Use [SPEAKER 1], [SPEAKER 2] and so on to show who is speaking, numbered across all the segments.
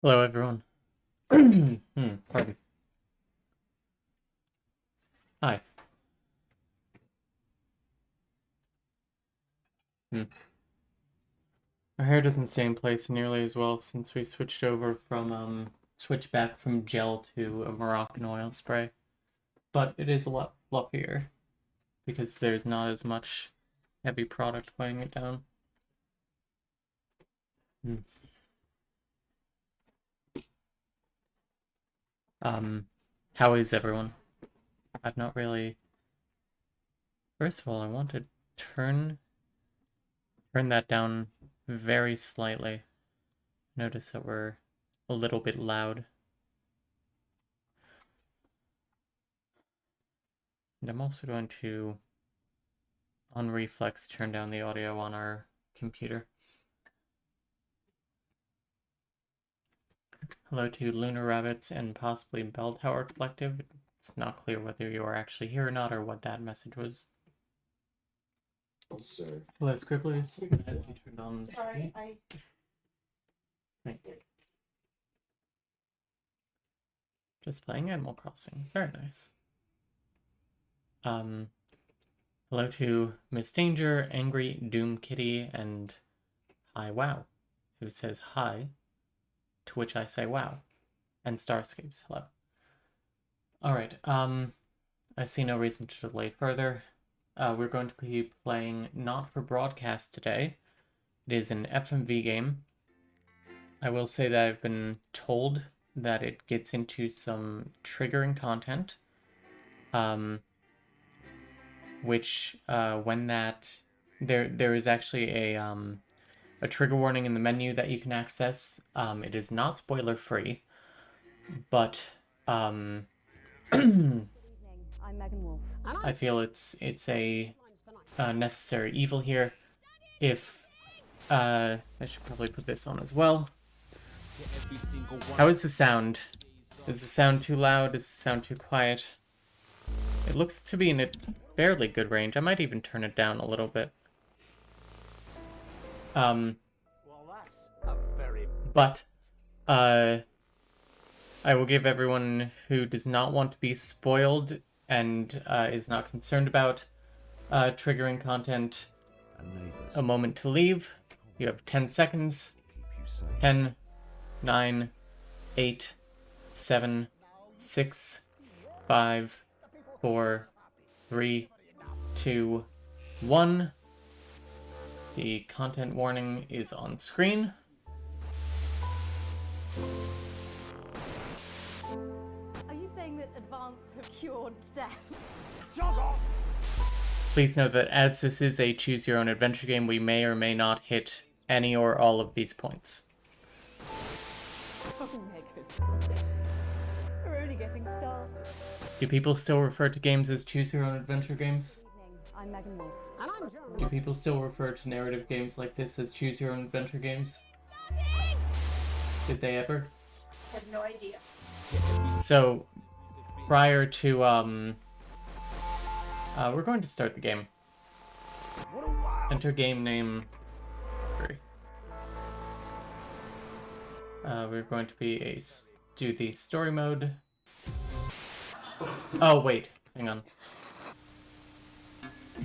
[SPEAKER 1] Hello, everyone. Pardon. Hi. Our hair doesn't stay in place nearly as well since we switched back from gel to a Moroccan oil spray. But it is a lot fluffier because there's not as much heavy product weighing it down. How is everyone? I've not really... First of all, I want to turn that down very slightly. Notice that we're a little bit loud. And I'm also going to, on reflex, turn down the audio on our computer. Hello to Lunar Rabbits and possibly Bell Tower Collective. It's not clear whether you are actually here or not or what that message was.
[SPEAKER 2] Oh, sir.
[SPEAKER 1] Hello, Scribblers. As you turned on.
[SPEAKER 3] Sorry,
[SPEAKER 1] Just playing Animal Crossing. Very nice. Hello to Miss Danger, Angry Doom Kitty, and Hi Wow, who says hi, to which I say wow, and Starscapes. Hello. Alright, I see no reason to delay further. We're going to be playing not for broadcast today. It is an FMV game. I will say that I've been told that it gets into some triggering content. Which when that there is actually a trigger warning in the menu that you can access. It is not spoiler free, but
[SPEAKER 4] I'm Megan Wolf.
[SPEAKER 1] I feel it's a necessary evil here. If I should probably put this on as well. How is the sound? Is the sound too loud? Is the sound too quiet? It looks to be in a fairly good range. I might even turn it down a little bit. But I will give everyone who does not want to be spoiled and is not concerned about triggering content a moment to leave. You have 10 seconds. 10, 9, 8, 7, 6, 5, 4, 3, 2, 1. The content warning is on screen.
[SPEAKER 4] Are you saying that advance have cured death?
[SPEAKER 1] Please note that as this is a choose your own adventure game, we may or may not hit any or all of these points.
[SPEAKER 4] Oh, Megan. We're only getting started.
[SPEAKER 1] Do people still refer to games as choose your own adventure games?
[SPEAKER 4] I'm Megan Wolf.
[SPEAKER 3] and I'm German.
[SPEAKER 1] Do people still refer to narrative games like this as choose your own adventure games? Did they ever?
[SPEAKER 3] I have no idea.
[SPEAKER 1] So, prior to, we're going to start the game. Enter game name. We're going to be do the story mode. Oh, wait. Hang on.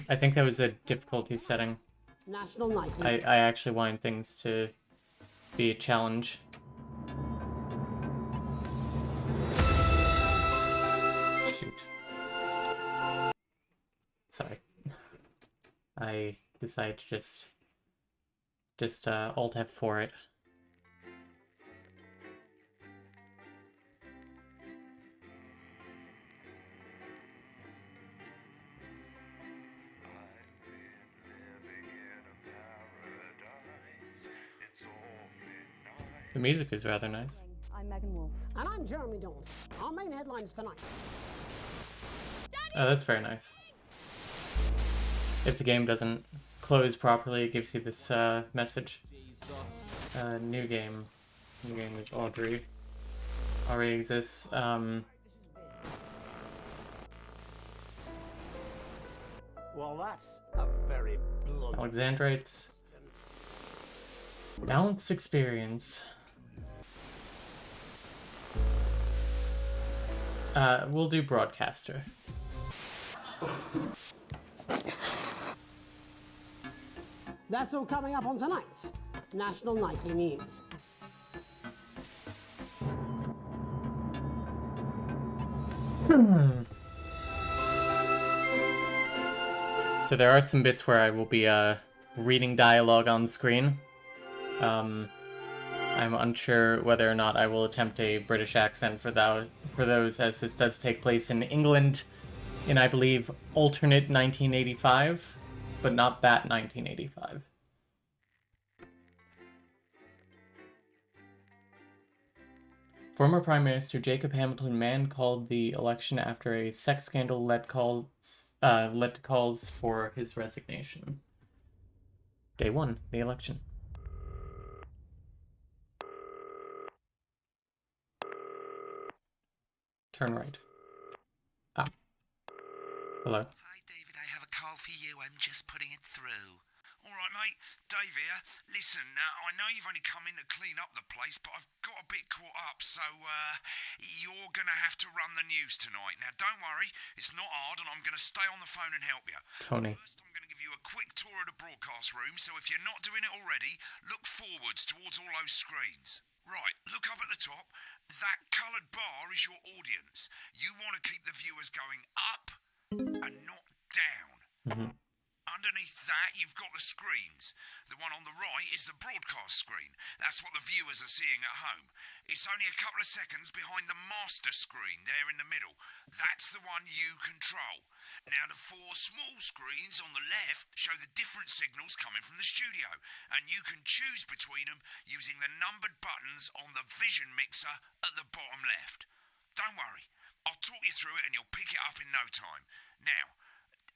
[SPEAKER 1] I think that was a difficulty setting.
[SPEAKER 3] National Night.
[SPEAKER 1] I actually wanted things to be a challenge. Shoot. Sorry. I decided to just Alt F4 it. The music is rather nice.
[SPEAKER 4] I'm Megan Wolf.
[SPEAKER 3] And I'm Jeremy Dawes. Our main headlines tonight.
[SPEAKER 1] Oh, that's very nice. If the game doesn't close properly, it gives you this message. New game. New game is Audrey. Already exists.
[SPEAKER 5] Well, that's a very blunt...
[SPEAKER 1] Alexandrites. Balanced experience. We'll do broadcaster.
[SPEAKER 3] That's all coming up on tonight's National Nightly News.
[SPEAKER 1] So there are some bits where I will be reading dialogue on screen. I'm unsure whether or not I will attempt a British accent for those, as this does take place in England in, I believe, alternate 1985, but not that 1985. Former Prime Minister Jacob Hamilton man-called the election after a sex scandal led to calls for his resignation. Day 1, the election. Turn right. Ah. Hello.
[SPEAKER 6] Hi, David. I have a call for you. I'm just putting it through. All right, mate. Dave here. Listen, I know you've only come in to clean up the place, but I've got a bit caught up, so you're going to have to run the news tonight. Now, don't worry. It's not hard, and I'm going to stay on the phone and help you.
[SPEAKER 1] Tony.
[SPEAKER 6] First, I'm going to give you a quick tour of the broadcast room, so if you're not doing it already, look forwards towards all those screens. Right, look up at the top. That coloured bar is your audience. You want to keep the viewers going up and not down.
[SPEAKER 1] Mm-hmm.
[SPEAKER 6] Underneath that, you've got the screens. The one on the right is the broadcast screen. That's what the viewers are seeing at home. It's only a couple of seconds behind the master screen there in the middle. That's the one you control. Now, the 4 small screens on the left show the different signals coming from the studio, and you can choose between them using the numbered buttons on the vision mixer at the bottom left. Don't worry, I'll talk you through it and you'll pick it up in no time. Now,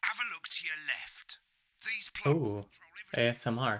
[SPEAKER 6] have a look to your left. These plugs
[SPEAKER 1] Ooh,
[SPEAKER 6] control everything.
[SPEAKER 1] ASMR.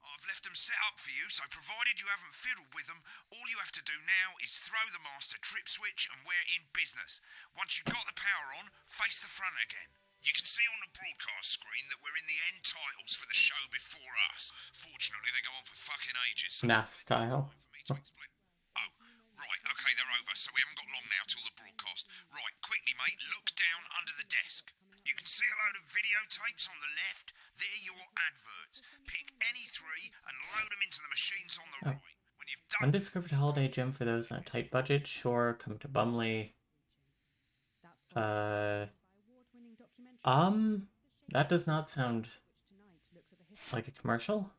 [SPEAKER 6] I've left them set up for you, so provided you haven't fiddled with them, all you have to do now is throw the master trip switch and we're in business. Once you've got the power on, face the front again. You can see on the broadcast screen that we're in the end titles for the show before us. Fortunately, they go on for fucking ages. So
[SPEAKER 1] NAF style.
[SPEAKER 6] for me to explain. Oh, right, okay, they're over, so we haven't got long now till the broadcast. Right, quickly, mate, look down under the desk. You can see a load of videotapes on the left. They're your adverts. Pick any 3 and load them into the machines on the right. When you've done
[SPEAKER 1] Undiscovered holiday gym for those on a tight budget. Sure, come to Bumley. That does not sound like a commercial.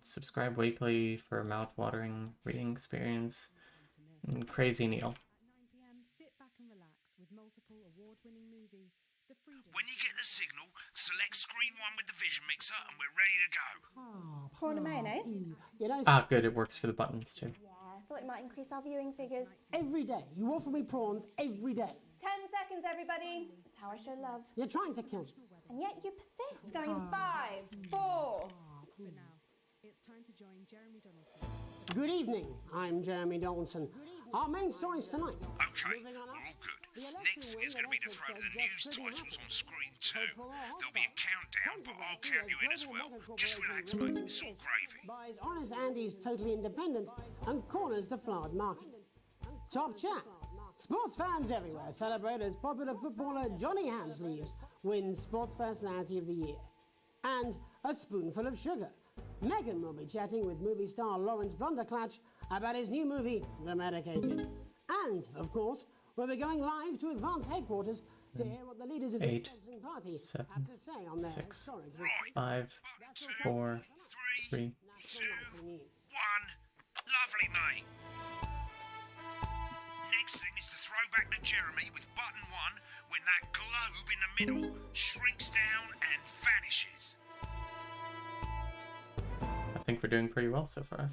[SPEAKER 1] Subscribe weekly for a mouth-watering reading experience. Crazy Neil.
[SPEAKER 6] When you get the signal, select screen 1 with the vision mixer and we're ready to go.
[SPEAKER 4] Prawn and mayonnaise?
[SPEAKER 3] You know,
[SPEAKER 1] Ah, good, it works for the buttons too.
[SPEAKER 4] Yeah, I thought it might increase our viewing figures.
[SPEAKER 3] every day you offer me prawns every day.
[SPEAKER 4] 10 seconds, everybody. It's how I show love.
[SPEAKER 3] You're trying to kill me.
[SPEAKER 4] And yet you persist. Going in 5, 4.
[SPEAKER 3] Good evening, I'm Jeremy Donaldson. Our main stories tonight.
[SPEAKER 6] Okay,
[SPEAKER 3] Moving on
[SPEAKER 6] we're
[SPEAKER 3] up.
[SPEAKER 6] all good.
[SPEAKER 3] The election
[SPEAKER 6] Next
[SPEAKER 3] wing
[SPEAKER 6] is going to be the
[SPEAKER 3] that
[SPEAKER 6] throw to
[SPEAKER 3] also
[SPEAKER 6] the news
[SPEAKER 3] gets pretty
[SPEAKER 6] titles
[SPEAKER 3] happy.
[SPEAKER 6] on screen 2. There'll be a countdown, but I'll
[SPEAKER 3] Controversy
[SPEAKER 6] count you in
[SPEAKER 3] as
[SPEAKER 6] as well.
[SPEAKER 3] Volkswagen
[SPEAKER 6] Just
[SPEAKER 3] Corporation
[SPEAKER 6] relax, mate. It's all gravy.
[SPEAKER 3] Buys Honest Andy's Totally Independent and corners the flowered market. Top chat. Sports fans everywhere celebrate as popular footballer Johnny Hamsleeves wins Sports Personality of the Year. And a spoonful of sugar. Meghan will be chatting with movie star Lawrence Blunderclatch about his new movie, The Medicated. And, of course, we'll be going live to Advance headquarters to hear what the leaders of the
[SPEAKER 1] 8,
[SPEAKER 3] scheduling party
[SPEAKER 1] 7,
[SPEAKER 3] have to say on their
[SPEAKER 1] 6,
[SPEAKER 3] historic
[SPEAKER 6] Right,
[SPEAKER 1] 5,
[SPEAKER 6] button 2,
[SPEAKER 1] 4,
[SPEAKER 6] 3,
[SPEAKER 1] 3.
[SPEAKER 6] 2, 1.
[SPEAKER 3] news.
[SPEAKER 6] Lovely, mate. Next thing is to throw back to Jeremy with button 1 when that globe in the middle shrinks down and vanishes.
[SPEAKER 1] I think we're doing pretty well so far.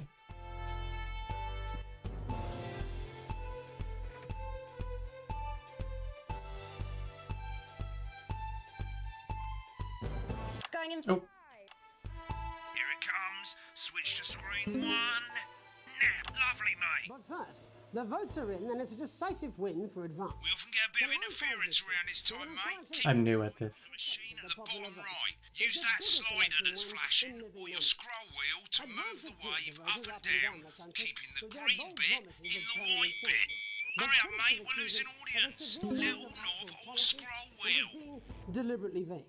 [SPEAKER 4] Going in 5.
[SPEAKER 1] Oh.
[SPEAKER 6] Here it comes. Switch to screen 1. Now, lovely, mate.
[SPEAKER 3] But first, the votes are in and it's a decisive win for Advance.
[SPEAKER 6] We often get a bit of interference around this time, mate. Keep
[SPEAKER 1] I'm new at this.
[SPEAKER 6] the machine at the bottom right. Use that slider that's flashing or your scroll wheel to move the wave up and down, keeping the green bit in the white bit. Hurry up, mate, we're losing audience. Little knob or scroll wheel.
[SPEAKER 3] Deliberately vague.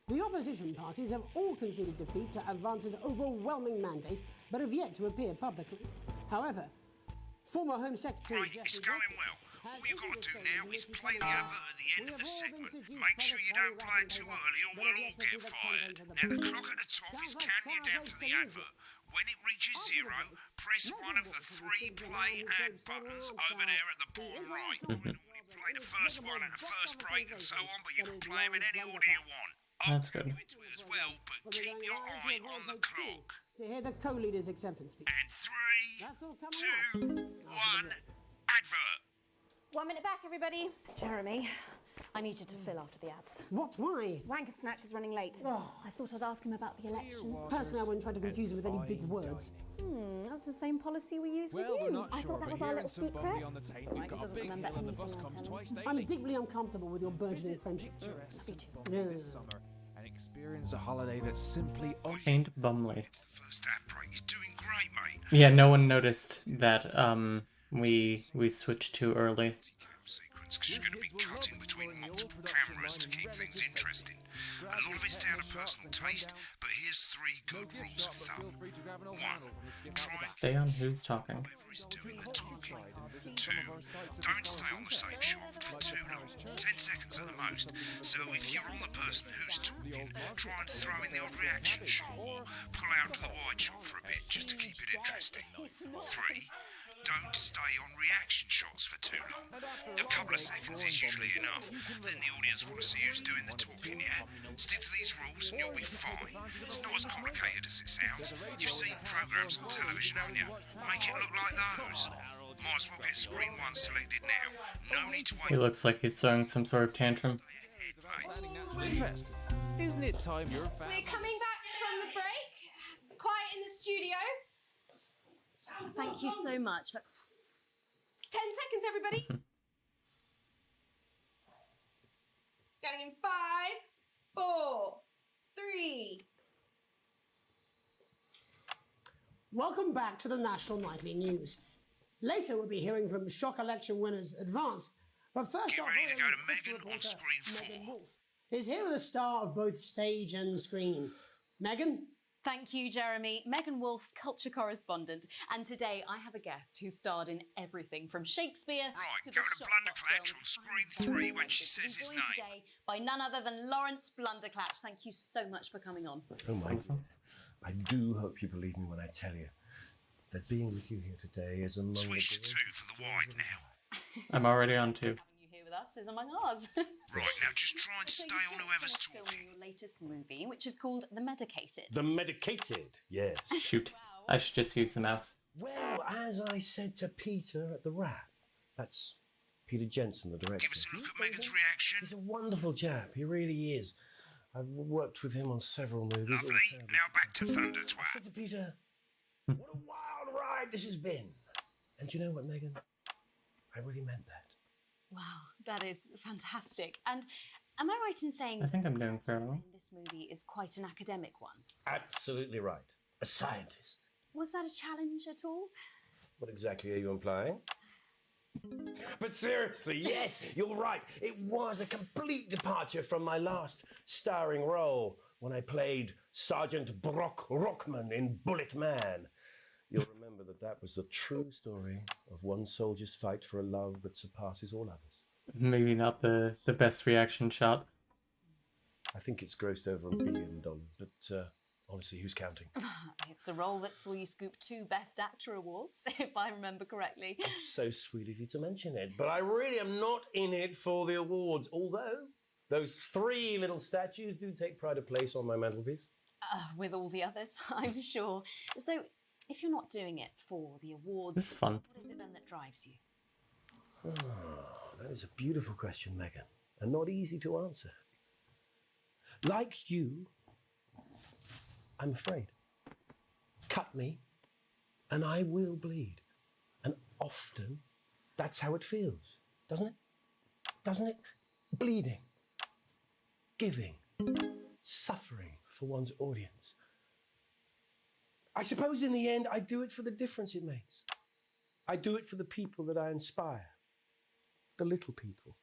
[SPEAKER 3] The opposition parties have all conceded defeat to Advance's overwhelming mandate, but have yet to appear publicly. However, former Home Secretary
[SPEAKER 6] Right, it's
[SPEAKER 3] Jeffrey
[SPEAKER 6] going well. All you've got to do now is play the advert at the end of the segment. Make sure you don't play it too early or we'll all get fired. Now the clock at the top is counting you down to the advert. When it reaches 0, press one of the 3 play ad buttons over there at the bottom right. You can only play the first one at the first break and so on, but you can play them in any order you want.
[SPEAKER 1] That's good.
[SPEAKER 6] Into it as well, but keep your eye on the clock.
[SPEAKER 3] to hear the co-leader's acceptance speech.
[SPEAKER 6] And 3,
[SPEAKER 3] That's all coming
[SPEAKER 6] 2, 1, advert.
[SPEAKER 4] 1 minute back, everybody. Jeremy, I need you to fill after the ads.
[SPEAKER 3] What? Why?
[SPEAKER 4] Wanker Snatch is running late.
[SPEAKER 3] Oh.
[SPEAKER 4] I thought I'd ask him about the election.
[SPEAKER 3] Personally, I wouldn't try to confuse it with any big words.
[SPEAKER 4] That's the same policy we use
[SPEAKER 7] Well,
[SPEAKER 4] with
[SPEAKER 7] we're
[SPEAKER 4] you.
[SPEAKER 7] not
[SPEAKER 4] I
[SPEAKER 7] sure,
[SPEAKER 4] thought that
[SPEAKER 7] but
[SPEAKER 4] was our
[SPEAKER 7] hearing
[SPEAKER 4] little
[SPEAKER 7] some
[SPEAKER 4] secret.
[SPEAKER 7] bubbly on the tape,
[SPEAKER 4] It's
[SPEAKER 7] we've
[SPEAKER 4] all right,
[SPEAKER 7] got
[SPEAKER 4] he
[SPEAKER 7] a
[SPEAKER 4] doesn't
[SPEAKER 7] big
[SPEAKER 4] remember
[SPEAKER 7] hill and the
[SPEAKER 4] anything
[SPEAKER 7] bus
[SPEAKER 4] I
[SPEAKER 7] comes
[SPEAKER 4] tell him.
[SPEAKER 7] twice daily.
[SPEAKER 3] I'm deeply uncomfortable with your burgeoning
[SPEAKER 7] Visit
[SPEAKER 3] friendship.
[SPEAKER 7] picturesque
[SPEAKER 4] Me too.
[SPEAKER 7] Bombay this summer and experience a holiday that's simply
[SPEAKER 1] Saint Bumley.
[SPEAKER 6] It's the first ad break. You're doing great, mate.
[SPEAKER 1] Yeah, no one noticed that we switched too early.
[SPEAKER 6] Cam sequence, because you're going to be cutting between multiple cameras to keep things interesting. A lot of it's down to personal taste, but here's 3 good rules of thumb. 1, try and
[SPEAKER 1] Stay on who's talking.
[SPEAKER 6] whoever is doing the talking. 2, don't stay on the same shot for too long, 10 seconds at the most. So if you're on the person who's talking, try and throw in the odd reaction shot or pull out to the wide shot for a bit just to keep it interesting. 3, don't stay on reaction shots for too long. A couple of seconds is usually enough. Then the audience want to see who's doing the talking, yeah? Stick to these rules and you'll be fine. It's not as complicated as it sounds. You've seen programs on television, haven't you? Make it look like those. Might as well get screen 1 selected now. No need to wait.
[SPEAKER 1] He looks like he's throwing some sort of tantrum.
[SPEAKER 7] planning natural interest. Isn't it time your family...
[SPEAKER 8] We're coming back from the break. Quiet in the studio.
[SPEAKER 4] Thank you so much.
[SPEAKER 8] 10 seconds, everybody. Going in 5, 4, 3.
[SPEAKER 3] Welcome back to the National Nightly News. Later, we'll be hearing from shock election winners Advance. But first
[SPEAKER 6] Get
[SPEAKER 3] off,
[SPEAKER 6] ready to go to
[SPEAKER 3] Hollywood
[SPEAKER 6] Megan
[SPEAKER 3] reporter
[SPEAKER 6] on screen
[SPEAKER 3] Megan
[SPEAKER 6] 4.
[SPEAKER 3] Wolf is here with a star of both stage and screen. Megan?
[SPEAKER 9] Thank you, Jeremy. Megan Wolf, culture correspondent. And today I have a guest who starred in everything from Shakespeare
[SPEAKER 6] Right,
[SPEAKER 9] to
[SPEAKER 6] go
[SPEAKER 9] the
[SPEAKER 6] to
[SPEAKER 9] Shop
[SPEAKER 6] Blunderclatch
[SPEAKER 9] Shop
[SPEAKER 6] on screen 3 when she says his
[SPEAKER 9] Joined
[SPEAKER 6] name.
[SPEAKER 9] today by none other than Lawrence Blunderclatch. Thank you so much for coming on.
[SPEAKER 10] Oh my, I do hope you believe me when I tell you that being with you here today is among
[SPEAKER 6] Switch to
[SPEAKER 10] the
[SPEAKER 6] 2 for the wide now.
[SPEAKER 1] I'm already on 2.
[SPEAKER 9] Having you here with us is among ours.
[SPEAKER 6] Right, now just try and
[SPEAKER 9] So
[SPEAKER 6] stay
[SPEAKER 9] you've
[SPEAKER 6] on
[SPEAKER 9] just
[SPEAKER 6] whoever's
[SPEAKER 9] finished filming
[SPEAKER 6] talking.
[SPEAKER 9] your latest movie, which is called The Medicated.
[SPEAKER 10] The medicated, yes.
[SPEAKER 1] Shoot. I should just use the mouse.
[SPEAKER 10] Well, as I said to Peter at the Wrap, that's Peter Jensen, the director.
[SPEAKER 6] Give us a look at Megan's reaction.
[SPEAKER 10] He's a wonderful chap, he really is. I've worked with him on several movies.
[SPEAKER 6] Lovely.
[SPEAKER 10] also-
[SPEAKER 6] Now back to Thunder
[SPEAKER 10] I
[SPEAKER 6] Twat.
[SPEAKER 10] said to Peter, what a wild ride this has been. And do you know what, Megan? I really meant that.
[SPEAKER 9] Wow, that is fantastic. And am I right in saying
[SPEAKER 1] I think I'm doing
[SPEAKER 9] the
[SPEAKER 1] fairly
[SPEAKER 9] character
[SPEAKER 1] well.
[SPEAKER 9] in this movie is quite an academic one?
[SPEAKER 10] Absolutely right. A scientist.
[SPEAKER 9] Was that a challenge at all?
[SPEAKER 10] What exactly are you implying? But seriously, yes, you're right. It was a complete departure from my last starring role when I played Sergeant Brock Rockman in Bullet Man. You'll remember that was the true story of one soldier's fight for a love that surpasses all others.
[SPEAKER 1] Maybe not the best reaction shot.
[SPEAKER 10] I think it's grossed over $1 billion, but honestly, who's counting?
[SPEAKER 9] It's a role that saw you scoop 2 Best Actor awards, if I remember correctly.
[SPEAKER 10] It's so sweet of you to mention it, but I really am not in it for the awards, although those 3 little statues do take pride of place on my mantelpiece.
[SPEAKER 9] With all the others, I'm sure. So, if you're not doing it for the awards,
[SPEAKER 1] This is fun.
[SPEAKER 9] what is it then that drives you?
[SPEAKER 10] Oh, that is a beautiful question, Megan, and not easy to answer. Like you, I'm afraid. Cut me, and I will bleed. And often, that's how it feels, doesn't it? Doesn't it? Bleeding, giving, suffering for one's audience. I suppose in the end, I do it for the difference it makes. I do it for the people that I inspire, the little people.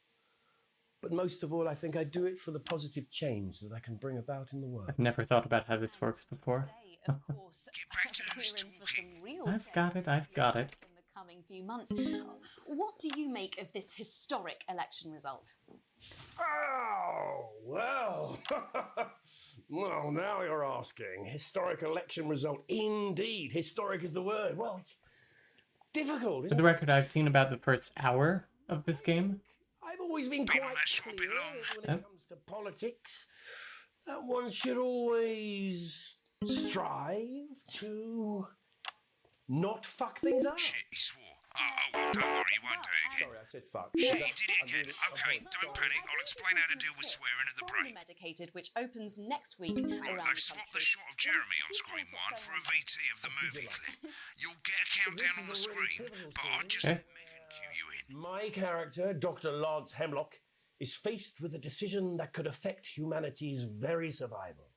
[SPEAKER 10] But most of all, I think I do it for the positive change that I can bring about in the world.
[SPEAKER 1] I've never thought about how this works before.
[SPEAKER 9] Today, of course,
[SPEAKER 6] Get back to who's
[SPEAKER 9] we're in for some
[SPEAKER 6] talking.
[SPEAKER 9] real
[SPEAKER 1] I've got it, I've got it.
[SPEAKER 9] in the coming few months. What do you make of this historic election result?
[SPEAKER 10] Oh, well. Well, now you're asking. Historic election result. Indeed. Historic is the word. Well, it's difficult,
[SPEAKER 1] For
[SPEAKER 10] isn't
[SPEAKER 1] the
[SPEAKER 10] it?
[SPEAKER 1] record, I've seen about the first hour of this game.
[SPEAKER 10] I've always been
[SPEAKER 6] Been on
[SPEAKER 10] quite
[SPEAKER 6] that show a bit
[SPEAKER 10] clear
[SPEAKER 6] long.
[SPEAKER 10] when it
[SPEAKER 1] Yep.
[SPEAKER 10] comes to politics that one should always strive to not fuck things up.
[SPEAKER 6] Shit, he swore. Oh, don't worry, he won't do it again.
[SPEAKER 10] Sorry, I said fuck.
[SPEAKER 6] Shit, he did it again. Okay, don't panic. I'll explain how to deal with swearing at the
[SPEAKER 9] Formally
[SPEAKER 6] break.
[SPEAKER 9] Medicated, which opens next week
[SPEAKER 6] Right,
[SPEAKER 9] around
[SPEAKER 6] they've
[SPEAKER 9] the
[SPEAKER 6] swapped the
[SPEAKER 9] country.
[SPEAKER 6] shot of Jeremy on screen one for a VT of the movie clip. You'll get a countdown on the screen, but I'll just
[SPEAKER 1] Okay.
[SPEAKER 6] let Megan cue you in.
[SPEAKER 10] My character, Dr. Lance Hemlock, is faced with a decision that could affect humanity's very survival.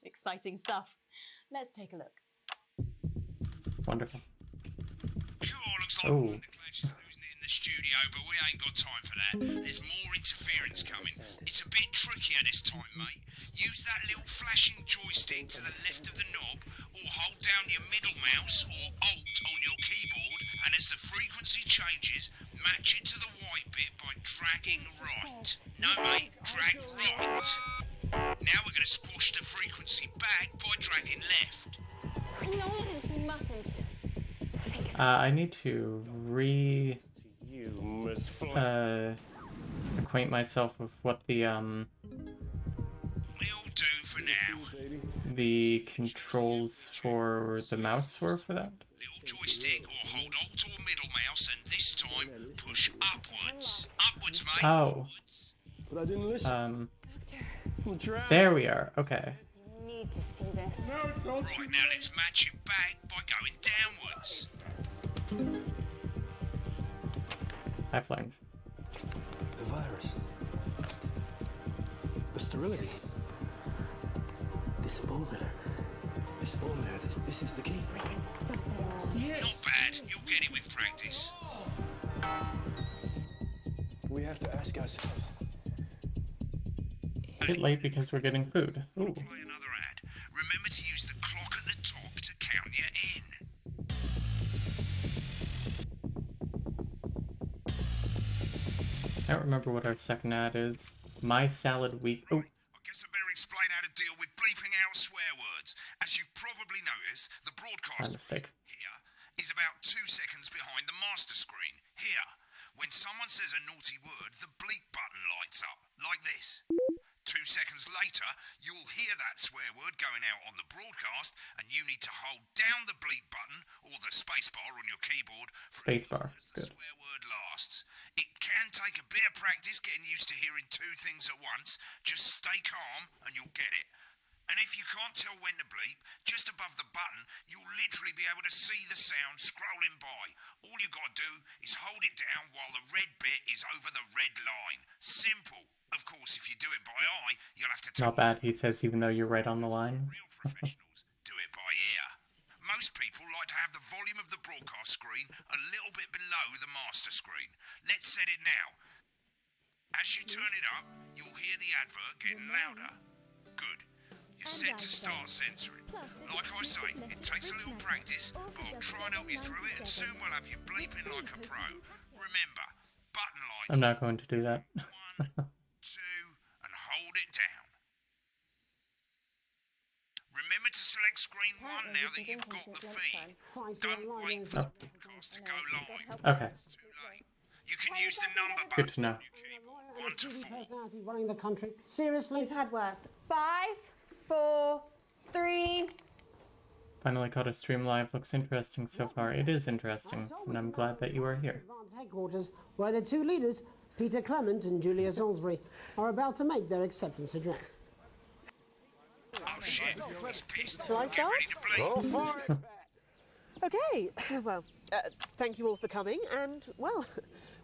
[SPEAKER 9] Exciting stuff. Let's take a look.
[SPEAKER 1] Wonderful.
[SPEAKER 6] Cool, looks like
[SPEAKER 1] Oh.
[SPEAKER 6] Wonder Clash is losing it in the studio, but we ain't got time for that. There's more interference coming. It's a bit trickier this time, mate. Use that little flashing joystick to the left of the knob, or hold down your middle mouse or Alt on your keyboard, and as the frequency changes, match it to the white bit by dragging right. No, mate, drag right. Now we're going to squash the frequency back by dragging left.
[SPEAKER 8] Nonsense, we mustn't.
[SPEAKER 1] I need to
[SPEAKER 10] You must fly.
[SPEAKER 1] acquaint myself with what the
[SPEAKER 6] It'll do for now.
[SPEAKER 1] the controls for the mouse were for that.
[SPEAKER 6] Little joystick or hold Alt or middle mouse, and this time push upwards. Upwards, mate.
[SPEAKER 1] Oh,
[SPEAKER 10] But I didn't listen.
[SPEAKER 1] there we are. Okay.
[SPEAKER 8] You need to see this.
[SPEAKER 6] Right, now let's match it back by going downwards.
[SPEAKER 1] I've learned.
[SPEAKER 10] The virus. The sterility. This formula. This is the key.
[SPEAKER 8] Stop it all.
[SPEAKER 6] Not bad. You'll get it with practice.
[SPEAKER 10] We have to ask ourselves.
[SPEAKER 1] A bit late because we're getting food. Ooh.
[SPEAKER 6] Play another ad. Remember to use the clock at the top to count you in.
[SPEAKER 1] I don't remember what our second ad is. My Salad Week. Oh,
[SPEAKER 6] I guess I better explain how to deal with bleeping out swear words. As you've probably noticed, the
[SPEAKER 1] my
[SPEAKER 6] broadcast
[SPEAKER 1] mistake.
[SPEAKER 6] here is about 2 seconds behind the master screen. Here, when someone says a naughty word, the bleep button lights up, like this. 2 seconds later, you'll hear that swear word going out on the broadcast, and you need to hold down the bleep button or the spacebar on your keyboard for as
[SPEAKER 1] Spacebar,
[SPEAKER 6] long as the
[SPEAKER 1] good.
[SPEAKER 6] swear word lasts. It can take a bit of practice getting used to hearing 2 things at once. Just stay calm and you'll get it. And if you can't tell when to bleep, just above the button, you'll literally be able to see the sound scrolling by. All you got to do is hold it down while the red bit is over the red line. Simple. Of course, if you do it by eye, you'll have to take
[SPEAKER 1] Not bad, he says, even though you're right on the line.
[SPEAKER 6] real professionals do it by ear. Most people like to have the volume of the broadcast screen a little bit below the master screen. Let's set it now. As you turn it up, you'll hear the advert getting louder. Good. You're set to start censoring. Like I say, it takes a little practice, but I'll try and help you through it, and soon we'll have you bleeping like a pro. Remember, button lights
[SPEAKER 1] I'm not going to do that.
[SPEAKER 6] 1, 2, and hold it down. Remember to select screen 1 now that you've got the feed. Don't wait for the broadcast to go live.
[SPEAKER 1] Okay,
[SPEAKER 6] It's too late. You can use the number
[SPEAKER 1] good
[SPEAKER 6] button
[SPEAKER 1] to know.
[SPEAKER 6] on your keyboard. 1 to 4.
[SPEAKER 3] Personality running the country. Seriously?
[SPEAKER 4] We've had worse. 5, 4, 3.
[SPEAKER 1] Finally caught a stream live. Looks interesting so far. It is interesting, and I'm glad that you are here.
[SPEAKER 3] Advance headquarters, where the two leaders, Peter Clement and Julia Salisbury, are about to make their acceptance address.
[SPEAKER 6] Oh shit, he's pissed.
[SPEAKER 4] Shall I
[SPEAKER 6] Get
[SPEAKER 4] start?
[SPEAKER 6] ready to bleep.
[SPEAKER 11] Okay, well, thank you all for coming, and, well,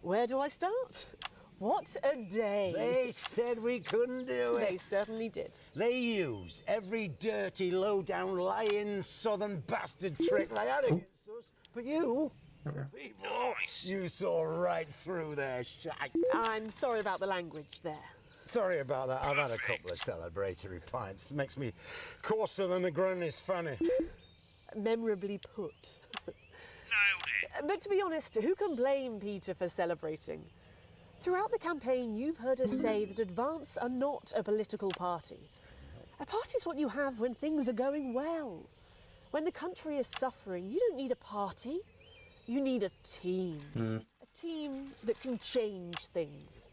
[SPEAKER 11] where do I start? What a day!
[SPEAKER 5] They said we couldn't do
[SPEAKER 11] They
[SPEAKER 5] it.
[SPEAKER 11] certainly did.
[SPEAKER 5] They used every dirty, low-down, lying, southern bastard trick they had against us. But you
[SPEAKER 6] Nice.
[SPEAKER 5] You saw right through their shite.
[SPEAKER 11] I'm sorry about the language there.
[SPEAKER 5] Sorry about that. I've had a couple of celebratory pints. Makes me coarser than a granny's fanny.
[SPEAKER 11] Memorably put.
[SPEAKER 6] Nailed it.
[SPEAKER 11] But to be honest, who can blame Peter for celebrating? Throughout the campaign, you've heard us say that Advance are not a political party. A party is what you have when things are going well. When the country is suffering, you don't need a party. You need a team. A team that can change things.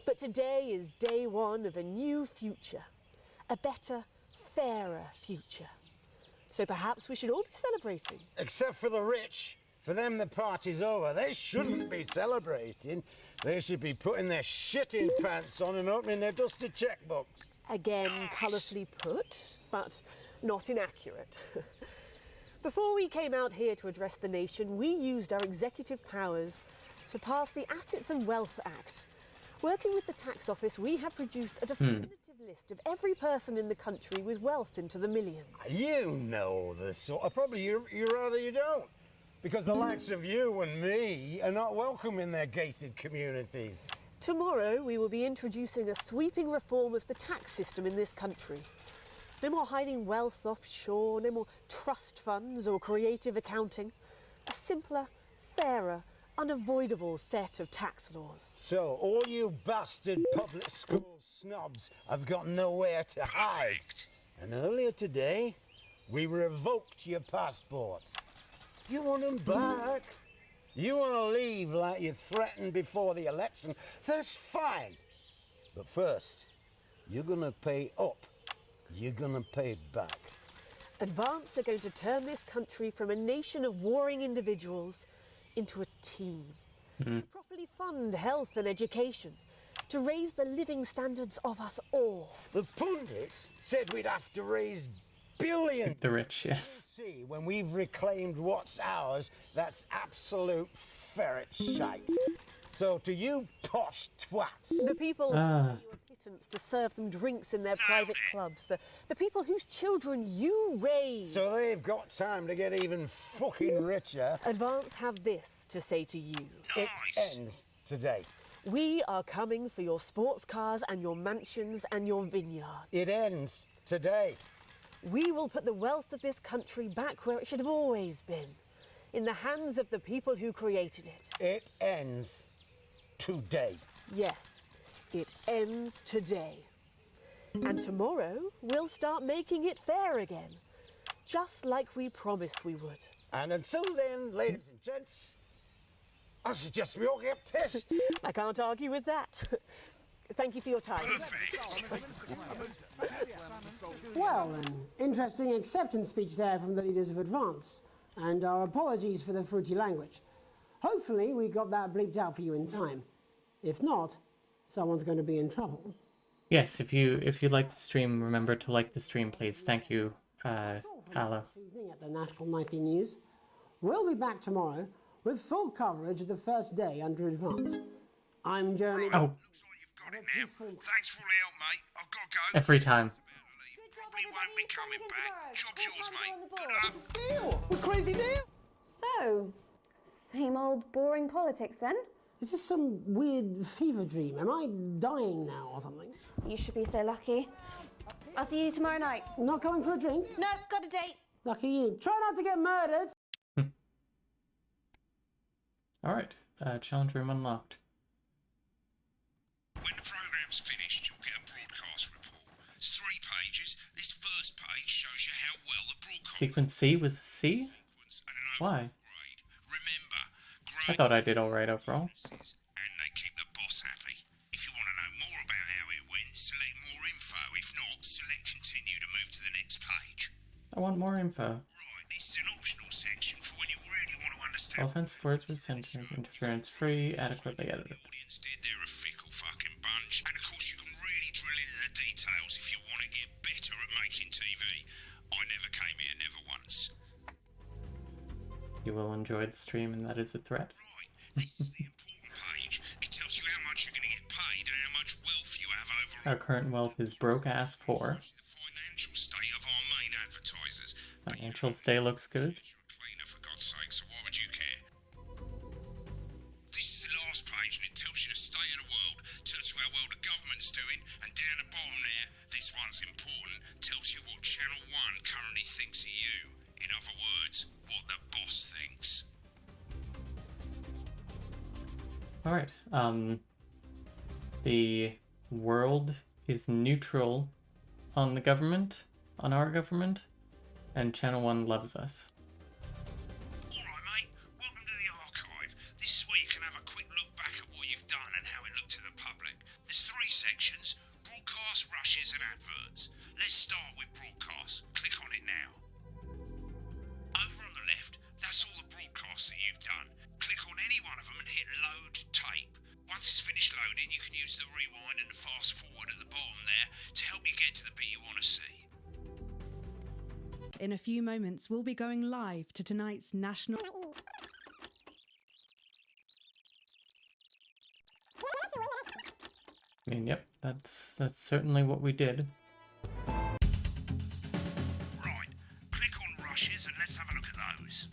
[SPEAKER 11] But today is day one of a new future. A better, fairer future. So perhaps we should all be celebrating.
[SPEAKER 5] Except for the rich. For them, the party's over. They shouldn't be celebrating. They should be putting their shitting pants on and opening their dusty checkbooks.
[SPEAKER 11] Again, colourfully put, but not inaccurate. Before we came out here to address the nation, we used our executive powers to pass the Assets and Wealth Act. Working with the tax office, we have produced a definitive list of every person in the country with wealth into the millions.
[SPEAKER 5] You know the sort. Probably you rather you don't. Because the likes of you and me are not welcome in their gated communities.
[SPEAKER 11] Tomorrow, we will be introducing a sweeping reform of the tax system in this country. No more hiding wealth offshore, no more trust funds or creative accounting. A simpler, fairer, unavoidable set of tax laws.
[SPEAKER 5] So, all you bastard public school snobs have got nowhere to hide. And earlier today, we revoked your passports. You want them back? You want to leave like you threatened before the election? That's fine. But first, you're going to pay up. You're going to pay back.
[SPEAKER 11] Advance are going to turn this country from a nation of warring individuals into a team. To properly fund health and education. To raise the living standards of us all.
[SPEAKER 5] The pundits said we'd have to raise billions.
[SPEAKER 1] The rich, yes.
[SPEAKER 5] See, when we've reclaimed what's ours, that's absolute ferret shite. So to you posh twats.
[SPEAKER 11] The people who pay you a pittance to serve them drinks in their private clubs. The people whose children you raise.
[SPEAKER 5] So they've got time to get even fucking richer.
[SPEAKER 11] Advance have this to say to you.
[SPEAKER 5] It ends today.
[SPEAKER 11] We are coming for your sports cars and your mansions and your vineyards.
[SPEAKER 5] It ends today.
[SPEAKER 11] We will put the wealth of this country back where it should have always been. In the hands of the people who created it.
[SPEAKER 5] It ends today.
[SPEAKER 11] Yes, it ends today. And tomorrow, we'll start making it fair again. Just like we promised we would.
[SPEAKER 5] And until then, ladies and gents, I suggest we all get pissed.
[SPEAKER 11] I can't argue with that. Thank you for your time.
[SPEAKER 3] Well, an interesting acceptance speech there from the leaders of Advance, and our apologies for the fruity language. Hopefully we got that bleeped out for you in time. If not, someone's going to be in trouble.
[SPEAKER 1] Yes, if you like the stream, remember to like the stream, please. Thank you, Paolo.
[SPEAKER 3] This evening at the National Nightly News. We'll be back tomorrow with full coverage of the first day under Advance. I'm Jeremy.
[SPEAKER 1] Oh.
[SPEAKER 6] Looks like you've got it now. Thanks for all the help, mate. I've got to go.
[SPEAKER 1] Every time.
[SPEAKER 6] Probably won't be coming back. Job's yours, mate. Good luck.
[SPEAKER 5] What crazy deal?
[SPEAKER 8] So, same old boring politics then?
[SPEAKER 3] Is this some weird fever dream? Am I dying now or something?
[SPEAKER 8] You should be so lucky. I'll see you tomorrow night.
[SPEAKER 3] Not going for a drink?
[SPEAKER 8] No, got a date.
[SPEAKER 3] Lucky you. Try not to get murdered.
[SPEAKER 1] Alright, challenge room unlocked.
[SPEAKER 6] When the programme's finished, you'll get a broadcast report. It's 3 pages. This first page shows you how well the broadcast
[SPEAKER 1] Sequence C was a C?
[SPEAKER 6] sequence and an
[SPEAKER 1] Why?
[SPEAKER 6] overall grade. Remember,
[SPEAKER 1] I
[SPEAKER 6] grade
[SPEAKER 1] thought I did alright overall.
[SPEAKER 6] and they keep the boss happy. If you want to know more about how it went, select more info. If not, select continue to move to the next page.
[SPEAKER 1] I want more info.
[SPEAKER 6] Right, this is an optional section for when you really want to understand
[SPEAKER 1] Offensive words were centered, interference free, adequately
[SPEAKER 6] what
[SPEAKER 1] edited.
[SPEAKER 6] the audience did. They're a fickle fucking bunch. And of course, you can really drill into the details if you want to get better at making TV. I never came here, never once.
[SPEAKER 1] You will enjoy the stream, and that is a threat.
[SPEAKER 6] Right, this is the important page. It tells you how much you're going to get paid and how much wealth you have overall.
[SPEAKER 1] Our current wealth is broke ass poor.
[SPEAKER 6] The financial state of our main advertisers.
[SPEAKER 1] Financial stay looks good.
[SPEAKER 6] You're a cleaner, for God's sake, so why would you care? tells you what Channel 1 currently thinks of you. In other words, what the boss thinks.
[SPEAKER 1] Alright, the world is neutral on the government, on our government, and Channel 1 loves us.
[SPEAKER 6] Alright mate, welcome to the archive. This is where you can have a quick look back at what you've done and how it looked to the public. There's 3 sections: broadcast, rushes and adverts. Let's start with broadcast. Click on it now. Over on the left, that's all the broadcasts that you've done. Click on any one of them and hit load tape. Once it's finished loading, you can use the rewind and the fast forward at the bottom there to help you get to the bit you want to see.
[SPEAKER 12] In a few moments, we'll be going live to tonight's national...
[SPEAKER 1] I mean, yep, that's certainly what we did.
[SPEAKER 6] Right, click on rushes and let's have a look at those.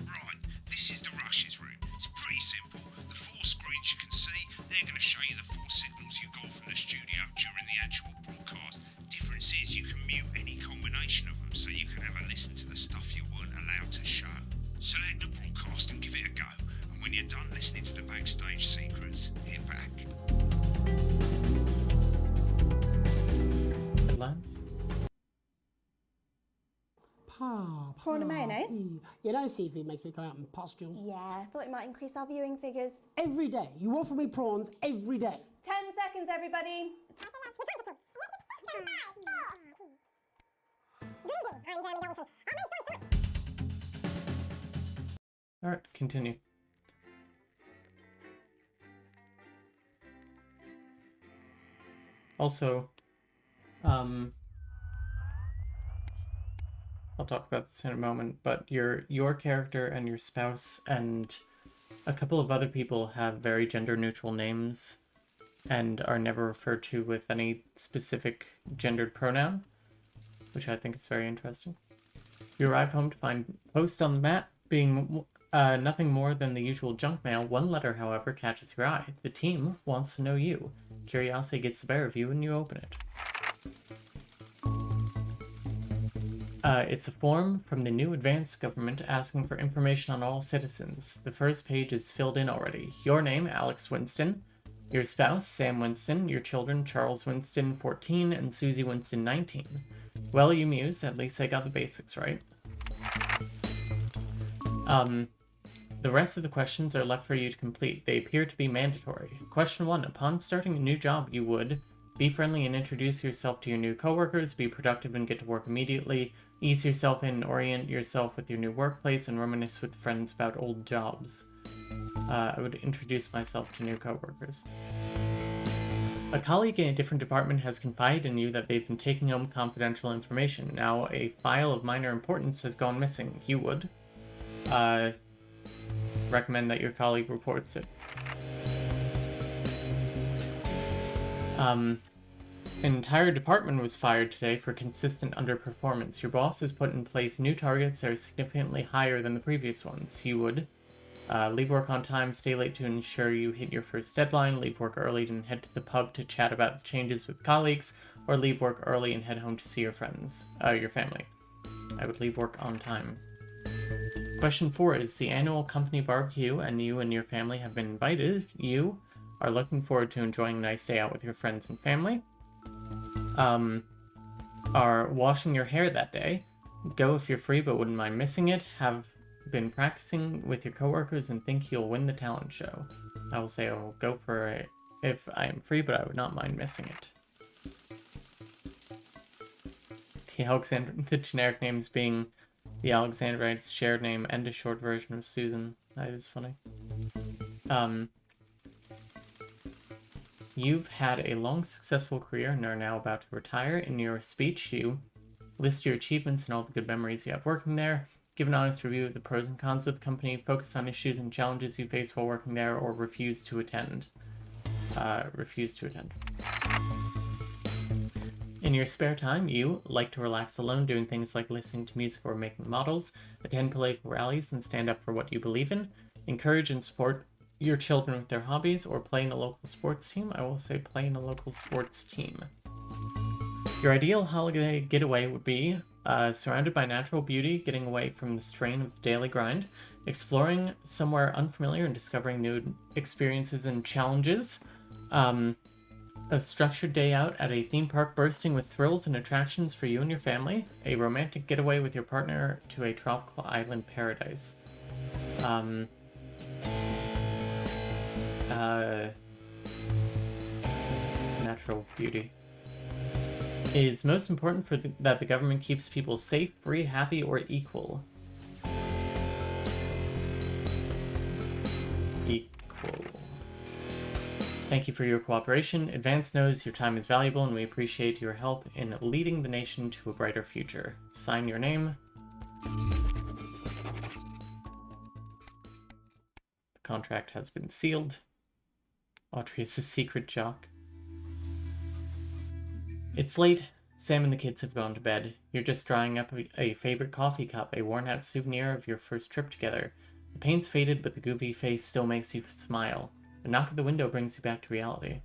[SPEAKER 6] Right, this is the rushes room. It's pretty simple. The 4 screens you can see, they're going to show you the 4 signals you got from the studio during the actual broadcast. Difference is you can mute any combination of them, so you can have a listen to the stuff you weren't allowed to show. Select the broadcast and give it a go, and when you're done listening to the backstage secrets, hit back.
[SPEAKER 1] Headlines?
[SPEAKER 8] Prawn and mayonnaise?
[SPEAKER 3] You know seafood makes me come out in pustules.
[SPEAKER 8] Yeah, I thought it might increase our viewing figures.
[SPEAKER 3] Every day. You offer me prawns every day.
[SPEAKER 8] 10 seconds, everybody.
[SPEAKER 1] Alright, continue. Also, I'll talk about this in a moment, but your character and your spouse and a couple of other people have very gender-neutral names and are never referred to with any specific gendered pronoun, which I think is very interesting. You arrive home to find post on the mat being nothing more than the usual junk mail. One letter, however, catches your eye. The team wants to know you. Curiosity gets the better of you and you open it. It's a form from the new advanced government asking for information on all citizens. The first page is filled in already. Your name, Alex Winston. Your spouse, Sam Winston. Your children, Charles Winston, 14, and Susie Winston, 19. Well, you muse. At least I got the basics right. The rest of the questions are left for you to complete. They appear to be mandatory. Question 1. Upon starting a new job, you would be friendly and introduce yourself to your new coworkers, be productive and get to work immediately, ease yourself in and orient yourself with your new workplace, and reminisce with friends about old jobs. I would introduce myself to new coworkers. A colleague in a different department has confided in you that they've been taking home confidential information. Now, a file of minor importance has gone missing. You would recommend that your colleague reports it. An entire department was fired today for consistent underperformance. Your boss has put in place new targets that are significantly higher than the previous ones. You would leave work on time, stay late to ensure you hit your first deadline, leave work early and head to the pub to chat about the changes with colleagues, or leave work early and head home to see your friends, your family. I would leave work on time. Question 4 is the annual company barbecue, and you and your family have been invited. You are looking forward to enjoying a nice day out with your friends and family. Are washing your hair that day. Go if you're free but wouldn't mind missing it. Have been practicing with your coworkers and think you'll win the talent show. I will say I will go for it if I am free, but I would not mind missing it. The generic names being the Alexandrites shared name and a short version of Susan. That is funny. You've had a long, successful career and are now about to retire. In your speech, you list your achievements and all the good memories you have working there. Give an honest review of the pros and cons of the company. Focus on issues and challenges you face while working there, or refuse to attend. Refuse to attend. In your spare time, you like to relax alone, doing things like listening to music or making models, attend political rallies and stand up for what you believe in, encourage and support your children with their hobbies, or play in a local sports team. I will say play in a local sports team. Your ideal holiday getaway would be surrounded by natural beauty, getting away from the strain of the daily grind, exploring somewhere unfamiliar and discovering new experiences and challenges. A structured day out at a theme park bursting with thrills and attractions for you and your family. A romantic getaway with your partner to a tropical island paradise. Natural beauty. It is most important that the government keeps people safe, free, happy, or equal. Equal. Thank you for your cooperation. Advance knows your time is valuable and we appreciate your help in leading the nation to a brighter future. Sign your name. The contract has been sealed. Audrey is a secret jock. It's late. Sam and the kids have gone to bed. You're just drying up a favorite coffee cup, a worn-out souvenir of your first trip together. The paint's faded, but the goofy face still makes you smile. The knock at the window brings you back to reality.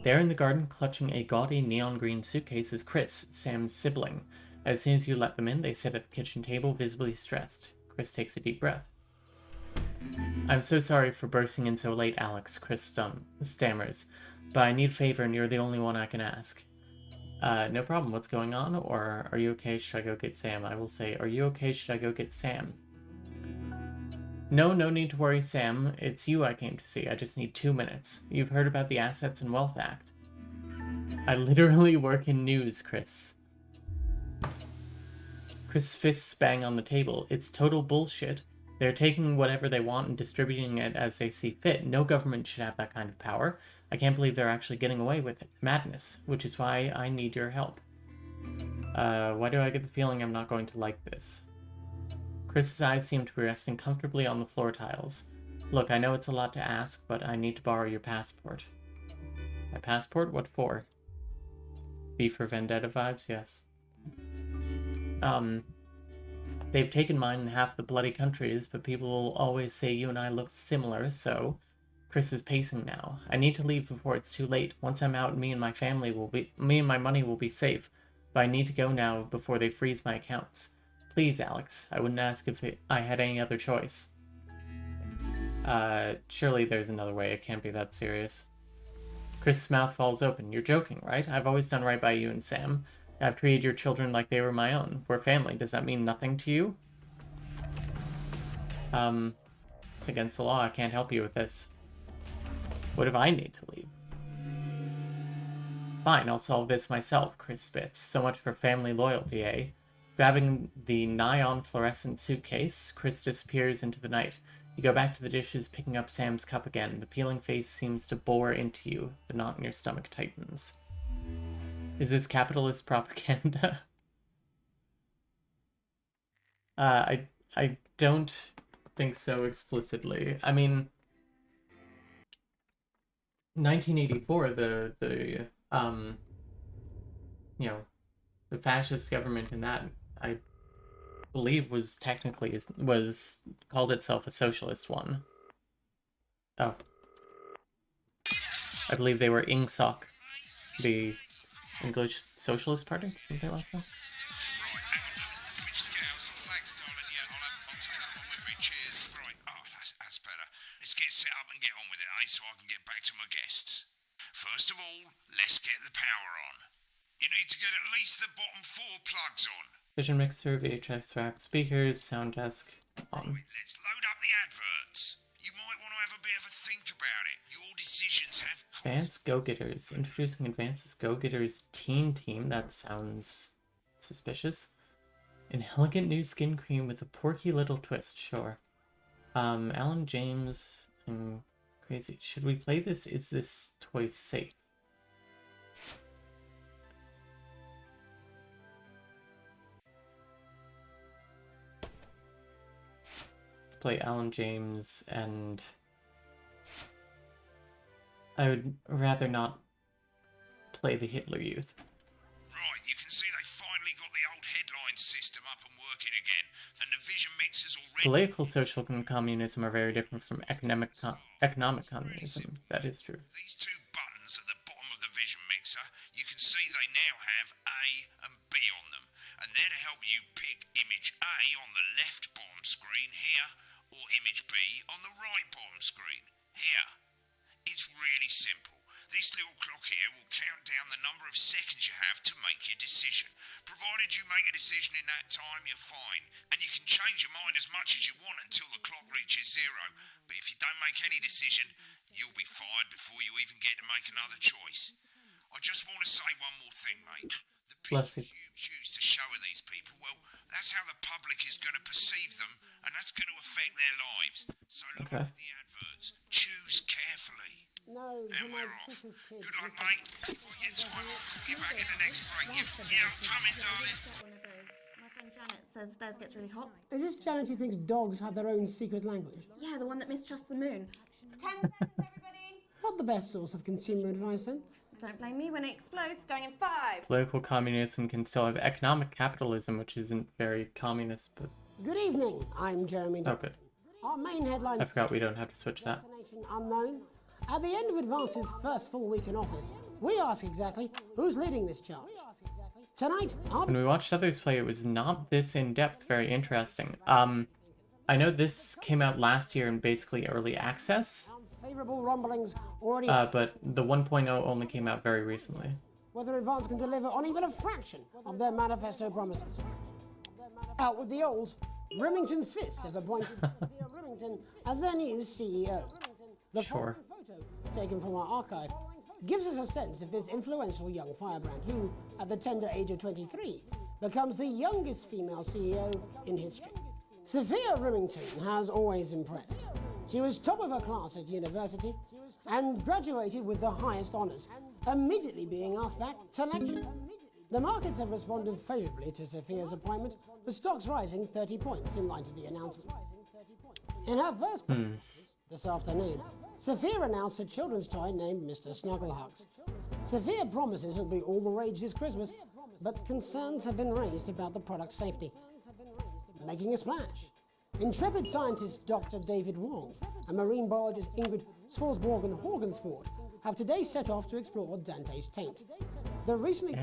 [SPEAKER 1] There in the garden, clutching a gaudy neon green suitcase, is Chris, Sam's sibling. As soon as you let them in, they sit at the kitchen table, visibly stressed. Chris takes a deep breath. I'm so sorry for bursting in so late, Alex, Chris stammers. But I need a favor and you're the only one I can ask. No problem, what's going on? Or, are you okay, should I go get Sam? I will say, are you okay, should I go get Sam? No need to worry, Sam. It's you I came to see. I just need 2 minutes. You've heard about the Assets and Wealth Act. I literally work in news, Chris. Chris' fists bang on the table. It's total bullshit. They're taking whatever they want and distributing it as they see fit. No government should have that kind of power. I can't believe they're actually getting away with it. Madness. Which is why I need your help. Why do I get the feeling I'm not going to like this? Chris's eyes seem to be resting comfortably on the floor tiles. Look, I know it's a lot to ask, but I need to borrow your passport. My passport? What for? V for Vendetta vibes? Yes. They've taken mine in half the bloody countries, but people will always say you and I look similar, so... Chris is pacing now. I need to leave before it's too late. Once I'm out, me and my money will be safe. But I need to go now before they freeze my accounts. Please, Alex. I wouldn't ask if I had any other choice. Surely there's another way. It can't be that serious. Chris's mouth falls open. You're joking, right? I've always done right by you and Sam. I've treated your children like they were my own. We're family. Does that mean nothing to you? It's against the law. I can't help you with this. What if I need to leave? Fine, I'll solve this myself, Chris spits. So much for family loyalty, eh? Grabbing the nigh-on fluorescent suitcase, Chris disappears into the night. You go back to the dishes, picking up Sam's cup again. The peeling face seems to bore into you. The knot in your stomach tightens. Is this capitalist propaganda? I don't think so explicitly. I mean... 1984, the fascist government in that, I believe, was called itself a socialist one. Oh. I believe they were INGSOC, the English Socialist Party, something like that.
[SPEAKER 6] So I can get back to my guests. First of all, let's get the power on. You need to get at least the bottom 4 plugs on.
[SPEAKER 1] Vision mixer, VHS rack, speakers, sound desk on.
[SPEAKER 6] Right, let's load up the adverts. You might want to have a bit of a think about it. Your decisions have...
[SPEAKER 1] Advanced Go-Getters. Introducing Advanced Go-Getters Teen Team. That sounds suspicious. An elegant new skin cream with a porky little twist. Sure. Alan James and... Crazy. Should we play this? Is this toy safe? Let's play Alan James, and I would rather not play the Hitler Youth.
[SPEAKER 6] Right, you can see they finally got the old headline system up and working again, and the vision mixers already...
[SPEAKER 1] Political social and communism are very different from economic communism. That is true.
[SPEAKER 6] These 2 buttons at the bottom of the vision mixer, you can now have A and B on them, and they're to help you pick image A on the left bottom screen here, or image B on the right bottom screen here. It's really simple. This little clock here will count down the number of seconds you have to make your decision. Provided you make a decision in that time, you're fine. And you can change your mind as much as you want until the clock reaches 0. But if you don't make any decision, you'll be fired before you even get to make another choice. I just want to say one more thing, mate. The pictures you choose to show of these people, well, that's how the public is going to perceive them, and that's going to affect their lives. So look at the adverts. Choose carefully.
[SPEAKER 3] No,
[SPEAKER 6] and we're off. Good luck, mate. If I get time off, we'll get back in the next break. Yeah, I'm coming, darling.
[SPEAKER 13] One of those. My friend Janet says theirs gets really hot.
[SPEAKER 3] Is this Janet who thinks dogs have their own secret language?
[SPEAKER 13] Yeah, the one that mistrusts the moon.
[SPEAKER 8] 10 seconds, everybody.
[SPEAKER 3] Not the best source of consumer advice, then.
[SPEAKER 13] Don't blame me when it explodes. Going in 5.
[SPEAKER 1] Political communism can still have economic capitalism, which isn't very communist, but...
[SPEAKER 3] Good evening, I'm Jeremy.
[SPEAKER 1] Oh, good.
[SPEAKER 3] Our main headline...
[SPEAKER 1] I forgot we don't have to switch that.
[SPEAKER 3] Destination unknown. At the end of Advance's first full week in office, we ask exactly who's leading this charge. Tonight,
[SPEAKER 1] when we watched others play, it was not this in-depth, very interesting. I know this came out last year in basically early access,
[SPEAKER 3] favorable rumblings already.
[SPEAKER 1] but the 1.0 only came out very recently.
[SPEAKER 3] Whether Advance can deliver on even a fraction of their manifesto promises. Out with the old, Remington's fist have appointed Sophia Remington as their new CEO. The
[SPEAKER 1] Sure.
[SPEAKER 3] photo, taken from our archive, gives us a sense of this influential young firebrand who, at the tender age of 23, becomes the youngest female CEO in history. Sophia Remington has always impressed. She was top of her class at university and graduated with the highest honours, immediately being asked back to lecture. The markets have responded favourably to Sophia's appointment, with stocks rising 30 points in light of the announcement. In her first this afternoon, Sophia announced a children's toy named Mr. Snugglehugs. Sophia promises it'll be all the rage this Christmas, but concerns have been raised about the product's safety. Making a splash. Intrepid scientist Dr. David Wong and marine biologist Ingrid Swarsborgen-Horgensford have today set off to explore Dante's taint. The recently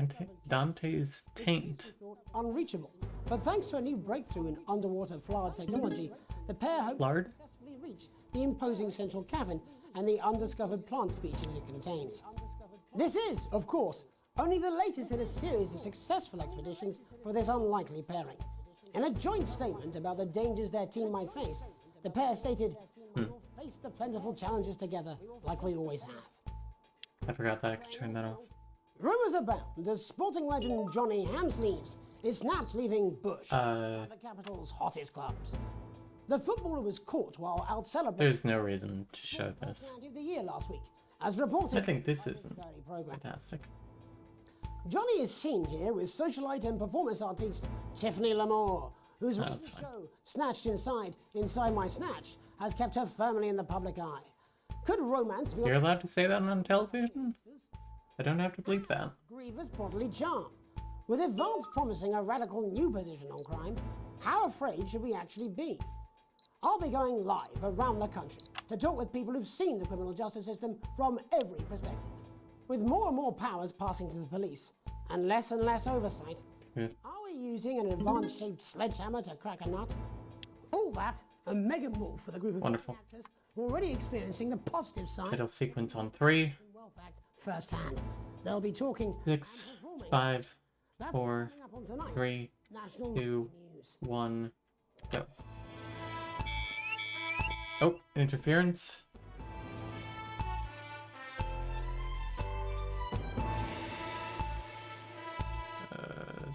[SPEAKER 1] Dante's taint.
[SPEAKER 3] Unreachable, but thanks to a new breakthrough in underwater flower technology, the pair hope to successfully reach the imposing central cavern and the undiscovered plant species it contains. This is, of course, only the latest in a series of successful expeditions for this unlikely pairing. In a joint statement about the dangers their team might face, the pair stated, "We'll face the plentiful challenges together, like we always have."
[SPEAKER 1] I forgot that I could turn that off.
[SPEAKER 3] Rumours abound as sporting legend Johnny Hamsleeves is snapped leaving Bush, one of the capital's hottest clubs. The footballer was caught while out celebrating.
[SPEAKER 1] There's no reason to show this.
[SPEAKER 3] Of the year last week, as reported.
[SPEAKER 1] I think this isn't fantastic.
[SPEAKER 3] Johnny is seen here with socialite and performance artiste Tiffany Lamore, whose recent show Snatched Inside My Snatch has kept her firmly in the public eye. Could romance be
[SPEAKER 1] You're allowed to say that on television? I don't have to bleep that.
[SPEAKER 3] Griever's bodily charm? With Advance promising a radical new position on crime, how afraid should we actually be? I'll be going live around the country to talk with people who've seen the criminal justice system from every perspective. With more and more powers passing to the police and less oversight, are we using an Advance-shaped sledgehammer to crack a nut? All that and Megan Wolf with a group of actors already experiencing the positive side.
[SPEAKER 1] Title sequence on 3,
[SPEAKER 3] firsthand. They'll be talking
[SPEAKER 1] 6, 5, 4, 3, 2, 1, go. Oh, interference.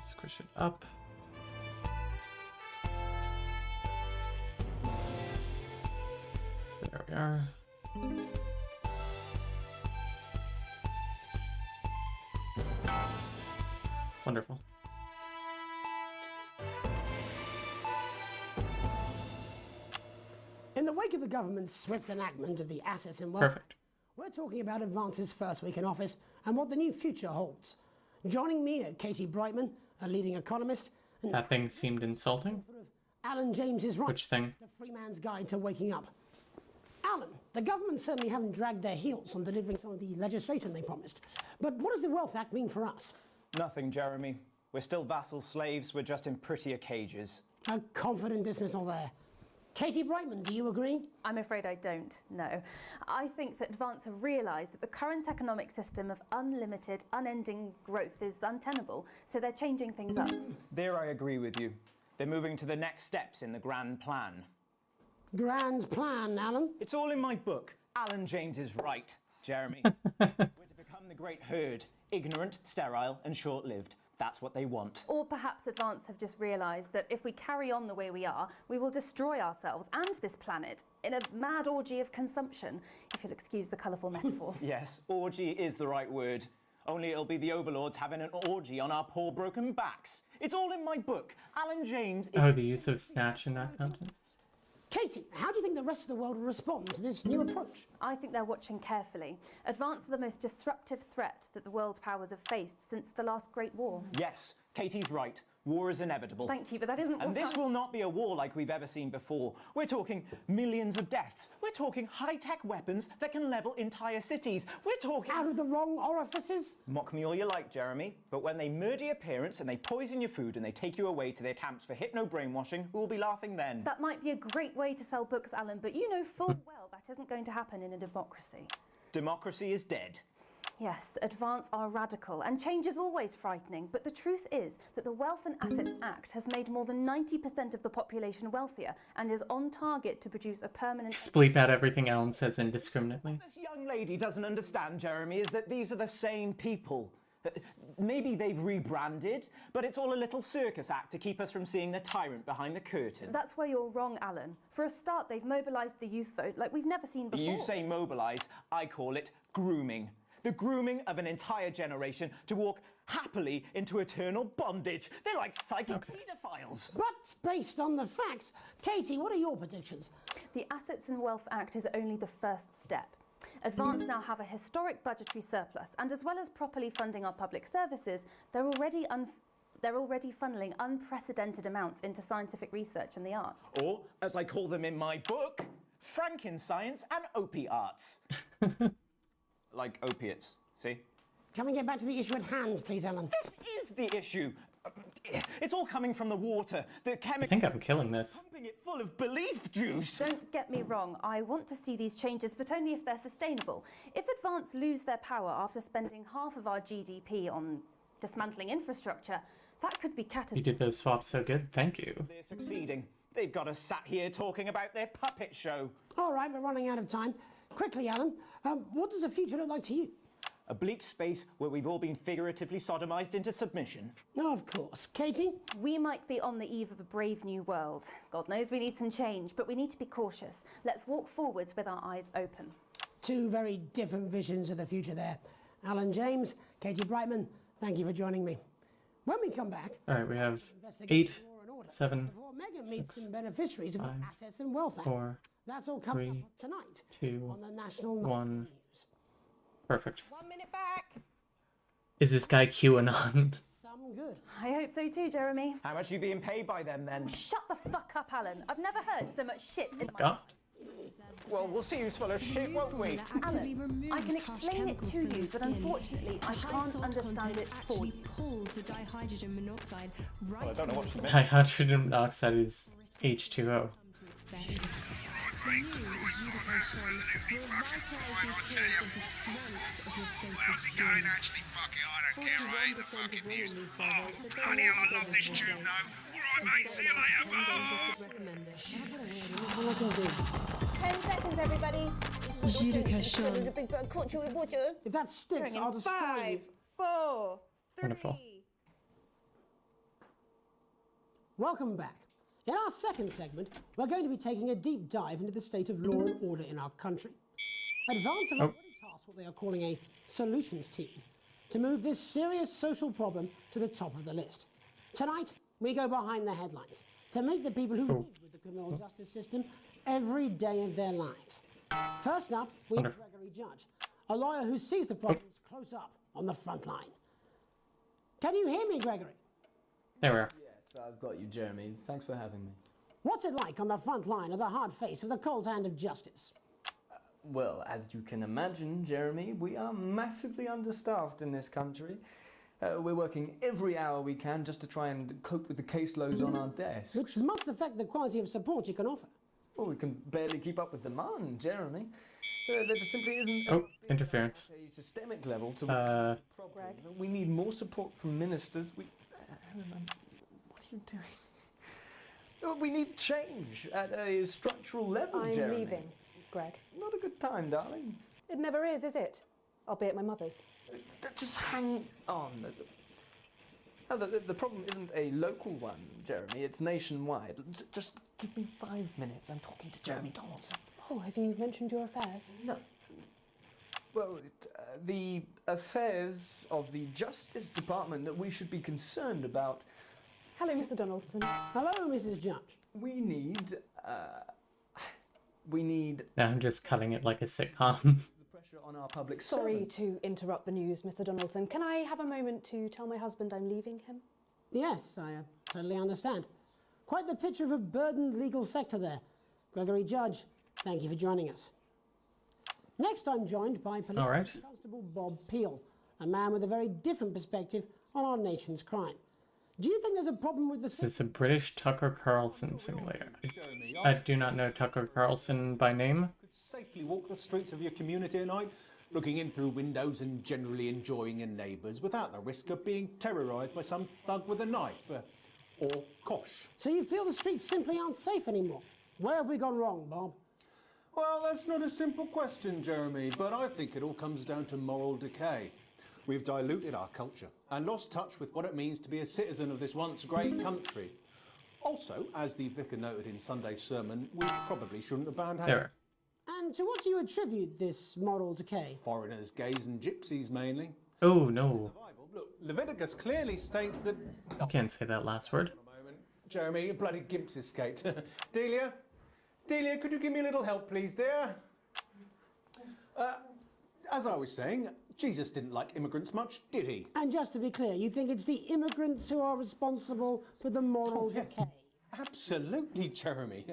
[SPEAKER 1] Squish it up. There we are. Wonderful.
[SPEAKER 3] In the wake of the government's swift enactment of the Assets and Wealth, we're talking about Advance's first week in office and what the new future holds. Joining me are Katie Brightman, a leading economist, and
[SPEAKER 1] That thing seemed insulting.
[SPEAKER 3] Alan James is right.
[SPEAKER 1] Which thing?
[SPEAKER 3] The Free Man's Guide to Waking Up. Alan, the government certainly haven't dragged their heels on delivering some of the legislation they promised. But what does the Wealth Act mean for us?
[SPEAKER 14] Nothing, Jeremy. We're still vassal slaves, we're just in prettier cages.
[SPEAKER 3] A confident dismissal there. Katie Brightman, do you agree?
[SPEAKER 15] I'm afraid I don't, no. I think that Advance have realised that the current economic system of unlimited, unending growth is untenable, so they're changing things up.
[SPEAKER 14] There I agree with you. They're moving to the next steps in the grand plan.
[SPEAKER 3] Grand plan, Alan?
[SPEAKER 14] It's all in my book. Alan James is right, Jeremy. We're to become the great herd, ignorant, sterile and short-lived. That's what they want.
[SPEAKER 15] Or perhaps Advance have just realised that if we carry on the way we are, we will destroy ourselves and this planet in a mad orgy of consumption, if you'll excuse the colourful metaphor.
[SPEAKER 14] Yes, orgy is the right word. Only it'll be the overlords having an orgy on our poor broken backs. It's all in my book. Alan James...
[SPEAKER 1] Oh, the use of snatch in that context?
[SPEAKER 3] Katie, how do you think the rest of the world will respond to this new approach?
[SPEAKER 15] I think they're watching carefully. Advance are the most disruptive threat that the world powers have faced since the last Great War.
[SPEAKER 14] Yes, Katie's right. War is inevitable.
[SPEAKER 15] Thank you, but that isn't
[SPEAKER 14] And this will not be a war like we've ever seen before. We're talking millions of deaths. We're talking high-tech weapons that can level entire cities. We're talking...
[SPEAKER 3] Out of the wrong orifices?
[SPEAKER 14] Mock me all you like, Jeremy, but when they murder your parents and they poison your food and they take you away to their camps for hypno-brainwashing, who will be laughing then?
[SPEAKER 15] That might be a great way to sell books, Alan, but you know full well that isn't going to happen in a democracy.
[SPEAKER 14] Democracy is dead.
[SPEAKER 15] Yes, Advance are radical, and change is always frightening, but the truth is that the Wealth and Assets Act has made more than 90% of the population wealthier and is on target to produce a permanent...
[SPEAKER 1] Just bleep out everything Alan says indiscriminately.
[SPEAKER 14] What this young lady doesn't understand, Jeremy, is that these are the same people. Maybe they've rebranded, but it's all a little circus act to keep us from seeing the tyrant behind the curtain.
[SPEAKER 15] That's where you're wrong, Alan. For a start, they've mobilised the youth vote like we've never seen before.
[SPEAKER 14] You say mobilise, I call it grooming. The grooming of an entire generation to walk happily into eternal bondage. They're like psychic paedophiles.
[SPEAKER 3] But based on the facts, Katie, what are your predictions?
[SPEAKER 15] The Assets and Wealth Act is only the first step. Advance now have a historic budgetary surplus, and as well as properly funding our public services, they're already funneling unprecedented amounts into scientific research and the arts.
[SPEAKER 14] Or, as I call them in my book, Frankenscience and opiates. Like opiates, see?
[SPEAKER 3] Can we get back to the issue at hand, please, Alan?
[SPEAKER 14] This is the issue. It's all coming from the water. The chemical...
[SPEAKER 1] I think I'm killing this.
[SPEAKER 14] Pumping it full of belief juice.
[SPEAKER 15] Don't get me wrong. I want to see these changes, but only if they're sustainable. If Advance lose their power after spending half of our GDP on dismantling infrastructure, that could be catastrophic.
[SPEAKER 1] You did those swaps so good. Thank you.
[SPEAKER 14] They're succeeding. They've got us sat here talking about their puppet show.
[SPEAKER 3] All right, we're running out of time. Quickly, Alan, what does the future look like to you?
[SPEAKER 14] A bleak space where we've all been figuratively sodomized into submission.
[SPEAKER 3] No, of course. Katie?
[SPEAKER 15] We might be on the eve of a brave new world. God knows we need some change, but we need to be cautious. Let's walk forwards with our eyes open.
[SPEAKER 3] Two very different visions of the future there. Alan James, Katie Brightman, thank you for joining me. When we come back...
[SPEAKER 1] All right, we have 8, 7,
[SPEAKER 3] before Megan meets
[SPEAKER 1] 6,
[SPEAKER 3] some beneficiaries of
[SPEAKER 1] 5,
[SPEAKER 3] Assets and Wealth Act.
[SPEAKER 1] 4,
[SPEAKER 3] That's all coming
[SPEAKER 1] 3,
[SPEAKER 3] up tonight
[SPEAKER 1] 2,
[SPEAKER 3] on the National
[SPEAKER 1] 1.
[SPEAKER 3] News.
[SPEAKER 1] Perfect.
[SPEAKER 13] 1 minute back.
[SPEAKER 1] Is this guy QAnon?
[SPEAKER 3] Some good.
[SPEAKER 15] I hope so too, Jeremy.
[SPEAKER 14] How much are you being paid by them then?
[SPEAKER 15] Shut the fuck up, Alan. I've never heard so much shit in my
[SPEAKER 1] God.
[SPEAKER 14] Well, we'll see who's full of shit, won't we?
[SPEAKER 15] Alan, I can explain it to you, but unfortunately, I can't understand it for you.
[SPEAKER 8] Pulls the dihydrogen monoxide right
[SPEAKER 14] Well, I don't know what you meant.
[SPEAKER 1] Hydrogen monoxide is H2O.
[SPEAKER 6] How's it going actually? Fuck it, I don't care, I hate the fucking news. Oh, bloody hell, I love this tune though. Alright mate, see you later, bye!
[SPEAKER 13] 10 seconds, everybody.
[SPEAKER 8] Judica Sean.
[SPEAKER 13] There's a big bird caught you with water.
[SPEAKER 3] If that sticks, I'll destroy you.
[SPEAKER 13] 5, 4, 3.
[SPEAKER 1] Wonderful.
[SPEAKER 3] Welcome back. In our second segment, we're going to be taking a deep dive into the state of law and order in our country. Advance have already tasked what they are calling a solutions team to move this serious social problem to the top of the list. Tonight, we go behind the headlines to meet the people who live with the criminal justice system every day of their lives. First up, we have Gregory Judge, a lawyer who sees the problems close up on the front line. Can you hear me, Gregory?
[SPEAKER 1] There we are.
[SPEAKER 16] Yes, I've got you, Jeremy. Thanks for having me.
[SPEAKER 3] What's it like on the front line of the hard face of the cold hand of justice?
[SPEAKER 16] Well, as you can imagine, Jeremy, we are massively understaffed in this country. We're working every hour we can just to try and cope with the caseloads on our desk.
[SPEAKER 3] Which must affect the quality of support you can offer.
[SPEAKER 16] Well, we can barely keep up with demand, Jeremy. There just simply isn't
[SPEAKER 1] interference.
[SPEAKER 16] A systemic level to the problem. We need more support from ministers. Helen, what are you doing? We need change at a structural level,
[SPEAKER 11] I'm
[SPEAKER 16] Jeremy.
[SPEAKER 11] leaving, Greg.
[SPEAKER 16] Not a good time, darling.
[SPEAKER 11] It never is it? I'll be at my mother's.
[SPEAKER 16] Just hang on. The problem isn't a local one, Jeremy. It's nationwide. Just give me 5 minutes. I'm talking to Jeremy Donaldson.
[SPEAKER 11] Oh, have you mentioned your affairs?
[SPEAKER 16] No. Well, the affairs of the Justice Department that we should be concerned about.
[SPEAKER 11] Hello, Mr. Donaldson.
[SPEAKER 3] Hello, Mrs. Judge.
[SPEAKER 16] We need...
[SPEAKER 1] Now I'm just cutting it like a sitcom.
[SPEAKER 16] the pressure on our public
[SPEAKER 11] Sorry
[SPEAKER 16] servant.
[SPEAKER 11] to interrupt the news, Mr. Donaldson. Can I have a moment to tell my husband I'm leaving him?
[SPEAKER 3] Yes, I totally understand. Quite the picture of a burdened legal sector there. Gregory Judge, thank you for joining us. Next, I'm joined by Police Constable Bob Peel, a man with a very different perspective on our nation's crime. Do you think there's a problem with the...
[SPEAKER 1] This is a British Tucker Carlson simulator. I do not know Tucker Carlson by name.
[SPEAKER 17] Safely walk the streets of your community at night, looking in through windows and generally enjoying your neighbours without the risk of being terrorised by some thug with a knife or kosh.
[SPEAKER 3] So you feel the streets simply aren't safe anymore? Where have we gone wrong, Bob?
[SPEAKER 17] Well, that's not a simple question, Jeremy, but I think it all comes down to moral decay. We've diluted our culture and lost touch with what it means to be a citizen of this once great country. Also, as the vicar noted in Sunday's sermon, we probably shouldn't have banned
[SPEAKER 1] There.
[SPEAKER 3] And to what do you attribute this moral decay?
[SPEAKER 17] Foreigners, gays and gypsies mainly.
[SPEAKER 1] Oh, no.
[SPEAKER 17] Look, Leviticus clearly states that...
[SPEAKER 1] You can't say that last word.
[SPEAKER 17] Jeremy, your bloody gimps escaped. Delia, could you give me a little help, please, dear? As I was saying, Jesus didn't like immigrants much, did he?
[SPEAKER 3] And just to be clear, you think it's the immigrants who are responsible for the moral decay?
[SPEAKER 17] Absolutely, Jeremy.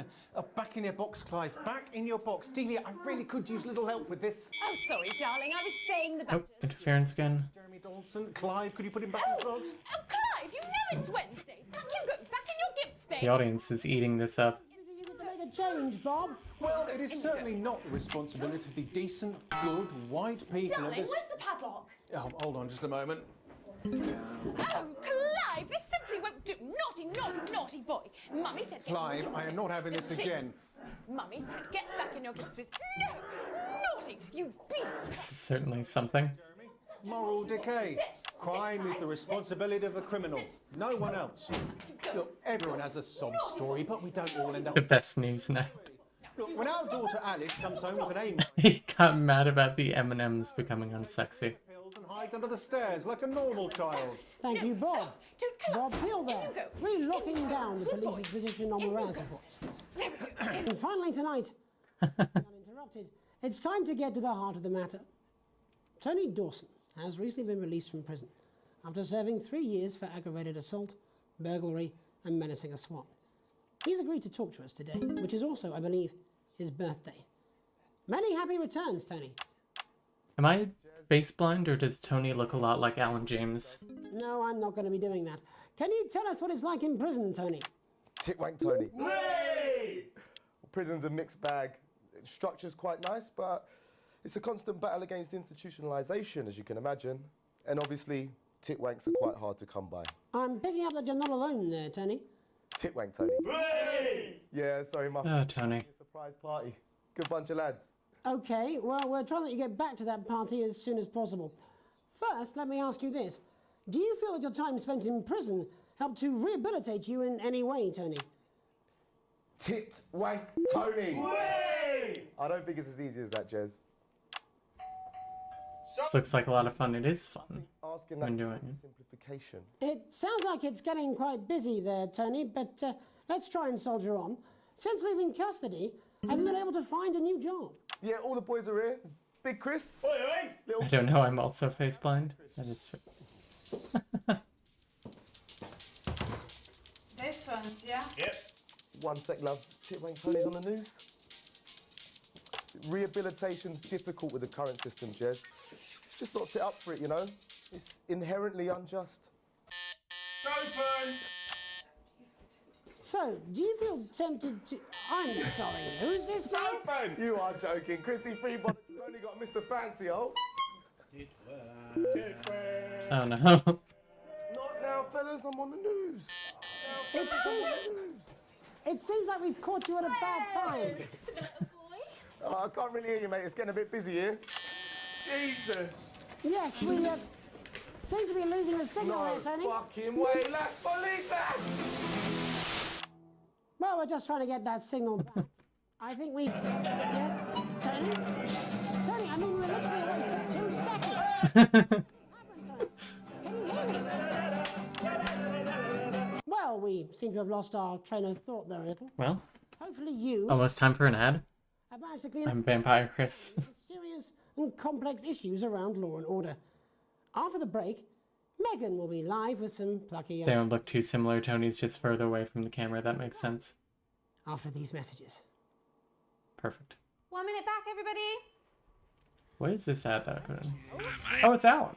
[SPEAKER 17] Back in your box, Clive. Back in your box. Delia, I really could use a little help with this.
[SPEAKER 4] Oh, sorry, darling. I was saying the back.
[SPEAKER 1] Nope, interference again.
[SPEAKER 17] Jeremy Donaldson, Clive, could you put him back in the box?
[SPEAKER 4] Oh, Clive, you know it's Wednesday. Back you go. Back in your gimp space.
[SPEAKER 1] The audience is eating this up.
[SPEAKER 3] To make a change, Bob.
[SPEAKER 17] Well, it is certainly not the responsibility of the decent, good, white people
[SPEAKER 4] Darling,
[SPEAKER 17] of this...
[SPEAKER 4] where's the padlock?
[SPEAKER 17] Oh, hold on just a moment.
[SPEAKER 4] Oh, Clive, this simply won't do. Naughty, naughty, naughty boy. Mummy said... get in your
[SPEAKER 17] Clive,
[SPEAKER 4] gimp
[SPEAKER 17] I am
[SPEAKER 4] space.
[SPEAKER 17] not having this again.
[SPEAKER 4] Mummy said get back in your gimp space. No! Naughty, you beast!
[SPEAKER 1] This is certainly something.
[SPEAKER 17] Moral decay. Crime is the responsibility of the criminal, no one else. Look, everyone has a sob story, but we don't all end up...
[SPEAKER 1] The best news now.
[SPEAKER 17] Look, when our daughter Alice comes home with an aim...
[SPEAKER 1] He got mad about the M&Ms becoming unsexy.
[SPEAKER 17] ...and hides under the stairs like a normal child.
[SPEAKER 3] Thank you, Bob. Bob Peel there, really locking down the police's position on morality for us. And finally tonight, uninterrupted, it's time to get to the heart of the matter. Tony Dawson has recently been released from prison after serving 3 years for aggravated assault, burglary and menacing a swan. He's agreed to talk to us today, which is also, I believe, his birthday. Many happy returns, Tony.
[SPEAKER 1] Am I face blind or does Tony look a lot like Alan James?
[SPEAKER 3] No, I'm not going to be doing that. Can you tell us what it's like in prison, Tony?
[SPEAKER 18] Titwank Tony. Hey! Prison's a mixed bag. Structure's quite nice, but it's a constant battle against institutionalisation, as you can imagine. And obviously, titwanks are quite hard to come by.
[SPEAKER 3] I'm picking up that you're not alone there, Tony.
[SPEAKER 18] Titwank Tony. Hey! Yeah, sorry, my
[SPEAKER 1] Tony.
[SPEAKER 18] Surprise party. Good bunch of lads.
[SPEAKER 3] Okay, well, we're trying to let you get back to that party as soon as possible. First, let me ask you this. Do you feel that your time spent in prison helped to rehabilitate you in any way, Tony?
[SPEAKER 18] Titwank Tony. Way! I don't think it's as easy as that, Jez.
[SPEAKER 1] This looks like a lot of fun. It is fun.
[SPEAKER 18] Asking
[SPEAKER 1] when
[SPEAKER 18] that
[SPEAKER 1] doing it.
[SPEAKER 18] simplification.
[SPEAKER 3] It sounds like it's getting quite busy there, Tony, but let's try and soldier on. Since leaving custody, have you been able to find a new job?
[SPEAKER 18] Yeah, all the boys are here. There's Big Chris.
[SPEAKER 1] I don't know, I'm also face blind. That is true.
[SPEAKER 8] This one's, yeah?
[SPEAKER 18] Yep. 1 sec, love. Titwank Tony's on the news. Rehabilitation's difficult with the current system, Jez. It's just not set up for it, you know? It's inherently unjust.
[SPEAKER 16] Open!
[SPEAKER 3] So, do you feel tempted to... I'm sorry, who's this now?
[SPEAKER 18] Open! You are joking. Chrissy Freebottom's only got Mr. Fancy, oh.
[SPEAKER 1] Oh no.
[SPEAKER 18] Not now, fellas. I'm on the news.
[SPEAKER 3] It seems like we've caught you at a bad time.
[SPEAKER 18] Oh, I can't really hear you, mate. It's getting a bit busy here. Jesus.
[SPEAKER 3] Yes, we seem to be losing the signal
[SPEAKER 18] No
[SPEAKER 3] there, Tony.
[SPEAKER 18] fucking way. Let's believe that.
[SPEAKER 3] Well, we're just trying to get that signal back. I think we... Yes, Tony? Tony, I mean, we're literally away for 2 seconds. Can you hear me? Well, we seem to have lost our train of thought there a little.
[SPEAKER 1] Well,
[SPEAKER 3] Hopefully you...
[SPEAKER 1] almost time for an ad.
[SPEAKER 3] have managed to clean
[SPEAKER 1] I'm
[SPEAKER 3] up
[SPEAKER 1] Vampire Chris.
[SPEAKER 3] serious and complex issues around law and order. After the break, Megan will be live with some plucky...
[SPEAKER 1] They don't look too similar. Tony's just further away from the camera. That makes sense.
[SPEAKER 3] After these messages.
[SPEAKER 1] Perfect.
[SPEAKER 15] 1 minute back, everybody.
[SPEAKER 1] What is this ad that I put in? Oh, it's Alan.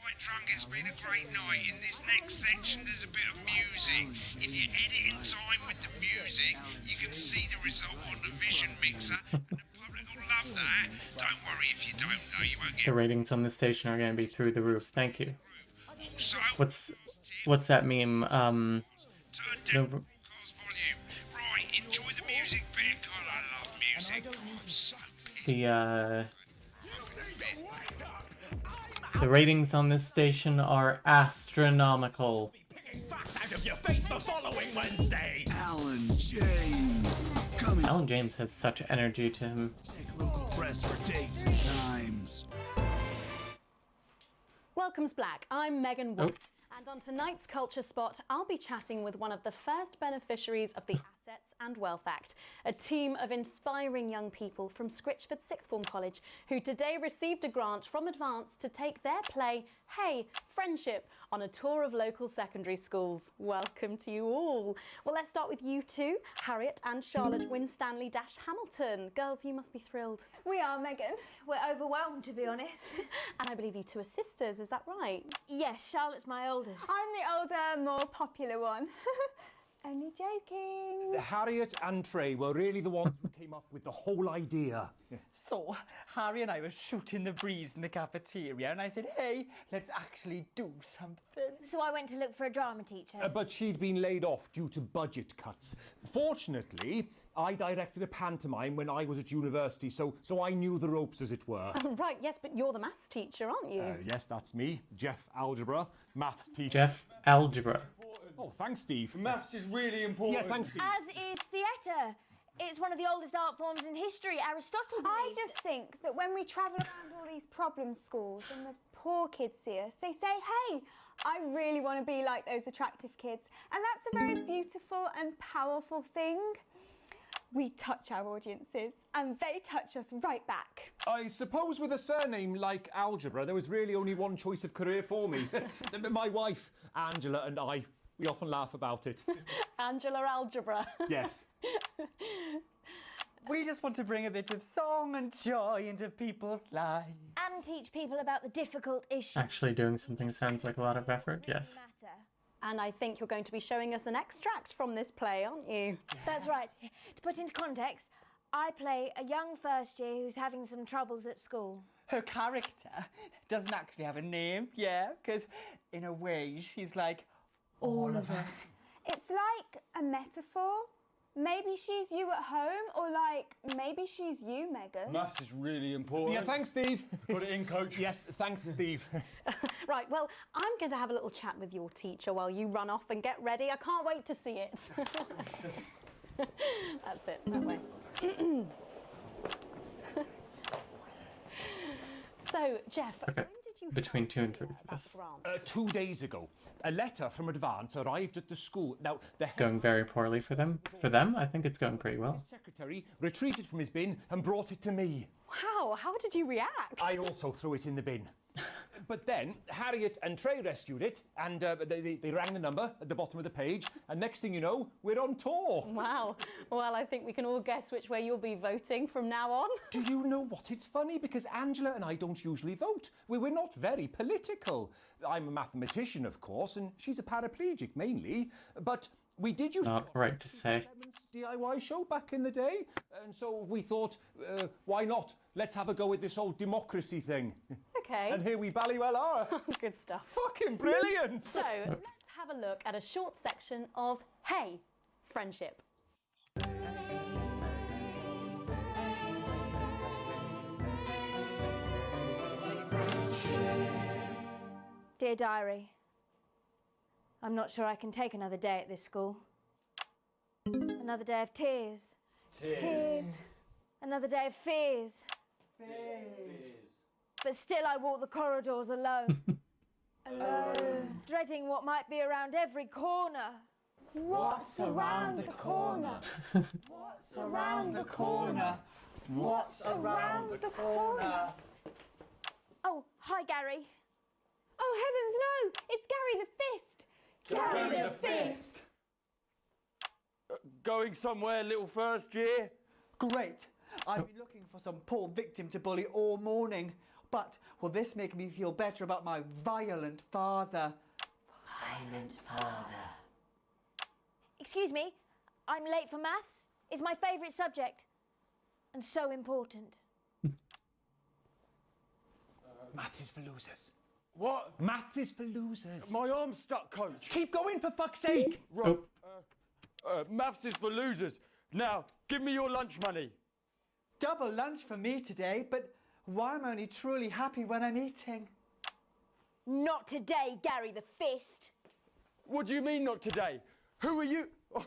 [SPEAKER 6] Quite drunk. It's been a great night. In this next section, there's a bit of music. If you edit in time with the music, you can see the result on the Vision Mixer. And the public will love that. Don't worry if you don't know. You won't
[SPEAKER 1] The
[SPEAKER 6] get
[SPEAKER 1] ratings on this station are going to be through the roof. Thank you.
[SPEAKER 6] also.
[SPEAKER 1] What's that meme?
[SPEAKER 6] Turn down broadcast volume. Right, enjoy the music bit. God, I love music. Oh, I'm so
[SPEAKER 1] the ratings on this station are astronomical.
[SPEAKER 7] Facts out of your face the following Wednesday.
[SPEAKER 19] Alan James.
[SPEAKER 1] Alan James has such energy to him.
[SPEAKER 19] Check local press for dates and times.
[SPEAKER 9] Welcome's Black. I'm Megan Wolf. And on tonight's Culture Spot, I'll be chatting with one of the first beneficiaries of the Assets and Wealth Act, a team of inspiring young people from Scritchford Sixth Form College who today received a grant from Advance to take their play, Hey, Friendship, on a tour of local secondary schools. Welcome to you all. Well, let's start with you two, Harriet and Charlotte Winstanley-Hamilton. Girls, you must be thrilled.
[SPEAKER 13] We are, Megan. We're overwhelmed, to be honest.
[SPEAKER 9] And I believe you two are sisters, is that right?
[SPEAKER 13] Yes, Charlotte's my oldest. I'm the older, more popular one. Only joking.
[SPEAKER 20] Harriet and Trey were really the ones who came up with the whole idea.
[SPEAKER 21] So, Harry and I were shooting the breeze in the cafeteria, and I said, hey, let's actually do something.
[SPEAKER 13] So I went to look for a drama teacher.
[SPEAKER 20] But she'd been laid off due to budget cuts. Fortunately, I directed a pantomime when I was at university, so I knew the ropes, as it were.
[SPEAKER 9] Right, yes, but you're the maths teacher, aren't you?
[SPEAKER 20] Yes, that's me, Jeff Algebra, maths teacher.
[SPEAKER 1] Jeff Algebra.
[SPEAKER 20] Oh, thanks, Steve.
[SPEAKER 21] Maths is really important.
[SPEAKER 20] Yeah, thanks, Steve.
[SPEAKER 13] As is theatre. It's one of the oldest art forms in history. Aristotle believed. I just think that when we travel around all these problem schools and the poor kids see us, they say, hey, I really want to be like those attractive kids. And that's a very beautiful and powerful thing. We touch our audiences and they touch us right back.
[SPEAKER 20] I suppose with a surname like Algebra, there was really only one choice of career for me. My wife, Angela, and I, we often laugh about it.
[SPEAKER 9] Angela Algebra.
[SPEAKER 20] Yes.
[SPEAKER 21] We just want to bring a bit of song and joy into people's lives.
[SPEAKER 13] And teach people about the difficult issues.
[SPEAKER 1] Actually doing something sounds like a lot of effort, yes.
[SPEAKER 9] And I think you're going to be showing us an extract from this play, aren't you?
[SPEAKER 13] That's right. To put into context, I play a young first year who's having some troubles at school.
[SPEAKER 21] Her character doesn't actually have a name, yeah, because in a way she's like all of us.
[SPEAKER 13] It's like a metaphor. Maybe she's you at home, or like, maybe she's you, Megan.
[SPEAKER 21] Maths is really important.
[SPEAKER 20] Yeah, thanks, Steve.
[SPEAKER 21] Put it in, coach.
[SPEAKER 20] Yes, thanks, Steve.
[SPEAKER 9] Right, well, I'm going to have a little chat with your teacher while you run off and get ready. I can't wait to see it. That's it, that way. So, Jeff,
[SPEAKER 1] Okay.
[SPEAKER 9] when did you
[SPEAKER 1] Between 2 and 3 for this.
[SPEAKER 20] 2 days ago, a letter from Advance arrived at the school. Now, the
[SPEAKER 1] It's going very poorly for them. For them, I think it's going pretty well.
[SPEAKER 20] secretary retreated from his bin and brought it to me.
[SPEAKER 9] Wow, how did you react?
[SPEAKER 20] I also threw it in the bin. But then Harriet and Trey rescued it, and they rang the number at the bottom of the page, and next thing you know, we're on tour.
[SPEAKER 9] Wow. Well, I think we can all guess which way you'll be voting from now on.
[SPEAKER 20] Do you know what? It's funny because Angela and I don't usually vote. We're not very political. I'm a mathematician, of course, and she's a paraplegic mainly, but we did use
[SPEAKER 1] Not right to say.
[SPEAKER 20] DIY show back in the day, and so we thought, why not? Let's have a go with this whole democracy thing.
[SPEAKER 9] Okay.
[SPEAKER 20] And here we bally well are.
[SPEAKER 9] Good stuff.
[SPEAKER 20] Fucking brilliant!
[SPEAKER 9] So, let's have a look at a short section of Hey, Friendship.
[SPEAKER 13] Dear Diary, I'm not sure I can take another day at this school. Another day of tears.
[SPEAKER 21] Tears.
[SPEAKER 13] Another day of fears. But still I walk the corridors alone. Alone. Dreading what might be around every corner.
[SPEAKER 21] What's around the corner? What's around the corner? What's around the corner?
[SPEAKER 13] Oh, hi Gary. Oh heavens no! It's Gary the Fist!
[SPEAKER 21] Gary the Fist!
[SPEAKER 2] Going somewhere, little first year?
[SPEAKER 21] Great. I've been looking for some poor victim to bully all morning. But will this make me feel better about my violent father?
[SPEAKER 13] Violent father. Excuse me, I'm late for maths. It's my favourite subject. And so important.
[SPEAKER 20] Maths is for losers.
[SPEAKER 2] What?
[SPEAKER 20] Maths is for losers.
[SPEAKER 2] My arm's stuck, coach.
[SPEAKER 20] Keep going, for fuck's sake!
[SPEAKER 2] Right. Maths is for losers. Now, give me your lunch money.
[SPEAKER 21] Double lunch for me today, but why am I only truly happy when I'm eating?
[SPEAKER 13] Not today, Gary the Fist.
[SPEAKER 2] What do you mean not today? Who are you? Oh,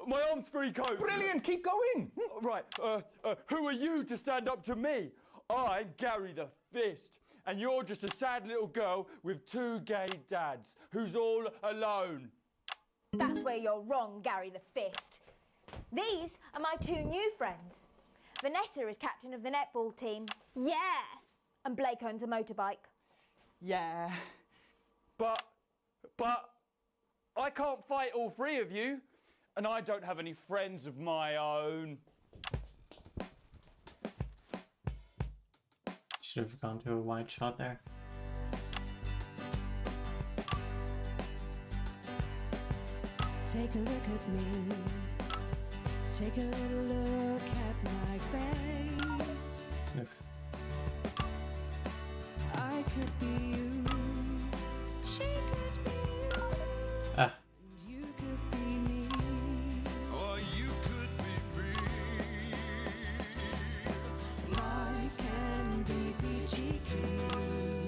[SPEAKER 2] my arm's free, coach.
[SPEAKER 20] Brilliant, keep going.
[SPEAKER 2] Right, who are you to stand up to me? I'm Gary the Fist, and you're just a sad little girl with two gay dads who's all alone.
[SPEAKER 13] That's where you're wrong, Gary the Fist. These are my two new friends. Vanessa is captain of the netball team. Yeah. And Blake owns a motorbike.
[SPEAKER 21] Yeah.
[SPEAKER 2] But I can't fight all three of you, and I don't have any friends of my own.
[SPEAKER 1] Should have gone to a wide shot there.
[SPEAKER 12] Take a look at me. Take a little look at my face. I could be you. She could be you.
[SPEAKER 1] Ah.
[SPEAKER 12] You could be me.
[SPEAKER 19] Or you could be me.
[SPEAKER 12] Life can be peachy keen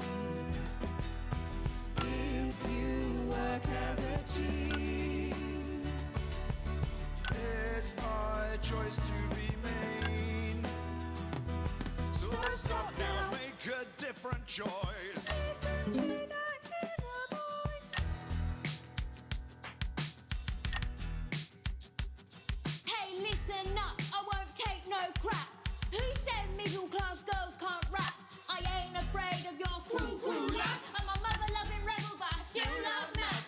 [SPEAKER 12] if you work as a team.
[SPEAKER 19] It's my choice to be mean. So stop now, make a different choice.
[SPEAKER 12] Listen to that inner voice.
[SPEAKER 13] Hey, listen up, I won't take no crap. Who said middle class girls can't rap? I ain't afraid of your cruel lads. I'm a mother-loving rebel, but I still love maths.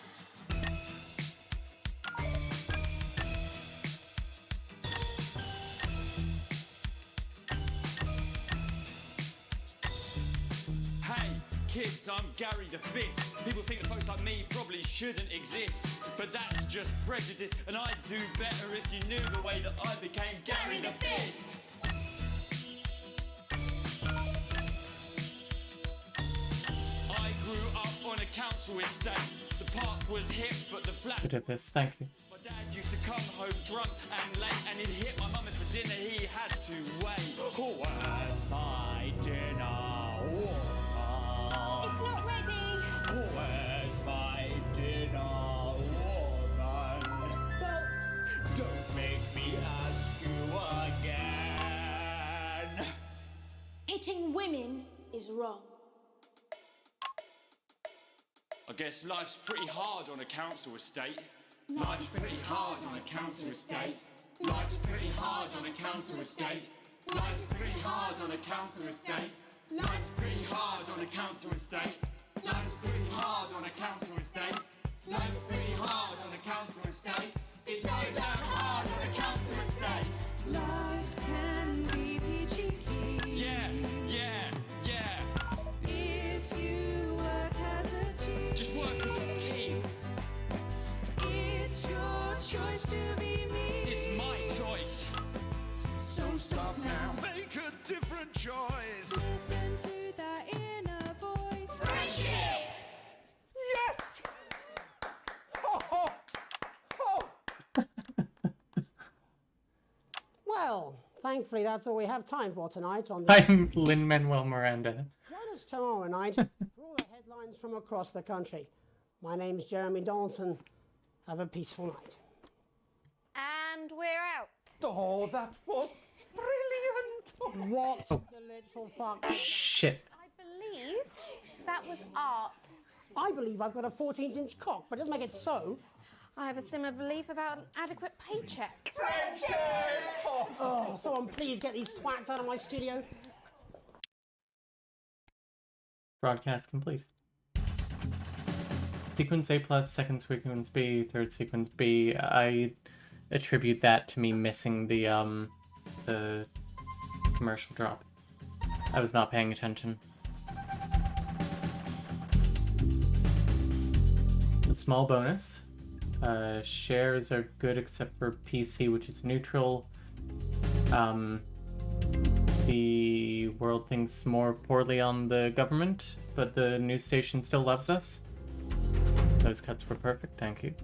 [SPEAKER 2] Hey, kids, I'm Gary the Fist. People think that folks like me probably shouldn't exist, but that's just prejudice, and I'd do better if you knew the way that I became Gary the Fist. I grew up on a council estate. The park was hip, but the flat...
[SPEAKER 1] Good at this, thank you.
[SPEAKER 2] My dad used to come home drunk and late, and he'd hit my mum and for dinner he had to wait. Where's my dinner?
[SPEAKER 13] It's not ready.
[SPEAKER 2] Where's my dinner, woman?
[SPEAKER 13] Go.
[SPEAKER 2] Don't make me ask you again.
[SPEAKER 13] Hitting women is wrong.
[SPEAKER 2] I guess life's pretty hard on a council estate. Life's pretty hard on a council estate. Life's pretty hard on a council estate. Life's pretty hard on a council estate. Life's pretty hard on a council estate. Life's pretty hard on a council estate. Life's pretty hard on a council estate. It's so damn hard on a council estate.
[SPEAKER 12] Life can be peachy keen.
[SPEAKER 2] Yeah, yeah, yeah.
[SPEAKER 12] If you work as a team.
[SPEAKER 2] Just work as a team.
[SPEAKER 12] It's your choice to be me.
[SPEAKER 2] It's my choice.
[SPEAKER 19] So stop now, make a different choice.
[SPEAKER 12] Listen to that inner voice.
[SPEAKER 19] Friendship!
[SPEAKER 20] Yes! Oh, oh.
[SPEAKER 3] Well, thankfully that's all we have time for tonight on the...
[SPEAKER 1] I'm Lin-Manuel Miranda.
[SPEAKER 3] Join us tomorrow night for all the headlines from across the country. My name's Jeremy Donaldson. Have a peaceful night.
[SPEAKER 4] And we're out.
[SPEAKER 20] Oh, that was brilliant!
[SPEAKER 3] What the literal fuck?
[SPEAKER 1] Shit.
[SPEAKER 4] I believe that was art.
[SPEAKER 3] I believe I've got a 14-inch cock, but it doesn't make it so.
[SPEAKER 4] I have a similar belief about an adequate paycheck.
[SPEAKER 3] Oh, someone please get these twats out of my studio.
[SPEAKER 1] Broadcast complete. Sequence A plus, second sequence B, third sequence B. I attribute that to me missing the commercial drop. I was not paying attention. A small bonus. Shares are good except for PC, which is neutral. The world thinks more poorly on the government, but the news station still loves us. Those cuts were perfect, thank you.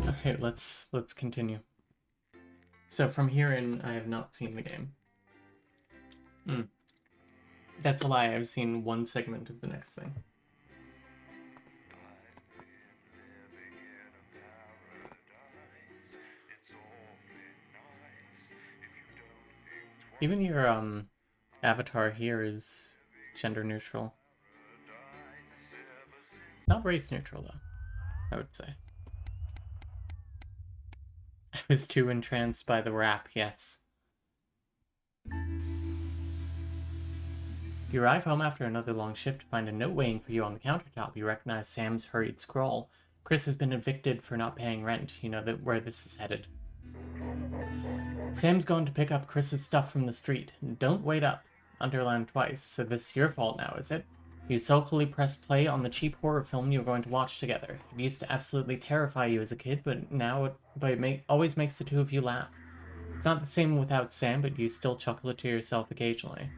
[SPEAKER 1] Okay, let's continue. So from here in, I have not seen the game. That's a lie, I've seen one segment of the next thing. Even your avatar here is gender neutral. Not race neutral though, I would say. I was too entranced by the rap, yes. You arrive home after another long shift to find a note waiting for you on the countertop. You recognize Sam's hurried scrawl. Chris has been evicted for not paying rent. You know that where this is headed. Sam's going to pick up Chris's stuff from the street. Don't wait up. Underlined twice. So this is your fault now, is it? You sulkily press play on the cheap horror film you were going to watch together. It used to absolutely terrify you as a kid, but now it always makes the two of you laugh. It's not the same without Sam, but you still chuckle it to yourself occasionally.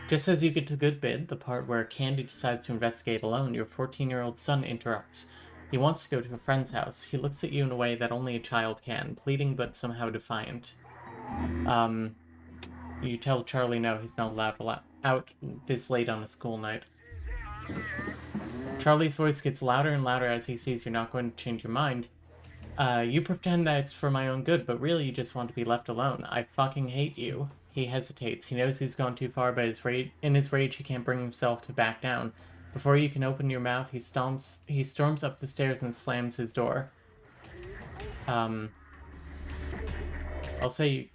[SPEAKER 1] Just as you get to the good bit, the part where Candy decides to investigate alone, your 14-year-old son interrupts. He wants to go to a friend's house. He looks at you in a way that only a child can, pleading but somehow defiant. You tell Charlie no, he's not allowed out this late on a school night. Charlie's voice gets louder and louder as he sees you're not going to change your mind. You pretend that it's for my own good, but really you just want to be left alone. I fucking hate you. He hesitates. He knows he's gone too far, but in his rage he can't bring himself to back down. Before you can open your mouth, he storms up the stairs and slams his door. I'll say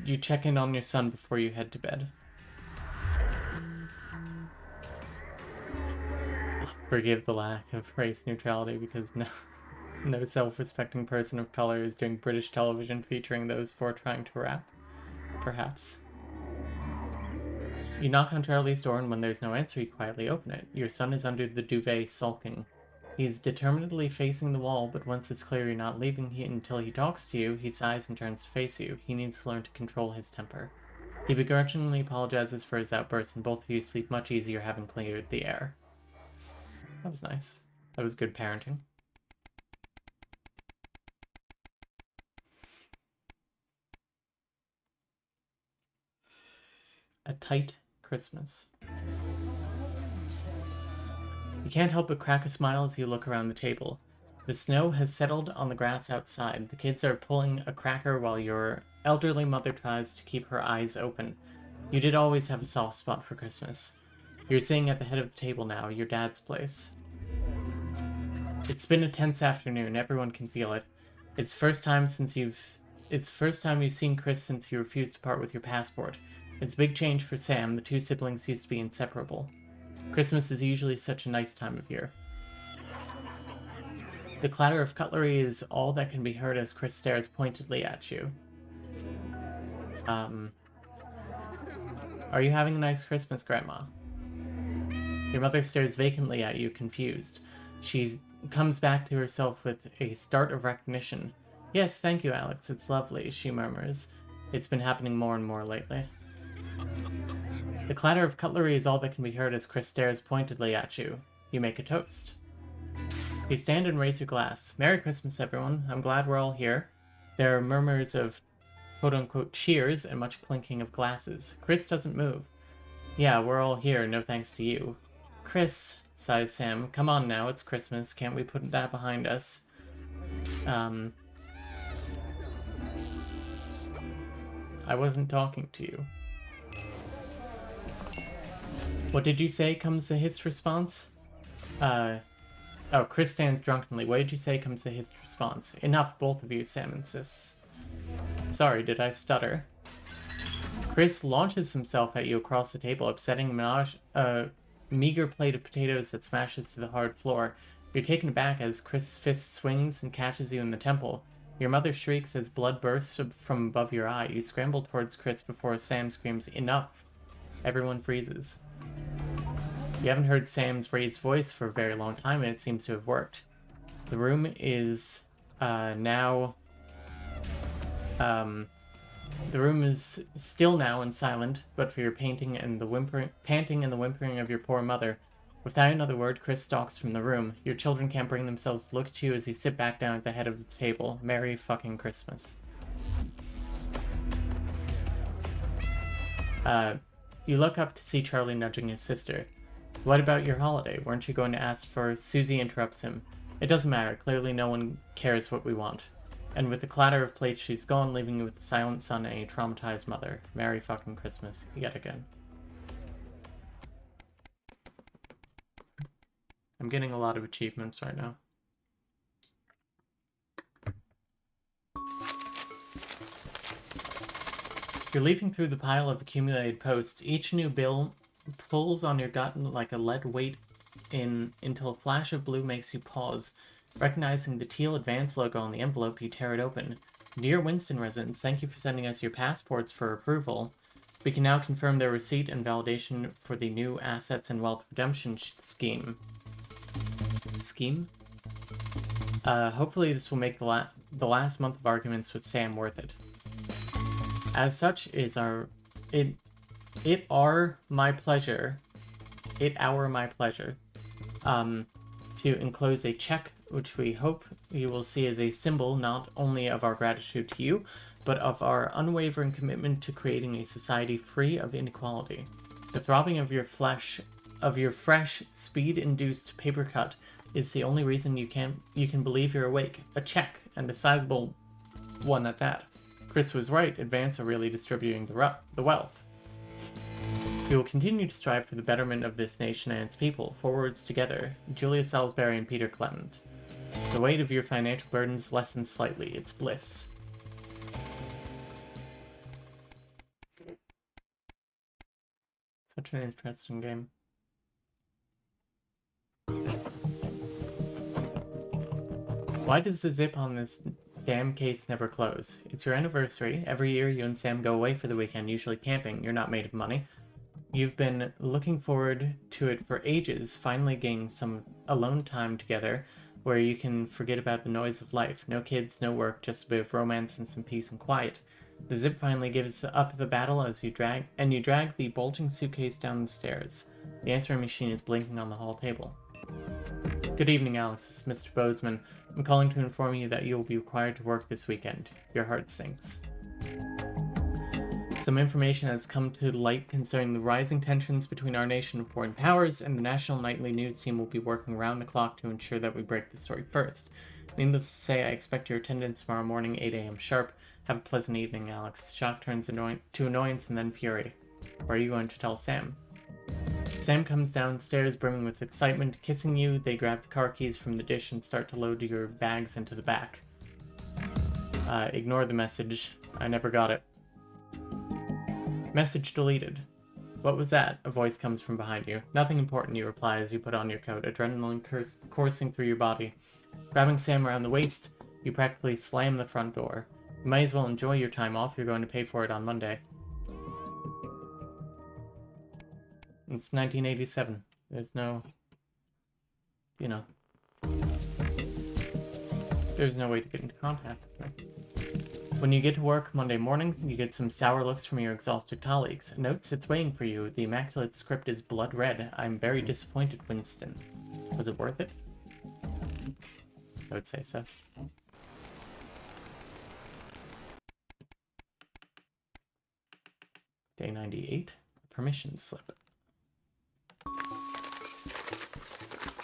[SPEAKER 1] you check in on your son before you head to bed. Forgive the lack of race neutrality because no self-respecting person of color is doing British television featuring those four trying to rap. Perhaps. You knock on Charlie's door, and when there's no answer, you quietly open it. Your son is under the duvet, sulking. He's determinedly facing the wall, but once it's clear you're not leaving until he talks to you, he sighs and turns to face you. He needs to learn to control his temper. He begrudgingly apologizes for his outbursts, and both of you sleep much easier having cleared the air. That was nice. That was good parenting. A tight Christmas. You can't help but crack a smile as you look around the table. The snow has settled on the grass outside. The kids are pulling a cracker while your elderly mother tries to keep her eyes open. You did always have a soft spot for Christmas. You're sitting at the head of the table now, your dad's place. It's been a tense afternoon, everyone can feel it. It's the first time since you've it's the first time you've seen Chris since you refused to part with your passport. It's a big change for Sam. The two siblings used to be inseparable. Christmas is usually such a nice time of year. The clatter of cutlery is all that can be heard as Chris stares pointedly at you. Are you having a nice Christmas, Grandma? Your mother stares vacantly at you, confused. She comes back to herself with a start of recognition. Yes, thank you, Alex. It's lovely, she murmurs. It's been happening more and more lately. The clatter of cutlery is all that can be heard as Chris stares pointedly at you. You make a toast. You stand and raise your glass. Merry Christmas, everyone. I'm glad we're all here. There are murmurs of quote-unquote cheers and much clinking of glasses. Chris doesn't move. Yeah, we're all here, no thanks to you. Chris, sighs Sam. Come on now, it's Christmas. Can't we put that behind us? I wasn't talking to you. What did you say, comes the hissed response? Oh, Chris stands drunkenly. What did you say, comes the hissed response? Enough, both of you, Sam insists. Sorry, did I stutter? Chris launches himself at you across the table, upsetting a meager plate of potatoes that smashes to the hard floor. You're taken aback as Chris' fist swings and catches you in the temple. Your mother shrieks as blood bursts from above your eye. You scramble towards Chris before Sam screams, enough! Everyone freezes. You haven't heard Sam's raised voice for a very long time, and it seems to have worked. The room is now... the room is still now and silent, but for your panting and the whimpering of your poor mother. Without another word, Chris stalks from the room. Your children can't bring themselves to look at you as you sit back down at the head of the table. Merry fucking Christmas. You look up to see Charlie nudging his sister. What about your holiday? Weren't you going to ask for... Susie interrupts him. It doesn't matter. Clearly no one cares what we want. And with the clatter of plates, she's gone, leaving you with a silent son and a traumatized mother. Merry fucking Christmas, yet again. I'm getting a lot of achievements right now. You're leafing through the pile of accumulated posts. Each new bill pulls on your gut like a lead weight until a flash of blue makes you pause. Recognizing the teal advance logo on the envelope, you tear it open. Dear Winston residents, thank you for sending us your passports for approval. We can now confirm their receipt and validation for the new Assets and Wealth Redemption scheme. Hopefully this will make the last month of arguments with Sam worth it. As such, it our my pleasure to enclose a check which we hope you will see as a symbol not only of our gratitude to you, but of our unwavering commitment to creating a society free of inequality. The throbbing of your fresh, speed-induced paper cut is the only reason you can believe you're awake. A check, and a sizable one at that. Chris was right, advance are really distributing the wealth. We will continue to strive for the betterment of this nation and its people. Forwards together, Julia Salisbury and Peter Clement. The weight of your financial burdens lessens slightly. It's bliss. Such an interesting game. Why does the zip on this damn case never close? It's your anniversary. Every year you and Sam go away for the weekend, usually camping. You're not made of money. You've been looking forward to it for ages, finally getting some alone time together where you can forget about the noise of life. No kids, no work, just a bit of romance and some peace and quiet. The zip finally gives up the battle as you drag the bulging suitcase down the stairs. The answering machine is blinking on the hall table. Good evening, Alex. This is Mr. Bozeman. I'm calling to inform you that you will be required to work this weekend. Your heart sinks. Some information has come to light concerning the rising tensions between our nation and foreign powers, and the National Nightly News team will be working round the clock to ensure that we break the story first. Needless to say, I expect your attendance tomorrow morning, 8 a.m. sharp. Have a pleasant evening, Alex. Shock turns to annoyance and then fury. Where are you going to tell Sam? Sam comes downstairs brimming with excitement, kissing you. They grab the car keys from the dish and start to load your bags into the back. Ignore the message. I never got it. Message deleted. What was that? A voice comes from behind you. Nothing important, you reply as you put on your coat, adrenaline coursing through your body. Grabbing Sam around the waist, you practically slam the front door. You might as well enjoy your time off, you're going to pay for it on Monday. It's 1987. There's no... you know... there's no way to get into contact with me. When you get to work Monday morning, you get some sour looks from your exhausted colleagues. A note sits waiting for you. The immaculate script is blood red. I'm very disappointed, Winston. Was it worth it? I would say so. Day 98. Permission slip.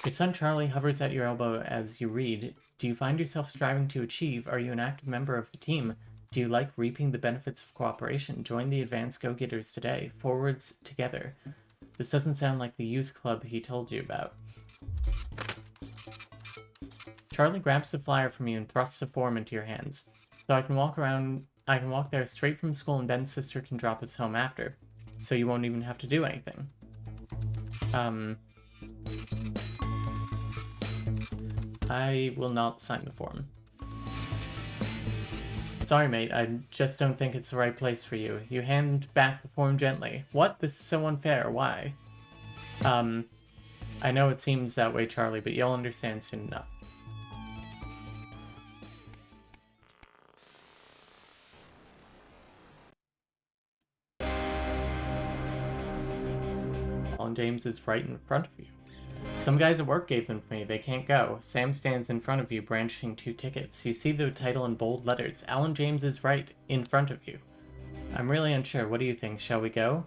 [SPEAKER 1] Your son Charlie hovers at your elbow as you read. Do you find yourself striving to achieve? Are you an active member of the team? Do you like reaping the benefits of cooperation? Join the advanced go-getters today. Forwards together. This doesn't sound like the youth club he told you about. Charlie grabs the flyer from you and thrusts the form into your hands. So I can walk there straight from school and Ben's sister can drop us home after. So you won't even have to do anything. I will not sign the form. Sorry, mate, I just don't think it's the right place for you. You hand back the form gently. What? This is so unfair. Why? I know it seems that way, Charlie, but you'll understand soon enough. Alan James is right in front of you. Some guys at work gave them to me. They can't go. Sam stands in front of you, brandishing 2 tickets. You see the title in bold letters. Alan James is right in front of you. I'm really unsure. What do you think? Shall we go?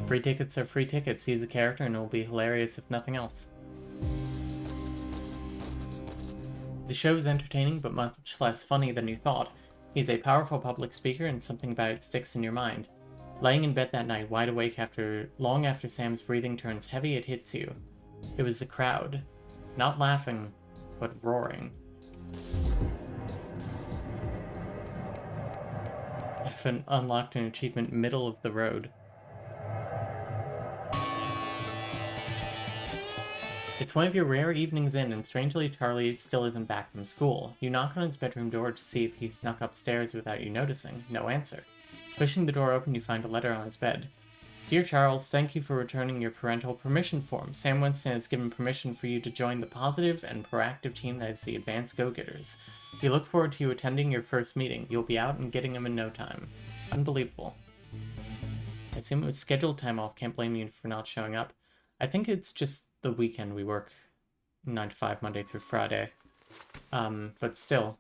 [SPEAKER 1] Free tickets are free tickets. He's a character and it will be hilarious if nothing else. The show is entertaining, but much less funny than you thought. He's a powerful public speaker and something about it sticks in your mind. Laying in bed that night, wide awake long after Sam's breathing turns heavy, it hits you. It was the crowd. Not laughing, but roaring. I've unlocked an achievement middle of the road. It's one of your rare evenings in, and strangely Charlie still isn't back from school. You knock on his bedroom door to see if he snuck upstairs without you noticing. No answer. Pushing the door open, you find a letter on his bed. Dear Charles, thank you for returning your parental permission form. Sam Winston has given permission for you to join the positive and proactive team that is the Advanced Go-Getters. We look forward to you attending your first meeting. You'll be out and getting them in no time. Unbelievable. I assume it was scheduled time off. Can't blame you for not showing up. I think it's just the weekend. We work 9 to 5 Monday through Friday. But still.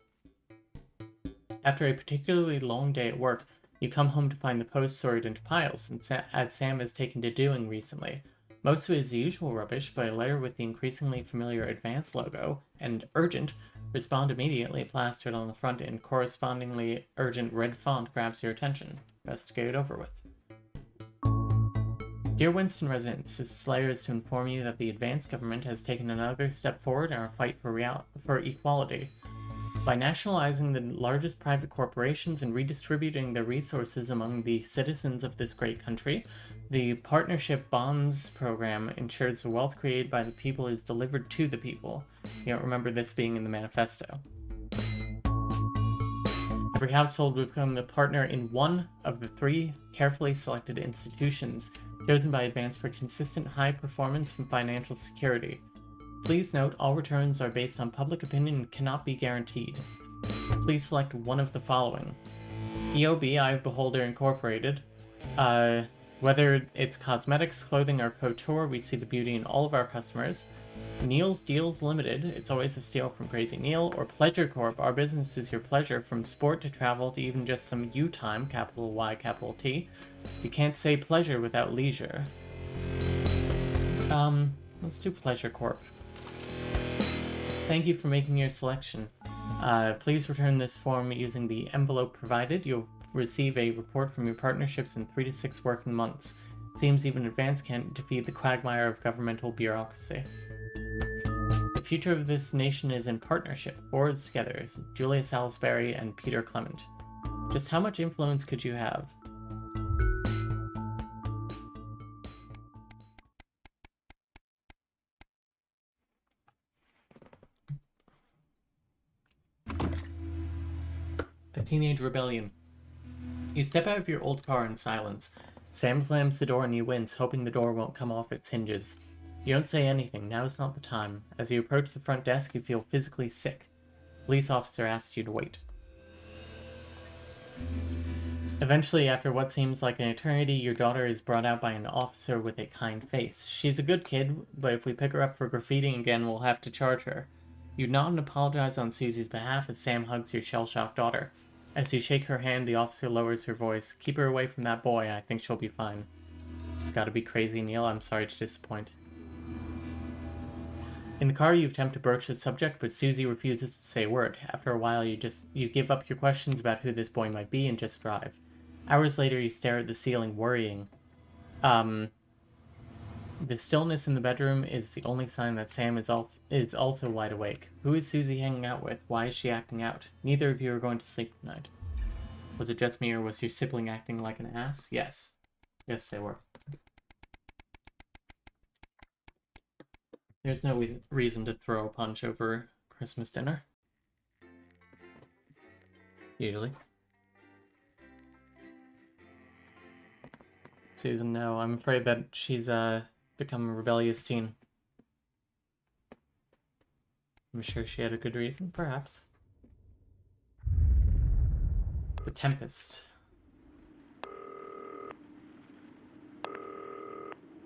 [SPEAKER 1] After a particularly long day at work, you come home to find the post sorted into piles, as Sam has taken to doing recently. Most of it is the usual rubbish, but a letter with the increasingly familiar Advanced logo, and urgent, respond immediately plastered on the front in correspondingly urgent red font grabs your attention. Best to get it over with. Dear Winston residents, this Slayer is to inform you that the Advanced government has taken another step forward in our fight for equality. By nationalizing the largest private corporations and redistributing their resources among the citizens of this great country, the Partnership Bonds program ensures the wealth created by the people is delivered to the people. You don't remember this being in the manifesto. Every household will become a partner in one of the 3 carefully selected institutions chosen by Advance for consistent high performance and financial security. Please note, all returns are based on public opinion and cannot be guaranteed. Please select one of the following. EOB, Eye of Beholder Incorporated. Whether it's cosmetics, clothing, or couture, we see the beauty in all of our customers. Neil's Deals Limited, it's always a steal from Crazy Neil. Or Pleasure Corp, our business is your pleasure, from sport to travel to even just some you time, capital Y, capital T. You can't say pleasure without leisure. Let's do Pleasure Corp. Thank you for making your selection. Please return this form using the envelope provided. You'll receive a report from your partnerships in 3 to 6 working months. Seems even Advance can't defeat the quagmire of governmental bureaucracy. If future of this nation is in partnership. Boards together. Julia Salisbury and Peter Clement. Just how much influence could you have? The Teenage Rebellion. You step out of your old car in silence. Sam slams the door and you wince, hoping the door won't come off its hinges. You don't say anything, now is not the time. As you approach the front desk, you feel physically sick. The police officer asks you to wait. Eventually, after what seems like an eternity, your daughter is brought out by an officer with a kind face. She's a good kid, but if we pick her up for graffitiing again, we'll have to charge her. You nod and apologize on Susie's behalf as Sam hugs your shell-shocked daughter. As you shake her hand, the officer lowers her voice. Keep her away from that boy, I think she'll be fine. It's gotta be crazy, Neil, I'm sorry to disappoint. In the car, you attempt to broach the subject, but Susie refuses to say a word. After a while, you give up your questions about who this boy might be and just drive. Hours later, you stare at the ceiling, worrying. The stillness in the bedroom is the only sign that Sam is also wide awake. Who is Susie hanging out with? Why is she acting out? Neither of you are going to sleep tonight. Was it just me, or was your sibling acting like an ass? Yes. Yes, they were. There's no reason to throw a punch over Christmas dinner. Usually. Susan, no. I'm afraid that she's become a rebellious teen. I'm sure she had a good reason, perhaps. The Tempest.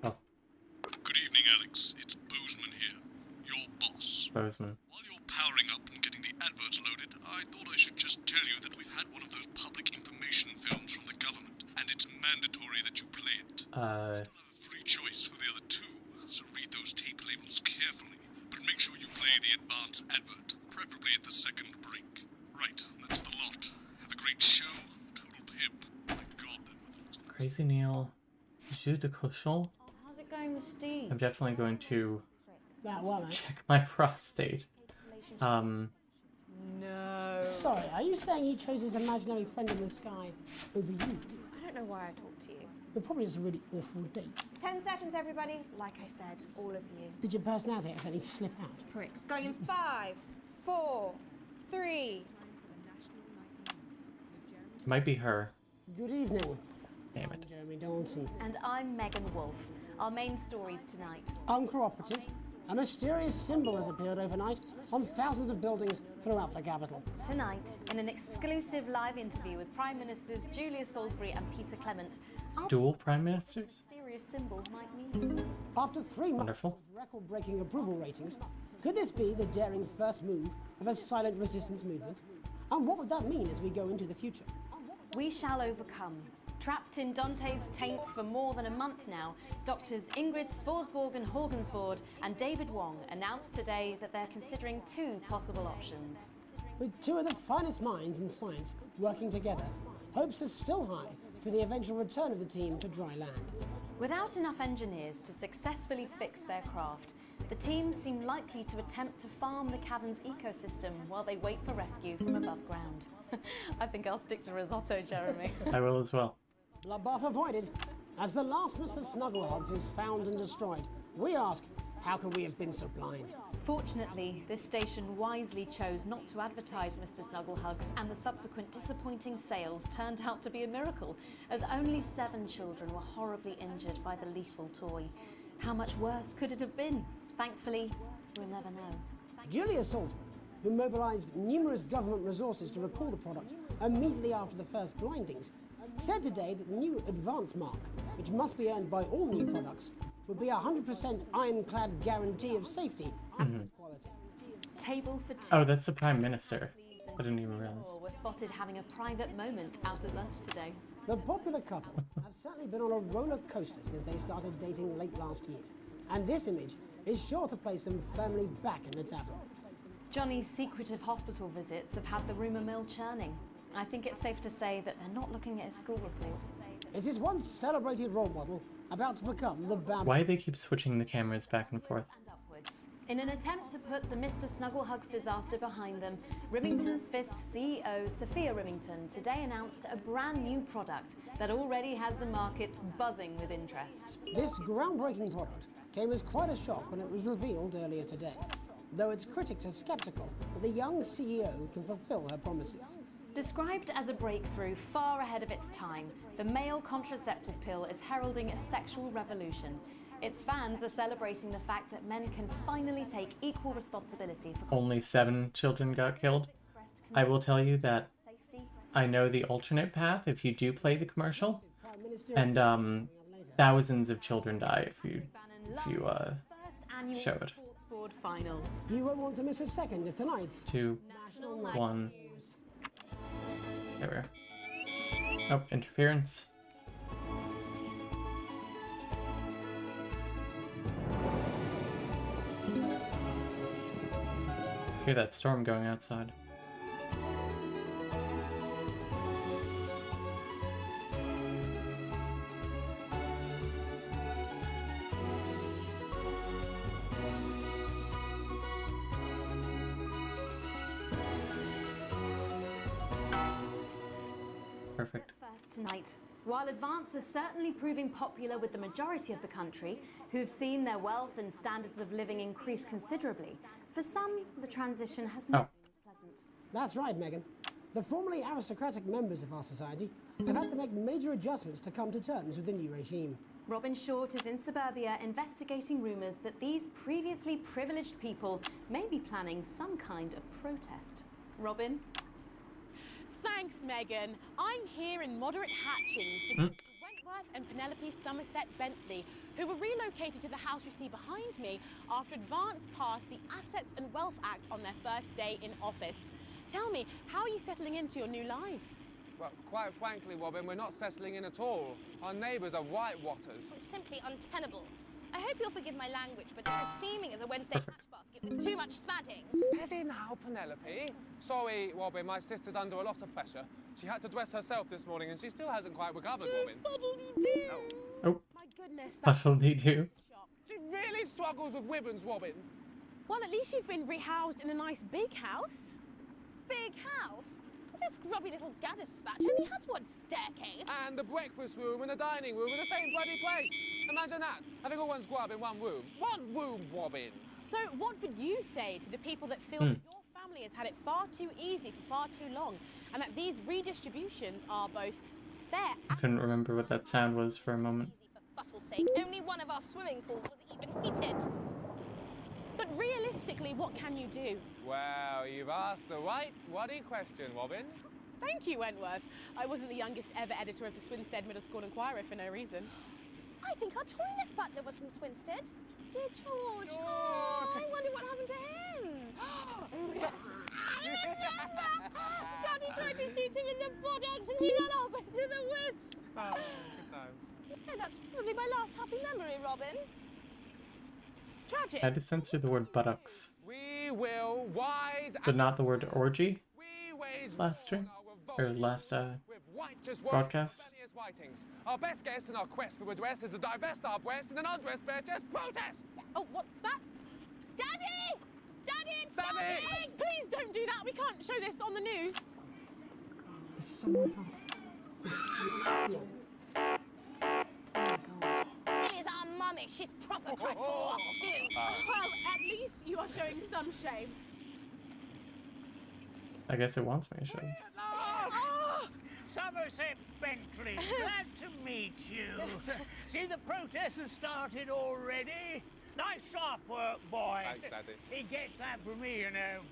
[SPEAKER 1] Oh.
[SPEAKER 10] Good evening, Alex. It's Bozeman here, your boss.
[SPEAKER 1] Bozeman.
[SPEAKER 10] While you're powering up and getting the adverts loaded, I thought I should just tell you that we've had one of those public information films from the government, and it's mandatory that you play it. Still have a free choice for the other two, so read those tape labels carefully, but make sure you play the advance advert, preferably at the second break. Right, that's the lot. Have a great show. Total pimp. My God, that weather looks nice.
[SPEAKER 1] Crazy Neil. Jus de cochon.
[SPEAKER 9] How's it going with Steve?
[SPEAKER 1] I'm definitely going to
[SPEAKER 3] That
[SPEAKER 1] check my prostate.
[SPEAKER 3] No. Sorry, are you saying he chose his imaginary friend in the sky over you?
[SPEAKER 4] I don't know why I talked to you.
[SPEAKER 3] You're probably just a really awful date.
[SPEAKER 4] 10 seconds, everybody. Like I said, all of you.
[SPEAKER 3] Did your personality accidentally slip out?
[SPEAKER 4] Pricks. Going in 5, 4, 3.
[SPEAKER 1] Might be her.
[SPEAKER 3] Good evening.
[SPEAKER 1] Damn it.
[SPEAKER 3] I'm Jeremy Donaldson.
[SPEAKER 9] And I'm Megan Wolf. Our main stories tonight.
[SPEAKER 3] Uncooperative. A mysterious symbol has appeared overnight on thousands of buildings throughout the capital.
[SPEAKER 9] Tonight, in an exclusive live interview with Prime Ministers Julia Salisbury and Peter Clement.
[SPEAKER 1] Dual Prime Ministers?
[SPEAKER 9] Mysterious symbol might mean.
[SPEAKER 3] After 3 months
[SPEAKER 1] Wonderful.
[SPEAKER 3] of record-breaking approval ratings, could this be the daring first move of a silent resistance movement? And what would that mean as we go into the future?
[SPEAKER 9] We shall overcome. Trapped in Dante's taint for more than a month now, doctors Ingrid Svorsborg and Horgensvoord and David Wong announced today that they're considering 2 possible options.
[SPEAKER 3] With 2 of the finest minds in science working together, hopes are still high for the eventual return of the team to dry land.
[SPEAKER 9] Without enough engineers to successfully fix their craft, the team seem likely to attempt to farm the cavern's ecosystem while they wait for rescue from above ground. I think I'll stick to risotto, Jeremy.
[SPEAKER 1] I will as well.
[SPEAKER 3] Bloodbath avoided. As the last Mr. Snugglehogs is found and destroyed, we ask, how could we have been so blind?
[SPEAKER 9] Fortunately, this station wisely chose not to advertise Mr. Snugglehugs, and the subsequent disappointing sales turned out to be a miracle, as only 7 children were horribly injured by the lethal toy. How much worse could it have been? Thankfully, we'll never know.
[SPEAKER 3] Julia Salisbury, who mobilised numerous government resources to recall the product immediately after the first blindings, said today that the new advance mark, which must be earned by all new products, would be a 100% ironclad guarantee of safety and quality.
[SPEAKER 9] Table for 2.
[SPEAKER 1] Oh, that's the Prime Minister. I didn't even realize.
[SPEAKER 9] Were spotted having a private moment out at lunch today.
[SPEAKER 3] The popular couple have certainly been on a roller coaster since they started dating late last year, and this image is sure to place them firmly back in the tabloids.
[SPEAKER 9] Johnny's secretive hospital visits have had the rumour mill churning. I think it's safe to say that they're not looking at his school report.
[SPEAKER 3] Is this once celebrated role model about to become the bad?
[SPEAKER 1] Why do they keep switching the cameras back and forth?
[SPEAKER 9] In an attempt to put the Mr. Snugglehugs disaster behind them, Rimington's Fist CEO Sophia Rimington today announced a brand new product that already has the markets buzzing with interest.
[SPEAKER 3] This groundbreaking product came as quite a shock when it was revealed earlier today, though its critics are skeptical that the young CEO can fulfill her promises.
[SPEAKER 9] Described as a breakthrough far ahead of its time, the male contraceptive pill is heralding a sexual revolution. Its fans are celebrating the fact that men can finally take equal responsibility for...
[SPEAKER 1] Only 7 children got killed. I will tell you that I know the alternate path if you do play the commercial, and thousands of children die if you show it.
[SPEAKER 9] Final.
[SPEAKER 3] You won't want to miss a second of tonight's
[SPEAKER 1] 2, 1. There we are. Oh, interference. Hear that storm going outside. Perfect.
[SPEAKER 9] First tonight. While Advance is certainly proving popular with the majority of the country, who've seen their wealth and standards of living increase considerably, for some, the transition has not been as pleasant.
[SPEAKER 3] That's right, Megan. The formerly aristocratic members of our society have had to make major adjustments to come to terms with the new regime.
[SPEAKER 9] Robin Short is in suburbia investigating rumours that these previously privileged people may be planning some kind of protest. Robin?
[SPEAKER 5] Thanks, Megan. I'm here in moderate hatchings to greet Wentworth and Penelope Somerset Bentley, who were relocated to the house you see behind me after Advance passed the Assets and Wealth Act on their first day in office. Tell me, how are you settling into your new lives?
[SPEAKER 22] Well, quite frankly, Robin, we're not settling in at all. Our neighbours are whitewatters.
[SPEAKER 23] It's simply untenable. I hope you'll forgive my language, but it's as steaming as a Wednesday hatch basket with too much spatting.
[SPEAKER 22] Steady now, Penelope. Sorry, Robin, my sister's under a lot of pressure. She had to dress herself this morning and she still hasn't quite recovered, Robin.
[SPEAKER 5] Fuddly-doo!
[SPEAKER 1] Oh.
[SPEAKER 5] My goodness, that's...
[SPEAKER 1] Fuddly-doo.
[SPEAKER 22] She really struggles with ribbons, Robin.
[SPEAKER 5] Well, at least you've been rehoused in a nice big house.
[SPEAKER 23] Big house? This grubby little gaddis spatch only has one staircase.
[SPEAKER 22] And the breakfast room and the dining room in the same bloody place. Imagine that, having all one's grub in one room. One room, Robin.
[SPEAKER 5] So what would you say to the people that feel that your family has had it far too easy for far too long, and that these redistributions are both fair
[SPEAKER 1] I couldn't remember what that sound was for a moment.
[SPEAKER 23] For fussle's sake, only one of our swimming pools was even heated.
[SPEAKER 5] But realistically, what can you do?
[SPEAKER 22] Well, you've asked the right bloody question, Robin.
[SPEAKER 5] Thank you, Wentworth. I wasn't the youngest ever editor of the Swinstead Middle School Inquirer for no reason.
[SPEAKER 23] I think our toilet butler was from Swinstead. Dear George. Oh, I wonder what happened to him. Yes. I remember! Daddy tried to shoot him in the buttocks and he ran off into the woods.
[SPEAKER 22] Oh, good times.
[SPEAKER 23] Yeah, that's probably my last happy memory, Robin.
[SPEAKER 5] Tragic.
[SPEAKER 1] I had to censor the word buttocks,
[SPEAKER 22] We will wise
[SPEAKER 1] but not the word orgy
[SPEAKER 22] we ways
[SPEAKER 1] last stream, or last
[SPEAKER 22] just
[SPEAKER 1] broadcast.
[SPEAKER 22] Whitings. Our best guess in our quest for redress is to divest our breast in an undressed bare chest protest.
[SPEAKER 5] Oh, what's that?
[SPEAKER 23] Daddy! Daddy, it's
[SPEAKER 22] Daddy!
[SPEAKER 23] something!
[SPEAKER 5] Please don't do that. We can't show this on the news.
[SPEAKER 3] Is someone
[SPEAKER 23] Here's our mummy. She's proper cracked off too.
[SPEAKER 5] Well, at least you are showing some shame.
[SPEAKER 1] I guess it wants me to show this.
[SPEAKER 24] Somerset Bentley, glad to meet you. See, the protest has started already. Nice sharp work, boy.
[SPEAKER 22] Thanks, Daddy.
[SPEAKER 24] He gets that from me, you know.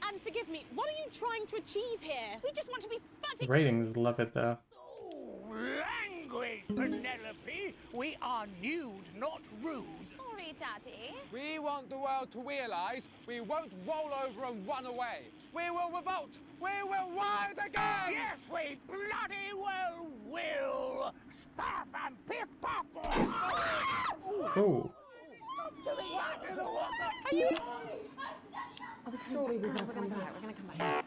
[SPEAKER 5] And forgive me, what are you trying to achieve here?
[SPEAKER 23] We just want to be
[SPEAKER 1] The ratings love it though.
[SPEAKER 24] Language, Penelope. We are nude, not rude.
[SPEAKER 23] Sorry, Daddy.
[SPEAKER 22] We want the world to realise we won't roll over and run away. We will revolt. We will rise again.
[SPEAKER 24] Yes, we bloody well will. Stuff and piff pop.
[SPEAKER 1] Oh.
[SPEAKER 23] Are you?
[SPEAKER 3] Surely we're going to come back.
[SPEAKER 5] We're going to come back.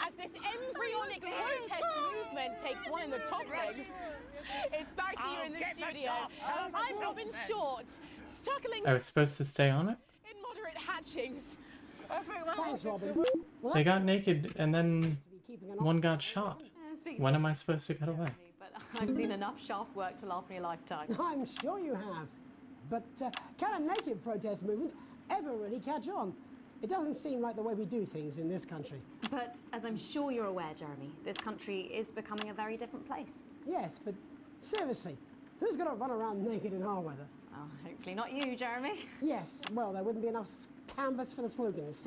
[SPEAKER 5] As this embryonic protest movement takes one in the top legs, it's back here in the studio. I'm Robin Short, struggling
[SPEAKER 1] I was supposed to stay on it?
[SPEAKER 5] in moderate hatchings.
[SPEAKER 3] Thanks, Robin.
[SPEAKER 1] They got naked and then one got shot. When am I supposed to get away?
[SPEAKER 9] But I've seen enough shaft work to last me a lifetime.
[SPEAKER 3] I'm sure you have. But can a naked protest movement ever really catch on? It doesn't seem like the way we do things in this country.
[SPEAKER 9] But as I'm sure you're aware, Jeremy, this country is becoming a very different place.
[SPEAKER 3] Yes, but seriously, who's going to run around naked in our weather?
[SPEAKER 9] Oh, hopefully not you, Jeremy.
[SPEAKER 3] Yes, well, there wouldn't be enough canvas for the slogans.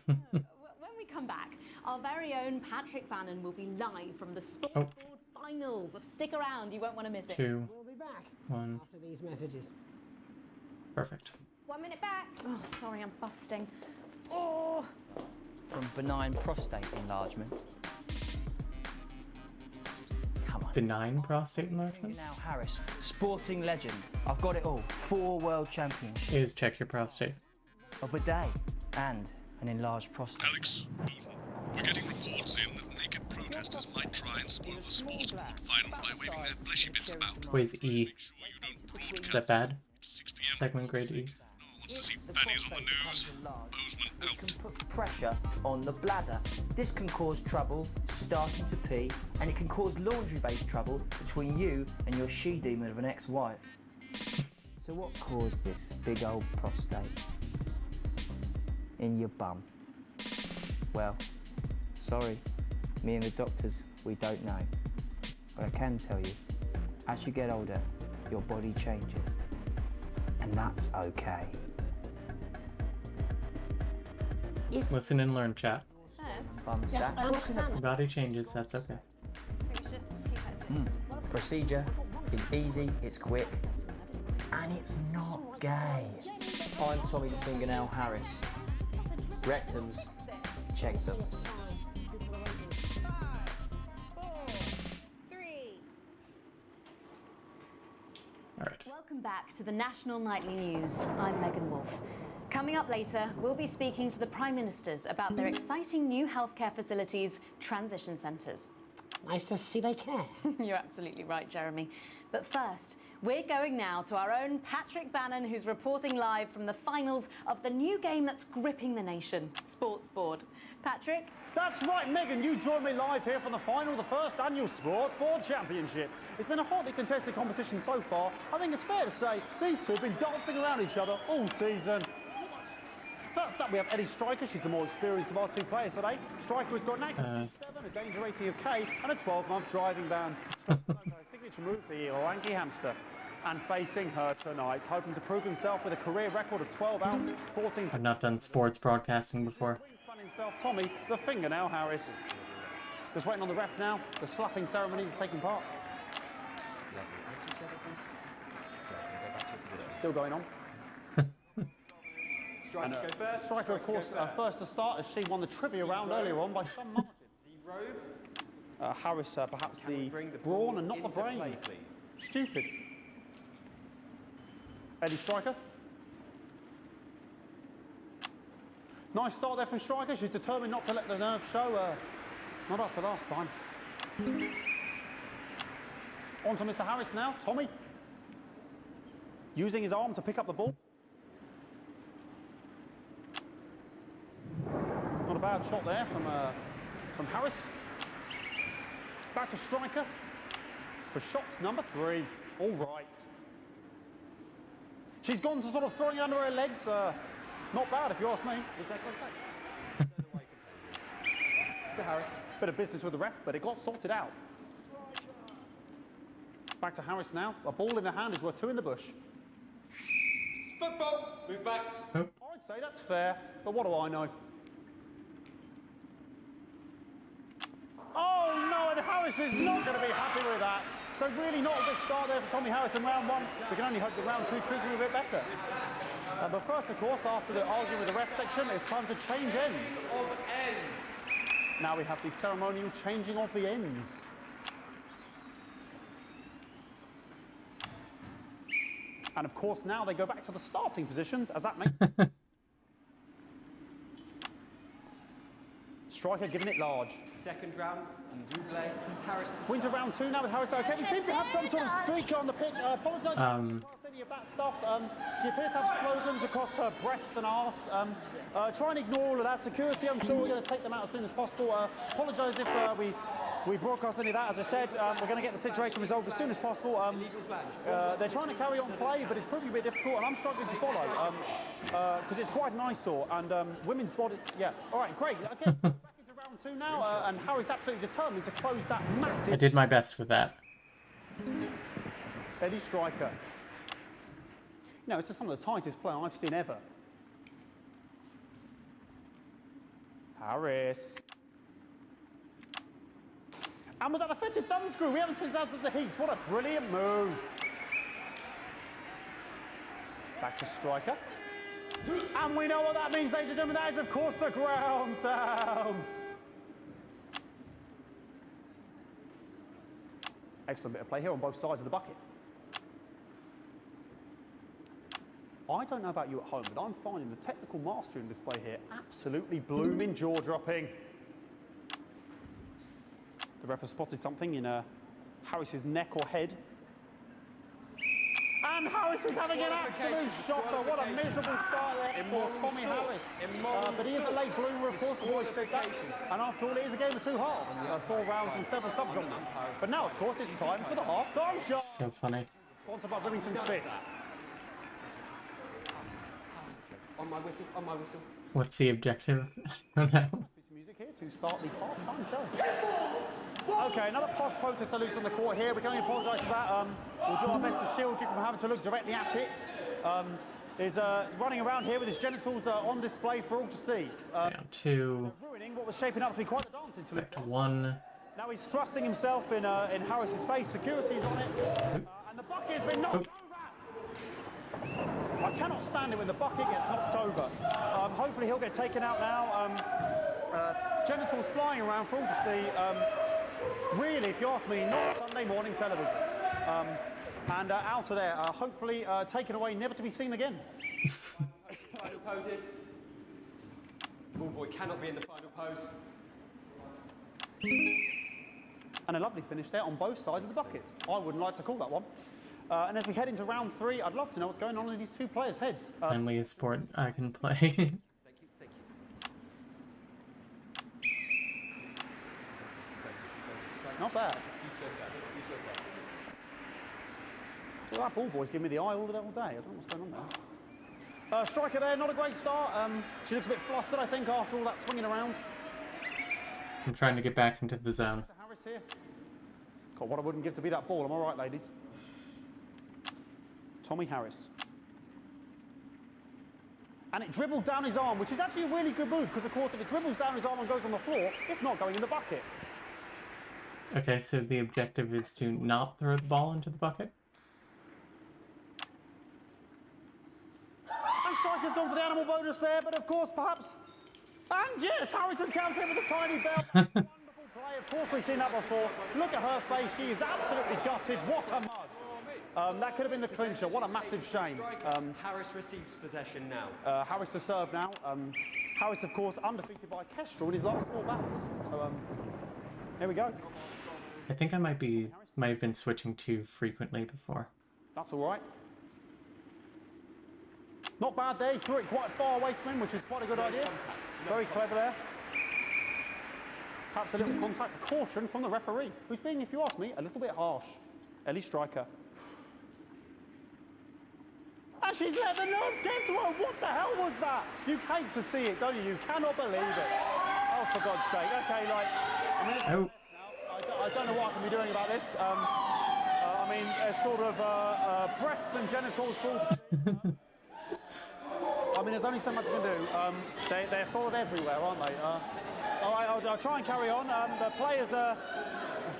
[SPEAKER 9] When we come back, our very own Patrick Bannon will be live from the Sportsboard Finals. Stick around, you won't want to miss it.
[SPEAKER 1] Two,
[SPEAKER 3] We'll be back
[SPEAKER 1] one.
[SPEAKER 3] after these messages.
[SPEAKER 1] Perfect.
[SPEAKER 9] 1 minute back. Oh, sorry, I'm busting. Oh!
[SPEAKER 8] From benign prostate enlargement.
[SPEAKER 1] Benign prostate enlargement?
[SPEAKER 8] Now Harris, sporting legend. I've got it all. 4 world championships.
[SPEAKER 1] Is check your prostate.
[SPEAKER 8] A bidet and an enlarged prostate.
[SPEAKER 10] Alex, we're getting reports in that naked protesters might try and spoil the sportsboard final by waving their fleshy bits about.
[SPEAKER 1] Where's E? Is that bad? Segment grade E.
[SPEAKER 10] Wants to see fannies on the news. Bozeman out.
[SPEAKER 8] It can put pressure on the bladder. This can cause trouble starting to pee, and it can cause laundry-based trouble between you and your she-demon of an ex-wife. So what caused this big old prostate in your bum? Well, sorry, me and the doctors, we don't know. But I can tell you, as you get older, your body changes. And that's okay.
[SPEAKER 1] Listen and learn, chat.
[SPEAKER 3] Yes, I understand.
[SPEAKER 1] Body changes, that's okay.
[SPEAKER 8] Procedure is easy, it's quick, and it's not gay. I'm Tommy the Fingernail Harris. Rectums, check them.
[SPEAKER 13] 5, 4, 3.
[SPEAKER 1] All right.
[SPEAKER 9] Welcome back to the National Nightly News. I'm Megan Wolfe. Coming up later, we'll be speaking to the Prime Ministers about their exciting new healthcare facilities, transition centres.
[SPEAKER 3] Nice to see they care.
[SPEAKER 9] You're absolutely right, Jeremy. But first, we're going now to our own Patrick Bannon, who's reporting live from the finals of the new game that's gripping the nation, Sportsboard. Patrick?
[SPEAKER 11] That's right, Megan, you join me live here from the final of the first annual Sportsboard Championship. It's been a hotly contested competition so far. I think it's fair to say these two have been dancing around each other all season. First up, we have Eddie Striker. She's the more experienced of our two players today. Striker has got an accuracy of 7, a danger rating of K, and a 12-month driving ban. Striker's signature move, the lanky hamster. And facing her tonight, hoping to prove himself with a career record of 12 outs, 14...
[SPEAKER 1] I've not done sports broadcasting before.
[SPEAKER 11] himself, Tommy, the Fingernail Harris. Just waiting on the ref now. The slapping ceremony is taking part. Still going on.
[SPEAKER 21] Striker go first.
[SPEAKER 11] Striker, of course, first to start as she won the trivia round earlier on by some margin. Harris, perhaps the brawn and not the brain. Stupid. Eddie Striker. Nice start there from Striker. She's determined not to let the nerves show. Not after last time. On to Mr. Harris now. Tommy. Using his arm to pick up the ball. Not a bad shot there from Harris. Back to Striker for shots number 3. All right. She's gone to sort of throwing it under her legs. Not bad, if you ask me. Was that contact? To Harris. Bit of business with the ref, but it got sorted out. Back to Harris now. A ball in the hand is worth 2 in the bush.
[SPEAKER 19] Football. Move back.
[SPEAKER 11] I'd say that's fair, but what do I know? Oh no, and Harris is not going to be happy with that. So really not a good start there for Tommy Harris in round 1. We can only hope that round 2 treats him a bit better. But first, of course, after the argument with the ref section, it's time to change ends.
[SPEAKER 19] Of ends.
[SPEAKER 11] Now we have the ceremonial changing of the ends. And of course, now they go back to the starting positions, as that makes... Striker giving it large.
[SPEAKER 14] Second round, double, Harris.
[SPEAKER 11] We're into round 2 now with Harris. Okay, we seem to have some sort of streaker on the pitch. I apologise for any of that stuff. She appears to have slogans across her breasts and arse. Try and ignore all of that. Security, I'm sure we're going to take them out as soon as possible. Apologise if we broadcast any of that. As I said, we're going to get the situation resolved as soon as possible. They're trying to carry on play, but it's proving a bit difficult, and I'm struggling to follow because it's quite an eyesore. And women's body, yeah. All right, great. Okay, back into round 2 now, and Harry's absolutely determined to close that massive.
[SPEAKER 1] I did my best with that.
[SPEAKER 11] Eddie Striker. No, it's just some of the tightest play I've seen ever. Harris. And was that the fitted thumb screw? We haven't seen that since the heats. What a brilliant move. Back to Striker. And we know what that means, ladies and gentlemen. That is, of course, the ground sound. Excellent bit of play here on both sides of the bucket. I don't know about you at home, but I'm finding the technical mastering display here absolutely blooming jaw-dropping. The ref has spotted something in Harris's neck or head. And Harris is having an absolute shocker. What a miserable start there for Tommy Harris. But he is a late bloomer, of course, always said that. And after all, it is a game of 2 halves. 4 rounds and 7 subgenres. But now, of course, it's time for the half-time shot.
[SPEAKER 1] So funny.
[SPEAKER 11] Sponsored by Remington Smith.
[SPEAKER 14] On my whistle, on my whistle.
[SPEAKER 1] What's the objective? I don't know.
[SPEAKER 11] Music here to start the half-time show. Okay, another posh protester loose on the court here. We can only apologise for that. We'll do our best to shield you from having to look directly at it. Is running around here with his genitals on display for all to see.
[SPEAKER 1] Down 2.
[SPEAKER 11] Ruining what was shaping up to be quite a dance into it.
[SPEAKER 1] Back to 1.
[SPEAKER 11] Now he's thrusting himself in Harris's face. Security's on it. And the bucket has been knocked over. I cannot stand it when the bucket gets knocked over. Hopefully he'll get taken out now. Genitals flying around for all to see. Really, if you ask me, not Sunday morning television. And out of there, hopefully taken away, never to be seen again.
[SPEAKER 14] Final poses. Ball boy cannot be in the final pose.
[SPEAKER 11] And a lovely finish there on both sides of the bucket. I wouldn't like to call that one. And as we head into round 3, I'd love to know what's going on in these 2 players' heads.
[SPEAKER 1] Finally a sport I can play.
[SPEAKER 14] Thank you.
[SPEAKER 11] Not bad. So that ball boy's giving me the eye all day. I don't know what's going on there. Striker there, not a great start. She looks a bit flustered, I think, after all that swinging around.
[SPEAKER 1] I'm trying to get back into the zone.
[SPEAKER 11] Harris here. God, what I wouldn't give to be that ball. I'm all right, ladies. Tommy Harris. And it dribbled down his arm, which is actually a really good move, because, of course, if it dribbles down his arm and goes on the floor, it's not going in the bucket.
[SPEAKER 1] Okay, so the objective is to not throw the ball into the bucket?
[SPEAKER 11] And Striker's gone for the animal bonus there, but, of course, perhaps... And, yes, Harris has countered with a tiny bell. Wonderful play. Of course, we've seen that before. Look at her face. She is absolutely gutted. What a mug. That could have been the clincher. What a massive shame.
[SPEAKER 14] Harris receives possession now.
[SPEAKER 11] Harris to serve now. Harris, of course, undefeated by Kestrel in his last 4 bouts. So, here we go.
[SPEAKER 1] I think I might have been switching too frequently before.
[SPEAKER 11] That's all right. Not bad there. He threw it quite far away from him, which is quite a good idea. Very clever there. Perhaps a little contact. A caution from the referee, who's being, if you ask me, a little bit harsh. Ellie Striker. And she's let the nerves get to her. What the hell was that? You hate to see it, don't you? You cannot believe it. Oh, for God's sake. Okay, like... I don't know what I can be doing about this. I mean, sort of breasts and genitals fall to see. I mean, there's only so much I can do. They're sort of everywhere, aren't they? All right, I'll try and carry on. The players are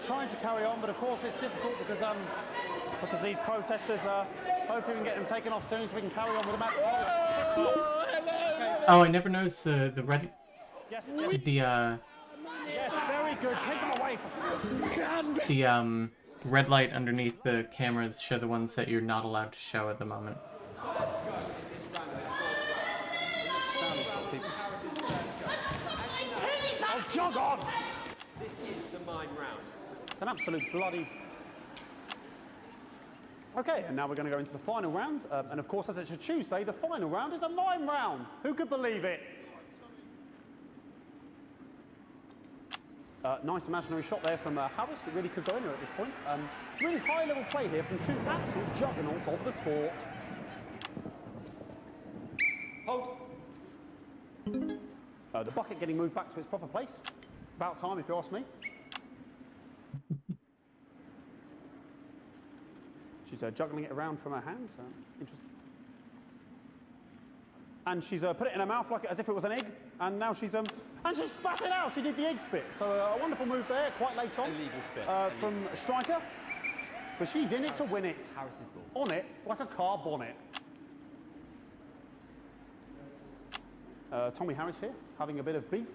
[SPEAKER 11] trying to carry on, but of course it's difficult because these protesters, hopefully we can get them taken off soon so we can carry on with the match.
[SPEAKER 1] Oh, I never noticed the red...
[SPEAKER 11] Yes,
[SPEAKER 1] yes,
[SPEAKER 11] very good. Take them away.
[SPEAKER 1] The red light underneath the cameras show the ones that you're not allowed to show at the moment.
[SPEAKER 11] Oh, an absolute bloody... Okay, and now we're going to go into the final round. And of course, as it's a Tuesday, the final round is a mime round. Who could believe it? Nice imaginary shot there from Harris. It really could go in there at this point. Really high-level play here from two absolute juggernauts of the sport. Hold. The bucket getting moved back to its proper place. About time, if you ask me. She's juggling it around from her hand. Interesting. And she's put it in her mouth like as if it was an egg. And now she's and she spat it out. She did the egg spit. So a wonderful move there, quite late on.
[SPEAKER 14] Illegal spit.
[SPEAKER 11] From Striker. But she's in it to win it.
[SPEAKER 14] Harris's ball.
[SPEAKER 11] On it, like a car bonnet. Tommy Harris here, having a bit of beef.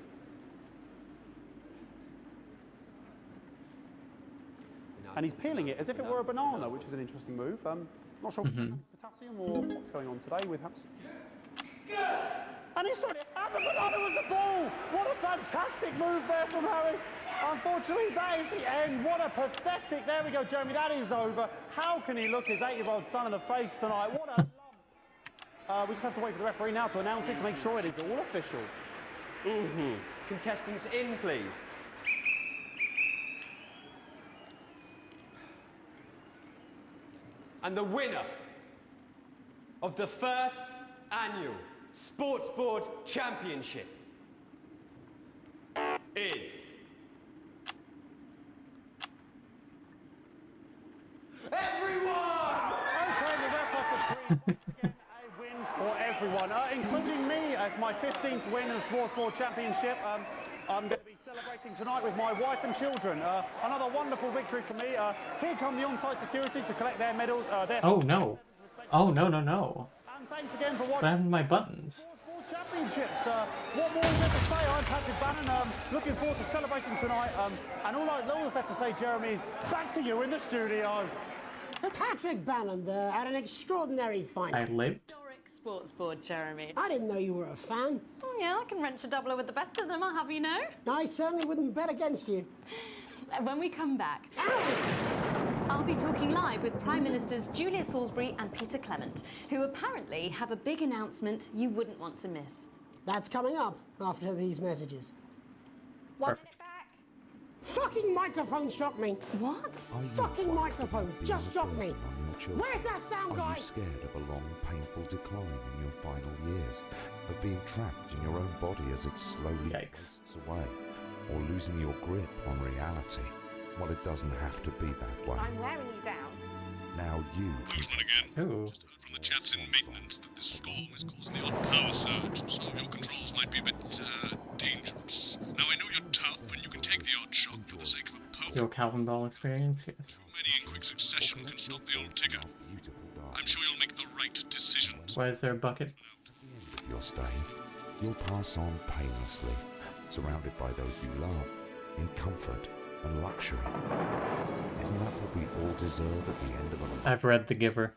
[SPEAKER 11] And he's peeling it as if it were a banana, which is an interesting move. Not sure if it's potassium or what's going on today with Harris. And he's throwing it, and the banana was the ball! What a fantastic move there from Harris. Unfortunately, that is the end. What a pathetic, there we go, Jeremy, that is over. How can he look his 8-year-old son in the face tonight? What a lump. We just have to wait for the referee now to announce it to make sure it is all official.
[SPEAKER 14] Contestants in, please. And the winner of the first annual Sports Board Championship is... everyone!
[SPEAKER 11] Okay, the ref has to again a win for everyone, including me as my 15th win in the Sports Board Championship. I'm going to be celebrating tonight with my wife and children. Another wonderful victory for me. Here come the on-site security to collect their medals.
[SPEAKER 1] Oh no! Oh no no no!
[SPEAKER 11] And thanks again for watching.
[SPEAKER 1] What happened to my buttons?
[SPEAKER 11] Sports Board Championships. What more is there to say? I'm Patrick Bannon. Looking forward to celebrating tonight. And all that's left to say, Jeremy, is back to you in the studio.
[SPEAKER 3] Patrick Bannon there had an extraordinary final.
[SPEAKER 1] I lived.
[SPEAKER 9] Historic sports board, Jeremy.
[SPEAKER 3] I didn't know you were a fan.
[SPEAKER 9] Oh yeah, I can wrench a doubler with the best of them, I'll have you know.
[SPEAKER 3] I certainly wouldn't bet against you.
[SPEAKER 9] When we come back, I'll be talking live with Prime Ministers Julia Salisbury and Peter Clement, who apparently have a big announcement you wouldn't want to miss.
[SPEAKER 3] That's coming up after these messages.
[SPEAKER 13] 1 minute back.
[SPEAKER 3] Fucking microphone shocked me.
[SPEAKER 9] What?
[SPEAKER 3] Fucking microphone just shocked me. Where's that sound guy?
[SPEAKER 6] Are you scared of a long, painful decline in your final years? Of being trapped in your own body as it slowly wastes away? Or losing your grip on reality? Well, it doesn't have to be that way.
[SPEAKER 13] I'm wearing you down.
[SPEAKER 6] Now you...
[SPEAKER 10] Who's that again?
[SPEAKER 1] Ooh.
[SPEAKER 10] Just heard from the chaps in maintenance that this storm is causing the odd power surge, so your controls might be a bit, dangerous. Now, I know you're tough and you can take the odd shock for the sake of a perfect...
[SPEAKER 1] Your Calvin Ball experience, yes.
[SPEAKER 10] Too many in quick succession can stop the old tigger. I'm sure you'll make the right decisions.
[SPEAKER 1] Why is there a bucket?
[SPEAKER 6] If you're staying, you'll pass on painlessly, surrounded by those you love, in comfort and luxury. Isn't that what we all deserve at the end of a life?
[SPEAKER 1] I've read The Giver.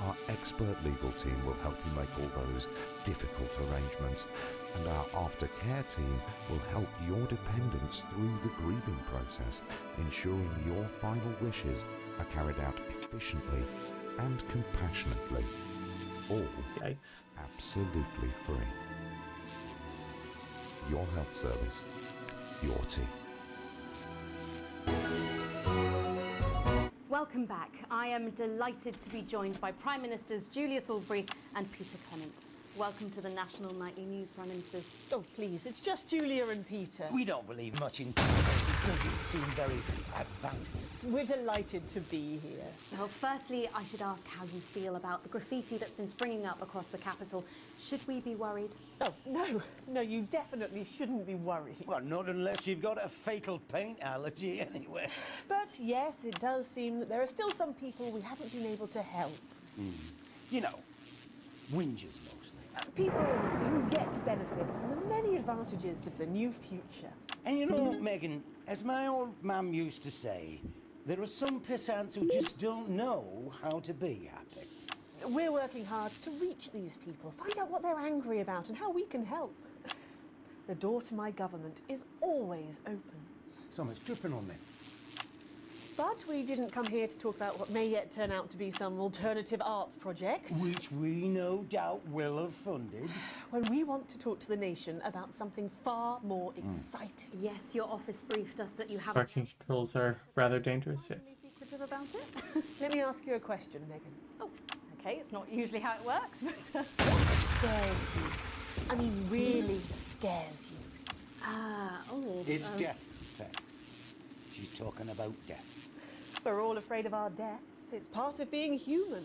[SPEAKER 6] Our expert legal team will help you make all those difficult arrangements, and our aftercare team will help your dependents through the grieving process, ensuring your final wishes are carried out efficiently and compassionately. All absolutely free. Your health service, your team.
[SPEAKER 9] Welcome back. I am delighted to be joined by Prime Ministers Julia Salisbury and Peter Clement. Welcome to the National Nightly News, Prime Ministers.
[SPEAKER 15] Oh, please, it's just Julia and Peter.
[SPEAKER 16] We don't believe much in politics. It doesn't seem very advanced.
[SPEAKER 15] We're delighted to be here.
[SPEAKER 9] Well, firstly, I should ask how you feel about the graffiti that's been springing up across the capital. Should we be worried?
[SPEAKER 15] Oh, no, you definitely shouldn't be worried.
[SPEAKER 16] Well, not unless you've got a fatal paint allergy anyway.
[SPEAKER 15] But yes, it does seem that there are still some people we haven't been able to help.
[SPEAKER 16] You know, whingers mostly.
[SPEAKER 15] People who've yet to benefit from the many advantages of the new future.
[SPEAKER 16] And you know, Megan, as my old mum used to say, there are some pissants who just don't know how to be happy.
[SPEAKER 15] We're working hard to reach these people, find out what they're angry about and how we can help. The door to my government is always open.
[SPEAKER 16] Something's dripping on me.
[SPEAKER 15] But we didn't come here to talk about what may yet turn out to be some alternative arts project.
[SPEAKER 16] Which we no doubt will have funded.
[SPEAKER 15] When we want to talk to the nation about something far more exciting.
[SPEAKER 9] Yes, your office briefed us that you have
[SPEAKER 1] Parking controls are rather dangerous, yes.
[SPEAKER 9] secretive about it.
[SPEAKER 15] Let me ask you a question, Megan.
[SPEAKER 9] Oh, okay, it's not usually how it works, but...
[SPEAKER 15] Scares you? I mean, really scares you?
[SPEAKER 16] It's death, Pet. She's talking about death.
[SPEAKER 15] We're all afraid of our deaths. It's part of being human.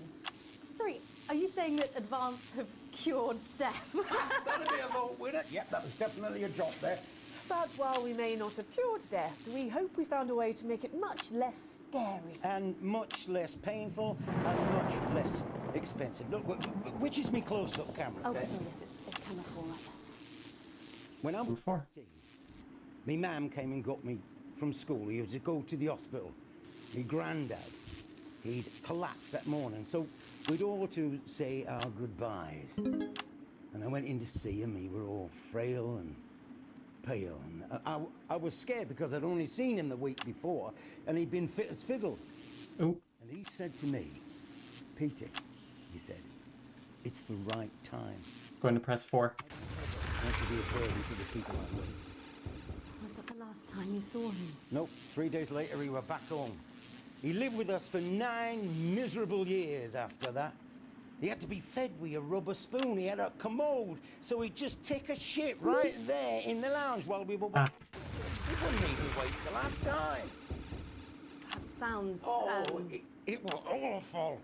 [SPEAKER 9] Sorry, are you saying that Advance have cured death?
[SPEAKER 16] That'll be a vote winner. Yep, that was definitely a drop there.
[SPEAKER 15] But while we may not have cured death, we hope we found a way to make it much less scary.
[SPEAKER 16] And much less painful and much less expensive. Look, which is me close-up camera?
[SPEAKER 9] Oh,
[SPEAKER 16] there?
[SPEAKER 9] sorry, yes, it's camera 4 right there.
[SPEAKER 16] When I was
[SPEAKER 1] Before.
[SPEAKER 16] 14, me mam came and got me from school. He was to go to the hospital. Me granddad, he'd collapsed that morning, so we'd all to say our goodbyes. And I went in to see him. We were all frail and pale. And I was scared because I'd only seen him the week before, and he'd been fit as fiddle.
[SPEAKER 1] Oh.
[SPEAKER 16] And he said to me, Peter, he said, it's the right time.
[SPEAKER 1] Going to press 4.
[SPEAKER 16] I want to be a burden to the people I love.
[SPEAKER 9] Was that the last time you saw him?
[SPEAKER 16] Nope, 3 days later he were back home. He lived with us for 9 miserable years after that. He had to be fed with a rubber spoon. He had a commode, so he'd just take a shit right there in the lounge while we were waiting. He wouldn't even wait till half time.
[SPEAKER 9] That sounds...
[SPEAKER 16] It was awful.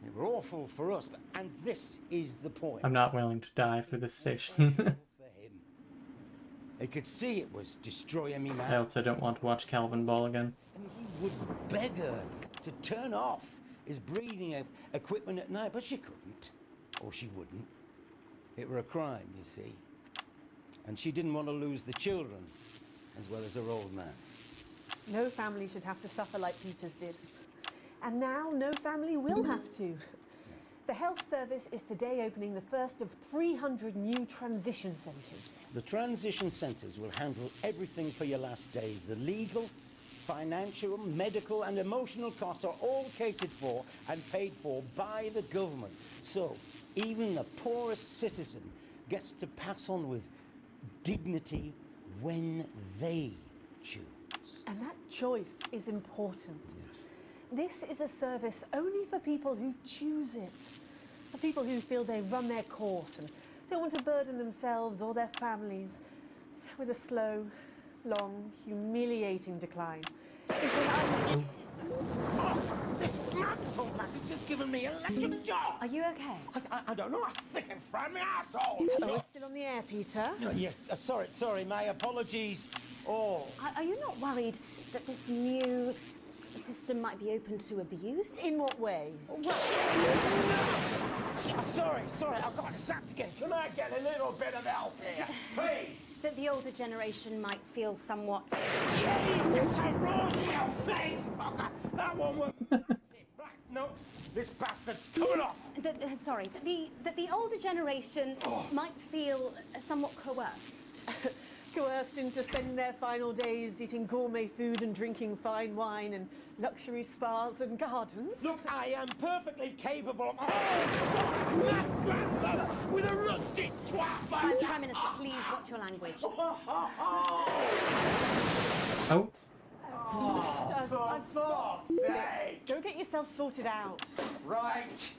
[SPEAKER 16] It were awful for us, and this is the point.
[SPEAKER 1] I'm not willing to die for this station.
[SPEAKER 16] For him. He could see it was destroying me, man.
[SPEAKER 1] I also don't want to watch Calvin Ball again.
[SPEAKER 16] And he would beg her to turn off his breathing equipment at night, but she couldn't, or she wouldn't. It were a crime, you see. And she didn't want to lose the children, as well as her old man.
[SPEAKER 15] No family should have to suffer like Peter's did. And now no family will have to. The health service is today opening the first of 300 new transition centres.
[SPEAKER 16] The transition centres will handle everything for your last days. The legal, financial, medical and emotional costs are all catered for and paid for by the government. So even the poorest citizen gets to pass on with dignity when they choose.
[SPEAKER 15] And that choice is important.
[SPEAKER 16] Yes.
[SPEAKER 15] This is a service only for people who choose it. For people who feel they've run their course and don't want to burden themselves or their families with a slow, long, humiliating decline.
[SPEAKER 16] This microphone man has just given me an electric shock.
[SPEAKER 9] Are you okay?
[SPEAKER 16] I don't know. I think I'm frying my asshole.
[SPEAKER 15] Oh, we're still on the air, Peter.
[SPEAKER 16] No, yes, sorry. My apologies. Oh.
[SPEAKER 9] Are you not worried that this new system might be open to abuse?
[SPEAKER 15] In what way?
[SPEAKER 16] Well, sorry. I've got sacked again. Can I get a little bit of help here, please?
[SPEAKER 9] That the older generation might feel somewhat...
[SPEAKER 16] Jesus, I rolled your face, fucker! That one was massive. Right, no, this bastard's coming off.
[SPEAKER 9] That the older generation might feel somewhat coerced.
[SPEAKER 15] Coerced into spending their final days eating gourmet food and drinking fine wine and luxury spas and gardens.
[SPEAKER 16] Look, I am perfectly capable of... my grandmother with a rusty twat!
[SPEAKER 9] Prime Minister, please watch your language.
[SPEAKER 1] Oh.
[SPEAKER 16] For fuck's sake!
[SPEAKER 15] Go get yourself sorted out.
[SPEAKER 16] Right.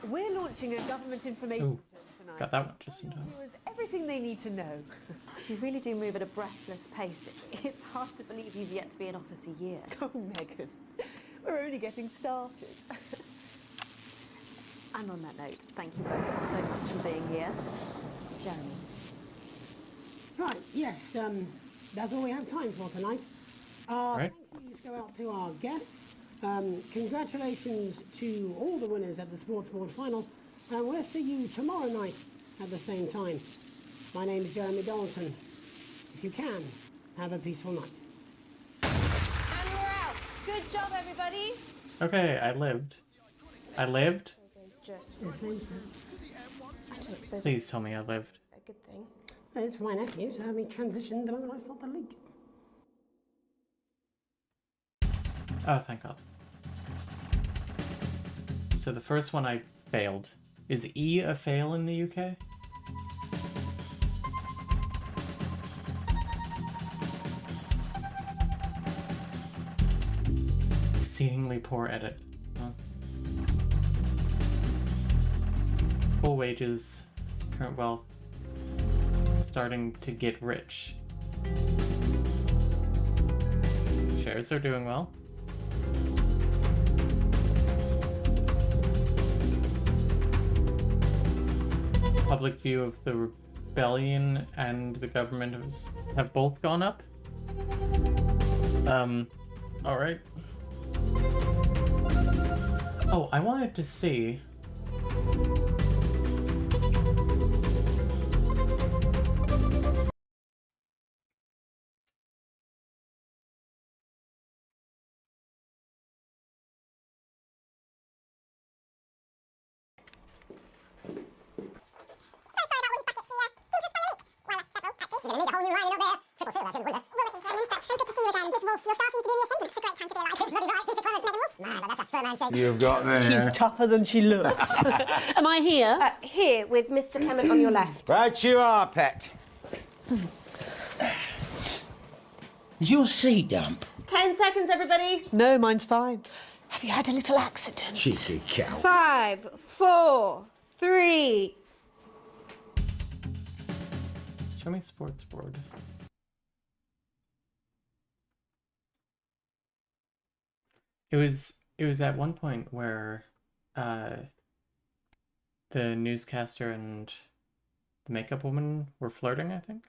[SPEAKER 15] We're launching a government information film tonight.
[SPEAKER 1] Got that one just in time.
[SPEAKER 15] Viewers everything they need to know.
[SPEAKER 9] You really do move at a breathless pace. It's hard to believe you've yet to be in office a year.
[SPEAKER 15] Oh, Megan, we're only getting started.
[SPEAKER 9] And on that note, thank you both so much for being here. Jeremy.
[SPEAKER 3] Right, yes, that's all we have time for tonight.
[SPEAKER 1] Right.
[SPEAKER 3] Thank yous go out to our guests. Congratulations to all the winners at the Sports Board Final. And we'll see you tomorrow night at the same time. My name is Jeremy Donaldson. If you can, have a peaceful night.
[SPEAKER 13] And we're out. Good job, everybody.
[SPEAKER 1] Okay, I lived.
[SPEAKER 13] Just
[SPEAKER 1] Please tell me I lived.
[SPEAKER 13] a good thing.
[SPEAKER 3] It's fine, nephew. So we transitioned the moment I saw the leak.
[SPEAKER 1] Oh, thank God. So the first one I failed. Is E a fail in the UK? Exceedingly poor edit. Huh? Full wages, current wealth, starting to get rich. Shares are doing well. Public view of the rebellion and the government have both gone up. Alright. Oh, I wanted to see...
[SPEAKER 2] We're gonna need a whole new line in up there. Triple silver, shouldn't wonder. Well, looking for an instant. So good to see you again. Miss Wolf, your star seems to be in the ascendant. It's a great time to be alive. Bloody right, Peter Clement, Megan Wolf. Nah, but that's a firm handshake.
[SPEAKER 16] You've got there.
[SPEAKER 15] She's tougher than she looks. Am I here?
[SPEAKER 2] Here, with Mr. Clement on your left.
[SPEAKER 16] Right you are, pet. Is your seat damp?
[SPEAKER 2] 10 seconds, everybody.
[SPEAKER 15] No, mine's fine. Have you had a little accident?
[SPEAKER 16] Cheeky cow.
[SPEAKER 2] 5, 4, 3.
[SPEAKER 1] Show me sports board. It was at one point where the newscaster and the makeup woman were flirting, I think.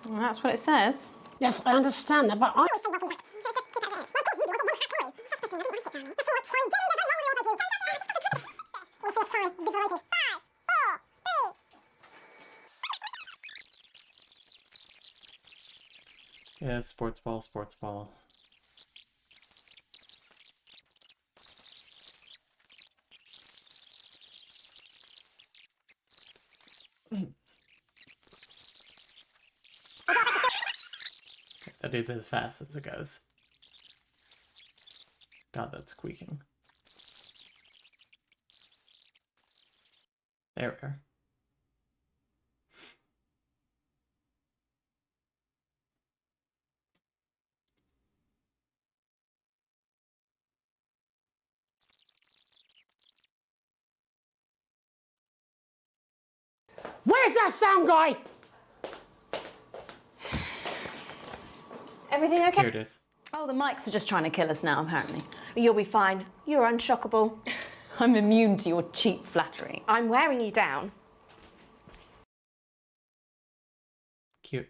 [SPEAKER 9] Well, that's what it says.
[SPEAKER 3] Yes, I understand that, but I...
[SPEAKER 1] Yeah, sports ball, sports ball. That is as fast as it goes. God, that's squeaking. There we are.
[SPEAKER 3] Where's that sound guy?
[SPEAKER 2] Everything okay?
[SPEAKER 1] Here it is.
[SPEAKER 9] Oh, the mics are just trying to kill us now, apparently.
[SPEAKER 2] You'll be fine. You're unshockable.
[SPEAKER 9] I'm immune to your cheap flattery.
[SPEAKER 2] I'm wearing you down.
[SPEAKER 1] Cute.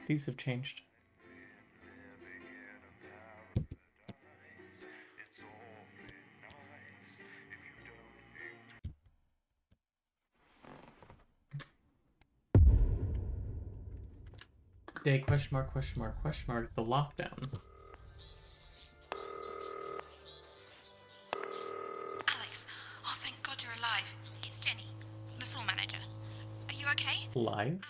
[SPEAKER 1] These have changed. Day question mark, the lockdown.
[SPEAKER 7] Alex, oh thank God you're alive. It's Jenny, the floor manager. Are you okay?
[SPEAKER 1] Live?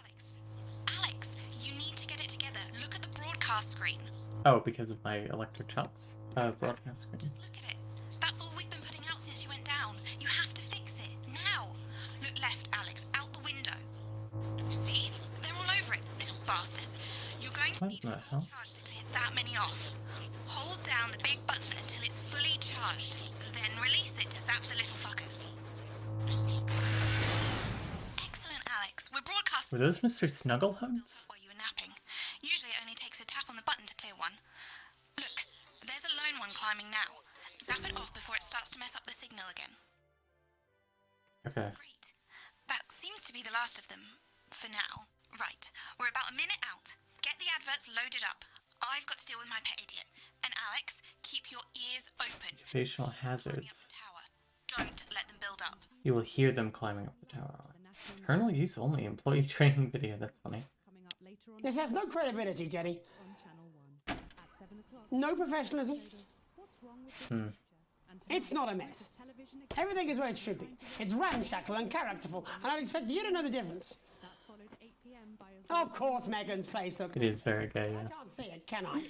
[SPEAKER 7] Alex, you need to get it together. Look at the broadcast screen.
[SPEAKER 1] Oh, because of my electric shocks? Broadcast screen.
[SPEAKER 7] Look at it. That's all we've been putting out since you went down. You have to fix it, now. Look left, Alex, out the window. See? They're all over it, little bastards. You're going to need a full charge to clear that many off. Hold down the big button until it's fully charged, then release it to zap the little fuckers. Excellent, Alex. We're broadcasting.
[SPEAKER 1] Were those Mr. Snugglehugs?
[SPEAKER 7] While you were napping. Usually it only takes a tap on the button to clear one. Look, there's a lone one climbing now. Zap it off before it starts to mess up the signal again.
[SPEAKER 1] Okay.
[SPEAKER 7] Great. That seems to be the last of them. For now. Right. We're about a minute out. Get the adverts loaded up. I've got to deal with my pet idiot. And Alex, keep your ears open.
[SPEAKER 1] Occupational hazards.
[SPEAKER 7] Don't let them build up.
[SPEAKER 1] You will hear them climbing up the tower. Internal use only. Employee training video. That's funny.
[SPEAKER 3] This has no credibility, Jenny. No professionalism. It's not a mess. Everything is where it should be. It's ramshackle and characterful, and I expect you to know the difference. Of course, Megan's place. Look,
[SPEAKER 1] It is very gay,
[SPEAKER 3] I
[SPEAKER 1] yes.
[SPEAKER 3] can't see it, can I?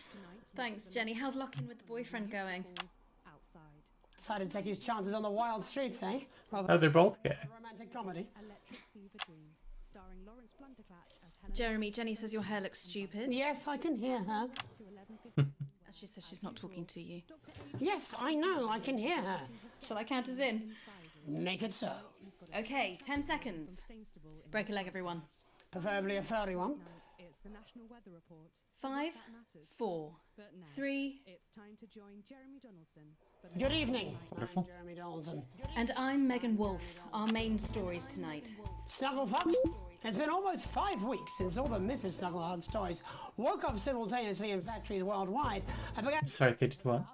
[SPEAKER 9] Thanks, Jenny. How's lock-in with the boyfriend going?
[SPEAKER 3] Decided to take his chances on the wild streets, eh?
[SPEAKER 1] Oh, they're both gay.
[SPEAKER 3] Romantic comedy.
[SPEAKER 9] Jeremy, Jenny says your hair looks stupid.
[SPEAKER 3] Yes, I can hear her.
[SPEAKER 9] She says she's not talking to you.
[SPEAKER 3] Yes, I know, I can hear her.
[SPEAKER 9] Shall I count us in?
[SPEAKER 3] Make it so.
[SPEAKER 9] Okay, 10 seconds. Break a leg, everyone.
[SPEAKER 3] Preferably a furry one.
[SPEAKER 9] 5, 4, 3.
[SPEAKER 3] Good evening.
[SPEAKER 1] Wonderful.
[SPEAKER 3] I'm Jeremy Donaldson.
[SPEAKER 9] And I'm Megan Wolfe. Our main stories tonight.
[SPEAKER 3] Snugglefuck. It's been almost 5 weeks since all the Mrs. Snugglehugs toys woke up simultaneously in factories worldwide and began.
[SPEAKER 1] Sorry, they did what?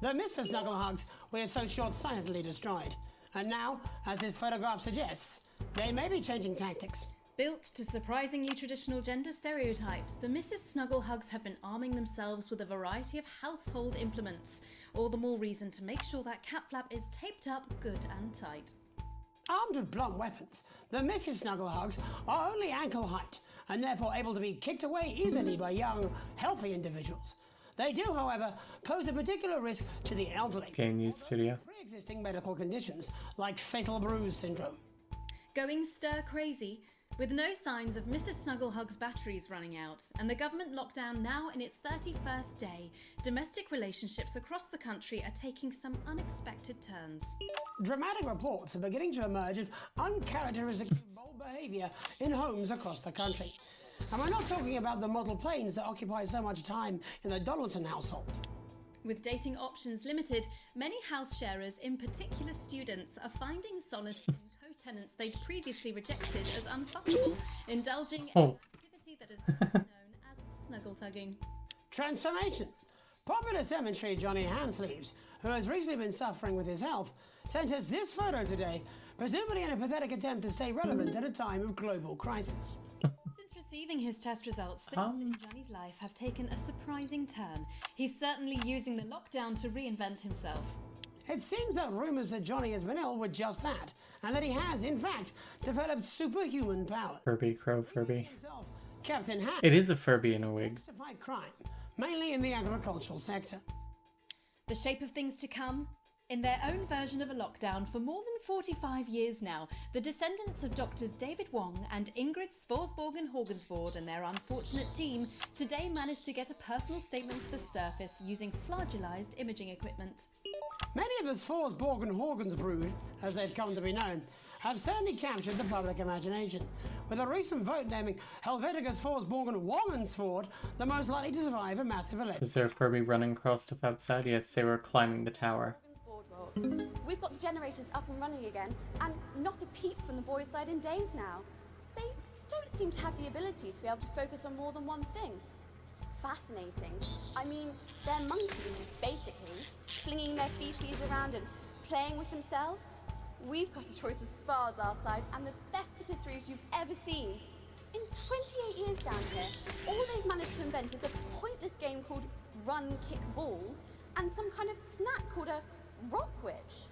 [SPEAKER 3] The Mr. Snugglehugs were so short-sightedly destroyed. And now, as this photograph suggests, they may be changing tactics.
[SPEAKER 9] Built to surprisingly traditional gender stereotypes, the Mrs. Snugglehugs have been arming themselves with a variety of household implements. All the more reason to make sure that cat flap is taped up good and tight.
[SPEAKER 3] Armed with blunt weapons, the Mrs. Snugglehugs are only ankle height and therefore able to be kicked away easily by young, healthy individuals. They do, however, pose a particular risk to the elderly.
[SPEAKER 1] Game News Studio.
[SPEAKER 3] Pre-existing medical conditions like fatal bruise syndrome.
[SPEAKER 9] Going stir crazy, with no signs of Mrs. Snugglehugs' batteries running out, and the government lockdown now in its 31st day, domestic relationships across the country are taking some unexpected turns.
[SPEAKER 3] Dramatic reports are beginning to emerge of uncharacteristically bold behaviour in homes across the country. And we're not talking about the model planes that occupy so much time in the Donaldson household.
[SPEAKER 9] With dating options limited, many house sharers, in particular students, are finding solace in co-tenants they'd previously rejected as unfuckable, indulging in an activity that is known as snuggle-tugging.
[SPEAKER 3] Transformation. Popular cemetery Johnny Hamsleeves, who has recently been suffering with his health, sent us this photo today, presumably in a pathetic attempt to stay relevant at a time of global crisis.
[SPEAKER 9] Since receiving his test results, things in Johnny's life have taken a surprising turn. He's certainly using the lockdown to reinvent himself.
[SPEAKER 3] It seems that rumours that Johnny has been ill were just that, and that he has, in fact, developed superhuman powers.
[SPEAKER 1] Furby, crow Furby.
[SPEAKER 3] Captain Hat.
[SPEAKER 1] It is a Furby in a wig.
[SPEAKER 3] To fight crime, mainly in the agricultural sector.
[SPEAKER 9] The shape of things to come? In their own version of a lockdown for more than 45 years now, the descendants of Doctors David Wong and Ingrid Svorsborgen-Horgensvoord and their unfortunate team today managed to get a personal statement to the surface using flagellized imaging equipment.
[SPEAKER 3] Many of the Svorsborgen-Horgens brood, as they've come to be known, have certainly captured the public imagination, with a recent vote naming Helvetica Svorsborgen-Wongensvoord the most likely to survive a massive election.
[SPEAKER 1] Was there a Furby running across stuff outside? Yes, they were climbing the tower.
[SPEAKER 12] We've got the generators up and running again, and not a peep from the boys' side in days now. They don't seem to have the ability to be able to focus on more than one thing. It's fascinating. I mean, they're monkeys, basically, flinging their feces around and playing with themselves. We've got a choice of spas our side and the best patisseries you've ever seen. In 28 years down here, all they've managed to invent is a pointless game called Run, Kick, Ball, and some kind of snack called a Rock Witch.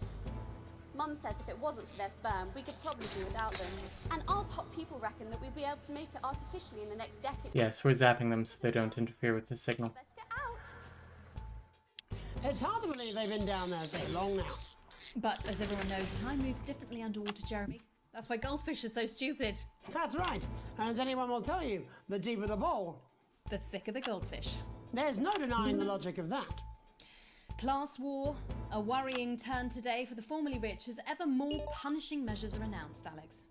[SPEAKER 12] Mum says if it wasn't for their sperm, we could probably do without them. And our top people reckon that we'd be able to make it artificially in the next decade.
[SPEAKER 1] Yes, we're zapping them so they don't interfere with the signal.
[SPEAKER 12] Let's get out!
[SPEAKER 3] It's hard to believe they've been down there so long now.
[SPEAKER 9] But as everyone knows, time moves differently underwater, Jeremy. That's why goldfish are so stupid.
[SPEAKER 3] That's right. And as anyone will tell you, the deeper the bowl,
[SPEAKER 9] the thicker the goldfish.
[SPEAKER 3] There's no denying the logic of that.
[SPEAKER 9] Class war, a worrying turn today for the formerly rich as ever more punishing measures are announced, Alex.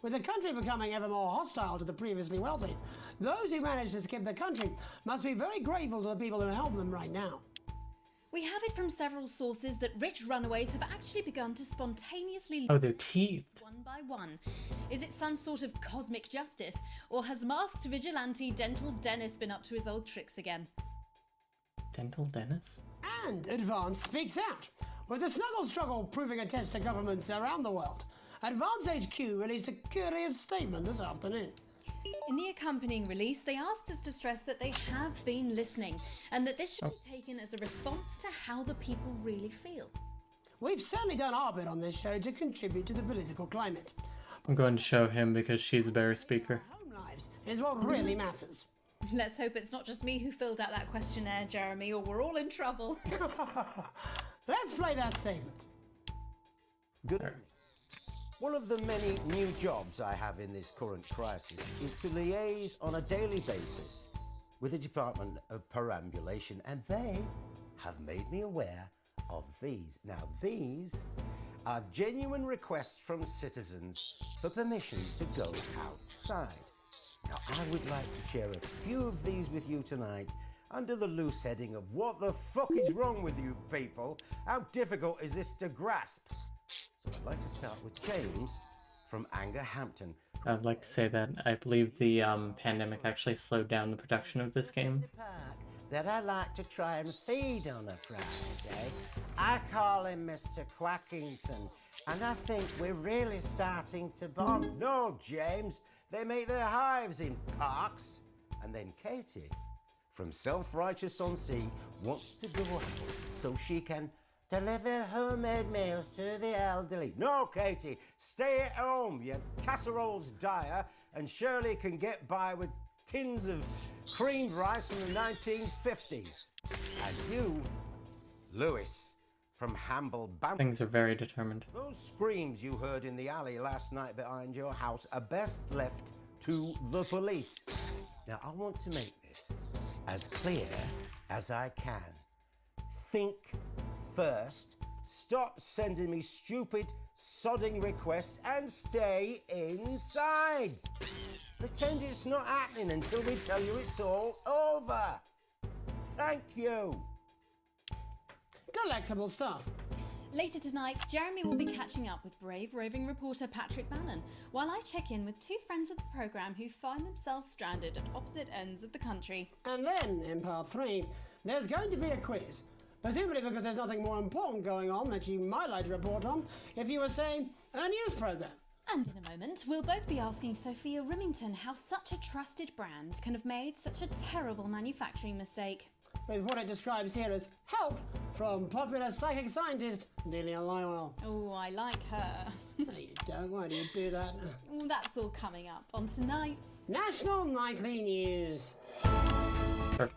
[SPEAKER 3] With the country becoming ever more hostile to the previously wealthy, those who manage to skip the country must be very grateful to the people who help them right now.
[SPEAKER 9] We have it from several sources that rich runaways have actually begun to spontaneously
[SPEAKER 1] their teeth.
[SPEAKER 9] One by one. Is it some sort of cosmic justice, or has masked vigilante Dental Dennis been up to his old tricks again?
[SPEAKER 1] Dental Dennis?
[SPEAKER 3] And Advance speaks out, with the snuggle struggle proving a test to governments around the world. Advance HQ released a curious statement this afternoon.
[SPEAKER 4] In the accompanying release, they asked us to stress that they have been listening and that this should be taken as a response to how the people really feel.
[SPEAKER 3] We've certainly done our bit on this show to contribute to the political climate.
[SPEAKER 1] I'm going to show him because she's a better speaker.
[SPEAKER 3] Home lives is what really matters.
[SPEAKER 4] Let's hope it's not just me who filled out that questionnaire, Jeremy, or we're all in trouble.
[SPEAKER 3] Let's play that statement.
[SPEAKER 16] Good evening. One of the many new jobs I have in this current crisis is to liaise on a daily basis with the Department of Perambulation, and they have made me aware of these. Now, these are genuine requests from citizens for permission to go outside. Now, I would like to share a few of these with you tonight under the loose heading of what the fuck is wrong with you people? How difficult is this to grasp? So I'd like to start with James from Angerhampton.
[SPEAKER 1] I'd like to say that I believe the pandemic actually slowed down the production of this game.
[SPEAKER 16] That I like to try and feed on a Friday. I call him Mr. Quackington, and I think we're really starting to bond. No, James, they make their hives in parks. And then Katie, from Self-Righteous-on-Sea, wants to go out so she can deliver homemade meals to the elderly. No, Katie, stay at home. Your casserole's dire, and Shirley can get by with tins of creamed rice from the 1950s. And you, Lewis, from Hamble, Bam.
[SPEAKER 1] Things are very determined.
[SPEAKER 16] Those screams you heard in the alley last night behind your house are best left to the police. Now, I want to make this as clear as I can. Think first, stop sending me stupid, sodding requests, and stay inside. Pretend it's not happening until we tell you it's all over. Thank you.
[SPEAKER 3] Delectable stuff.
[SPEAKER 4] Later tonight, Jeremy will be catching up with brave roving reporter Patrick Bannon, while I check in with two friends of the programme who find themselves stranded at opposite ends of the country.
[SPEAKER 3] And then, in part 3, there's going to be a quiz. Presumably because there's nothing more important going on that you might like to report on if you were, say, a news programme.
[SPEAKER 4] And in a moment, we'll both be asking Sophia Rimington how such a trusted brand can have made such a terrible manufacturing mistake.
[SPEAKER 3] With what it describes here as help from popular psychic scientist Delia Lywell.
[SPEAKER 4] Oh, I like her.
[SPEAKER 3] No, you don't. Why do you do that?
[SPEAKER 4] That's all coming up on tonight's
[SPEAKER 3] National Nightly News.
[SPEAKER 1] Perfect.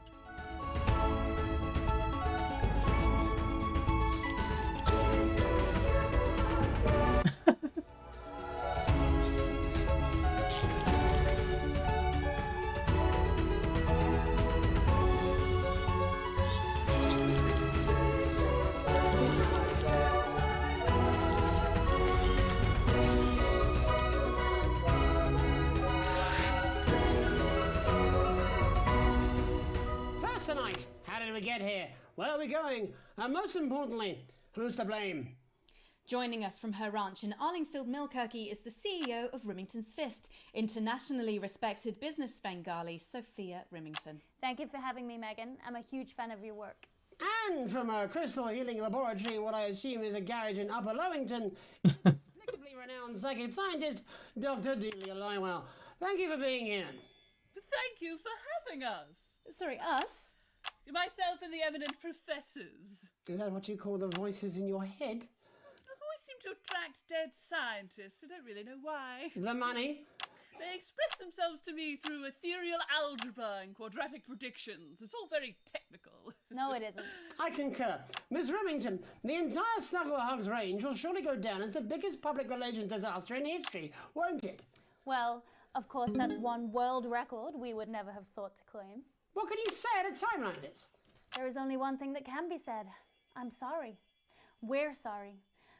[SPEAKER 3] Get here. Where are we going? And most importantly, who's to blame?
[SPEAKER 4] Joining us from her ranch in Arlingsfield, Millkirky is the CEO of Rimington's Fist, internationally respected business Svengali, Sophia Rimington.
[SPEAKER 17] Thank you for having me, Megan. I'm a huge fan of your work.
[SPEAKER 3] And from a crystal healing laboratory in what I assume is a garage in Upper Lowington, inexplicably renowned psychic scientist, Dr. Delia Lywell. Thank you for being here.
[SPEAKER 18] Thank you for having us.
[SPEAKER 4] Sorry, us?
[SPEAKER 18] Myself and the eminent professors.
[SPEAKER 3] Is that what you call the voices in your head?
[SPEAKER 18] The voice seem to attract dead scientists. I don't really know why.
[SPEAKER 3] The money?
[SPEAKER 18] They express themselves to me through ethereal algebra and quadratic predictions. It's all very technical.
[SPEAKER 17] No, it isn't.
[SPEAKER 3] I concur. Miss Remington, the entire Snuggle Hugs range will surely go down as the biggest public relations disaster in history, won't it?
[SPEAKER 17] Well, of course, that's one world record we would never have sought to claim.
[SPEAKER 3] What can you say at a time like this?
[SPEAKER 17] There is only one thing that can be said. I'm sorry. We're sorry.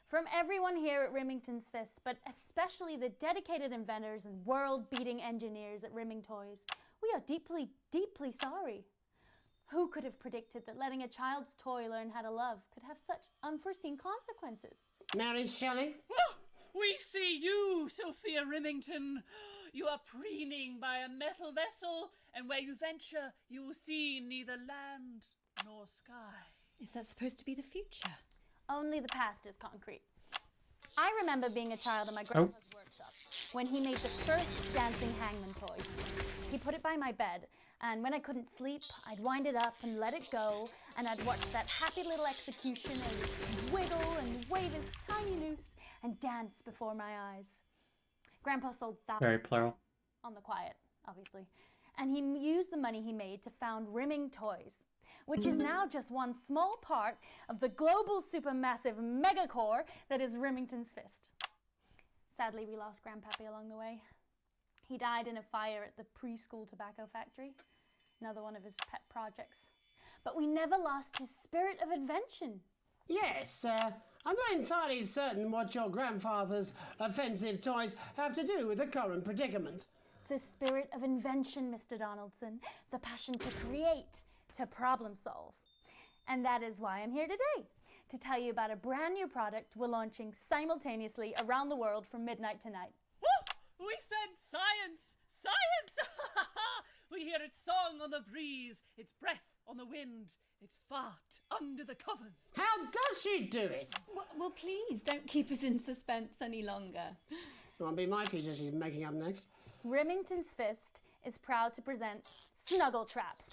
[SPEAKER 17] From everyone here at Rimington's Fist, but especially the dedicated inventors and world-beating engineers at Rimming Toys, we are deeply, deeply sorry. Who could have predicted that letting a child's toy learn how to love could have such unforeseen consequences?
[SPEAKER 3] Mary Shelley?
[SPEAKER 18] Oh, we see you, Sophia Rimington. You are preening by a metal vessel, and where you venture, you will see neither land nor sky.
[SPEAKER 4] Is that supposed to be the future?
[SPEAKER 17] Only the past is concrete. I remember being a child in my grandpa's workshop. shop when he made the first dancing hangman toy. He put it by my bed, and when I couldn't sleep, I'd wind it up and let it go, and I'd watch that happy little executioner wiggle and wave his tiny noose and dance before my eyes. Grandpa sold thousands.
[SPEAKER 1] Very plural.
[SPEAKER 17] On the quiet, obviously. And he used the money he made to found Rimming Toys, which is now just one small part of the global supermassive megacore that is Remington's Fist. Sadly, we lost Grandpappy along the way. He died in a fire at the preschool tobacco factory, another one of his pet projects. But we never lost his spirit of invention.
[SPEAKER 3] Yes, I'm not entirely certain what your grandfather's offensive toys have to do with the current predicament.
[SPEAKER 17] The spirit of invention, Mr. Donaldson. The passion to create, to problem solve. And that is why I'm here today, to tell you about a brand new product we're launching simultaneously around the world from midnight tonight.
[SPEAKER 18] We said science! Science! We hear its song on the breeze, its breath on the wind, its fart under the covers.
[SPEAKER 3] How does she do it?
[SPEAKER 4] Well, please, don't keep us in suspense any longer.
[SPEAKER 3] It won't be my feature she's making up next.
[SPEAKER 17] Remington's Fist is proud to present Snuggle Traps.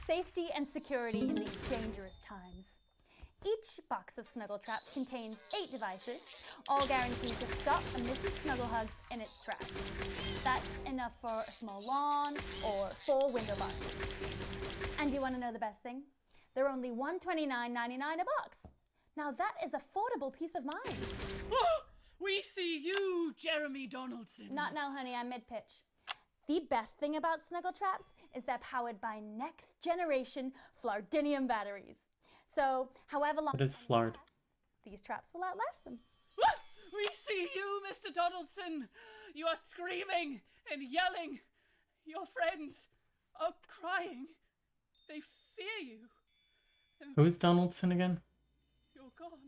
[SPEAKER 17] Safety and security in these dangerous times. Each box of Snuggle Traps contains 8 devices, all guaranteed to stop a Mrs. Snugglehugs in its tracks. That's enough for a small lawn or 4 window boxes. And you want to know the best thing? They're only $129.99 a box. Now that is affordable peace of mind.
[SPEAKER 18] We see you, Jeremy Donaldson.
[SPEAKER 17] Not now, honey, I'm mid-pitch. The best thing about Snuggle Traps is they're powered by next generation Flardinium batteries. So, however long
[SPEAKER 1] What is Flard?
[SPEAKER 17] these traps will outlast them.
[SPEAKER 18] We see you, Mr. Donaldson. You are screaming and yelling. Your friends are crying. They fear you. And
[SPEAKER 1] Who is Donaldson again?
[SPEAKER 18] you're gone.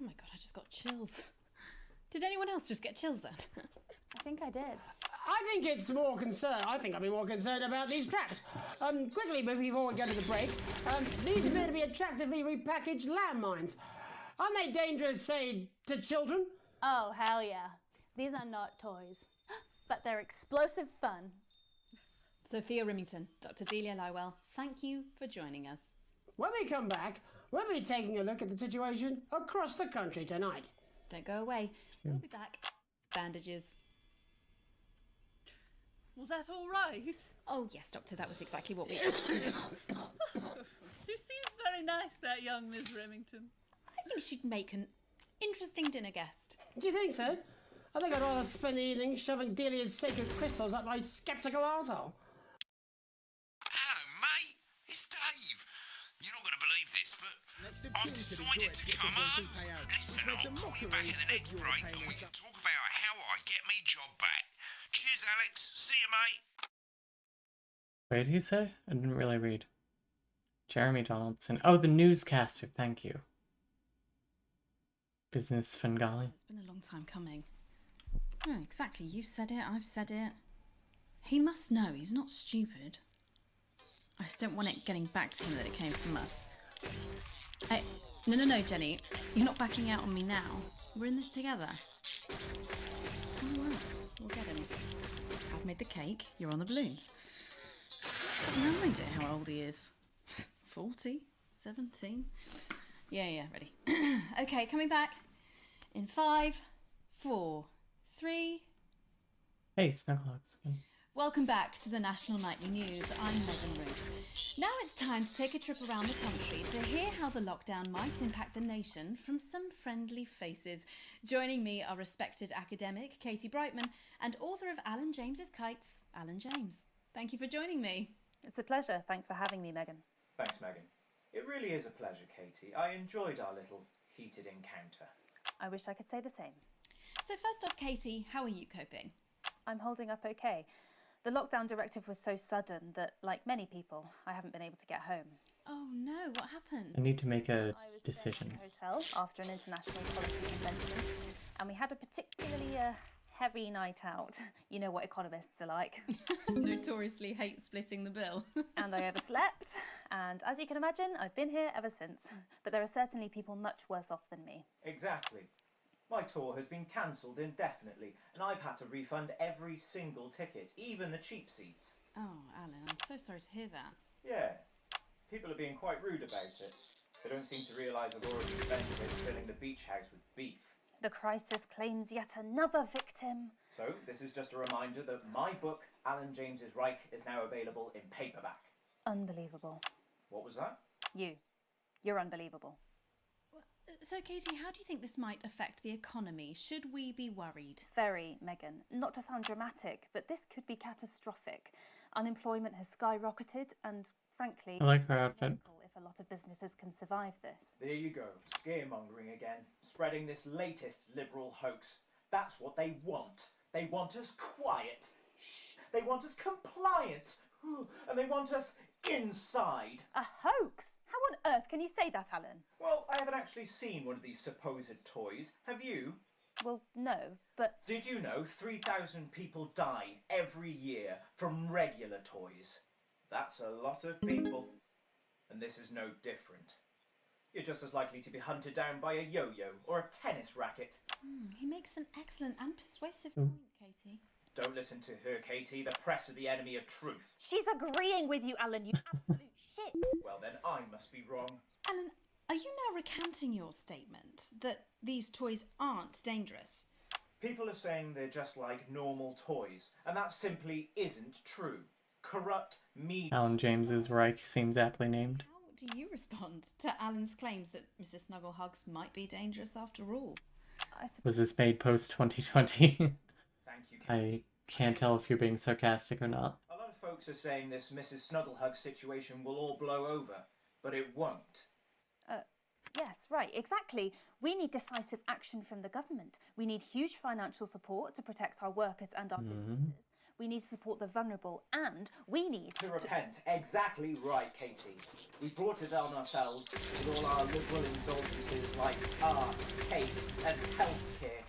[SPEAKER 4] Oh my god, I just got chills. Did anyone else just get chills then?
[SPEAKER 17] I think I did.
[SPEAKER 3] I think it's more concerned. I think I'd be more concerned about these traps. Quickly, before we go to the break, these appear to be attractively repackaged landmines. Aren't they dangerous, say, to children?
[SPEAKER 17] Oh, hell yeah. These are not toys, but they're explosive fun.
[SPEAKER 4] Sophia Remington, Dr. Delia Lywell, thank you for joining us.
[SPEAKER 3] When we come back, we'll be taking a look at the situation across the country tonight.
[SPEAKER 4] Don't go away. We'll be back. Bandages.
[SPEAKER 18] Was that all right?
[SPEAKER 4] Oh, yes, Doctor, that was exactly what we...
[SPEAKER 18] She seems very nice, that young Miss Remington.
[SPEAKER 4] I think she'd make an interesting dinner guest.
[SPEAKER 3] Do you think so? I think I'd rather spend the evening shoving Delia's sacred crystals up my sceptical arsehole.
[SPEAKER 6] Hello, mate. It's Dave. You're not going to believe this, but I've decided to come home. Listen, I'll call you back in the next break and we can talk about how I get me job back. Cheers, Alex. See you, mate.
[SPEAKER 1] What did he say? I didn't really read. Jeremy Donaldson. Oh, the newscaster. Thank you. Business Fingali.
[SPEAKER 4] It's been a long time coming. Oh, exactly. You said it. I've said it. He must know. He's not stupid. I just don't want it getting back to him that it came from us. No, Jenny. You're not backing out on me now. We're in this together. It's gonna work. We'll get him. I've made the cake. You're on the balloons. I've no idea how old he is. 40? 17? Yeah, ready. Okay, coming back. In 5, 4, 3...
[SPEAKER 1] Hey, Snugglehugs.
[SPEAKER 4] Welcome back to the National Nightly News. I'm Megan Ruth. Now it's time to take a trip around the country to hear how the lockdown might impact the nation from some friendly faces. Joining me are respected academic Katie Brightman and author of Alan James's Kites, Alan James. Thank you for joining me.
[SPEAKER 20] It's a pleasure. Thanks for having me, Megan.
[SPEAKER 22] Thanks, Megan. It really is a pleasure, Katie. I enjoyed our little heated encounter.
[SPEAKER 20] I wish I could say the same.
[SPEAKER 4] So first off, Katie, how are you coping?
[SPEAKER 20] I'm holding up okay. The lockdown directive was so sudden that, like many people, I haven't been able to get home.
[SPEAKER 4] Oh no, what happened?
[SPEAKER 1] I need to make a
[SPEAKER 20] I was
[SPEAKER 1] decision.
[SPEAKER 20] staying in a hotel after an international policy convention, and we had a particularly heavy night out. You know what economists are like.
[SPEAKER 4] Notoriously hate splitting the bill.
[SPEAKER 20] And I overslept, and as you can imagine, I've been here ever since. But there are certainly people much worse off than me.
[SPEAKER 22] Exactly. My tour has been cancelled indefinitely, and I've had to refund every single ticket, even the cheap seats.
[SPEAKER 4] Oh, Alan, I'm so sorry to hear that.
[SPEAKER 22] Yeah, people are being quite rude about it. They don't seem to realise I've already spent it filling the beach house with beef.
[SPEAKER 20] The crisis claims yet another victim.
[SPEAKER 22] So, this is just a reminder that my book, Alan James's Reich, is now available in paperback.
[SPEAKER 20] Unbelievable.
[SPEAKER 22] What was that?
[SPEAKER 20] You're unbelievable.
[SPEAKER 4] So, Katie, how do you think this might affect the economy? Should we be worried?
[SPEAKER 20] Very, Megan. Not to sound dramatic, but this could be catastrophic. Unemployment has skyrocketed and, frankly,
[SPEAKER 1] I like her outfit.
[SPEAKER 20] if a lot of businesses can survive this.
[SPEAKER 22] There you go, scaremongering again, spreading this latest liberal hoax. That's what they want. They want us quiet. Shh. They want us compliant. And they want us inside.
[SPEAKER 20] A hoax? How on earth can you say that, Alan?
[SPEAKER 22] Well, I haven't actually seen one of these supposed toys. Have you?
[SPEAKER 20] Well, no, but...
[SPEAKER 22] Did you know 3,000 people die every year from regular toys? That's a lot of people. And this is no different. You're just as likely to be hunted down by a yo-yo or a tennis racket.
[SPEAKER 4] He makes an excellent and persuasive point, Katie.
[SPEAKER 22] Don't listen to her, Katie. The press are the enemy of truth.
[SPEAKER 20] She's agreeing with you, Alan, you absolute shit.
[SPEAKER 22] Well, then I must be wrong.
[SPEAKER 4] Alan, are you now recanting your statement that these toys aren't dangerous?
[SPEAKER 22] People are saying they're just like normal toys, and that simply isn't true. Corrupt media.
[SPEAKER 1] Alan James's Reich seems aptly named.
[SPEAKER 4] How do you respond to Alan's claims that Mrs. Snugglehugs might be dangerous after all?
[SPEAKER 1] Was this made post 2020?
[SPEAKER 22] Thank you,
[SPEAKER 1] I can't tell if you're being sarcastic or not.
[SPEAKER 22] A lot of folks are saying this Mrs. Snugglehug situation will all blow over, but it won't.
[SPEAKER 20] Yes, right, exactly. We need decisive action from the government. We need huge financial support to protect our workers and our businesses. We need to support the vulnerable, and we need
[SPEAKER 22] to repent. Exactly right, Katie. We brought it on ourselves with all our liberal indulgences like art, cake, and healthcare.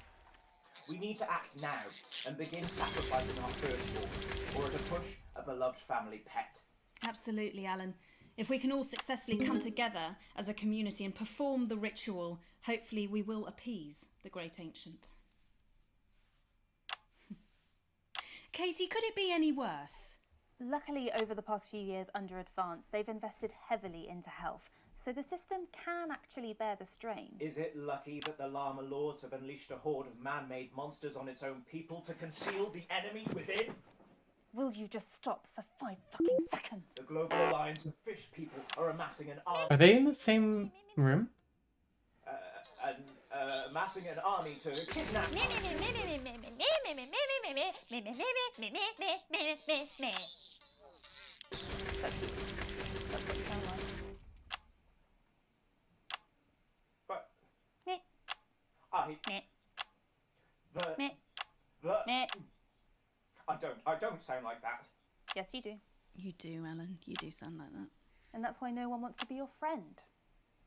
[SPEAKER 22] We need to act now and begin sacrificing our firstborn, or to push a beloved family pet.
[SPEAKER 4] Absolutely, Alan. If we can all successfully come together as a community and perform the ritual, hopefully we will appease the great ancient. Katie, could it be any worse?
[SPEAKER 20] Luckily, over the past few years under Advance, they've invested heavily into health, so the system can actually bear the strain.
[SPEAKER 22] Is it lucky that the Llama Lords have unleashed a horde of man-made monsters on its own people to conceal the enemy within?
[SPEAKER 20] Will you just stop for 5 fucking seconds?
[SPEAKER 22] The Global Alliance of Fish People are amassing an army.
[SPEAKER 1] Are they in the same room?
[SPEAKER 22] Amassing an army to kidnap.
[SPEAKER 20] That's what you sound like.
[SPEAKER 22] But I don't sound like that.
[SPEAKER 20] Yes, you do.
[SPEAKER 4] You do, Alan. You do sound like that.
[SPEAKER 20] And that's why no one wants to be your friend.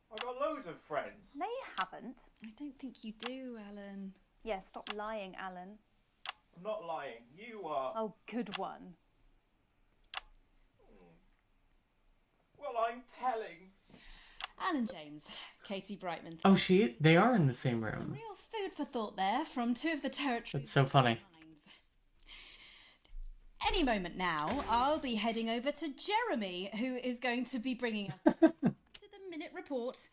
[SPEAKER 22] I've got loads of friends.
[SPEAKER 20] No, you haven't.
[SPEAKER 4] I don't think you do, Alan.
[SPEAKER 20] Yeah, stop lying, Alan.
[SPEAKER 22] I'm not lying. You are.
[SPEAKER 20] Oh, good one.
[SPEAKER 22] Well, I'm telling.
[SPEAKER 4] Alan James, Katie Brightman.
[SPEAKER 1] Oh, they are in the same room.
[SPEAKER 4] Real food for thought there from two of the territories.
[SPEAKER 1] That's so funny.
[SPEAKER 4] Any moment now, I'll be heading over to Jeremy, who is going to be bringing us to the minute report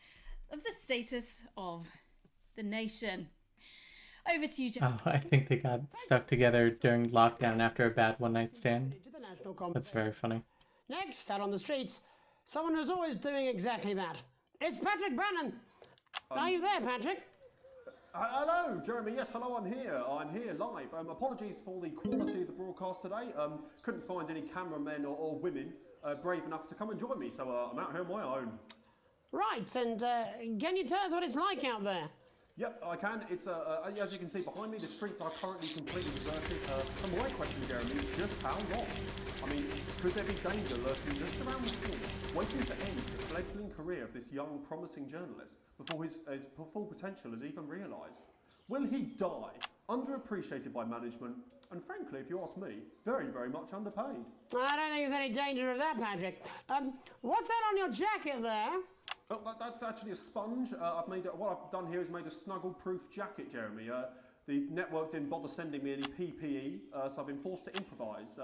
[SPEAKER 4] of the status of the nation. Over to you, Jeremy.
[SPEAKER 1] Oh, I think they got stuck together during lockdown after a bad one-night stand. That's very funny.
[SPEAKER 3] Next, out on the streets, someone who's always doing exactly that. It's Patrick Brannan. Are you there, Patrick?
[SPEAKER 5] Hello, Jeremy. Yes, hello, I'm here. I'm here live. Apologies for the quality of the broadcast today. Couldn't find any cameramen or women brave enough to come and join me, so I'm out here on my own.
[SPEAKER 3] Right, and can you tell us what it's like out there?
[SPEAKER 5] Yep, I can. It's as you can see behind me, the streets are currently completely deserted. And my question, Jeremy, is just how long? I mean, could there be danger lurking just around the corner, waiting to end the fledgling career of this young, promising journalist before his full potential is even realised? Will he die, underappreciated by management, and frankly, if you ask me, very, very much underpaid?
[SPEAKER 3] I don't think there's any danger of that, Patrick. What's that on your jacket there?
[SPEAKER 5] Oh, that's actually a sponge. What I've done here is made a snuggle-proof jacket, Jeremy. The network didn't bother sending me any PPE, so I've been forced to improvise.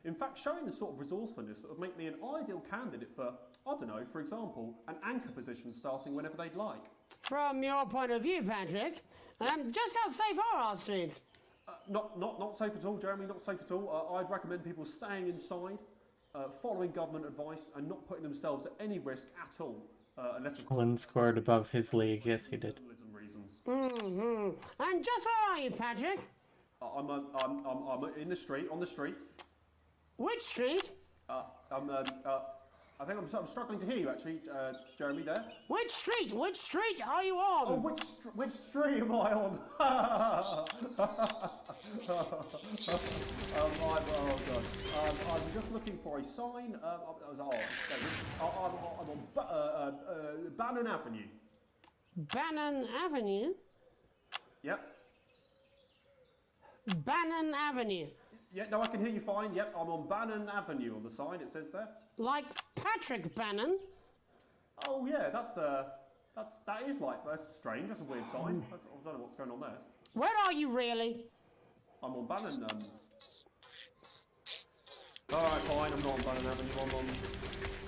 [SPEAKER 5] In fact, showing the sort of resourcefulness that would make me an ideal candidate for, I don't know, for example, an anchor position starting whenever they'd like.
[SPEAKER 3] From your point of view, Patrick, just how safe are our streets?
[SPEAKER 5] Not safe at all, Jeremy, not safe at all. I'd recommend people staying inside, following government advice, and not putting themselves at any risk at all. Unless of course...
[SPEAKER 1] Alan scored above his league, yes he did.
[SPEAKER 3] Mm-hmm. And just where are you, Patrick?
[SPEAKER 5] I'm in the street, on the street.
[SPEAKER 3] Which street?
[SPEAKER 5] I think I'm struggling to hear you actually, Jeremy, there.
[SPEAKER 3] Which street? Which street are you on?
[SPEAKER 5] Oh, which street am I on? I'm just looking for a sign. I'm on Bannon Avenue.
[SPEAKER 3] Bannon Avenue?
[SPEAKER 5] Yep.
[SPEAKER 3] Bannon Avenue.
[SPEAKER 5] Yeah, no, I can hear you fine. Yep, I'm on Bannon Avenue on the sign, it says there.
[SPEAKER 3] Like Patrick Bannon?
[SPEAKER 5] Oh yeah, that is like, that's strange, that's a weird sign. I don't know what's going on there.
[SPEAKER 3] Where are you really?
[SPEAKER 5] I'm on Bannon, Alright, fine, I'm not on Bannon Avenue,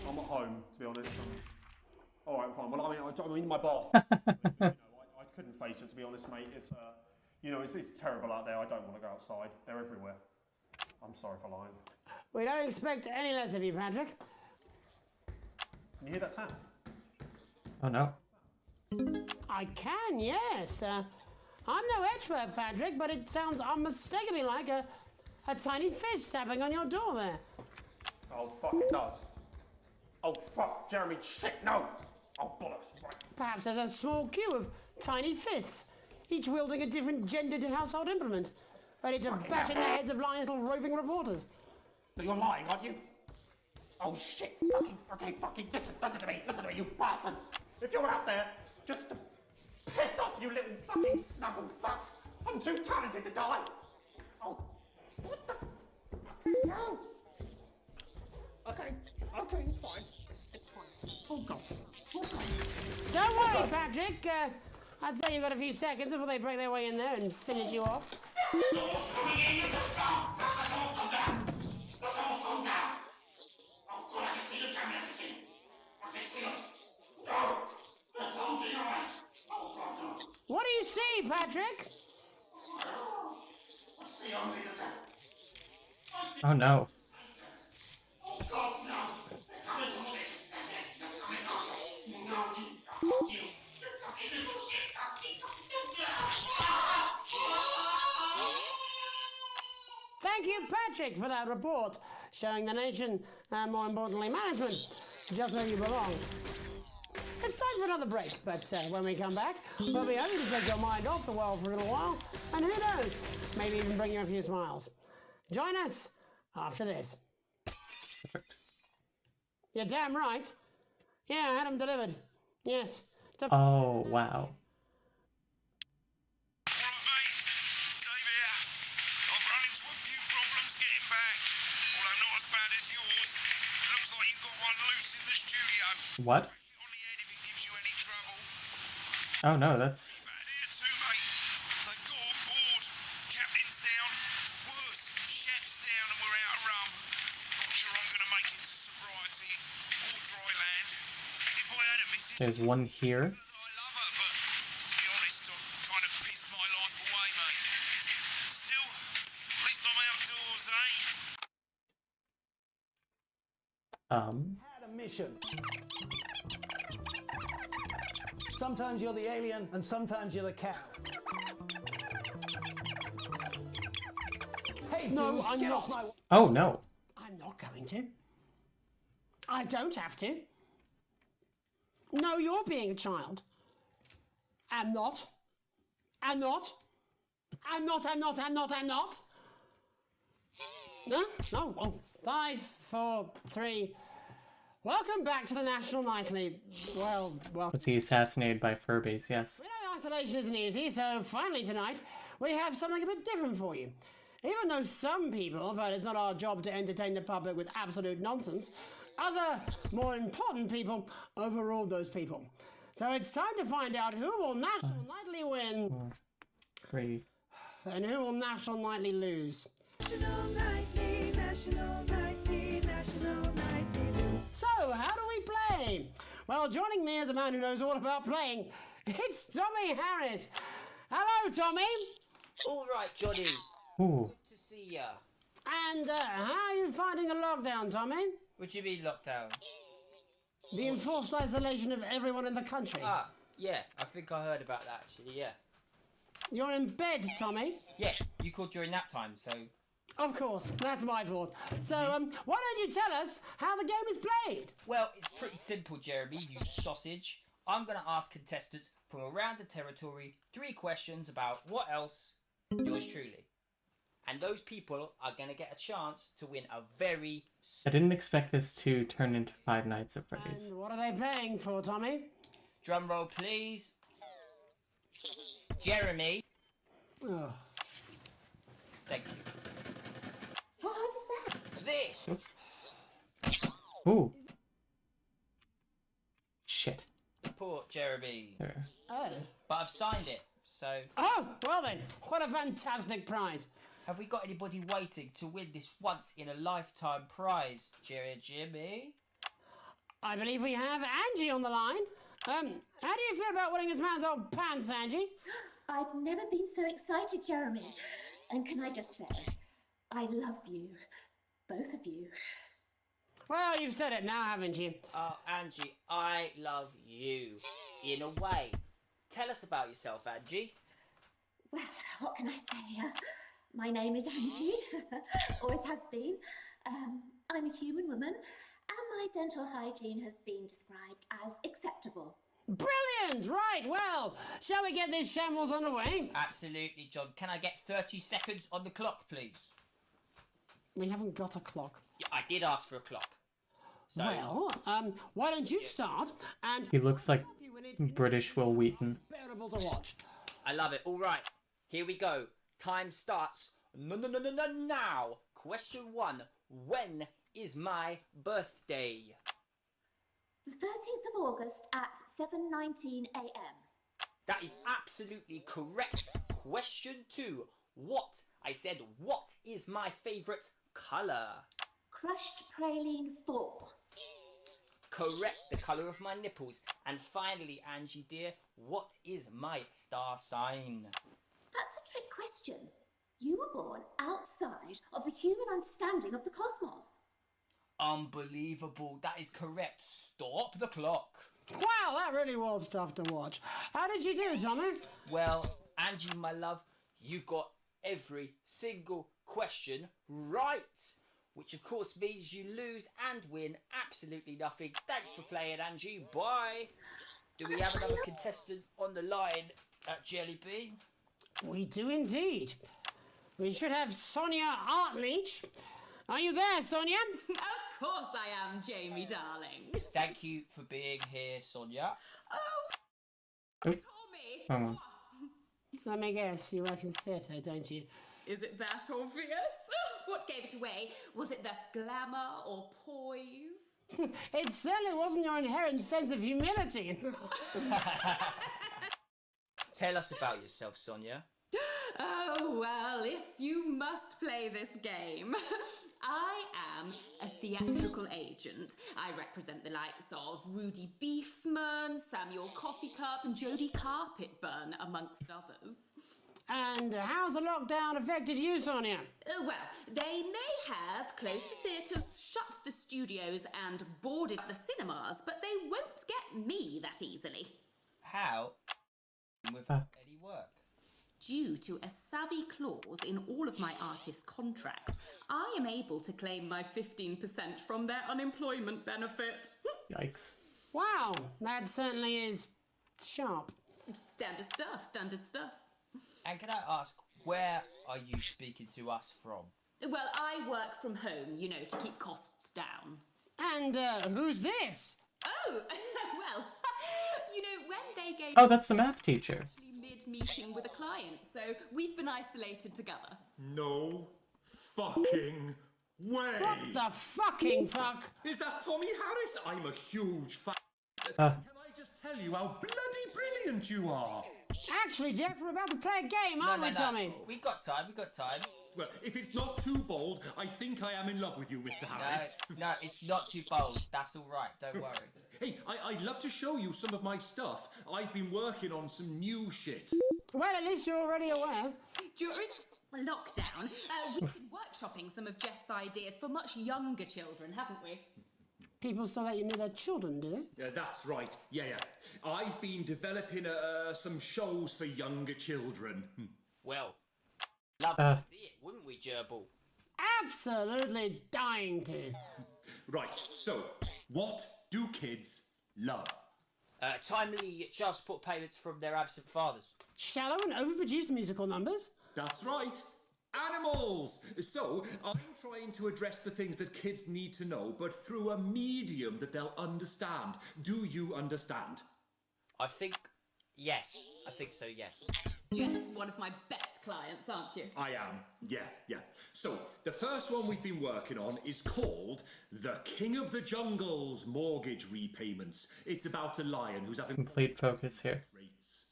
[SPEAKER 5] I'm at home, to be honest. Alright, fine, well I'm in my bath. I couldn't face it, to be honest, mate. It's, it's terrible out there, I don't want to go outside. They're everywhere. I'm sorry for lying.
[SPEAKER 3] We don't expect any less of you, Patrick.
[SPEAKER 5] Can you hear that sound?
[SPEAKER 1] Oh no.
[SPEAKER 3] I can, yes. I'm no expert, Patrick, but it sounds unmistakably like a tiny fist tapping on your door there.
[SPEAKER 5] Oh, fuck, it does. Oh, fuck, Jeremy, shit, no! Oh, bollocks, right.
[SPEAKER 3] Perhaps there's a small queue of tiny fists, each wielding a different gendered household implement, ready to bash in the heads of lying little roving reporters.
[SPEAKER 5] But you're lying, aren't you? Oh shit, fucking, listen to me, you bastards! If you're out there, just to piss off, you little fucking snuggle fucks! I'm too talented to die! Oh, what the fucking hell? Okay, it's fine. It's fine. Oh god.
[SPEAKER 3] Don't worry, Patrick. I'd say you've got a few seconds before they break their way in there and finish you off. What do you see, Patrick?
[SPEAKER 1] Oh no.
[SPEAKER 3] Thank you, Patrick, for that report, showing the nation, and more importantly, management, just where you belong. It's time for another break, but when we come back, we'll be hoping to take your mind off the world for a little while, and who knows, maybe even bring you a few smiles. Join us after this.
[SPEAKER 1] Perfect.
[SPEAKER 3] You're damn right. Yeah, I had them delivered. Yes.
[SPEAKER 1] Oh, wow. What? Oh no, that's... There's one here.
[SPEAKER 11] Had a mission. Sometimes you're the alien, and sometimes you're the cow. Hey,
[SPEAKER 3] no,
[SPEAKER 11] dude,
[SPEAKER 3] I'm
[SPEAKER 11] get
[SPEAKER 3] not.
[SPEAKER 11] Off my...
[SPEAKER 1] Oh no.
[SPEAKER 3] I'm not going to. I don't have to. No, you're being a child. I'm not. I'm not. I'm not. No? No. Oh, 5, 4, 3. Welcome back to the National Nightly. Well.
[SPEAKER 1] Was he assassinated by Furbies? Yes.
[SPEAKER 3] We know isolation isn't easy, so finally tonight we have something a bit different for you. Even though some people felt it's not our job to entertain the public with absolute nonsense, other more important people overruled those people. So it's time to find out who will national nightly win
[SPEAKER 1] 4, 3.
[SPEAKER 3] and who will national nightly lose.
[SPEAKER 19] National nightly, national nightly, national nightly lose.
[SPEAKER 3] So, how do we play? Well, joining me as a man who knows all about playing, it's Tommy Harris. Hello, Tommy.
[SPEAKER 8] All right, Johnny.
[SPEAKER 1] Ooh.
[SPEAKER 8] Good to see ya.
[SPEAKER 3] And how are you finding the lockdown, Tommy?
[SPEAKER 8] What do you mean lockdown?
[SPEAKER 3] The enforced isolation of everyone in the country.
[SPEAKER 8] Ah, yeah. I think I heard about that actually. Yeah.
[SPEAKER 3] You're in bed, Tommy.
[SPEAKER 8] Yeah. You called during nap time, so.
[SPEAKER 3] Of course, that's my fault. So, why don't you tell us how the game is played?
[SPEAKER 8] Well, it's pretty simple, Jeremy, you sausage. I'm going to ask contestants from around the territory 3 questions about what else? Yours truly. And those people are going to get a chance to win a very...
[SPEAKER 1] I didn't expect this to turn into Five Nights at Freddy's.
[SPEAKER 3] And what are they playing for, Tommy?
[SPEAKER 8] Drum roll, please. Jeremy.
[SPEAKER 3] Oh.
[SPEAKER 8] Thank you.
[SPEAKER 2] What is that?
[SPEAKER 8] This!
[SPEAKER 1] Oops. Ooh. Shit.
[SPEAKER 8] Support, Jeremy.
[SPEAKER 1] There.
[SPEAKER 3] Oh.
[SPEAKER 8] But I've signed it, so...
[SPEAKER 3] Oh, well then, what a fantastic prize.
[SPEAKER 8] Have we got anybody waiting to win this once-in-a-lifetime prize, Jimmy?
[SPEAKER 3] I believe we have Angie on the line. How do you feel about winning this man's old pants, Angie?
[SPEAKER 21] I've never been so excited, Jeremy. And can I just say, I love you. Both of you.
[SPEAKER 3] Well, you've said it now, haven't you?
[SPEAKER 8] Oh, Angie, I love you. In a way. Tell us about yourself, Angie.
[SPEAKER 21] Well, what can I say? My name is Angie. Always has been. I'm a human woman, and my dental hygiene has been described as acceptable.
[SPEAKER 3] Brilliant! Right, well, shall we get this shambles underway?
[SPEAKER 8] Absolutely, John. Can I get 30 seconds on the clock, please?
[SPEAKER 3] We haven't got a clock.
[SPEAKER 8] Yeah, I did ask for a clock. So...
[SPEAKER 3] Well, why don't you start and...
[SPEAKER 1] He looks like British Will Wheaton.
[SPEAKER 3] Bearable to watch.
[SPEAKER 8] I love it. All right, here we go. Time starts now. Question 1. When is my birthday?
[SPEAKER 21] The 13th of August at 7:19 a.m.
[SPEAKER 8] That is absolutely correct. Question 2. What? I said, what is my favourite colour?
[SPEAKER 21] Crushed praline 4.
[SPEAKER 8] Correct, the colour of my nipples. And finally, Angie dear, what is my star sign?
[SPEAKER 21] That's a trick question. You were born outside of the human understanding of the cosmos.
[SPEAKER 8] Unbelievable, that is correct. Stop the clock.
[SPEAKER 3] Wow, that really was tough to watch. How did you do, Tommy?
[SPEAKER 8] Well, Angie, my love, you got every single question right. Which of course means you lose and win absolutely nothing. Thanks for playing, Angie. Bye. Do we have another contestant on the line at Jelly Bean?
[SPEAKER 3] We do indeed. We should have Sonia Artleach. Are you there, Sonia?
[SPEAKER 23] Of course I am, Jamie, darling.
[SPEAKER 8] Thank you for being here, Sonia.
[SPEAKER 23] Oh,
[SPEAKER 1] Tommy. Hang on.
[SPEAKER 3] Let me guess, you work in theatre, don't you?
[SPEAKER 23] Is it that obvious? What gave it away? Was it the glamour or poise?
[SPEAKER 3] It certainly wasn't your inherent sense of humility.
[SPEAKER 8] Tell us about yourself, Sonia.
[SPEAKER 23] Oh, well, if you must play this game. I am a theatrical agent. I represent the likes of Rudy Beefman, Samuel Coffeecup, and Jodie Carpetburn, amongst others.
[SPEAKER 3] And how's the lockdown affected you, Sonia?
[SPEAKER 23] Well, they may have closed the theatres, shut the studios, and boarded the cinemas, but they won't get me that easily.
[SPEAKER 8] How? Without any work?
[SPEAKER 23] Due to a savvy clause in all of my artist contracts, I am able to claim my 15% from their unemployment benefit.
[SPEAKER 1] Yikes.
[SPEAKER 3] Wow, that certainly is sharp.
[SPEAKER 23] Standard stuff, standard stuff.
[SPEAKER 8] And can I ask, where are you speaking to us from?
[SPEAKER 23] Well, I work from home, you know, to keep costs down.
[SPEAKER 3] And who's this?
[SPEAKER 23] Oh, well, you know, when they gave...
[SPEAKER 1] Oh, that's the math teacher.
[SPEAKER 23] Mid-meeting with a client, so we've been isolated together.
[SPEAKER 5] No fucking Way!
[SPEAKER 3] What the fucking fuck?
[SPEAKER 5] Is that Tommy Harris? I'm a huge fan.
[SPEAKER 1] Uh.
[SPEAKER 5] Can I just tell you how bloody brilliant you are?
[SPEAKER 3] Actually, Jeff, we're about to play a game, aren't we, Tommy?
[SPEAKER 8] We got time, we got time.
[SPEAKER 5] Well, if it's not too bold, I think I am in love with you, Mr. Harris.
[SPEAKER 8] No, it's not too bold. That's all right, don't worry.
[SPEAKER 5] Hey, I'd love to show you some of my stuff. I've been working on some new shit.
[SPEAKER 3] Well, at least you're already aware.
[SPEAKER 23] During lockdown, we've been workshopping some of Jeff's ideas for much younger children, haven't we?
[SPEAKER 3] People still let you know their children, do they?
[SPEAKER 5] Yeah, that's right. Yeah. I've been developing some shows for younger children.
[SPEAKER 8] Well, love to see it, wouldn't we, Gerbil?
[SPEAKER 3] Absolutely dying to.
[SPEAKER 5] Right, so, what do kids love?
[SPEAKER 8] Timely child support payments from their absent fathers.
[SPEAKER 3] Shallow and overproduced musical numbers?
[SPEAKER 5] That's right. Animals! So, I'm trying to address the things that kids need to know, but through a medium that they'll understand. Do you understand?
[SPEAKER 8] I think yes. I think so, yes.
[SPEAKER 23] Jeff's one of my best clients, aren't you?
[SPEAKER 5] I am, yeah. So, the first one we've been working on is called The King of the Jungle's Mortgage Repayments. It's about a lion who's having
[SPEAKER 1] Complete focus here.
[SPEAKER 5] rates.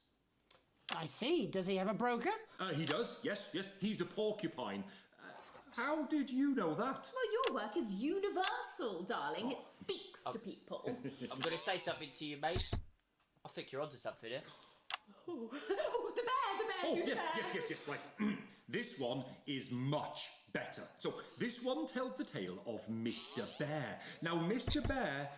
[SPEAKER 3] I see. Does he have a broker?
[SPEAKER 5] He does, yes. He's a porcupine. How did you know that?
[SPEAKER 23] Well, your work is universal, darling. It speaks to people.
[SPEAKER 8] I'm going to say something to you, mate. I think you're onto something here.
[SPEAKER 23] Oh, the bear,
[SPEAKER 5] Oh, yes, right. This one is much better. So, this one tells the tale of Mr. Bear. Now, Mr. Bear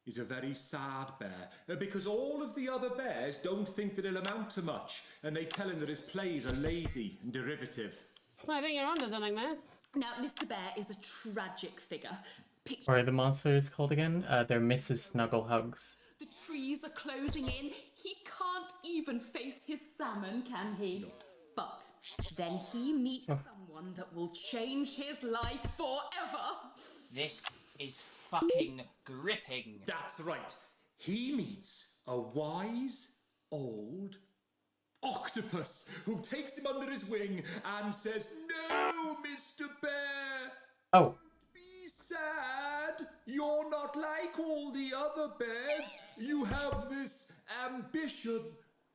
[SPEAKER 5] is a very sad bear, because all of the other bears don't think that he'll amount to much, and they tell him that his plays are lazy and derivative.
[SPEAKER 3] I think you're onto something there.
[SPEAKER 23] Now, Mr. Bear is a tragic figure.
[SPEAKER 1] What are the monsters called again? They're Mrs. Snugglehugs.
[SPEAKER 23] The trees are closing in. He can't even face his salmon, can he? No. But then he meets someone that will change his life forever.
[SPEAKER 8] This is fucking gripping.
[SPEAKER 5] That's right. He meets a wise old octopus who takes him under his wing and says, "No, Mr. Bear.
[SPEAKER 1] Oh.
[SPEAKER 5] Don't be sad. You're not like all the other bears. You have this ambition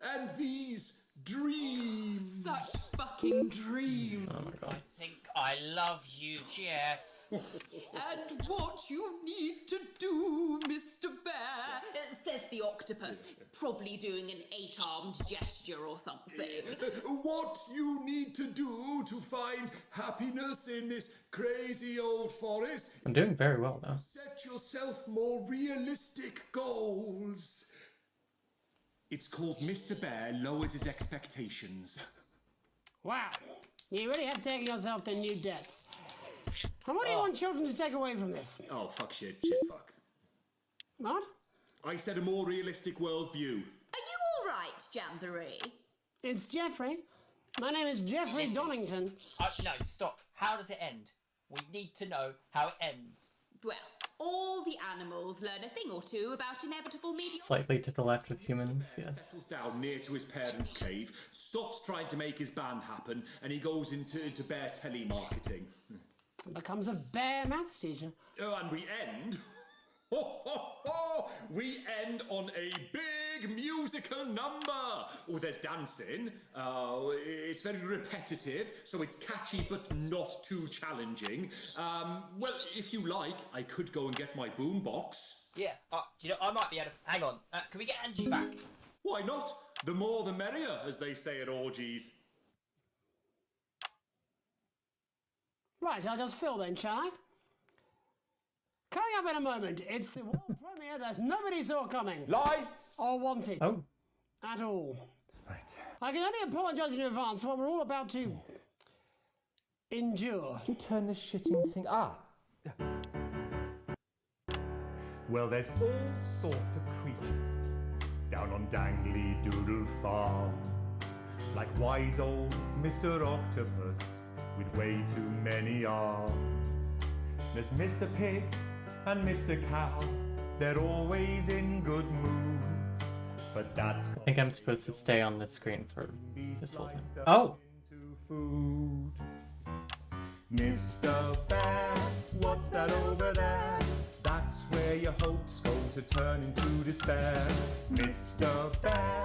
[SPEAKER 5] and these dreams."
[SPEAKER 23] Such fucking dreams.
[SPEAKER 1] Oh my god.
[SPEAKER 8] I think I love you, Jeff.
[SPEAKER 23] And what you need to do, Mr. Bear, says the octopus, probably doing an 8-armed gesture or something.
[SPEAKER 5] What you need to do to find happiness in this crazy old forest.
[SPEAKER 1] I'm doing very well though.
[SPEAKER 5] Set yourself more realistic goals. It's called Mr. Bear Lowers His Expectations.
[SPEAKER 3] Wow. You really have taken yourself to new depths. And what do you want children to take away from this?
[SPEAKER 5] Oh, fuck shit, fuck.
[SPEAKER 3] What?
[SPEAKER 5] I said a more realistic worldview.
[SPEAKER 23] Are you all right, Jamboree?
[SPEAKER 3] It's Jeffrey. My name is Jeffrey Donington.
[SPEAKER 8] No, stop. How does it end? We need to know how it ends.
[SPEAKER 23] Well, all the animals learn a thing or two about inevitable mediocrity.
[SPEAKER 1] Slightly to the left of humans, yes.
[SPEAKER 5] Settles down near to his parents' cave, stops trying to make his band happen, and he goes into bear telemarketing.
[SPEAKER 3] Becomes a bear maths teacher.
[SPEAKER 5] Oh, and we end... We end on a big musical number. Oh, there's dancing. It's very repetitive, so it's catchy but not too challenging. Well, if you like, I could go and get my boombox.
[SPEAKER 8] Yeah, I might be able to... Hang on, can we get Angie back?
[SPEAKER 5] Why not? The more the merrier, as they say at orgies.
[SPEAKER 3] Right, I'll just fill then, shall I? Coming up in a moment, it's the world premiere that nobody saw coming.
[SPEAKER 5] Lights!
[SPEAKER 3] Or wanted.
[SPEAKER 1] Oh.
[SPEAKER 3] At all.
[SPEAKER 5] Right.
[SPEAKER 3] I can only apologise in advance for what we're all about to... endure.
[SPEAKER 10] You turn this shitting thing... Well, there's all sorts of creatures down on Dangly Doodle Farm. Like wise old Mr. Octopus with way too many arms. There's Mr. Pig and Mr. Cow, they're always in good moods. But that's...
[SPEAKER 1] I think I'm supposed to stay on the screen for this whole time. Oh!
[SPEAKER 10] Food. Mr. Bear, what's that over there? That's where your hopes go to turn into despair. Mr. Bear,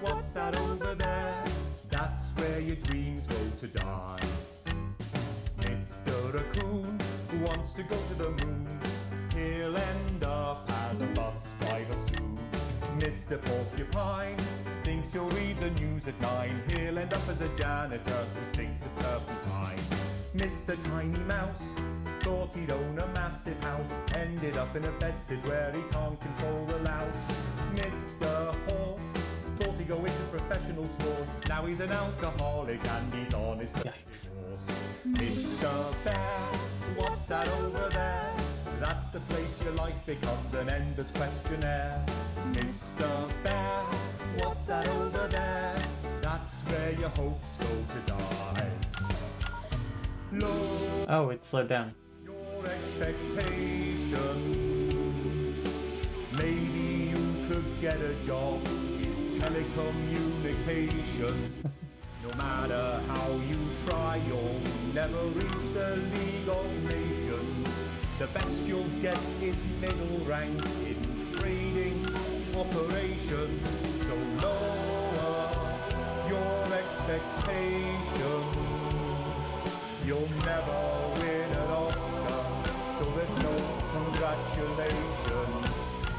[SPEAKER 10] what's that over there? That's where your dreams go to die. Mr. Raccoon wants to go to the moon. He'll end up as a bus driver soon. Mr. Porcupine thinks he'll read the news at 9. He'll end up as a janitor who stinks of turpentine. Mr. Tiny Mouse thought he'd own a massive house. Ended up in a bedsit where he can't control the louse. Mr. Horse thought he'd go into professional sports. Now he's an alcoholic and he's on his horse. Mr. Bear, what's that over there? That's the place your life becomes an endless questionnaire. Mr. Bear, what's that over there? That's where your hopes go to die. Low
[SPEAKER 1] Oh, it slowed down.
[SPEAKER 10] your expectations. Maybe you could get a job in telecommunication. No matter how you try, you'll never reach the League of Nations. The best you'll get is middle rank in trading operations. So lower your expectations. You'll never win an Oscar, so there's no congratulations.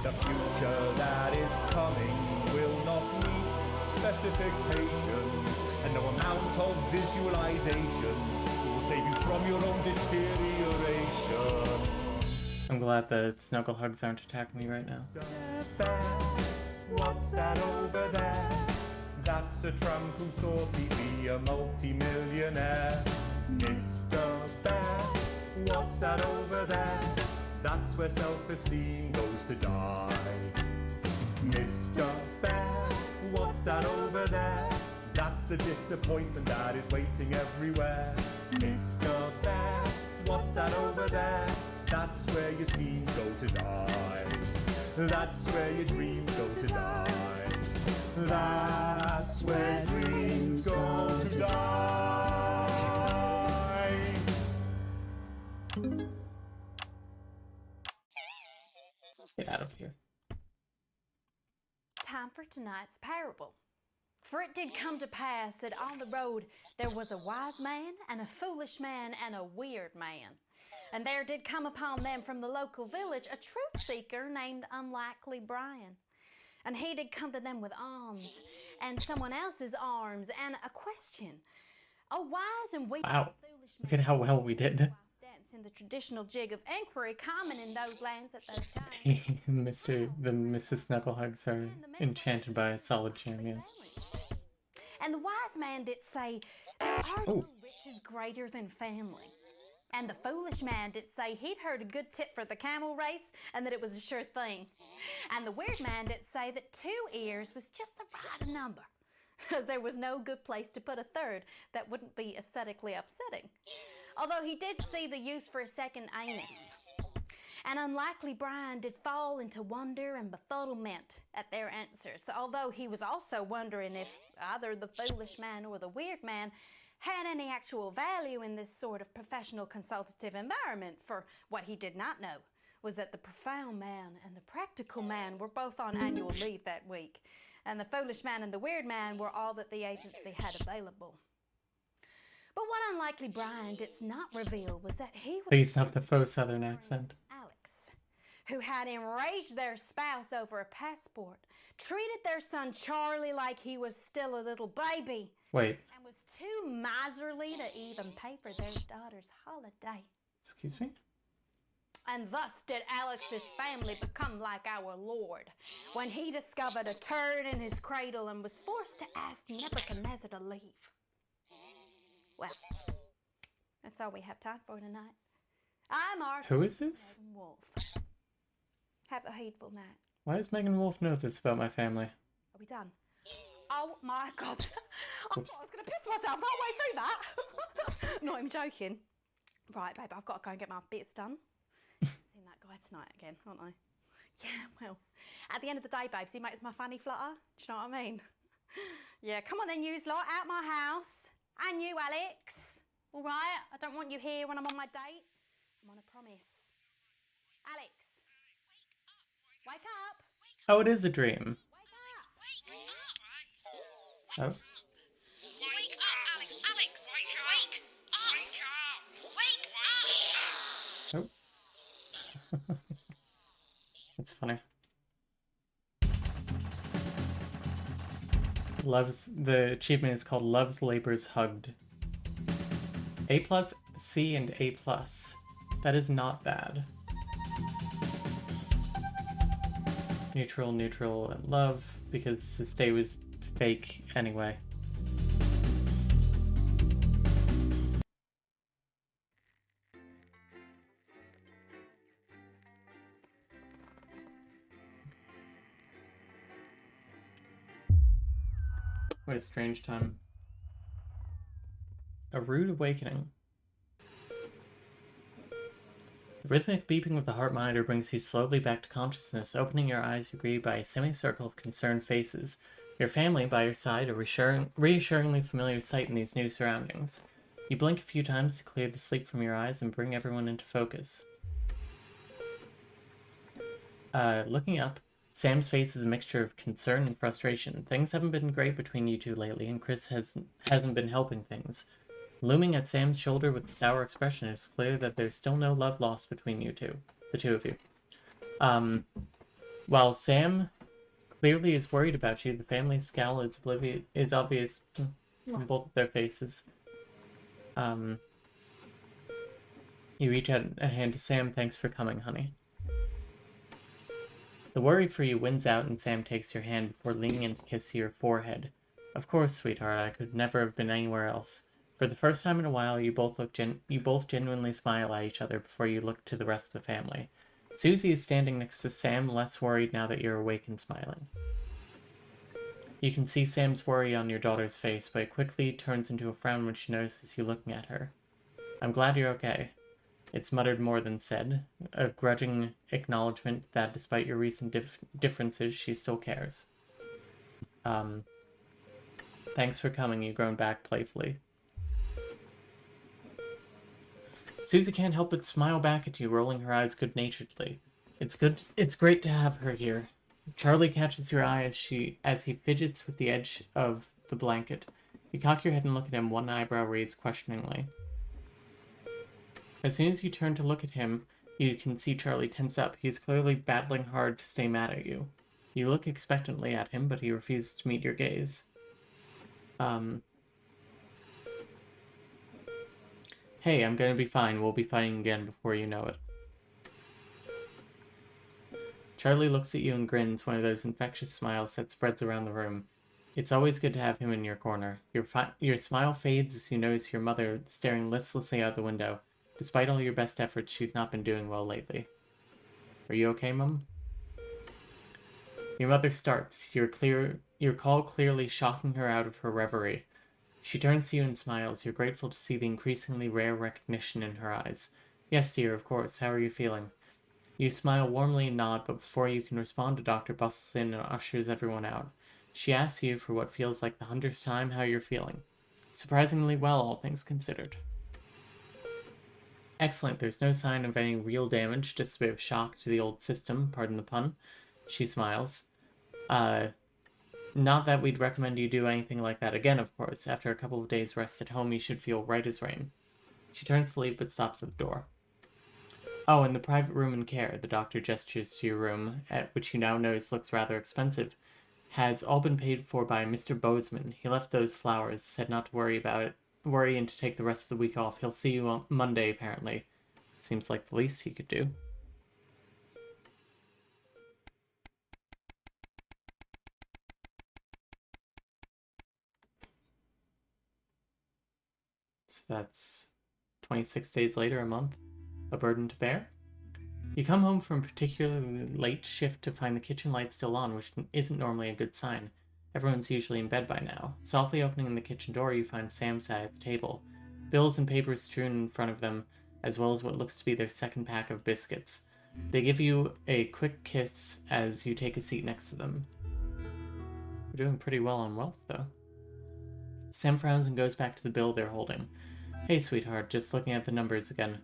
[SPEAKER 10] The future that is coming will not meet specifications, and no amount of visualizations will save you from your own deterioration.
[SPEAKER 1] I'm glad the snuggle hugs aren't attacking me right now.
[SPEAKER 10] What's that over there? That's a tramp who thought he'd be a multi-millionaire. Mr. Bear, what's that over there? That's where self-esteem goes to die. Mr. Bear, what's that over there? That's the disappointment that is waiting everywhere. Mr. Bear, what's that over there? That's where your schemes go to die. That's where your dreams go to die. That's where dreams go to die.
[SPEAKER 1] Get out of here.
[SPEAKER 9] Time for tonight's parable. For it did come to pass that on the road there was a wise man and a foolish man and a weird man. And there did come upon them from the local village a truth seeker named Unlikely Brian. And he did come to them with alms and someone else's arms and a question. A wise and weak
[SPEAKER 1] Wow. Look at how well we did.
[SPEAKER 9] dance in the traditional jig of inquiry common in those lands at those times.
[SPEAKER 1] Mrs. Snugglehugs are enchanted by solid champions.
[SPEAKER 9] And the wise man did say, there are no riches greater than family. And the foolish man did say he'd heard a good tip for the camel race and that it was a sure thing. And the weird man did say that 2 ears was just the right number, because there was no good place to put a third that wouldn't be aesthetically upsetting. Although he did see the use for a second anus. And Unlikely Brian did fall into wonder and befuddlement at their answers, although he was also wondering if either the foolish man or the weird man had any actual value in this sort of professional consultative environment. For what he did not know was that the profound man and the practical man were both on annual leave that week, and the foolish man and the weird man were all that the agency had available. But what Unlikely Brian did not reveal was that he was
[SPEAKER 1] Please not the faux southern accent.
[SPEAKER 9] Alex, who had enraged their spouse over a passport, treated their son Charlie like he was still a little baby,
[SPEAKER 1] Wait,
[SPEAKER 9] and was too miserly to even pay for their daughter's holiday.
[SPEAKER 1] excuse me?
[SPEAKER 9] And thus did Alex's family become like our Lord, when he discovered a turd in his cradle and was forced to ask Nebuchadnezzar to leave. Well, that's all we have time for tonight. I'm our
[SPEAKER 1] Who is this?
[SPEAKER 9] Megan Wolf. Have a heedful night.
[SPEAKER 1] Why does Megan Wolf know this about my family?
[SPEAKER 9] Are we done? Oh my God. I
[SPEAKER 1] Oops.
[SPEAKER 9] thought I was going to piss myself halfway through that. Not even joking. Right, babe, I've got to go and get my bits done. Seen that guy tonight again, aren't I? Yeah, well, at the end of the day, babes, he makes my fanny flutter. Do you know what I mean? Yeah, come on then, you lot, out my house. And you, Alex. All right? I don't want you here when I'm on my date. I'm on a promise. Alex, wake up.
[SPEAKER 1] Oh, it is a dream. Oh.
[SPEAKER 7] Wake up, Alex! Alex! Wake up! Wake up!
[SPEAKER 1] Oh. It's funny. The achievement is called Love's Labors Hugged. A+, C, and A+. That is not bad. Neutral, neutral, and love, because this day was fake anyway. What a strange time. A rude awakening. The rhythmic beeping of the heart monitor brings you slowly back to consciousness. Opening your eyes, you're greeted by a semicircle of concerned faces. Your family by your side, a reassuringly familiar sight in these new surroundings. You blink a few times to clear the sleep from your eyes and bring everyone into focus. Looking up, Sam's face is a mixture of concern and frustration. Things haven't been great between you two lately, and Chris hasn't been helping things. Looming at Sam's shoulder with a sour expression, it's clear that there's still no love lost between you two, the two of you. While Sam clearly is worried about you, the family's scowl is obvious from both of their faces. You reach out a hand to Sam. Thanks for coming, honey. The worry for you wins out, and Sam takes your hand before leaning in to kiss your forehead. Of course, sweetheart, I could never have been anywhere else. For the first time in a while, you both genuinely smile at each other before you look to the rest of the family. Susie is standing next to Sam, less worried now that you're awake and smiling. You can see Sam's worry on your daughter's face, but it quickly turns into a frown when she notices you looking at her. I'm glad you're okay. It's muttered more than said, a grudging acknowledgement that despite your recent differences, she still cares. Thanks for coming, you groan back playfully. Susie can't help but smile back at you, rolling her eyes good-naturedly. It's great to have her here. Charlie catches your eye as he fidgets with the edge of the blanket. You cock your head and look at him, one eyebrow raised questioningly. As soon as you turn to look at him, you can see Charlie tense up. He is clearly battling hard to stay mad at you. You look expectantly at him, but he refuses to meet your gaze. Hey, I'm gonna be fine. We'll be fighting again before you know it. Charlie looks at you and grins, one of those infectious smiles that spreads around the room. It's always good to have him in your corner. Your smile fades as you notice your mother staring listlessly out the window. Despite all your best efforts, she's not been doing well lately. Are you okay, Mum? Your mother starts, your call clearly shocking her out of her reverie. She turns to you and smiles. You're grateful to see the increasingly rare recognition in her eyes. Yes, dear, of course. How are you feeling? You smile warmly and nod, but before you can respond, the doctor bustles in and ushers everyone out. She asks you, for what feels like the 100th time, how you're feeling. Surprisingly well, all things considered. Excellent. There's no sign of any real damage, just a bit of shock to the old system, pardon the pun. She smiles. Not that we'd recommend you do anything like that again, of course. After a couple of days rest at home, you should feel right as rain. She turns to leave, but stops at the door. Oh, and the private room in care, the doctor gestures to your room, which you now notice looks rather expensive, has all been paid for by Mr. Bozeman. He left those flowers, said not to worry and to take the rest of the week off. He'll see you on Monday, apparently. Seems like the least he could do. So that's 26 days later, a month. A burden to bear? You come home from a particularly late shift to find the kitchen light still on, which isn't normally a good sign. Everyone's usually in bed by now. Softly opening the kitchen door, you find Sam sat at the table. Bills and papers strewn in front of them, as well as what looks to be their second pack of biscuits. They give you a quick kiss as you take a seat next to them. We're doing pretty well on wealth, though. Sam frowns and goes back to the bill they're holding. Hey, sweetheart, just looking at the numbers again.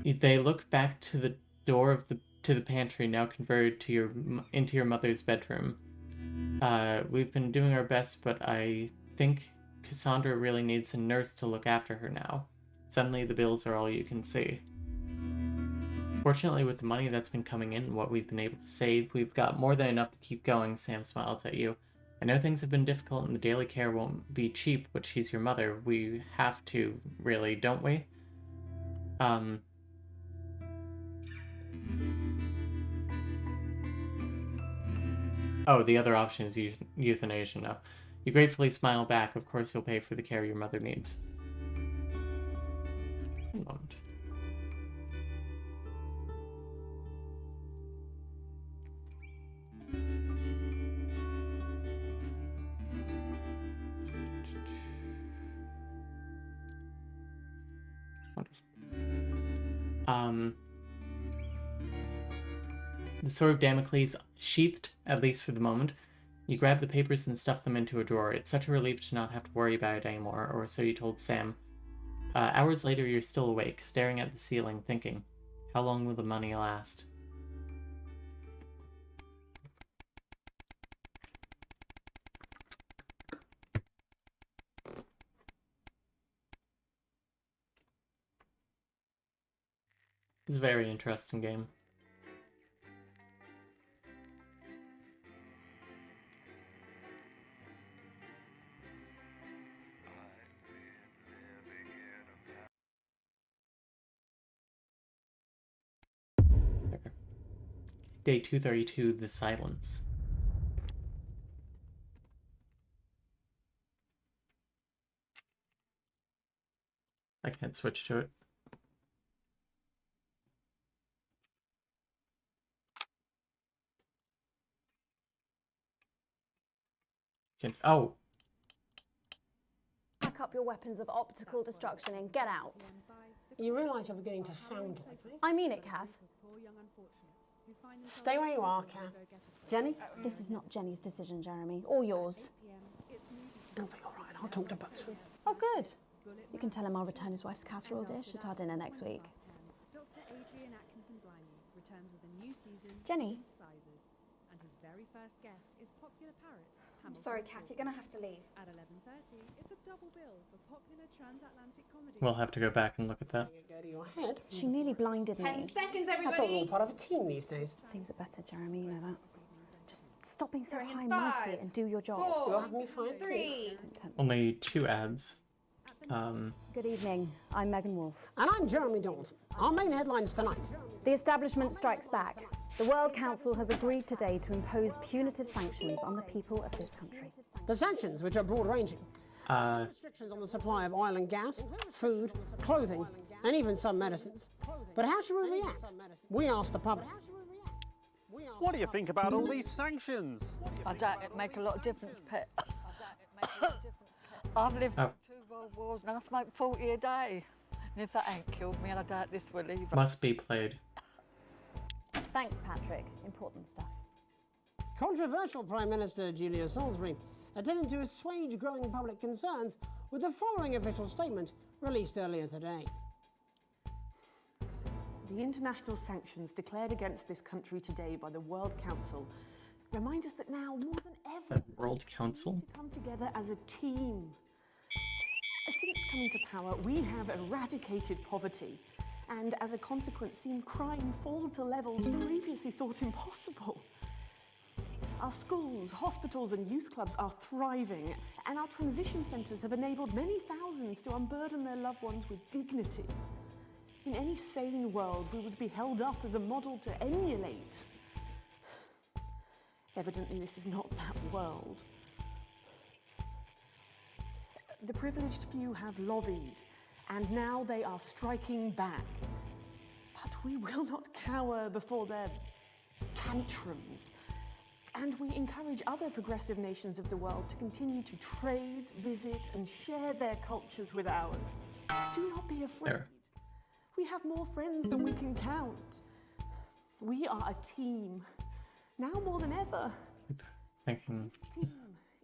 [SPEAKER 1] They look back to the door of the pantry, now converted to into your mother's bedroom. We've been doing our best, but I think Cassandra really needs a nurse to look after her now. Suddenly, the bills are all you can see. Fortunately, with the money that's been coming in and what we've been able to save, we've got more than enough to keep going. Sam smiles at you. I know things have been difficult and the daily care won't be cheap, but she's your mother. We have to, really, don't we? Oh, the other option is euthanasia now. You gratefully smile back. Of course you'll pay for the care your mother needs. One moment. The sword of Damocles sheathed, at least for the moment. You grab the papers and stuff them into a drawer. It's such a relief to not have to worry about it anymore, or so you told Sam. Hours later, you're still awake, staring at the ceiling, thinking, how long will the money last? It's a very interesting game. Day 232, The Silence. I can't switch to it. Oh!
[SPEAKER 9] Pack up your weapons of optical destruction and get out.
[SPEAKER 3] You realise you're beginning to sound like me?
[SPEAKER 9] I mean it, Kath.
[SPEAKER 3] Stay where you are, Kath. Jenny?
[SPEAKER 9] This is not Jenny's decision, Jeremy, or yours.
[SPEAKER 3] It'll be all right. I'll talk to both of you.
[SPEAKER 9] Oh, good. You can tell him I'll return his wife's casserole dish at our dinner next week. Jenny?
[SPEAKER 13] And his very first guest is popular parrot.
[SPEAKER 12] I'm sorry, Kath, you're going to have to leave.
[SPEAKER 13] At 11:30, it's a double bill for popular transatlantic comedy.
[SPEAKER 1] We'll have to go back and look at that.
[SPEAKER 3] Go to your head.
[SPEAKER 9] She nearly blinded me.
[SPEAKER 12] 10 seconds,
[SPEAKER 3] I
[SPEAKER 12] everybody!
[SPEAKER 3] thought we were all part of a team these days.
[SPEAKER 9] Things are better, Jeremy, you know that. Just stop being so
[SPEAKER 12] Sorry, in
[SPEAKER 9] high-mighty
[SPEAKER 12] 5,
[SPEAKER 9] and do your job.
[SPEAKER 12] 4,
[SPEAKER 3] You'll have me fired too.
[SPEAKER 12] 3.
[SPEAKER 9] Don't tempt me.
[SPEAKER 1] Only 2 ads.
[SPEAKER 9] Good evening. I'm Megan Wolf.
[SPEAKER 3] And I'm Jeremy Dawson. Our main headlines tonight.
[SPEAKER 9] The establishment strikes back. The World Council has agreed today to impose punitive sanctions on the people of this country.
[SPEAKER 3] The sanctions, which are broad-ranging. Restrictions on the supply of oil and gas, food, clothing, and even some medicines. But how should we react? We asked the public.
[SPEAKER 11] What do you think about all these sanctions?
[SPEAKER 14] I doubt it make a lot of difference, Pet. I've lived through 2 world wars and I smoke 40 a day. And if that ain't killed me, I doubt this will either.
[SPEAKER 1] Must be played.
[SPEAKER 9] Thanks, Patrick. Important stuff.
[SPEAKER 3] Controversial Prime Minister Julia Salisbury attempted to assuage growing public concerns with the following official statement released earlier today.
[SPEAKER 15] The international sanctions declared against this country today by the World Council remind us that now more than ever,
[SPEAKER 1] The World Council?
[SPEAKER 15] we need to come together as a team. Since coming to power, we have eradicated poverty and as a consequence seen crime fall to levels previously thought impossible. Our schools, hospitals and youth clubs are thriving, and our transition centres have enabled many thousands to unburden their loved ones with dignity. In any sane world, we would be held up as a model to emulate. Evidently, this is not that world. The privileged few have lobbied, and now they are striking back. But we will not cower before their tantrums. And we encourage other progressive nations of the world to continue to trade, visit, and share their cultures with ours. Do not be afraid.
[SPEAKER 1] There.
[SPEAKER 15] We have more friends than we can count. We are a team, now more than ever.
[SPEAKER 1] Thinking
[SPEAKER 15] The team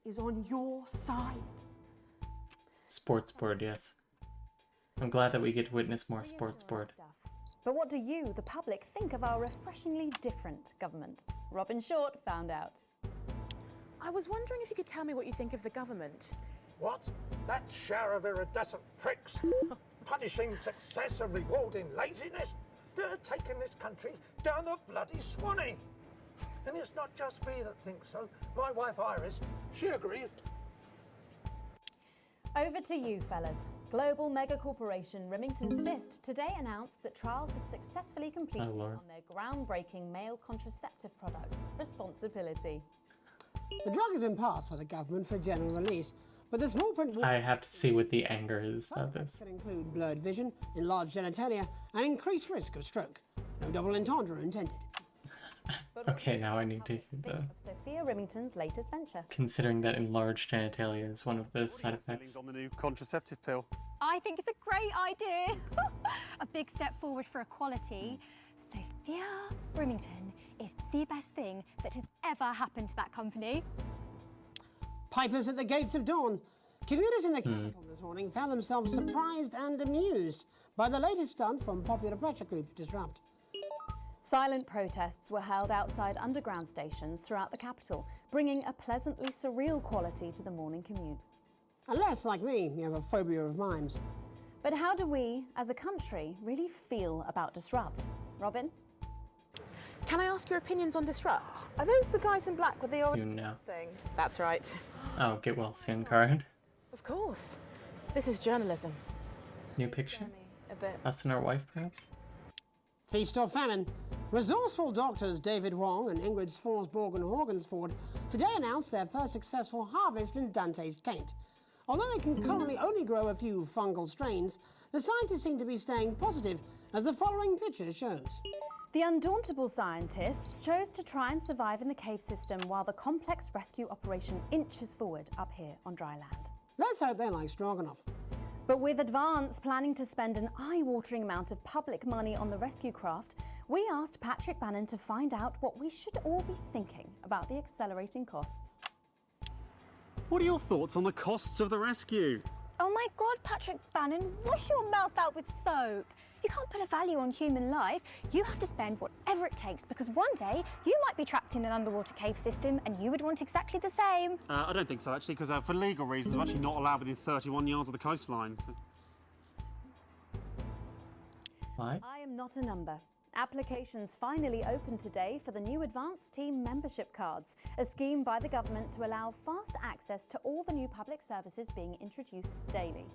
[SPEAKER 15] is on your side.
[SPEAKER 1] sports board, yes. I'm glad that we get to witness more sports board.
[SPEAKER 9] But what do you, the public, think of our refreshingly different government? Robin Short found out.
[SPEAKER 16] I was wondering if you could tell me what you think of the government.
[SPEAKER 17] What? That shower of iridescent pricks? Punishing success and rewarding laziness? They're taking this country down the bloody Swanee. And it's not just me that thinks so. My wife Iris, she agrees.
[SPEAKER 9] Over to you, fellas. Global mega corporation Remington's Fist today announced that trials have successfully completed on their groundbreaking male contraceptive product, Responsibility.
[SPEAKER 3] The drug has been passed by the government for general release, but the small print...
[SPEAKER 1] I have to see what the anger is of this.
[SPEAKER 3] ...could include blurred vision, enlarged genitalia, and increased risk of stroke. No double entendre intended.
[SPEAKER 1] Okay, now I need to hear the...
[SPEAKER 9] Sophia Remington's latest venture.
[SPEAKER 1] Considering that enlarged genitalia is one of the side effects.
[SPEAKER 11] On the new contraceptive pill.
[SPEAKER 18] I think it's a great idea. A big step forward for equality. Sophia Remington is the best thing that has ever happened to that company.
[SPEAKER 3] Pipers at the gates of dawn. Commuters in the capital this morning found themselves surprised and amused by the latest stunt from popular pressure group Disrupt.
[SPEAKER 9] Silent protests were held outside underground stations throughout the capital, bringing a pleasantly surreal quality to the morning commute.
[SPEAKER 3] Unless, like me, you have a phobia of mimes.
[SPEAKER 9] But how do we, as a country, really feel about Disrupt? Robin?
[SPEAKER 16] Can I ask your opinions on Disrupt?
[SPEAKER 13] Are those the guys in black with the orange
[SPEAKER 1] You know.
[SPEAKER 13] thing?
[SPEAKER 16] That's right.
[SPEAKER 1] Oh, get well soon card.
[SPEAKER 16] Of course. This is journalism.
[SPEAKER 1] New picture?
[SPEAKER 13] A bit.
[SPEAKER 1] Us and our wife, perhaps?
[SPEAKER 3] Feast or famine. Resourceful doctors David Wong and Ingrid Sforsborg and Horgensford today announced their first successful harvest in Dante's taint. Although they can currently only grow a few fungal strains, the scientists seem to be staying positive, as the following picture shows.
[SPEAKER 9] The undauntable scientists chose to try and survive in the cave system while the complex rescue operation inches forward up here on dry land.
[SPEAKER 3] Let's hope they like Stroganoff.
[SPEAKER 9] But with Advance planning to spend an eye-watering amount of public money on the rescue craft, we asked Patrick Bannon to find out what we should all be thinking about the accelerating costs.
[SPEAKER 11] What are your thoughts on the costs of the rescue?
[SPEAKER 18] Oh my God, Patrick Bannon, wash your mouth out with soap. You can't put a value on human life. You have to spend whatever it takes, because one day you might be trapped in an underwater cave system and you would want exactly the same.
[SPEAKER 11] I don't think so, actually, because for legal reasons, I'm actually not allowed within 31 yards of the coastline. So.
[SPEAKER 1] Why?
[SPEAKER 9] I am not a number. Applications finally opened today for the new Advanced Team membership cards, a scheme by the government to allow fast access to all the new public services being introduced daily.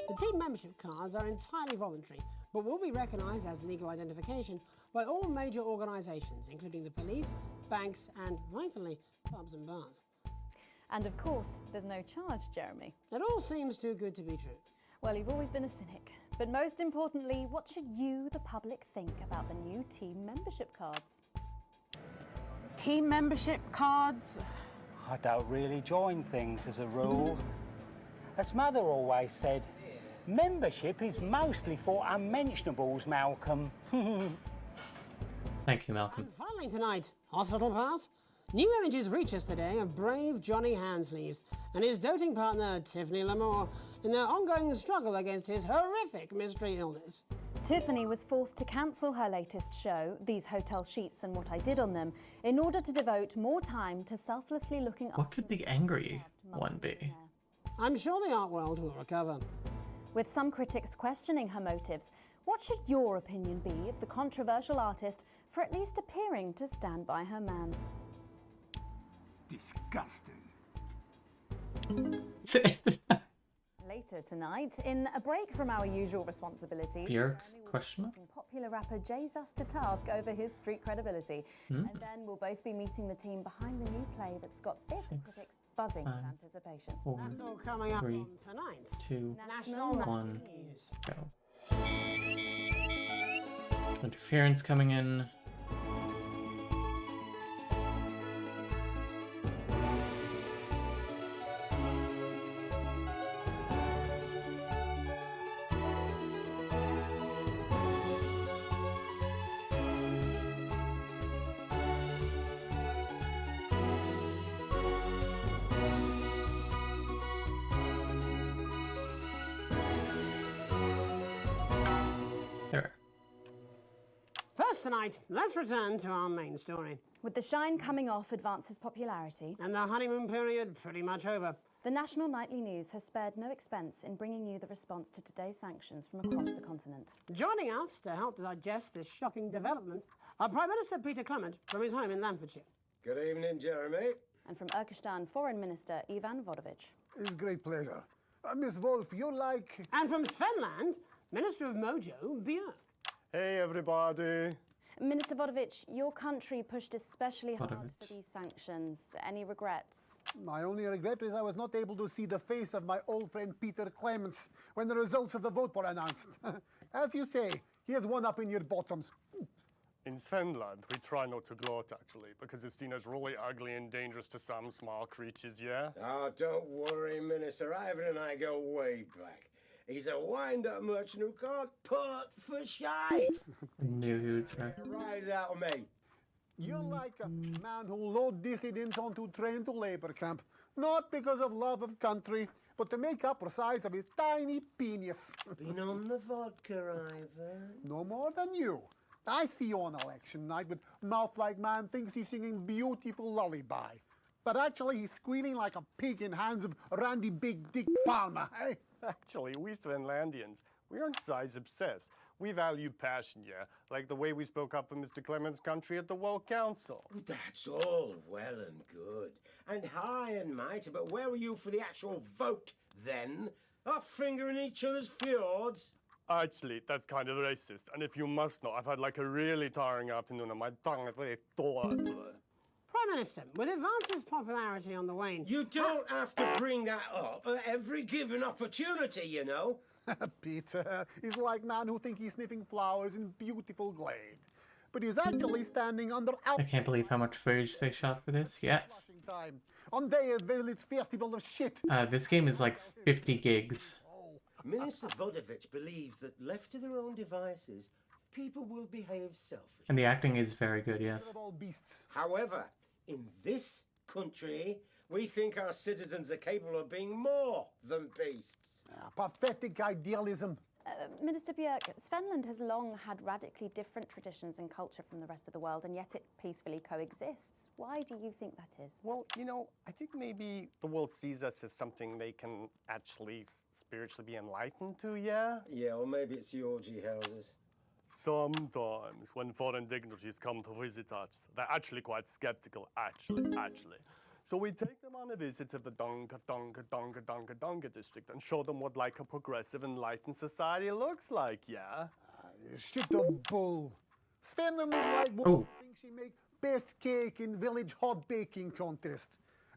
[SPEAKER 3] The team membership cards are entirely voluntary, but will be recognised as legal identification by all major organisations, including the police, banks and, vitally, pubs and bars.
[SPEAKER 9] And of course, there's no charge, Jeremy.
[SPEAKER 3] It all seems too good to be true.
[SPEAKER 9] Well, you've always been a cynic. But most importantly, what should you, the public, think about the new team membership cards?
[SPEAKER 16] Team membership cards?
[SPEAKER 24] I don't really join things as a rule. As Mother always said, membership is mostly for unmentionables, Malcolm.
[SPEAKER 1] Thank you, Malcolm.
[SPEAKER 3] And finally tonight, hospital pass. New images reach us today of brave Johnny Handsleeves and his doting partner Tiffany Lamour in their ongoing struggle against his horrific mystery illness.
[SPEAKER 9] Tiffany was forced to cancel her latest show, These Hotel Sheets and What I Did on Them, in order to devote more time to selflessly looking up.
[SPEAKER 1] What could the angry one be?
[SPEAKER 3] I'm sure the art world will recover.
[SPEAKER 9] With some critics questioning her motives, what should your opinion be of the controversial artist for at least appearing to stand by her man?
[SPEAKER 24] Disgusting.
[SPEAKER 9] Later tonight, in a break from our usual responsibilities,
[SPEAKER 1] Björk? Question mark?
[SPEAKER 9] popular rapper Jesus to task over his street credibility. And then we'll both be meeting the team behind the new play that's got theatre critics buzzing with anticipation.
[SPEAKER 3] That's all coming up on tonight.
[SPEAKER 1] 2,
[SPEAKER 3] National
[SPEAKER 1] 1,
[SPEAKER 3] News.
[SPEAKER 1] go. Interference coming in.
[SPEAKER 3] tonight, let's return to our main story.
[SPEAKER 9] With the shine coming off Advance's popularity
[SPEAKER 3] and the honeymoon period pretty much over,
[SPEAKER 9] the National Nightly News has spared no expense in bringing you the response to today's sanctions from across the continent.
[SPEAKER 3] Joining us to help digest this shocking development are Prime Minister Peter Clement from his home in Lanfordshire.
[SPEAKER 4] Good evening, Jeremy.
[SPEAKER 9] And from Urkistan Foreign Minister Ivan Vodovich.
[SPEAKER 6] It's a great pleasure. Miss Wolf, you're like...
[SPEAKER 3] And from Svenland, Minister of Mojo, Björk.
[SPEAKER 20] Hey, everybody.
[SPEAKER 9] Minister Vodovich, your country pushed especially hard for these sanctions. Any regrets?
[SPEAKER 6] My only regret is I was not able to see the face of my old friend Peter Clements when the results of the vote were announced. As you say, he has one up in your bottoms.
[SPEAKER 20] In Svenland, we try not to gloat, actually, because it's seen as really ugly and dangerous to some small creatures, yeah?
[SPEAKER 4] Oh, don't worry, Minister. Ivan and I go way back. He's a wind-up merchant who can't put for shite.
[SPEAKER 1] Knew he would swear.
[SPEAKER 4] Rise out of me.
[SPEAKER 6] You're like a man who load dissidents onto train to labor camp, not because of love of country, but to make up for size of his tiny penis.
[SPEAKER 4] Been on the vodka, Ivan?
[SPEAKER 6] No more than you. I see you on election night with mouth like man thinks he's singing beautiful lullaby. But actually he's squealing like a pig in hands of Randy Big Dick Farmer, eh?
[SPEAKER 20] Actually, we Svenlandians, we aren't size obsessed. We value passion, yeah? Like the way we spoke up for Mr. Clements' country at the World Council.
[SPEAKER 4] That's all well and good. And high and mighty, but where were you for the actual vote, then? Our finger in each other's fjords?
[SPEAKER 20] Actually, that's kind of racist. And if you must know, I've had like a really tiring afternoon and my tongue is really sore.
[SPEAKER 3] Prime Minister, with Advance's popularity on the wane...
[SPEAKER 4] You don't have to bring that up at every given opportunity, you know.
[SPEAKER 6] Peter is like man who think he's sniffing flowers in beautiful glade. But he's actually standing under...
[SPEAKER 1] I can't believe how much footage they shot for this. Yes.
[SPEAKER 6] Time on day at Village Festival of Shit.
[SPEAKER 1] This game is like 50 gigs.
[SPEAKER 4] Minister Vodovich believes that left to their own devices, people will behave selfishly.
[SPEAKER 1] And the acting is very good, yes.
[SPEAKER 4] However, in this country, we think our citizens are capable of being more than beasts.
[SPEAKER 6] Pathetic idealism.
[SPEAKER 9] Minister Björk, Svenland has long had radically different traditions and culture from the rest of the world, and yet it peacefully coexists. Why do you think that is?
[SPEAKER 20] Well, you know, I think maybe the world sees us as something they can actually spiritually be enlightened to, yeah?
[SPEAKER 4] Yeah, or maybe it's the orgy houses.
[SPEAKER 20] Sometimes, when foreign dignitaries come to visit us, they're actually quite skeptical, actually. So we take them on a visit to the Donga district and show them what like a progressive, enlightened society looks like, yeah?
[SPEAKER 6] Shit of bull. Svenland is like woman thinks she make best cake in village hot baking contest.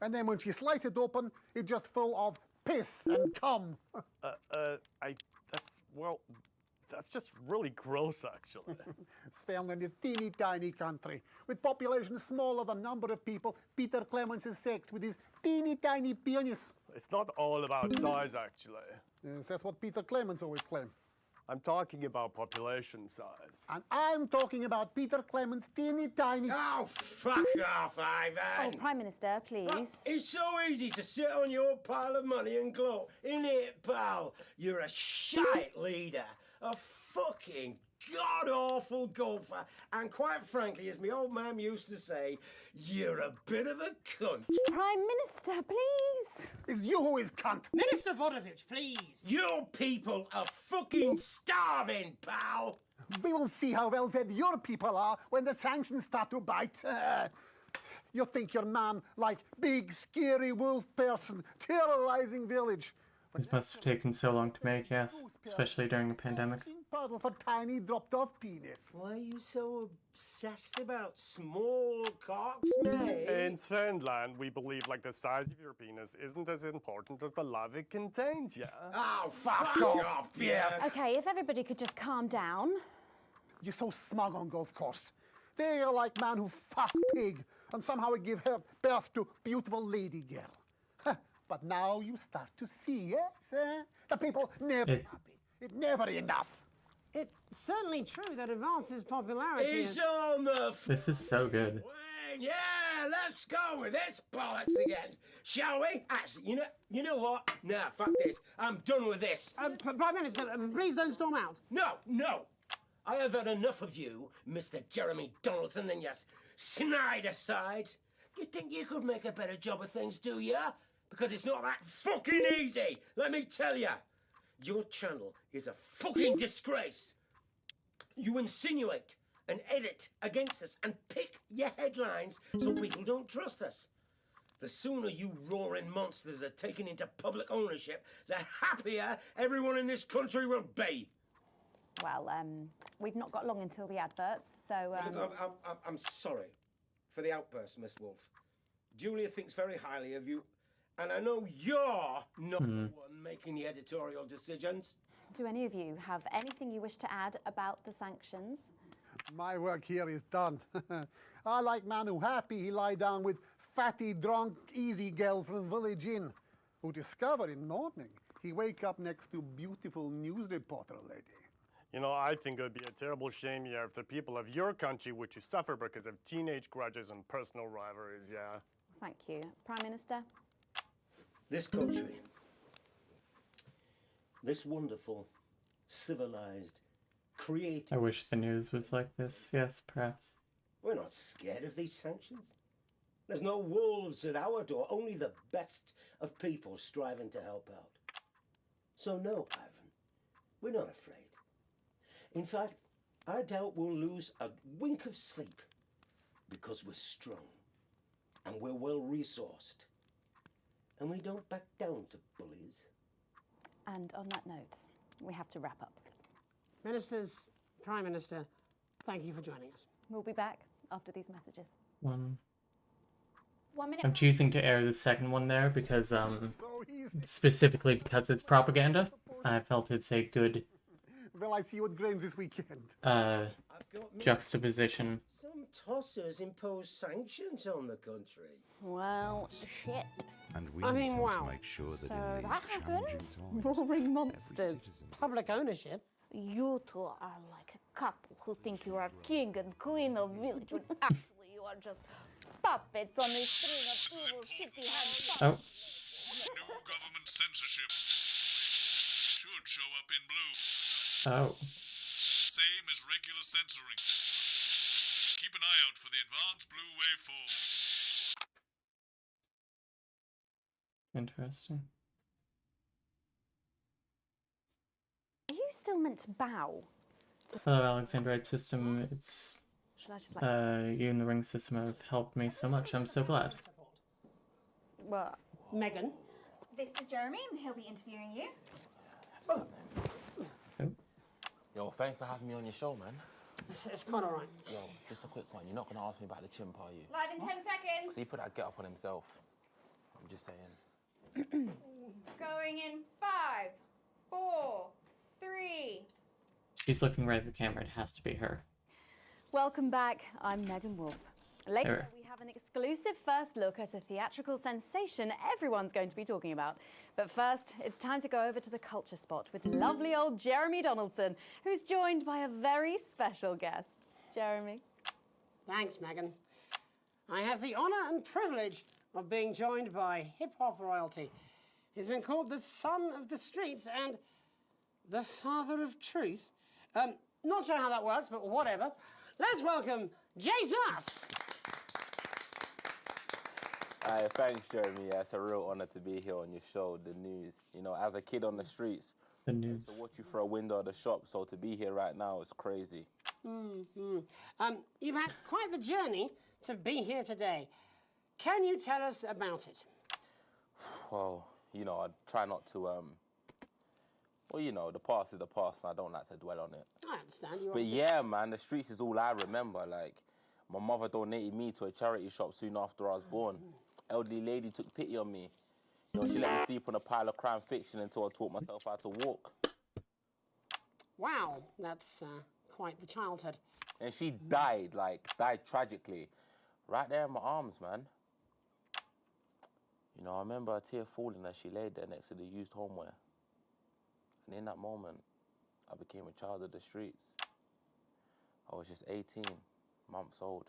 [SPEAKER 6] And then when she slices it open, it's just full of piss and cum.
[SPEAKER 20] That's just really gross, actually.
[SPEAKER 6] Svenland is a teeny tiny country. With population smaller than number of people, Peter Clements is sexed with his teeny tiny penis.
[SPEAKER 20] It's not all about size, actually.
[SPEAKER 6] Yes, that's what Peter Clements always claimed.
[SPEAKER 20] I'm talking about population size.
[SPEAKER 6] And I'm talking about Peter Clements' teeny tiny...
[SPEAKER 4] Oh, fuck off, Ivan!
[SPEAKER 9] Oh, Prime Minister, please.
[SPEAKER 4] It's so easy to sit on your pile of money and gloat, isn't it, pal? You're a shite leader. A fucking god-awful golfer. And quite frankly, as my old man used to say, you're a bit of a cunt.
[SPEAKER 9] Prime Minister, please.
[SPEAKER 6] It's you who is cunt.
[SPEAKER 3] Minister Vodovich, please.
[SPEAKER 4] Your people are fucking starving, pal.
[SPEAKER 6] We will see how well-fed your people are when the sanctions start to bite. You think your man like big, scary wolf person terrorizing village.
[SPEAKER 1] This must have taken so long to make, yes, especially during a pandemic.
[SPEAKER 6] Puddle for tiny dropped-off penis.
[SPEAKER 4] Why are you so obsessed about small cocks, mate?
[SPEAKER 20] In Svenland, we believe like the size of your penis isn't as important as the love it contains, yeah?
[SPEAKER 4] Oh, fuck off, yeah.
[SPEAKER 9] Okay, if everybody could just calm down.
[SPEAKER 6] You're so smug on golf course. They're like man who fuck pig and somehow give her birth to beautiful lady girl. But now you start to see, yes? The people never happy. It's never enough.
[SPEAKER 3] It's certainly true that Advance's popularity
[SPEAKER 4] is on the...
[SPEAKER 1] This is so good.
[SPEAKER 4] Yeah, let's go with this bollocks again, shall we? Actually, you know what? Nah, fuck this. I'm done with this.
[SPEAKER 3] Prime Minister, please don't storm out.
[SPEAKER 4] No. I have had enough of you, Mr. Jeremy Donaldson, and your snide aside. You think you could make a better job of things, do ya? Because it's not that fucking easy, let me tell ya. Your channel is a fucking disgrace. You insinuate and edit against us and pick your headlines so people don't trust us. The sooner you roaring monsters are taken into public ownership, the happier everyone in this country will be.
[SPEAKER 9] Well, we've not got long until the adverts, so...
[SPEAKER 4] Look, I'm sorry for the outburst, Miss Wolf. Julia thinks very highly of you, and I know you're not the one making the editorial decisions.
[SPEAKER 9] Do any of you have anything you wish to add about the sanctions?
[SPEAKER 6] My work here is done. I like man who happy he lie down with fatty, drunk, easy girl from village inn, who discover in morning he wake up next to beautiful news reporter lady.
[SPEAKER 20] You know, I think it would be a terrible shame, yeah, if the people of your country were to suffer because of teenage grudges and personal rivalries, yeah.
[SPEAKER 9] Thank you. Prime Minister?
[SPEAKER 4] This country, this wonderful, civilized, creative...
[SPEAKER 1] I wish the news was like this. Yes, perhaps.
[SPEAKER 4] We're not scared of these sanctions. There's no wolves at our door, only the best of people striving to help out. So no, Ivan, we're not afraid. In fact, I doubt we'll lose a wink of sleep because we're strong and we're well resourced and we don't back down to bullies.
[SPEAKER 9] And on that note, we have to wrap up.
[SPEAKER 3] Ministers, Prime Minister, thank you for joining us.
[SPEAKER 9] We'll be back after these messages.
[SPEAKER 1] 1
[SPEAKER 12] minute.
[SPEAKER 1] I'm choosing to air the second one there because, specifically because it's propaganda. I felt it's a good
[SPEAKER 6] Well, I see you at Graham's this weekend.
[SPEAKER 1] juxtaposition.
[SPEAKER 4] Some tossers impose sanctions on the country.
[SPEAKER 9] Well, shit.
[SPEAKER 2] And we
[SPEAKER 3] I mean,
[SPEAKER 2] intend
[SPEAKER 3] wow.
[SPEAKER 2] to make sure that
[SPEAKER 9] So
[SPEAKER 2] in
[SPEAKER 9] that
[SPEAKER 2] these challenging
[SPEAKER 9] happens?
[SPEAKER 2] times,
[SPEAKER 9] Roaring monsters.
[SPEAKER 3] Public ownership?
[SPEAKER 18] You two are like a couple who think you are king and queen of village when actually you are just puppets on a string of evil shitty hand
[SPEAKER 1] Oh.
[SPEAKER 19] New government censorship should show up in blue.
[SPEAKER 1] Oh.
[SPEAKER 19] Same as regular censoring. Keep an eye out for the advanced blue waveform.
[SPEAKER 1] Interesting.
[SPEAKER 9] Are you still meant to bow?
[SPEAKER 1] Hello, Alexandrite system. It's
[SPEAKER 9] Should I just like...
[SPEAKER 1] you and the ring system have helped me so much. I'm so glad.
[SPEAKER 9] What?
[SPEAKER 3] Megan?
[SPEAKER 18] This is Jeremy, and he'll be interviewing you.
[SPEAKER 1] Oh.
[SPEAKER 21] Yo, thanks for having me on your show, man.
[SPEAKER 3] It's quite all right.
[SPEAKER 21] Yo, just a quick one. You're not going to ask me about the chimp, are you?
[SPEAKER 18] Live in 10 seconds.
[SPEAKER 21] Because he put that get up on himself. I'm just saying.
[SPEAKER 18] Going in 5, 4, 3.
[SPEAKER 1] She's looking right at the camera. It has to be her.
[SPEAKER 9] Welcome back. I'm Megan Wolf. Later,
[SPEAKER 1] Hey.
[SPEAKER 9] we have an exclusive first look at a theatrical sensation everyone's going to be talking about. But first, it's time to go over to the culture spot with lovely old Jeremy Donaldson, who's joined by a very special guest. Jeremy.
[SPEAKER 3] Thanks, Megan. I have the honour and privilege of being joined by hip-hop royalty. He's been called the son of the streets and the father of truth. Not sure how that works, but whatever. Let's welcome Jesus!
[SPEAKER 21] Thanks, Jeremy. Yeah, it's a real honor to be here on your show, The News. You know, as a kid on the streets,
[SPEAKER 1] The News.
[SPEAKER 21] to watch you through a window of the shop, so to be here right now is crazy.
[SPEAKER 3] You've had quite the journey to be here today. Can you tell us about it?
[SPEAKER 21] Well, you know, I try not to, well, you know, the past is the past, and I don't like to dwell on it.
[SPEAKER 3] I understand. You
[SPEAKER 21] But yeah, man, the streets is all I remember. Like, my mother donated me to a charity shop soon after I was born. Elderly lady took pity on me. You know, she let me sleep on a pile of crime fiction until I taught myself how to walk.
[SPEAKER 3] Wow, that's quite the childhood.
[SPEAKER 21] And she died tragically. Right there in my arms, man. You know, I remember a tear falling as she laid there next to the used homeware. And in that moment, I became a child of the streets. I was just 18 months old.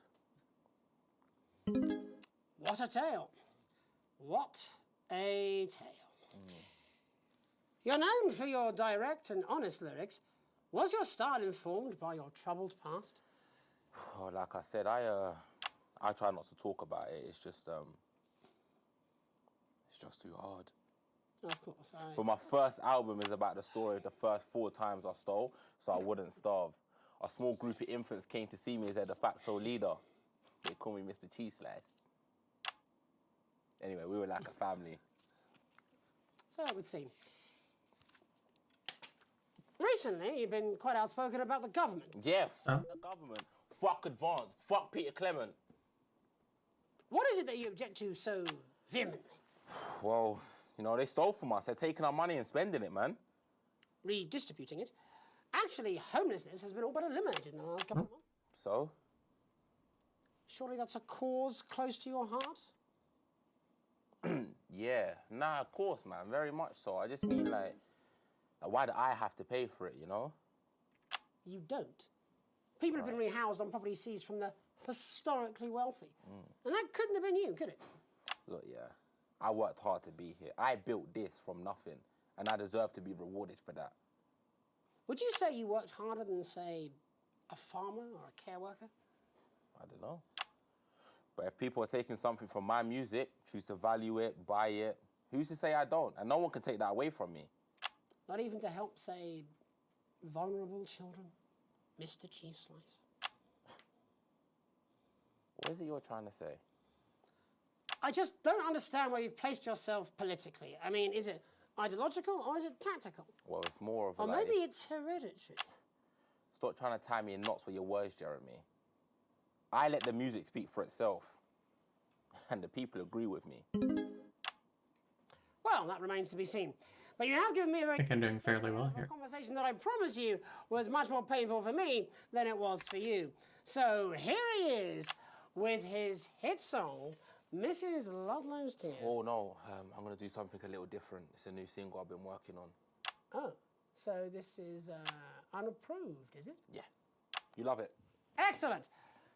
[SPEAKER 3] What a tale. What a tale. You're known for your direct and honest lyrics, Was your style informed by your troubled past?
[SPEAKER 21] Oh, like I said, I try not to talk about it. It's just too hard.
[SPEAKER 3] Of course.
[SPEAKER 21] But my first album is about the story of the first 4 times I stole, so I wouldn't starve. A small group of infants came to see me as their de facto leader. They call me Mr. Cheese Slice. Anyway, we were like a family.
[SPEAKER 3] So it would seem. Recently, you've been quite outspoken about the government.
[SPEAKER 21] Yeah, fuck the government. Fuck Advance. Fuck Peter Clement.
[SPEAKER 3] What is it that you object to so vehemently?
[SPEAKER 21] Well, you know, they stole from us. They're taking our money and spending it, man.
[SPEAKER 3] Redistributing it. Actually, homelessness has been all but eliminated in the last couple of months.
[SPEAKER 21] So?
[SPEAKER 3] Surely that's a cause close to your heart?
[SPEAKER 21] Yeah. Nah, of course, man. Very much so. I just mean, like, why do I have to pay for it, you know?
[SPEAKER 3] You don't. People have been rehoused on property seized from the historically wealthy. And that couldn't have been you, could it?
[SPEAKER 21] Look, yeah. I worked hard to be here. I built this from nothing, and I deserve to be rewarded for that.
[SPEAKER 3] Would you say you worked harder than, say, a farmer or a care worker?
[SPEAKER 21] I don't know. But if people are taking something from my music, choose to value it, buy it, who's to say I don't? And no one can take that away from me.
[SPEAKER 3] Not even to help, say, vulnerable children? Mr. Cheese Slice?
[SPEAKER 21] What is it you're trying to say?
[SPEAKER 3] I just don't understand where you've placed yourself politically. I mean, is it ideological or is it tactical?
[SPEAKER 21] Well, it's more of a...
[SPEAKER 3] Or maybe it's hereditary.
[SPEAKER 21] Stop trying to tie me in knots with your words, Jeremy. I let the music speak for itself. And the people agree with me.
[SPEAKER 3] Well, that remains to be seen. But you have given me a very...
[SPEAKER 1] I think I'm doing fairly well here.
[SPEAKER 3] conversation that I promise you was much more painful for me than it was for you. So here he is with his hit song, Mrs. Ludlow's Tears.
[SPEAKER 21] Oh, no. I'm going to do something a little different. It's a new single I've been working on.
[SPEAKER 3] Oh, so this is unapproved, is it?
[SPEAKER 21] Yeah. You love it.
[SPEAKER 3] Excellent.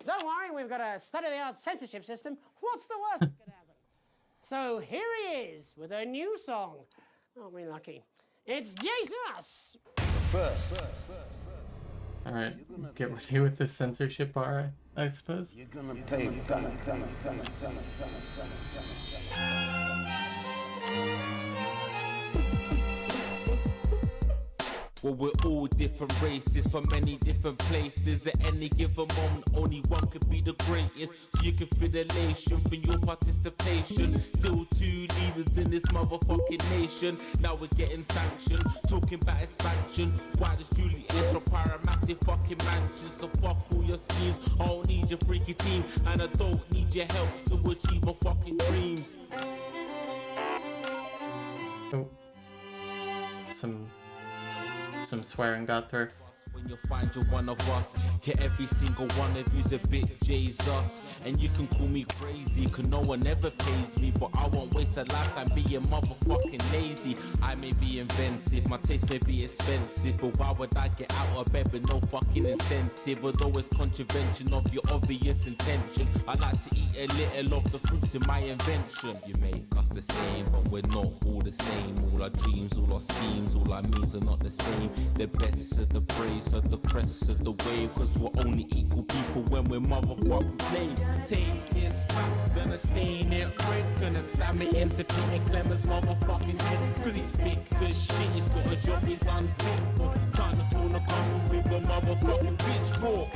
[SPEAKER 3] Don't worry, we've got a state-of-the-art censorship system. What's the worst that could happen? So here he is with a new song. Aren't we lucky? It's Jesus!
[SPEAKER 4] First.
[SPEAKER 1] All right, get ready with the censorship bar, I suppose.
[SPEAKER 4] You're gonna pay back.
[SPEAKER 2] Well, we're all different races from many different places. At any given moment, only one could be the greatest. So you can feel the elation from your participation. Still 2 leaders in this motherfucking nation. Now we're getting sanctioned, talking about expansion. Why does Julius require a massive fucking mansion? So fuck all your schemes. I don't need your freaky team, and I don't need your help to achieve my fucking dreams.
[SPEAKER 1] Oh. Some swearing got through.
[SPEAKER 2] When you find you're one of us, yeah, every single one of you's a bit Jesus. And you can call me crazy, cause no one ever pays me. But I won't waste a lifetime being motherfucking lazy. I may be inventive, my taste may be expensive, but why would I get out of bed with no fucking incentive? Although it's contravention of your obvious intention, I like to eat a little of the fruits in my invention. You make us the same, but we're not all the same. All our dreams, all our schemes, all our means are not the same. The best of the praise of the press of the wave, cause we're only equal people when we're motherfucking slaves. Take this fact, gonna stain it red, gonna slam it into Peter Clement's motherfucking head, cause he's thick as shit, he's got a job he's unfit for. It's time to spawn a couple with a motherfucking pitchfork.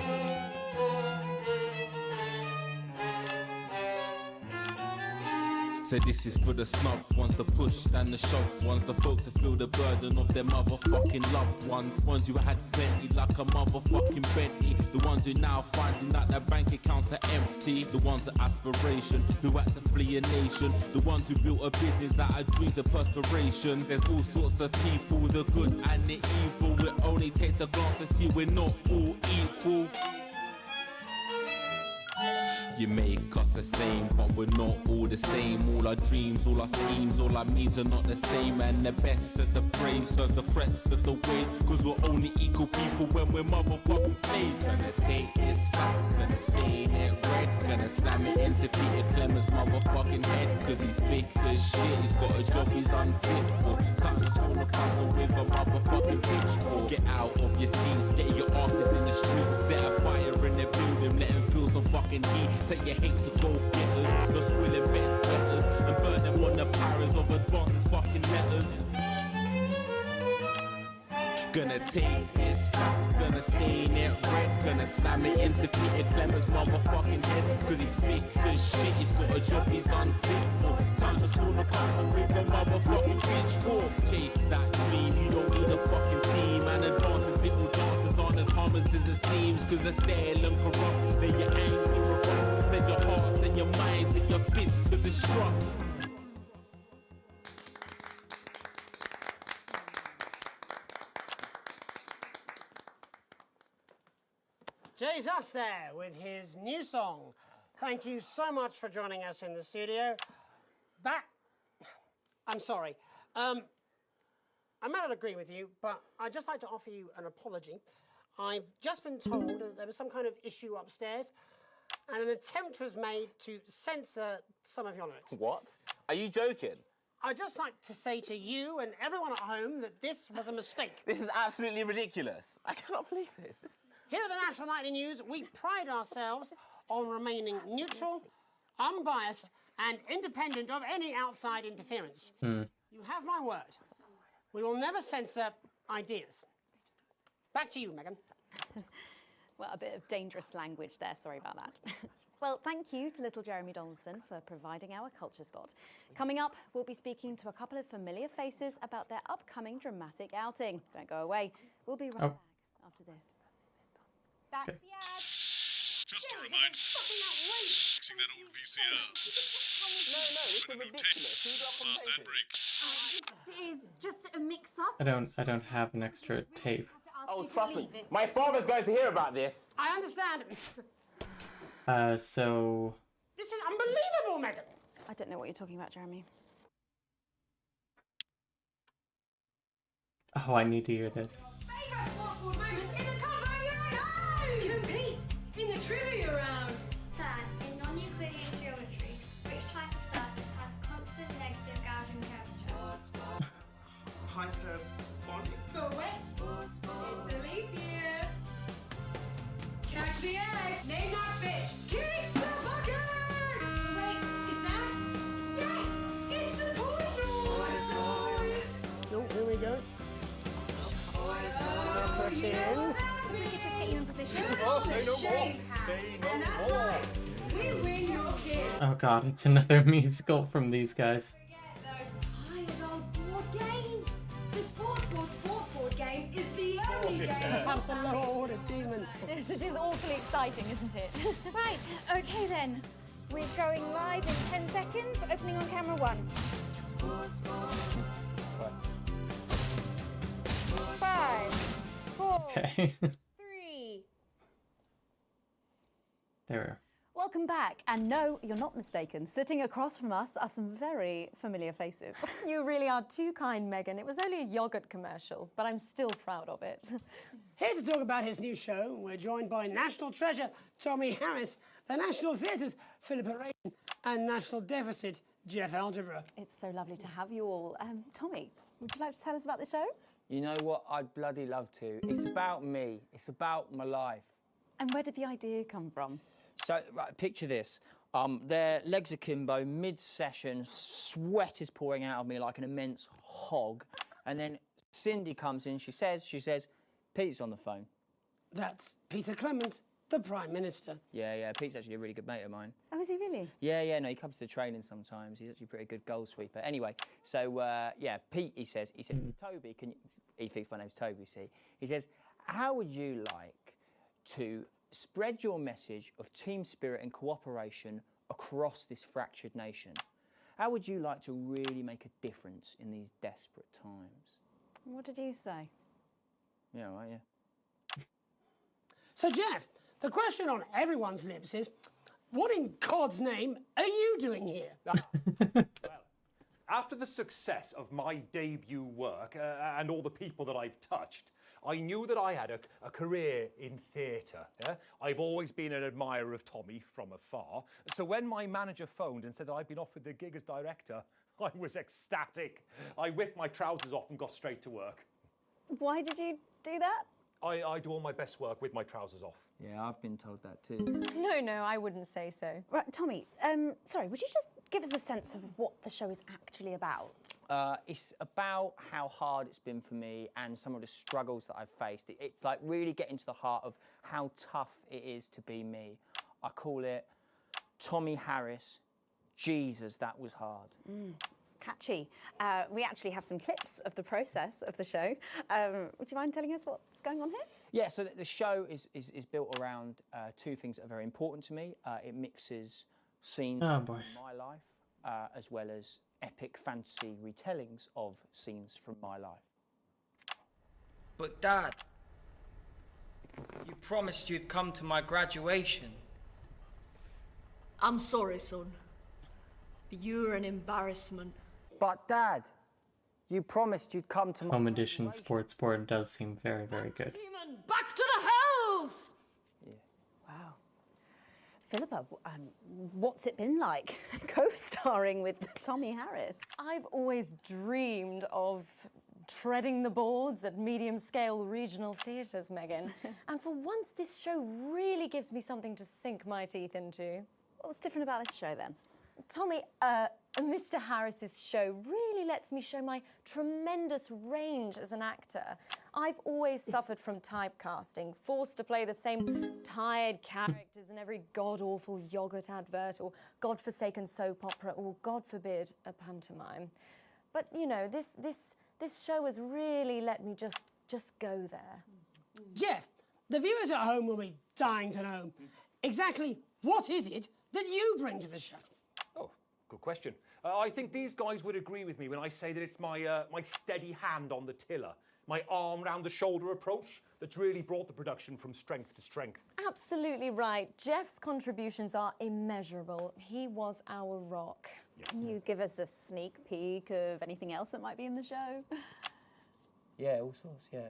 [SPEAKER 2] So this is for the snub ones, the push and the shove ones, the folks who feel the burden of their motherfucking loved ones. Ones who had plenty like a motherfucking Bentley. The ones who now finding out their bank accounts are empty. The ones of aspiration who had to flee a nation. The ones who built a business out of dreams of perspiration. There's all sorts of people, the good and the evil. It only takes a glance to see we're not all equal. You make us the same, but we're not all the same. All our dreams, all our schemes, all our means are not the same. And the best of the brave serve the rest of the ways. Cause we're only equal people when we're motherfucking slaves. Gonna take this fact, gonna stain it red. Gonna slam it into Peter Clemens' motherfucking head. Cause he's thick as shit, he's got a job he's unfit for. Time to pull a puzzle with a motherfucking pitchfork. Get out of your seats, get your asses in the streets. Set a fire in the building, let them feel some fucking heat. Take your hate to go getters, no squilling bed betters, and burn them on the powers of advances fucking letters. Gonna take his facts, gonna stain it red. Gonna slam it into Peter Clemens' motherfucking head. Cause he's thick as shit, he's got a job he's unfit for. Time to spawn a castle with a motherfucking pitchfork. Chase that dream, you don't need a fucking team. And advances, little dances aren't as harmless as it seems. Cause they're stale and corrupt, then you're angry or wrong. Then your hearts and your minds and your fists to destruct.
[SPEAKER 3] Jesus there with his new song. Thank you so much for joining us in the studio. I'm sorry. I may not agree with you, but I'd just like to offer you an apology. I've just been told that there was some kind of issue upstairs and an attempt was made to censor some of your lyrics.
[SPEAKER 21] What? Are you joking?
[SPEAKER 3] I'd just like to say to you and everyone at home that this was a mistake.
[SPEAKER 21] This is absolutely ridiculous. I cannot believe this.
[SPEAKER 3] Here at the National Nightly News, we pride ourselves on remaining neutral, unbiased, and independent of any outside interference. You have my word. We will never censor ideas. Back to you, Megan.
[SPEAKER 9] Well, a bit of dangerous language there, sorry about that. Well, thank you to little Jeremy Donaldson for providing our culture spot. Coming up, we'll be speaking to a couple of familiar faces about their upcoming dramatic outing. Don't go away. We'll be right back after this. That's the ad.
[SPEAKER 19] Just to remind fixing that old VCR.
[SPEAKER 21] No, this is ridiculous.
[SPEAKER 19] Fast ad break.
[SPEAKER 7] This is just a mix-up.
[SPEAKER 1] I don't have an extra tape.
[SPEAKER 21] Oh, trust me. My father's going to hear about this.
[SPEAKER 3] I understand.
[SPEAKER 1] So...
[SPEAKER 3] This is unbelievable, Megan.
[SPEAKER 9] I don't know what you're talking about, Jeremy.
[SPEAKER 1] Oh, I need to hear this.
[SPEAKER 7] Compete in the trivia round.
[SPEAKER 5] Dad, in non-Euclidean geometry, which type of surface has constant negative Gaussian curvature?
[SPEAKER 17] Hyperbolic.
[SPEAKER 7] Correct. It's a leap year. Catch the egg. Name that fish. Kick the bucket. Wait, is that? Yes, it's the tortoise.
[SPEAKER 3] No, here we go. Put in.
[SPEAKER 5] We could just get you in position.
[SPEAKER 17] Oh, say no more. Say no more.
[SPEAKER 7] We win your kid.
[SPEAKER 1] Oh god, it's another musical from these guys.
[SPEAKER 7] Tired old board games. The sports board game is the only game.
[SPEAKER 3] Absolute demon.
[SPEAKER 9] Yes, it is awfully exciting, isn't it?
[SPEAKER 18] Right, okay then. We're going live in 10 seconds, opening on camera 1. 5, 4,
[SPEAKER 1] Okay.
[SPEAKER 18] 3.
[SPEAKER 1] There.
[SPEAKER 9] Welcome back. And no, you're not mistaken. Sitting across from us are some very familiar faces.
[SPEAKER 8] You really are too kind, Megan. It was only a yogurt commercial, but I'm still proud of it.
[SPEAKER 3] Here to talk about his new show, we're joined by National Treasure Tommy Harris, the National Theatre's Philippa Rayton, and National Deficit Jeff Algebra.
[SPEAKER 9] It's so lovely to have you all. Tommy, would you like to tell us about the show?
[SPEAKER 22] You know what? I'd bloody love to. It's about me. It's about my life.
[SPEAKER 9] And where did the idea come from?
[SPEAKER 22] So, right, picture this. Their legs akimbo, mid-session, sweat is pouring out of me like an immense hog. And then Cindy comes in, she says, Pete's on the phone.
[SPEAKER 3] That's Peter Clement, the Prime Minister.
[SPEAKER 22] Yeah, Pete's actually a really good mate of mine.
[SPEAKER 9] Oh, is he really?
[SPEAKER 22] Yeah, no, he comes to training sometimes. He's actually a pretty good goal sweeper. Anyway, so, Pete, he said, Toby, he thinks my name's Toby, see? He says, how would you like to spread your message of team spirit and cooperation across this fractured nation? How would you like to really make a difference in these desperate times?
[SPEAKER 9] What did you say?
[SPEAKER 22] Yeah, right, yeah.
[SPEAKER 3] So, Jeff, the question on everyone's lips is, What in God's name are you doing here?
[SPEAKER 17] After the success of my debut work and all the people that I've touched, I knew that I had a career in theatre. Yeah? I've always been an admirer of Tommy from afar. So when my manager phoned and said that I'd been offered the gig as director, I was ecstatic. I whipped my trousers off and got straight to work.
[SPEAKER 9] Why did you do that?
[SPEAKER 17] I do all my best work with my trousers off.
[SPEAKER 22] Yeah, I've been told that too.
[SPEAKER 8] No, I wouldn't say so.
[SPEAKER 16] Right, Tommy, sorry, would you just give us a sense of what the show is actually about?
[SPEAKER 22] It's about how hard it's been for me and some of the struggles that I've faced. It's like really getting to the heart of how tough it is to be me. I call it Tommy Harris, Jesus, that was hard.
[SPEAKER 16] It's catchy. We actually have some clips of the process of the show. Would you mind telling us what's going on here?
[SPEAKER 22] Yeah, so the show is built around two things that are very important to me. It mixes scenes from my life as well as epic fantasy retellings of scenes from my life.
[SPEAKER 10] But Dad, you promised you'd come to my graduation.
[SPEAKER 14] I'm sorry, son. But you're an embarrassment.
[SPEAKER 10] But Dad, you promised you'd come to my
[SPEAKER 1] Home edition sports board does seem very, very good.
[SPEAKER 14] Demon, back to the hells!
[SPEAKER 16] Wow. Philippa, what's it been like co-starring with Tommy Harris?
[SPEAKER 8] I've always dreamed of treading the boards at medium-scale regional theatres, Megan. And for once, this show really gives me something to sink my teeth into.
[SPEAKER 16] What's different about this show, then?
[SPEAKER 8] Tommy, Mr. Harris's show really lets me show my tremendous range as an actor. I've always suffered from typecasting, forced to play the same tired characters in every god-awful yogurt advert or godforsaken soap opera or, God forbid, a pantomime. But, you know, this show has really let me just go there.
[SPEAKER 3] Jeff, the viewers at home will be dying to know exactly what is it that you bring to the show?
[SPEAKER 17] Oh, good question. I think these guys would agree with me when I say that it's my steady hand on the tiller, my arm round the shoulder approach that's really brought the production from strength to strength.
[SPEAKER 8] Absolutely right. Jeff's contributions are immeasurable. He was our rock.
[SPEAKER 16] Can you give us a sneak peek of anything else that might be in the show?
[SPEAKER 22] Yeah, all sorts, yeah.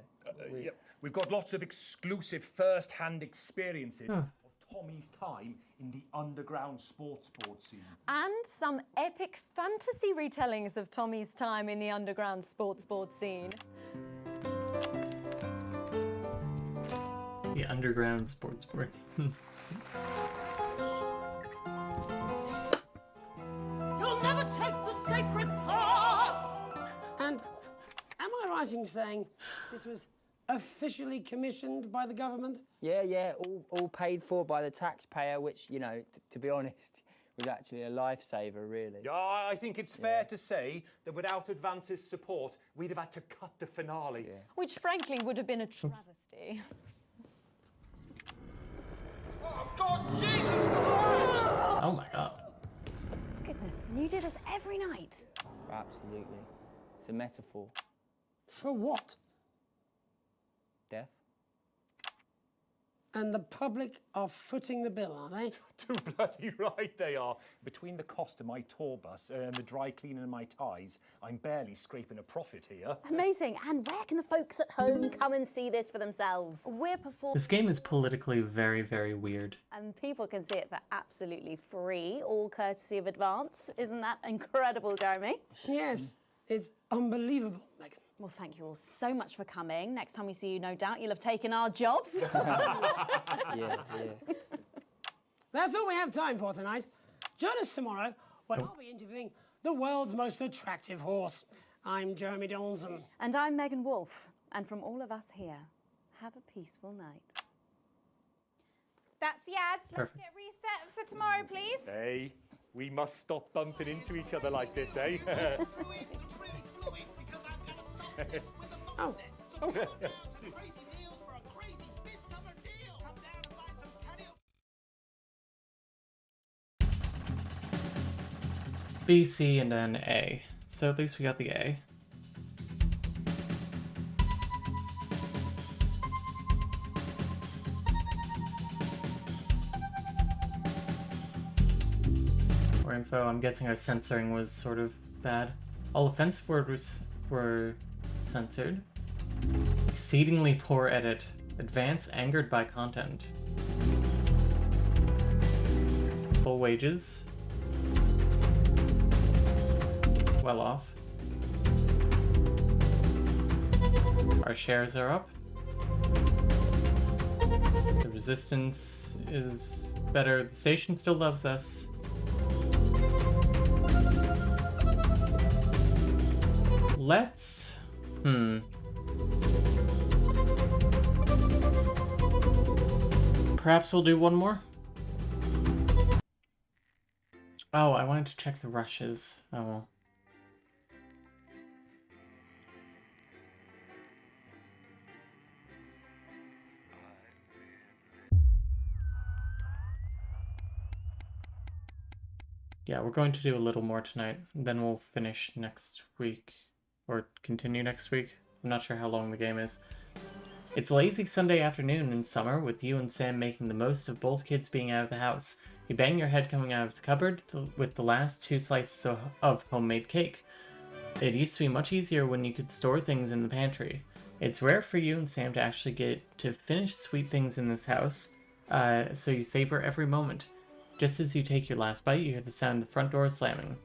[SPEAKER 17] Yeah. We've got lots of exclusive first-hand experiences of Tommy's time in the underground sports board scene.
[SPEAKER 8] And some epic fantasy retellings of Tommy's time in the underground sports board scene.
[SPEAKER 1] The underground sports board.
[SPEAKER 14] You'll never take the sacred path!
[SPEAKER 3] And am I right in saying this was officially commissioned by the government?
[SPEAKER 22] Yeah, all paid for by the taxpayer, which, you know, to be honest, was actually a lifesaver, really.
[SPEAKER 17] Yeah, I think it's fair to say that without Advance's support, we'd have had to cut the finale. Yeah.
[SPEAKER 8] Which, frankly, would have been a travesty.
[SPEAKER 14] Oh, God, Jesus Christ!
[SPEAKER 1] Oh, my God.
[SPEAKER 16] Goodness, and you do this every night?
[SPEAKER 22] Absolutely. It's a metaphor.
[SPEAKER 3] For what?
[SPEAKER 22] Death.
[SPEAKER 3] And the public are footing the bill, are they?
[SPEAKER 17] Too bloody right they are. Between the cost of my tour bus and the dry cleaning of my ties, I'm barely scraping a profit here.
[SPEAKER 16] Amazing. And where can the folks at home come and see this for themselves?
[SPEAKER 8] We're performing.
[SPEAKER 1] This game is politically very, very weird.
[SPEAKER 16] And people can see it for absolutely free, all courtesy of Advance. Isn't that incredible, Jeremy?
[SPEAKER 3] Yes, it's unbelievable, Megan.
[SPEAKER 16] Well, thank you all so much for coming. Next time we see you, no doubt, you'll have taken our jobs.
[SPEAKER 22] Yeah.
[SPEAKER 3] That's all we have time for tonight. Join us tomorrow when I'll be interviewing the world's most attractive horse. I'm Jeremy Donaldson.
[SPEAKER 16] And I'm Megan Wolfe. And from all of us here, have a peaceful night.
[SPEAKER 15] That's the ads. Let's get reset for tomorrow, please.
[SPEAKER 17] Hey, we must stop bumping into each other like this, eh?
[SPEAKER 3] Oh.
[SPEAKER 1] B, C, and then A. So at least we got the A. info. I'm guessing our censoring was sort of bad. All offensive words were censored. Exceedingly poor edit. Advance angered by content. Full wages. Well off. Our shares are up. The resistance is better. The station still loves us. Let's... Perhaps we'll do one more? Oh, I wanted to check the rushes. Oh well. Yeah, we're going to do a little more tonight, and then we'll finish next week. Or continue next week. I'm not sure how long the game is. It's a lazy Sunday afternoon in summer, with you and Sam making the most of both kids being out of the house. You bang your head coming out of the cupboard with the last 2 slices of homemade cake. It used to be much easier when you could store things in the pantry. It's rare for you and Sam to actually get to finish sweet things in this house, so you savor every moment. Just as you take your last bite, you hear the sound of the front door slamming.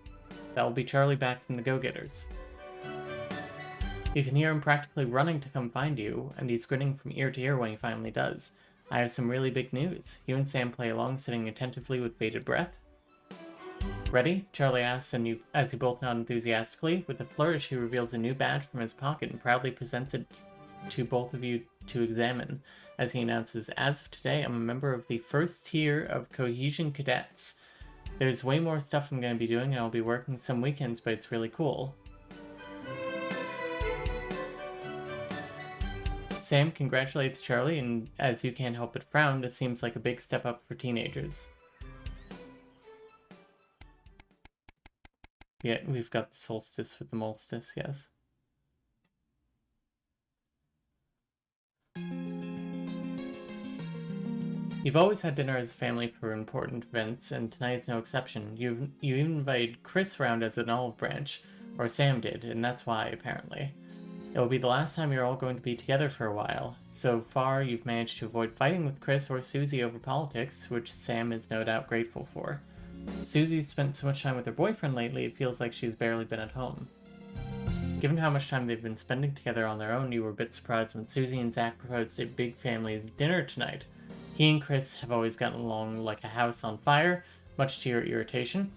[SPEAKER 1] That will be Charlie back from the Go-Getters. You can hear him practically running to come find you, and he's grinning from ear to ear when he finally does. I have some really big news. You and Sam play along, sitting attentively with bated breath. Ready? Charlie asks, and as you both nod enthusiastically. With a flourish, he reveals a new badge from his pocket and proudly presents it to both of you to examine, as he announces, as of today, I'm a member of the first tier of Cohesion Cadets. There's way more stuff I'm going to be doing, and I'll be working some weekends, but it's really cool. Sam congratulates Charlie, and as you can't help but frown, this seems like a big step up for teenagers. Yeah, we've got the solstice with the molestice, yes. You've always had dinner as a family for important events, and tonight's no exception. You even invited Chris around as an olive branch, or Sam did, and that's why, apparently. It will be the last time you're all going to be together for a while. So far, you've managed to avoid fighting with Chris or Susie over politics, which Sam is no doubt grateful for. Susie's spent so much time with her boyfriend lately, it feels like she's barely been at home. Given how much time they've been spending together on their own, you were a bit surprised when Susie and Zach proposed a big family dinner tonight. He and Chris have always gotten along like a house on fire, much to your irritation.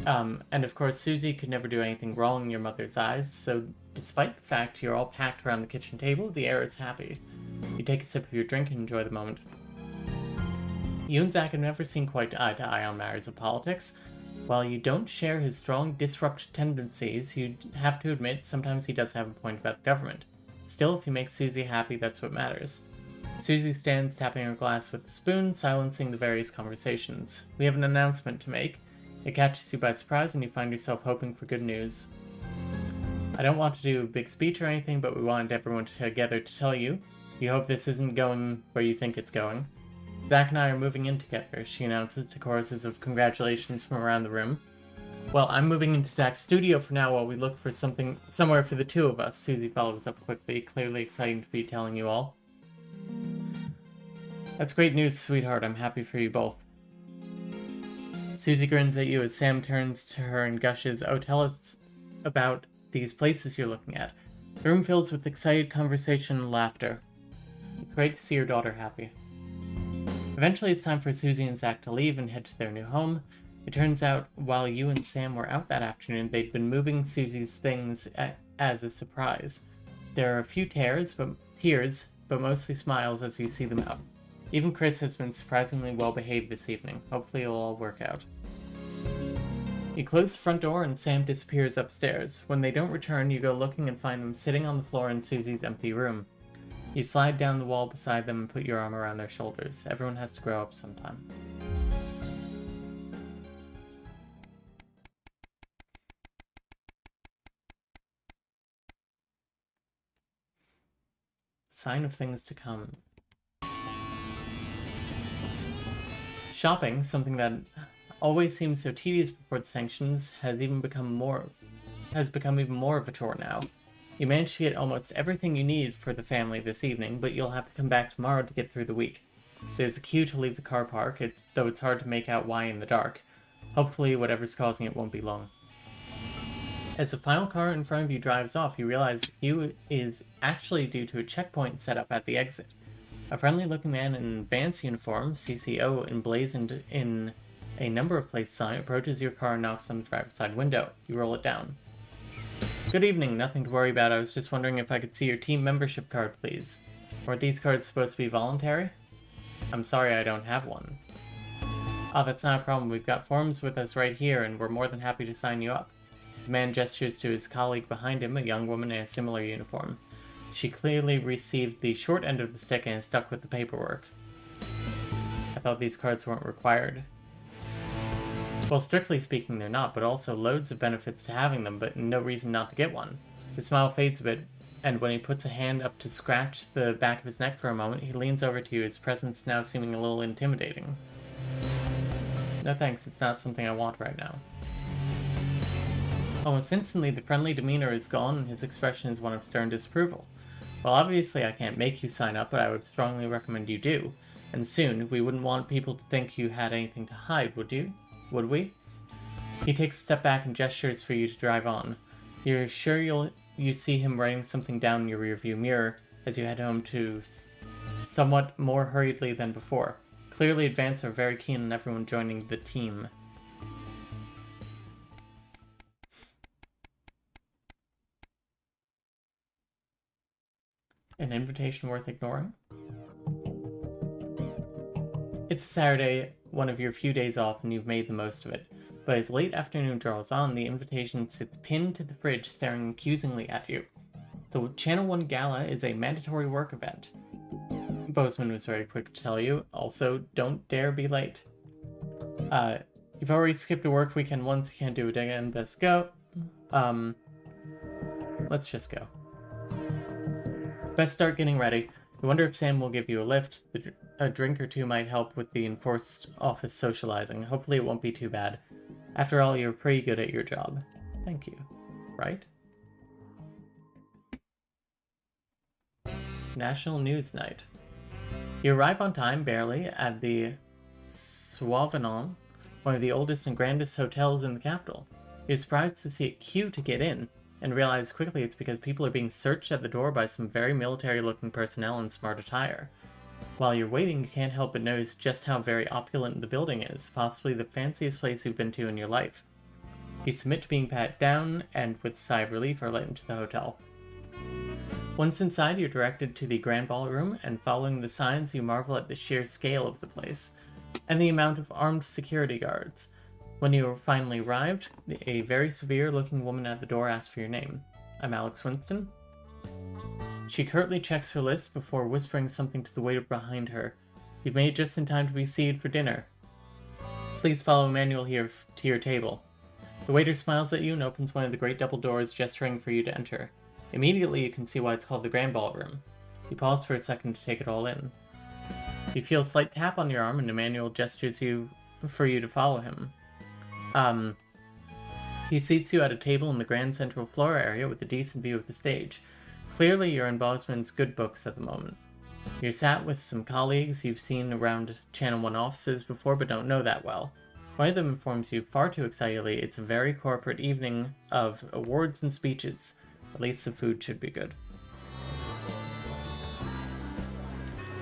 [SPEAKER 1] And of course, Susie could never do anything wrong in your mother's eyes, so despite the fact you're all packed around the kitchen table, the air is happy. You take a sip of your drink and enjoy the moment. You and Zach have never seen quite eye to eye on matters of politics. While you don't share his strong disruptive tendencies, you have to admit sometimes he does have a point about the government. Still, if he makes Susie happy, that's what matters. Susie stands tapping her glass with a spoon, silencing the various conversations. We have an announcement to make. It catches you by surprise and you find yourself hoping for good news. I don't want to do a big speech or anything, but we wanted everyone together to tell you. You hope this isn't going where you think it's going. Zach and I are moving in together, she announces to choruses of congratulations from around the room. Well, I'm moving into Zach's studio for now while we look for somewhere for the two of us, Susie follows up quickly, clearly exciting to be telling you all. That's great news, sweetheart. I'm happy for you both. Susie grins at you as Sam turns to her and gushes, oh, tell us about these places you're looking at. The room fills with excited conversation and laughter. It's great to see your daughter happy. Eventually, it's time for Susie and Zach to leave and head to their new home. It turns out, while you and Sam were out that afternoon, they'd been moving Susie's things as a surprise. There are a few tears, but mostly smiles as you see them out. Even Chris has been surprisingly well behaved this evening. Hopefully it'll all work out. You close the front door and Sam disappears upstairs. When they don't return, you go looking and find them sitting on the floor in Susie's empty room. You slide down the wall beside them and put your arm around their shoulders. Everyone has to grow up sometime. Sign of things to come. Shopping, something that always seemed so tedious before the sanctions has become even more of a chore now. You managed to get almost everything you need for the family this evening, but you'll have to come back tomorrow to get through the week. There's a queue to leave the car park, though it's hard to make out why in the dark. Hopefully whatever's causing it won't be long. As the final car in front of you drives off, you realize the queue is actually due to a checkpoint set up at the exit. A friendly-looking man in an advanced uniform, CCO emblazoned in a number of place sign, approaches your car and knocks on the driver's side window. You roll it down. Good evening, nothing to worry about. I was just wondering if I could see your team membership card, please. Weren't these cards supposed to be voluntary? I'm sorry I don't have one. Oh, that's not a problem. We've got forms with us right here, and we're more than happy to sign you up. The man gestures to his colleague behind him, a young woman in a similar uniform. She clearly received the short end of the stick and is stuck with the paperwork. I thought these cards weren't required. Well, strictly speaking, they're not, but also loads of benefits to having them, but no reason not to get one. His smile fades a bit, and when he puts a hand up to scratch the back of his neck for a moment, he leans over to you, his presence now seeming a little intimidating. No thanks, it's not something I want right now. Almost instantly, the friendly demeanor is gone, and his expression is one of stern disapproval. Well, obviously I can't make you sign up, but I would strongly recommend you do. And soon, we wouldn't want people to think you had anything to hide, would you? Would we? He takes a step back and gestures for you to drive on. You're sure you see him writing something down in your rearview mirror as you head home to somewhat more hurriedly than before. Clearly, Advance are very keen on everyone joining the team. An invitation worth ignoring? It's a Saturday, one of your few days off, and you've made the most of it. But as late afternoon draws on, the invitation sits pinned to the fridge, staring accusingly at you. The Channel 1 Gala is a mandatory work event. Bozeman was very quick to tell you. Also, don't dare be late. You've already skipped a work weekend once, you can't do it again, best go. Let's just go. Best start getting ready. I wonder if Sam will give you a lift. A drink or two might help with the enforced office socializing. Hopefully it won't be too bad. After all, you're pretty good at your job. Thank you. Right? National News Night. You arrive on time, barely, at the Sauvanon, one of the oldest and grandest hotels in the capital. You're surprised to see a queue to get in, and realize quickly it's because people are being searched at the door by some very military-looking personnel in smart attire. While you're waiting, you can't help but notice just how very opulent the building is, possibly the fanciest place you've been to in your life. You submit to being pat down, and with a sigh of relief are let into the hotel. Once inside, you're directed to the grand ballroom, and following the signs, you marvel at the sheer scale of the place, and the amount of armed security guards. When you finally arrived, a very severe-looking woman at the door asks for your name. I'm Alex Winston. She curtly checks her list before whispering something to the waiter behind her. You've made it just in time to be seated for dinner. Please follow Emmanuel here to your table. The waiter smiles at you and opens one of the great double doors, gesturing for you to enter. Immediately, you can see why it's called the Grand Ballroom. You pause for a second to take it all in. You feel a slight tap on your arm, and Emmanuel gestures for you to follow him. He seats you at a table in the grand central floor area with a decent view of the stage. Clearly, you're in Bosman's good books at the moment. You're sat with some colleagues you've seen around Channel 1 offices before but don't know that well. One of them informs you far too excitedly it's a very corporate evening of awards and speeches. At least the food should be good.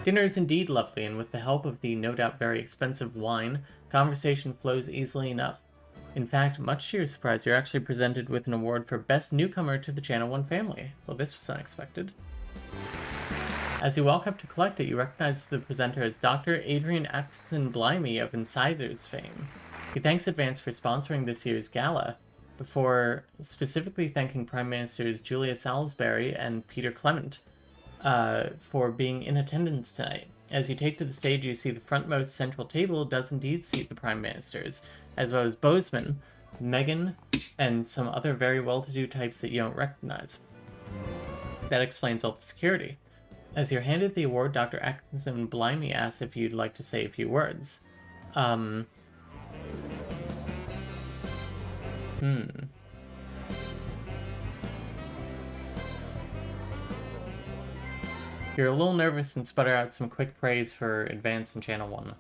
[SPEAKER 1] Dinner is indeed lovely, and with the help of the no doubt very expensive wine, conversation flows easily enough. In fact, much to your surprise, you're actually presented with an award for Best Newcomer to the Channel 1 family. Well, this was unexpected. As you walk up to collect it, you recognize the presenter as Dr. Adrian Atkinson Blimey of Incisors fame. He thanks Advance for sponsoring this year's gala, before specifically thanking Prime Ministers Julia Salisbury and Peter Clement for being in attendance tonight. As you take to the stage, you see the frontmost central table does indeed seat the Prime Ministers, as well as Bozeman, Meghan, and some other very well-to-do types that you don't recognize. That explains all the security. As you're handed the award, Dr. Atkinson Blimey asks if you'd like to say a few words. You're a little nervous and sputter out some quick praise for Advance in Channel 1.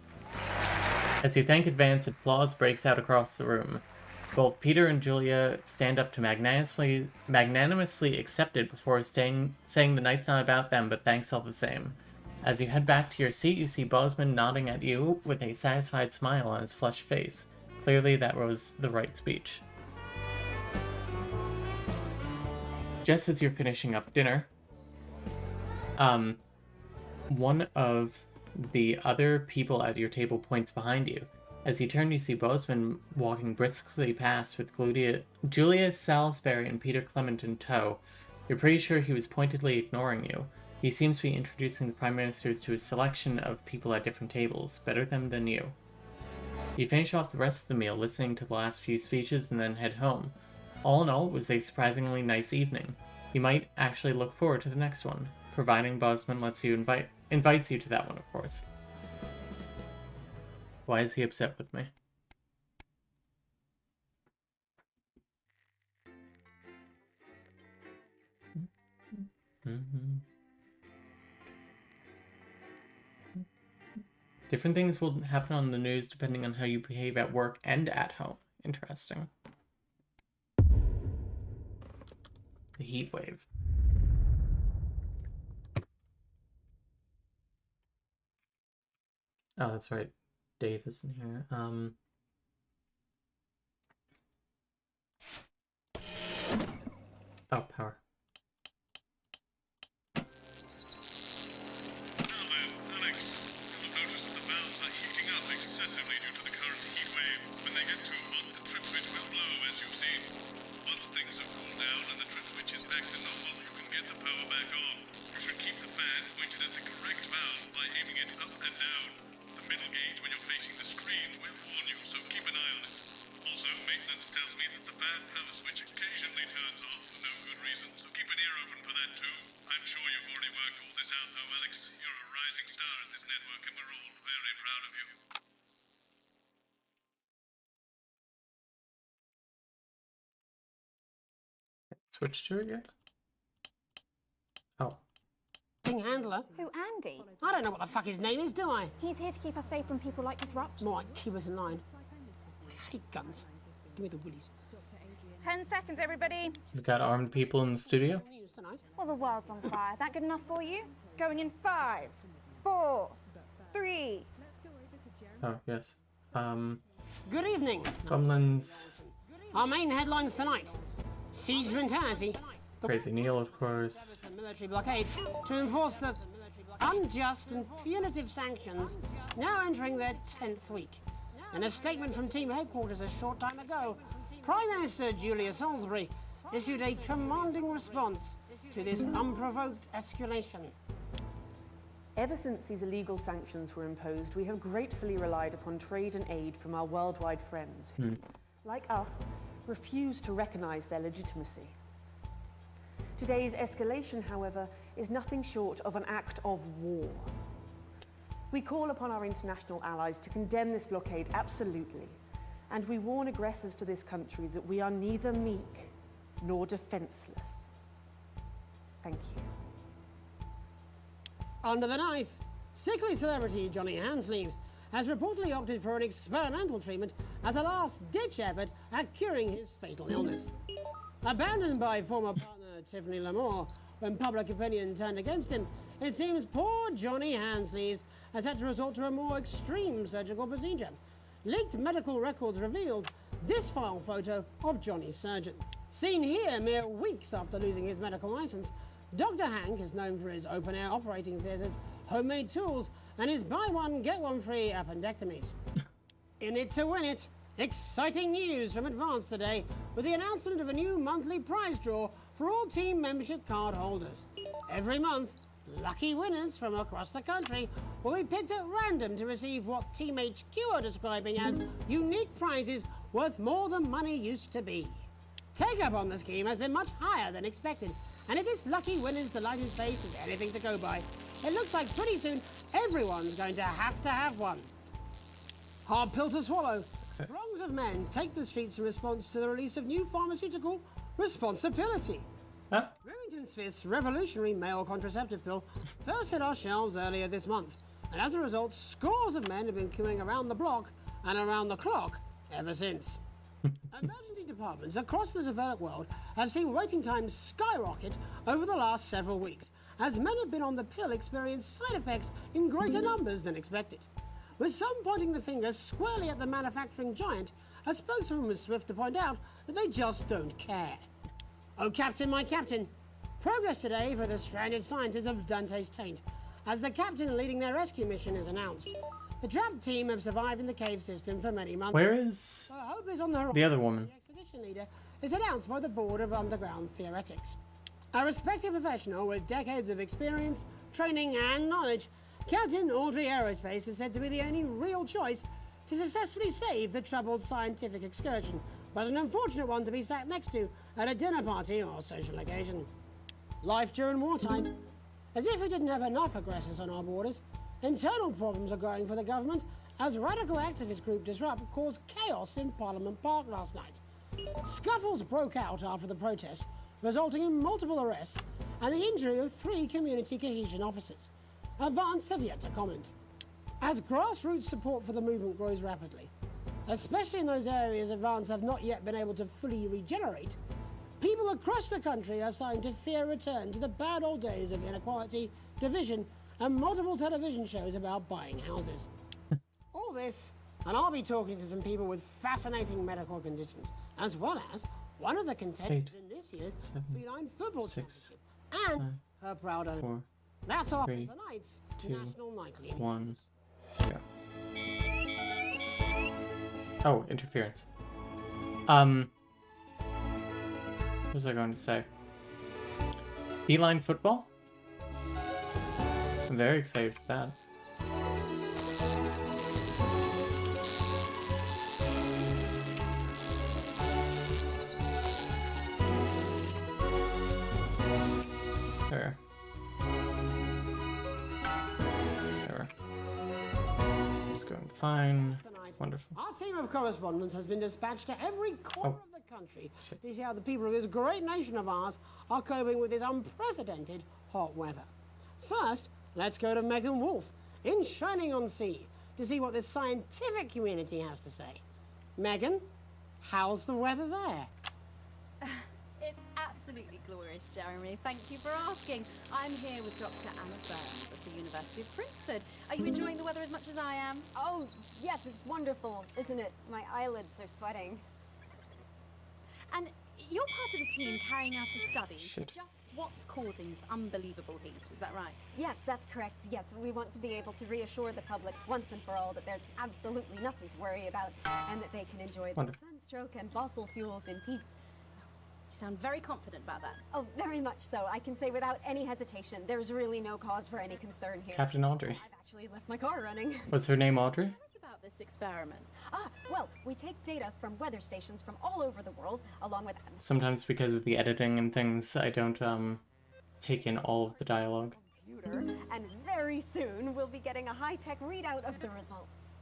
[SPEAKER 1] As you thank Advance, applause breaks out across the room. Both Peter and Julia stand up to magnanimously accept it before saying the night's not about them, but thanks all the same. As you head back to your seat, you see Bosman nodding at you with a satisfied smile on his flushed face. Clearly that was the right speech. Just as you're finishing up dinner, one of the other people at your table points behind you. As you turn, you see Bozeman walking briskly past with Julia Salisbury and Peter Clement in tow. You're pretty sure he was pointedly ignoring you. He seems to be introducing the Prime Ministers to a selection of people at different tables, better them than you. You finish off the rest of the meal, listening to the last few speeches, and then head home. All in all, it was a surprisingly nice evening. You might actually look forward to the next one, providing Bosman lets you invites you to that one, of course. Why is he upset with me? Different things will happen on the news depending on how you behave at work and at home. Interesting. The heat wave. Oh, that's right. Dave isn't here. Oh, power.
[SPEAKER 19] Excessively due to the current heat wave. When they get too hot, the trip switch will blow, as you've seen. Once things have cooled down and the trip switch is back to normal, you can get the power back on. You should keep the fan pointed at the correct valve by aiming it up and down. The middle gauge when you're facing the screen will warn you, so keep an eye on it. Also, maintenance tells me that the fan power switch occasionally turns off for no good reason, so keep an ear open for that too. I'm sure you've already worked all this out though, Alex. You're a rising star at this network and we're all very proud of you.
[SPEAKER 1] Switch to it yet? Oh.
[SPEAKER 3] Handler.
[SPEAKER 18] Who, Andy?
[SPEAKER 3] I don't know what the fuck his name is, do I?
[SPEAKER 18] He's here to keep us safe from people like Disrupt.
[SPEAKER 3] More like keep us in line. I hate guns. Give me the willies.
[SPEAKER 15] 10 seconds, everybody.
[SPEAKER 1] We've got armed people in the studio.
[SPEAKER 18] Well, the world's on fire. That good enough for you?
[SPEAKER 15] Going in 5, 4, 3.
[SPEAKER 1] Oh, yes.
[SPEAKER 3] Good evening.
[SPEAKER 1] Gremlins.
[SPEAKER 3] Our main headlines tonight. Siege mentality.
[SPEAKER 1] Crazy Neil, of course.
[SPEAKER 3] Military blockade to enforce the unjust and punitive sanctions now entering their 10th week. In a statement from team headquarters a short time ago, Prime Minister Julia Salisbury issued a commanding response to this unprovoked escalation.
[SPEAKER 11] Ever since these illegal sanctions were imposed, we have gratefully relied upon trade and aid from our worldwide friends who, like us, refuse to recognize their legitimacy. Today's escalation, however, is nothing short of an act of war. We call upon our international allies to condemn this blockade absolutely, and we warn aggressors to this country that we are neither meek nor defenseless. Thank you.
[SPEAKER 3] Under the knife, sickly celebrity Johnny Handsleeves has reportedly opted for an experimental treatment as a last-ditch effort at curing his fatal illness. Abandoned by former partner Tiffany Lamore when public opinion turned against him, it seems poor Johnny Handsleeves has had to resort to a more extreme surgical procedure. Leaked medical records revealed this file photo of Johnny's surgeon. Seen here mere weeks after losing his medical license, Dr. Hank is known for his open-air operating theatres, homemade tools, and his buy-one, get-one free appendectomies. In it to win it, exciting news from Advance today with the announcement of a new monthly prize draw for all team membership card holders. Every month, lucky winners from across the country will be picked at random to receive what Team HQ are describing as unique prizes worth more than money used to be. Take-up on the scheme has been much higher than expected, and if this lucky winner's delighted face is anything to go by, it looks like pretty soon everyone's going to have one. Hard pill to swallow, Throngs of men take the streets in response to the release of new pharmaceutical responsibility. Remington Smith's revolutionary male contraceptive pill first hit our shelves earlier this month, and as a result, scores of men have been queuing around the block and around the clock ever since. Emergency departments across the developed world have seen waiting times skyrocket over the last several weeks, as men have been on the pill experience side effects in greater numbers than expected. With some pointing the finger squarely at the manufacturing giant, a spokesman was swift to point out that they just don't care. Oh, Captain, my Captain. Progress today for the stranded scientists of Dante's Taint, as the captain leading their rescue mission is announced. The trapped team have survived in the cave system for many months.
[SPEAKER 1] Where is
[SPEAKER 3] Hope is on the
[SPEAKER 1] the other woman?
[SPEAKER 3] The expedition leader is announced by the Board of Underground Theoretics. A respected professional with decades of experience, training and knowledge, Captain Audrey Aerospace is said to be the only real choice to successfully save the troubled scientific excursion, but an unfortunate one to be sat next to at a dinner party or social occasion. Life during wartime. As if we didn't have enough aggressors on our borders, internal problems are growing for the government as radical activist group Disrupt caused chaos in Parliament Park last night. Scuffles broke out after the protest, resulting in multiple arrests and the injury of 3 community cohesion officers. Advance have yet to comment. As grassroots support for the movement grows rapidly, especially in those areas Advance have not yet been able to fully regenerate, people across the country are starting to fear a return to the bad old days of inequality, division, and multiple television shows about buying houses. All this, and I'll be talking to some people with fascinating medical conditions, as well as one of the contenders in this year's Feline Football Championship, and her proud owner.
[SPEAKER 1] 4,
[SPEAKER 3] That's all
[SPEAKER 1] 3,
[SPEAKER 3] tonight's
[SPEAKER 1] 2,
[SPEAKER 3] National Nightly.
[SPEAKER 1] 1, go. Oh, interference. What was I going to say? Feline football? I'm very excited for that. There. There. It's going fine. Wonderful.
[SPEAKER 3] Our team of correspondents has been dispatched to every corner of the country to see how the people of this great nation of ours are coping with this unprecedented hot weather. First, let's go to Megan Wolf in Shining-on-Sea to see what the scientific community has to say. Megan, how's the weather there?
[SPEAKER 13] It's absolutely glorious, Jeremy. Thank you for asking. I'm here with Dr. Anna Burns of the University of Princeton. Are you enjoying the weather as much as I am?
[SPEAKER 20] Oh, yes, it's wonderful, isn't it? My eyelids are sweating.
[SPEAKER 13] And you're part of a team carrying out a study to just what's causing this unbelievable heat, is that right?
[SPEAKER 20] Yes, that's correct. Yes, we want to be able to reassure the public once and for all that there's absolutely nothing to worry about and that they can enjoy the sunstroke and fossil fuels in peace.
[SPEAKER 13] You sound very confident about that.
[SPEAKER 20] Oh, very much so. I can say without any hesitation, there's really no cause for any concern here.
[SPEAKER 1] Captain Audrey.
[SPEAKER 20] I've actually left my car running.
[SPEAKER 1] Was her name Audrey?
[SPEAKER 13] Tell us about this experiment.
[SPEAKER 20] Well, we take data from weather stations from all over the world, along with...
[SPEAKER 1] Sometimes because of the editing and things, I don't take in all of the dialogue.
[SPEAKER 20] And very soon, we'll be getting a high-tech readout of the results.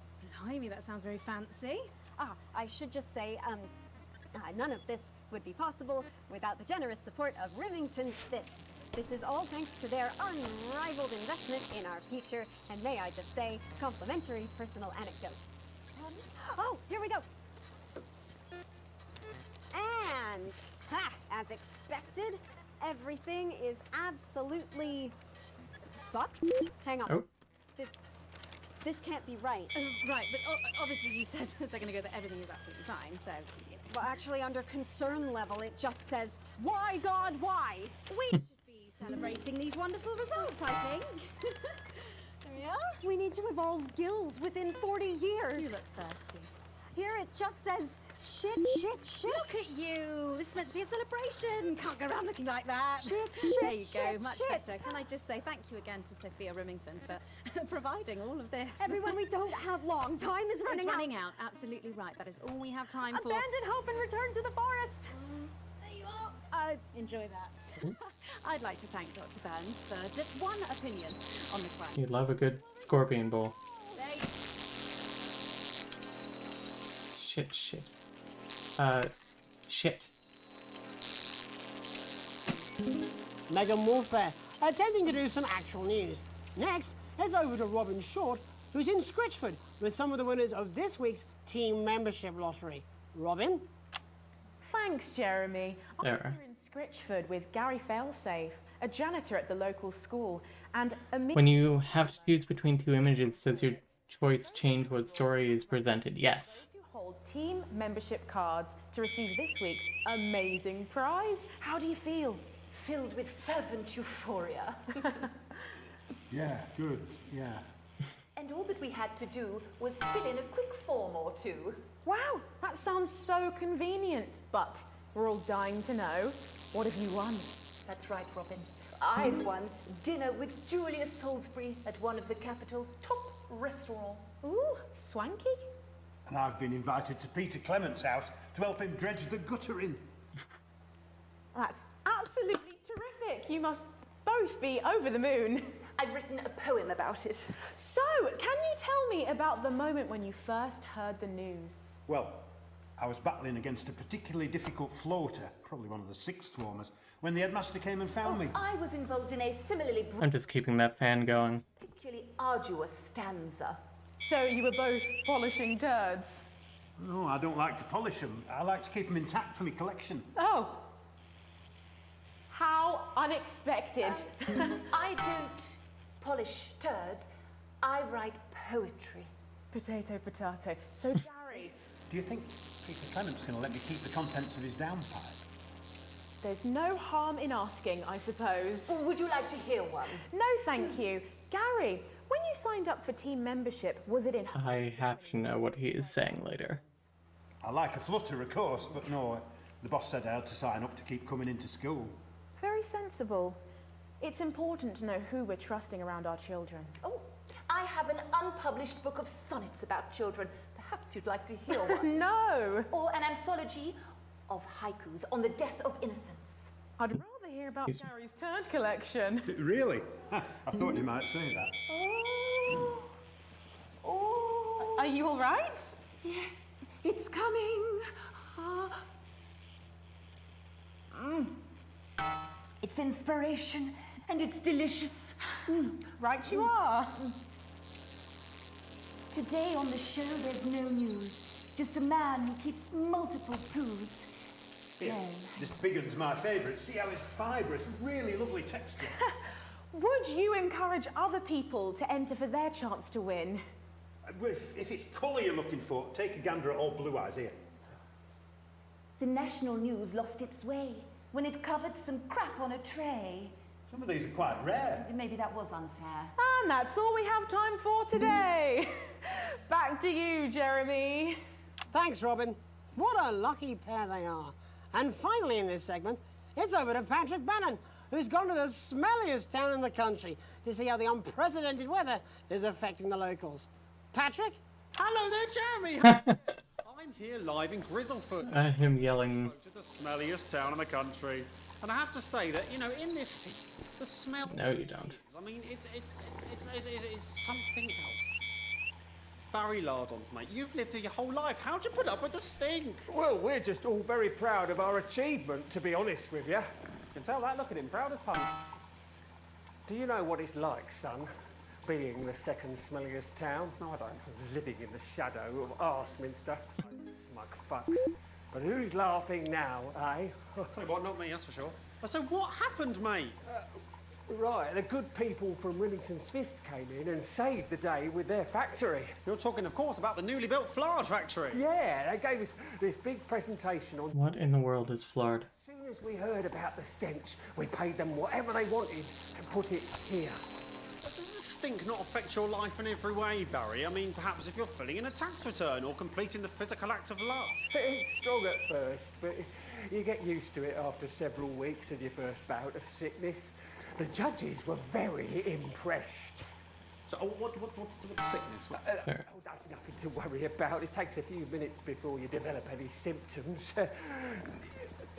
[SPEAKER 13] Blimey, that sounds very fancy.
[SPEAKER 20] I should just say, none of this would be possible without the generous support of Remington's Fist. This is all thanks to their unrivaled investment in our future, and may I just say, complimentary personal anecdote. Oh, here we go. And, as expected, everything is absolutely fucked. Hang on.
[SPEAKER 1] Oh.
[SPEAKER 20] This can't be right.
[SPEAKER 13] Right, but obviously you said a second ago that everything is absolutely fine, so...
[SPEAKER 20] Well, actually, under concern level, it just says, why, God, why?
[SPEAKER 13] We should be celebrating these wonderful results, I think.
[SPEAKER 20] There we are. We need to evolve gills within 40 years.
[SPEAKER 13] You look thirsty.
[SPEAKER 20] Here it just says, shit, shit, shit.
[SPEAKER 13] Look at you. This is meant to be a celebration. Can't go around looking like that.
[SPEAKER 20] Shit, shit,
[SPEAKER 13] there you go.
[SPEAKER 20] shit,
[SPEAKER 13] Much
[SPEAKER 20] shit.
[SPEAKER 13] better. Can I just say thank you again to Sophia Remington for providing all of this.
[SPEAKER 20] Everyone, we don't have long. Time is running out.
[SPEAKER 13] It's running out. Absolutely right. That is all we have time for.
[SPEAKER 20] Abandon hope and return to the forest.
[SPEAKER 13] There you are. Enjoy that. I'd like to thank Dr. Burns for just one opinion on the crime.
[SPEAKER 1] You love a good scorpion bowl. Shit. Shit.
[SPEAKER 3] Megan Warfare, attempting to do some actual news. Next, heads over to Robin Short, who's in Scritchford with some of the winners of this week's team membership lottery. Robin?
[SPEAKER 6] Thanks, Jeremy.
[SPEAKER 1] There.
[SPEAKER 6] I'm here in Scritchford with Gary Failsafe, a janitor at the local school, and
[SPEAKER 1] When you have to choose between two images, does your choice change what story is presented? Yes.
[SPEAKER 6] you hold team membership cards to receive this week's amazing prize. How do you feel?
[SPEAKER 14] Filled with fervent euphoria.
[SPEAKER 12] Yeah, good, yeah.
[SPEAKER 14] And all that we had to do was fill in a quick form or two.
[SPEAKER 6] Wow, that sounds so convenient. But we're all dying to know, what have you won?
[SPEAKER 14] That's right, Robin. I've won dinner with Julia Salisbury at one of the capital's top restaurants.
[SPEAKER 6] Ooh, swanky.
[SPEAKER 12] And I've been invited to Peter Clement's house to help him dredge the gutter in.
[SPEAKER 6] That's absolutely terrific. You must both be over the moon.
[SPEAKER 14] I've written a poem about it.
[SPEAKER 6] So, can you tell me about the moment when you first heard the news?
[SPEAKER 12] Well, I was battling against a particularly difficult floater, probably one of the sixth formers, when the headmaster came and found me.
[SPEAKER 14] I was involved in a similarly
[SPEAKER 1] I'm just keeping that fan going.
[SPEAKER 14] particularly arduous stanza.
[SPEAKER 6] So you were both polishing turds?
[SPEAKER 12] No, I don't like to polish them. I like to keep them intact for my collection.
[SPEAKER 6] Oh. How unexpected.
[SPEAKER 14] I don't polish turds. I write poetry.
[SPEAKER 6] Potato, potato. So, Gary...
[SPEAKER 12] Do you think Peter Clement's going to let me keep the contents of his downpipe?
[SPEAKER 6] There's no harm in asking, I suppose.
[SPEAKER 14] Would you like to hear one?
[SPEAKER 6] No, thank you. Gary, when you signed up for team membership, was it in...
[SPEAKER 1] I have to know what he is saying later.
[SPEAKER 12] I like a flutter, of course, but no, the boss said I had to sign up to keep coming into school.
[SPEAKER 6] Very sensible. It's important to know who we're trusting around our children.
[SPEAKER 14] Oh, I have an unpublished book of sonnets about children. Perhaps you'd like to hear one.
[SPEAKER 6] No!
[SPEAKER 14] Or an anthology of haikus on the death of innocence.
[SPEAKER 6] I'd rather hear about Gary's turd collection.
[SPEAKER 12] Really? I thought you might say that.
[SPEAKER 14] Oh. Oh.
[SPEAKER 6] Are you all right?
[SPEAKER 14] Yes, it's coming. It's inspiration and it's delicious.
[SPEAKER 6] Right you are.
[SPEAKER 14] Today on the show there's no news. Just a man who keeps multiple poos.
[SPEAKER 12] Here, this big one's my favourite. See how it's fibrous, really lovely texture.
[SPEAKER 6] Would you encourage other people to enter for their chance to win?
[SPEAKER 12] If it's colour you're looking for, take a gander at all blue eyes here.
[SPEAKER 14] The national news lost its way when it covered some crap on a tray.
[SPEAKER 12] Some of these are quite rare.
[SPEAKER 14] Maybe that was unfair.
[SPEAKER 6] And that's all we have time for today. Back to you, Jeremy.
[SPEAKER 3] Thanks, Robin. What a lucky pair they are. And finally in this segment, it's over to Patrick Bannon, who's gone to the smelliest town in the country to see how the unprecedented weather is affecting the locals. Patrick?
[SPEAKER 23] Hello there, Jeremy. I'm here live in Grizzlefoot.
[SPEAKER 1] Him yelling.
[SPEAKER 23] To the smelliest town in the country. And I have to say that, you know, in this heat, the smell...
[SPEAKER 1] No, you don't.
[SPEAKER 23] I mean, it's something else. Barry Lardons, mate, you've lived here your whole life. How'd you put up with the stink?
[SPEAKER 17] Well, we're just all very proud of our achievement, to be honest with you.
[SPEAKER 23] You can tell that, look at him, proud as punch.
[SPEAKER 17] Do you know what it's like, son, being the second smelliest town? No, I don't. Living in the shadow of Arseminster. Smug fucks. But who's laughing now, eh?
[SPEAKER 23] Tell you what, not me, that's for sure. So what happened, mate?
[SPEAKER 17] Right, the good people from Remington's Fist came in and saved the day with their factory.
[SPEAKER 23] You're talking, of course, about the newly built Flard factory.
[SPEAKER 17] Yeah, they gave us this big presentation on...
[SPEAKER 1] What in the world is Flard?
[SPEAKER 17] As soon as we heard about the stench, we paid them whatever they wanted to put it here.
[SPEAKER 23] Does the stink not affect your life in every way, Barry? I mean, perhaps if you're filling in a tax return or completing the physical act of love.
[SPEAKER 17] It's strong at first, but you get used to it after several weeks of your first bout of sickness. The judges were very impressed.
[SPEAKER 23] So, what's the sickness?
[SPEAKER 17] That's nothing to worry about. It takes a few minutes before you develop any symptoms.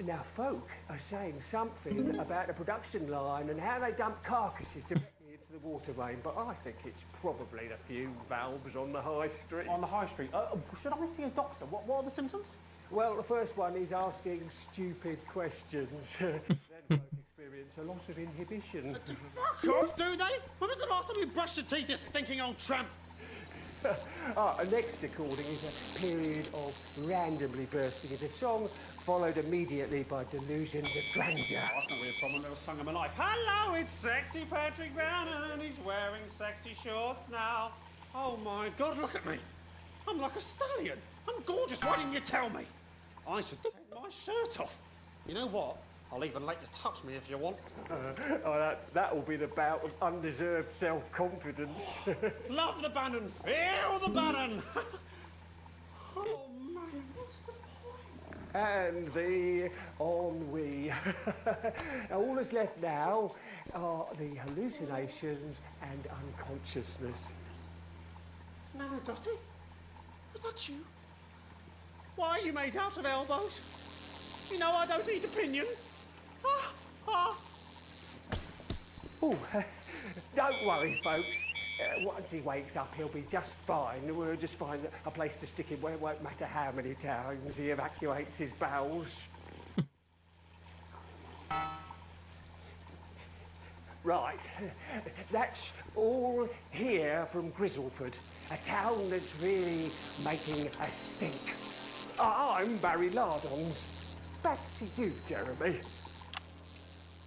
[SPEAKER 17] Now, folk are saying something about the production line and how they dump carcasses to make it
[SPEAKER 2] to the water main, but I think it's probably the few valves on the high street.
[SPEAKER 23] On the high street? Should I see a doctor? What are the symptoms?
[SPEAKER 2] Well, the first one is asking stupid questions. Then folk experience a loss of inhibition.
[SPEAKER 23] Fuck off, do they? When was the last time you brushed your teeth, you stinking old tramp?
[SPEAKER 2] Next recording is a period of randomly bursting into song, followed immediately by delusions of grandeur.
[SPEAKER 23] Oh, that's not really a problem. Never sung in my life. Hello, it's sexy Patrick Bannon, and he's wearing sexy shorts now. Oh my God, look at me. I'm like a stallion. I'm gorgeous. Why didn't you tell me? I should take my shirt off. You know what? I'll even let you touch me if you want.
[SPEAKER 2] That will be the bout of undeserved self-confidence.
[SPEAKER 23] Love the Bannon. Feel the Bannon. Oh, man, what's the point?
[SPEAKER 2] And the ennui. All that's left now are the hallucinations and unconsciousness.
[SPEAKER 23] Nana Dottie? Was that you? Why are you made out of elbows? You know I don't eat opinions.
[SPEAKER 2] Oh, don't worry, folks. Once he wakes up, he'll be just fine. We'll just find a place to stick him where it won't matter how many times he evacuates his bowels. Right, that's all here from Grizzleford, a town that's really making a stink. I'm Barry Lardons. Back to you, Jeremy.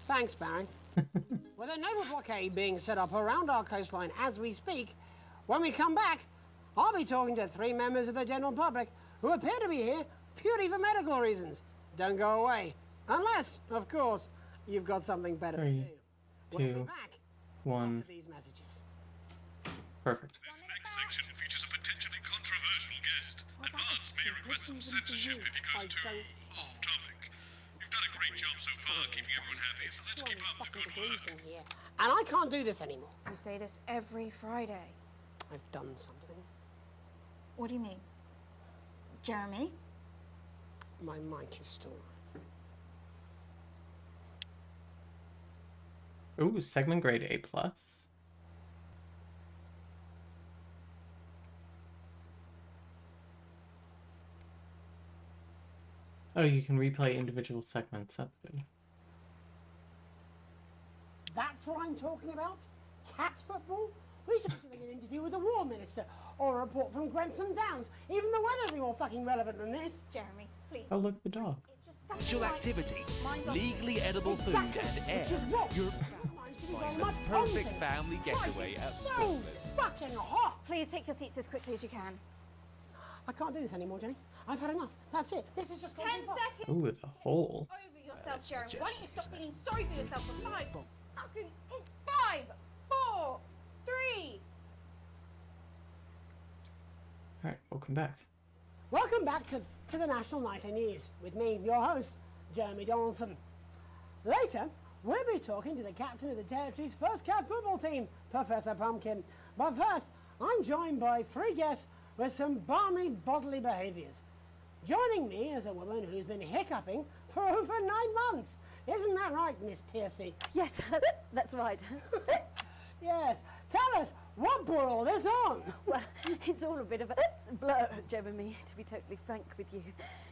[SPEAKER 3] Thanks, Barry. With a naval blockade being set up around our coastline as we speak, when we come back, I'll be talking to 3 members of the general public who appear to be here purely for medical reasons. Don't go away. Unless, of course, you've got something better to do.
[SPEAKER 1] 3, 2, 1.
[SPEAKER 3] These messages.
[SPEAKER 1] Perfect.
[SPEAKER 19] This next section features a potentially controversial guest. Advance may request some censorship if he goes too off topic. You've done a great job so far keeping everyone happy, so let's keep up the good work.
[SPEAKER 3] And I can't do this anymore.
[SPEAKER 15] You say this every Friday.
[SPEAKER 3] I've done something.
[SPEAKER 15] What do you mean? Jeremy?
[SPEAKER 3] My mic is still on.
[SPEAKER 1] Ooh, segment grade A+. Oh, you can replay individual segments. That's good.
[SPEAKER 3] That's what I'm talking about? Cat football? We should be doing an interview with the War Minister or a report from Grantham Downs. Even the weather'll be more fucking relevant than this.
[SPEAKER 15] Jeremy, please.
[SPEAKER 1] Oh, look, the dog.
[SPEAKER 4] Social activities, legally edible food and air.
[SPEAKER 3] Which is what?
[SPEAKER 4] You're
[SPEAKER 3] Find
[SPEAKER 4] the perfect family getaway at
[SPEAKER 3] so fucking hot.
[SPEAKER 15] Please take your seats as quickly as you can.
[SPEAKER 3] I can't do this anymore, Jenny. I've had enough. That's it. This is just
[SPEAKER 5] 10 seconds.
[SPEAKER 1] Ooh, it's a hole.
[SPEAKER 5] Over yourself, Jeremy. Why don't you stop feeling sorry for yourself for 5 fucking 5, 4, 3.
[SPEAKER 1] Alright, welcome back.
[SPEAKER 3] Welcome back to the National Nightly News with me, your host, Jeremy Donaldson. Later, we'll be talking to the captain of the territory's first cat football team, Professor Pumpkin. But first, I'm joined by 3 guests with some balmy bodily behaviours. Joining me is a woman who's been hiccuping for over 9 months. Isn't that right, Miss Piercy?
[SPEAKER 8] Yes, that's right.
[SPEAKER 3] Yes. Tell us, what brought all this on?
[SPEAKER 8] Well, it's all a bit of a blur, Jeremy, to be totally frank with you.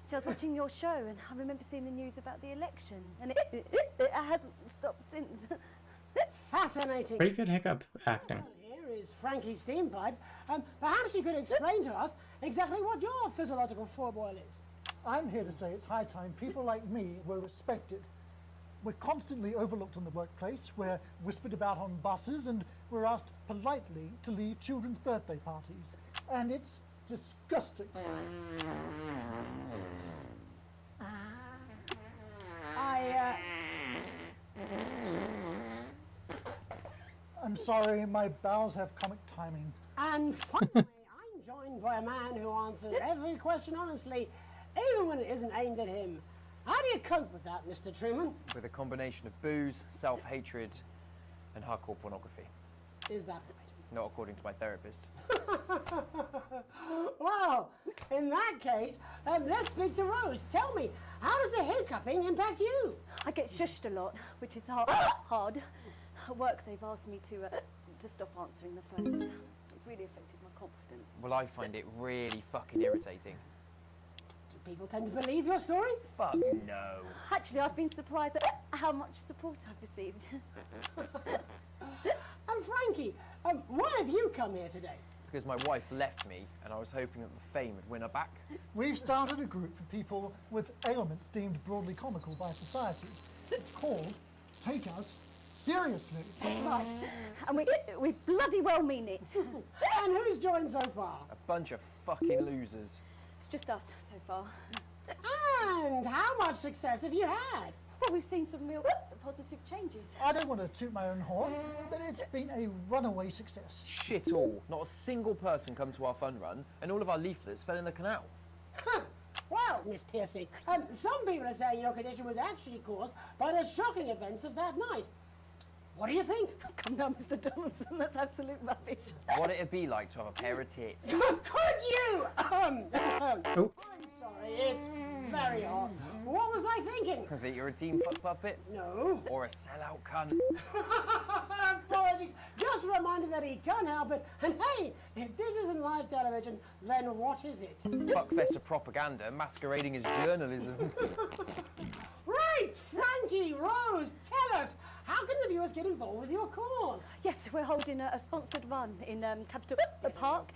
[SPEAKER 8] See, I was watching your show and I remember seeing the news about the election, and it hasn't stopped since.
[SPEAKER 3] Fascinating.
[SPEAKER 1] Pretty good hiccup acting.
[SPEAKER 3] Here is Frankie Steampipe. Perhaps you could explain to us exactly what your physiological fourboil is.
[SPEAKER 21] I'm here to say it's high time people like me were respected. We're constantly overlooked in the workplace, we're whispered about on buses, and we're asked politely to leave children's birthday parties. And it's disgusting. I'm sorry, my bowels have comic timing.
[SPEAKER 3] And finally, I'm joined by a man who answers every question honestly, even when it isn't aimed at him. How do you cope with that, Mr. Truman?
[SPEAKER 24] With a combination of booze, self-hatred, and hardcore pornography.
[SPEAKER 3] Is that right?
[SPEAKER 24] Not according to my therapist.
[SPEAKER 3] Well, in that case, let's speak to Rose. Tell me, how does the hiccuping impact you?
[SPEAKER 8] I get shushed a lot, which is hard. At work, they've asked me to
[SPEAKER 13] to stop answering the phones. It's really affected my confidence.
[SPEAKER 24] Well, I find it really fucking irritating.
[SPEAKER 3] Do people tend to believe your story?
[SPEAKER 24] Fuck no.
[SPEAKER 13] Actually, I've been surprised at how much support I've received.
[SPEAKER 3] And Frankie, why have you come here today?
[SPEAKER 24] Because my wife left me, and I was hoping that the fame would win her back.
[SPEAKER 21] We've started a group for people with ailments deemed broadly comical by society. It's called Take Us Seriously.
[SPEAKER 13] That's right. And we bloody well mean it.
[SPEAKER 3] And who's joined so far?
[SPEAKER 24] A bunch of fucking losers.
[SPEAKER 13] It's just us so far.
[SPEAKER 3] And how much success have you had?
[SPEAKER 13] Well, we've seen some real positive changes.
[SPEAKER 21] I don't want to toot my own horn, but it's been a runaway success.
[SPEAKER 24] Shit all. Not a single person come to our fun run, and all of our leaflets fell in the canal.
[SPEAKER 3] Well, Miss Piercy, some people are saying your condition was actually caused by the shocking events of that night. What do you think?
[SPEAKER 13] Come down, Mr. Donaldson, that's absolute rubbish.
[SPEAKER 24] What it'd be like to have a pair of tits.
[SPEAKER 3] Could you? I'm sorry, it's very hot. What was I thinking?
[SPEAKER 24] That you're a team fuck puppet?
[SPEAKER 3] No.
[SPEAKER 24] Or a sellout cunt?
[SPEAKER 3] Apologies. Just a reminder that he can't help it. And hey, if this isn't live television, then what is it?
[SPEAKER 24] Fuckfest of propaganda masquerading as journalism.
[SPEAKER 3] Right, Frankie, Rose, tell us, how can the viewers get involved with your cause?
[SPEAKER 13] Yes, we're holding a sponsored run in Capital Park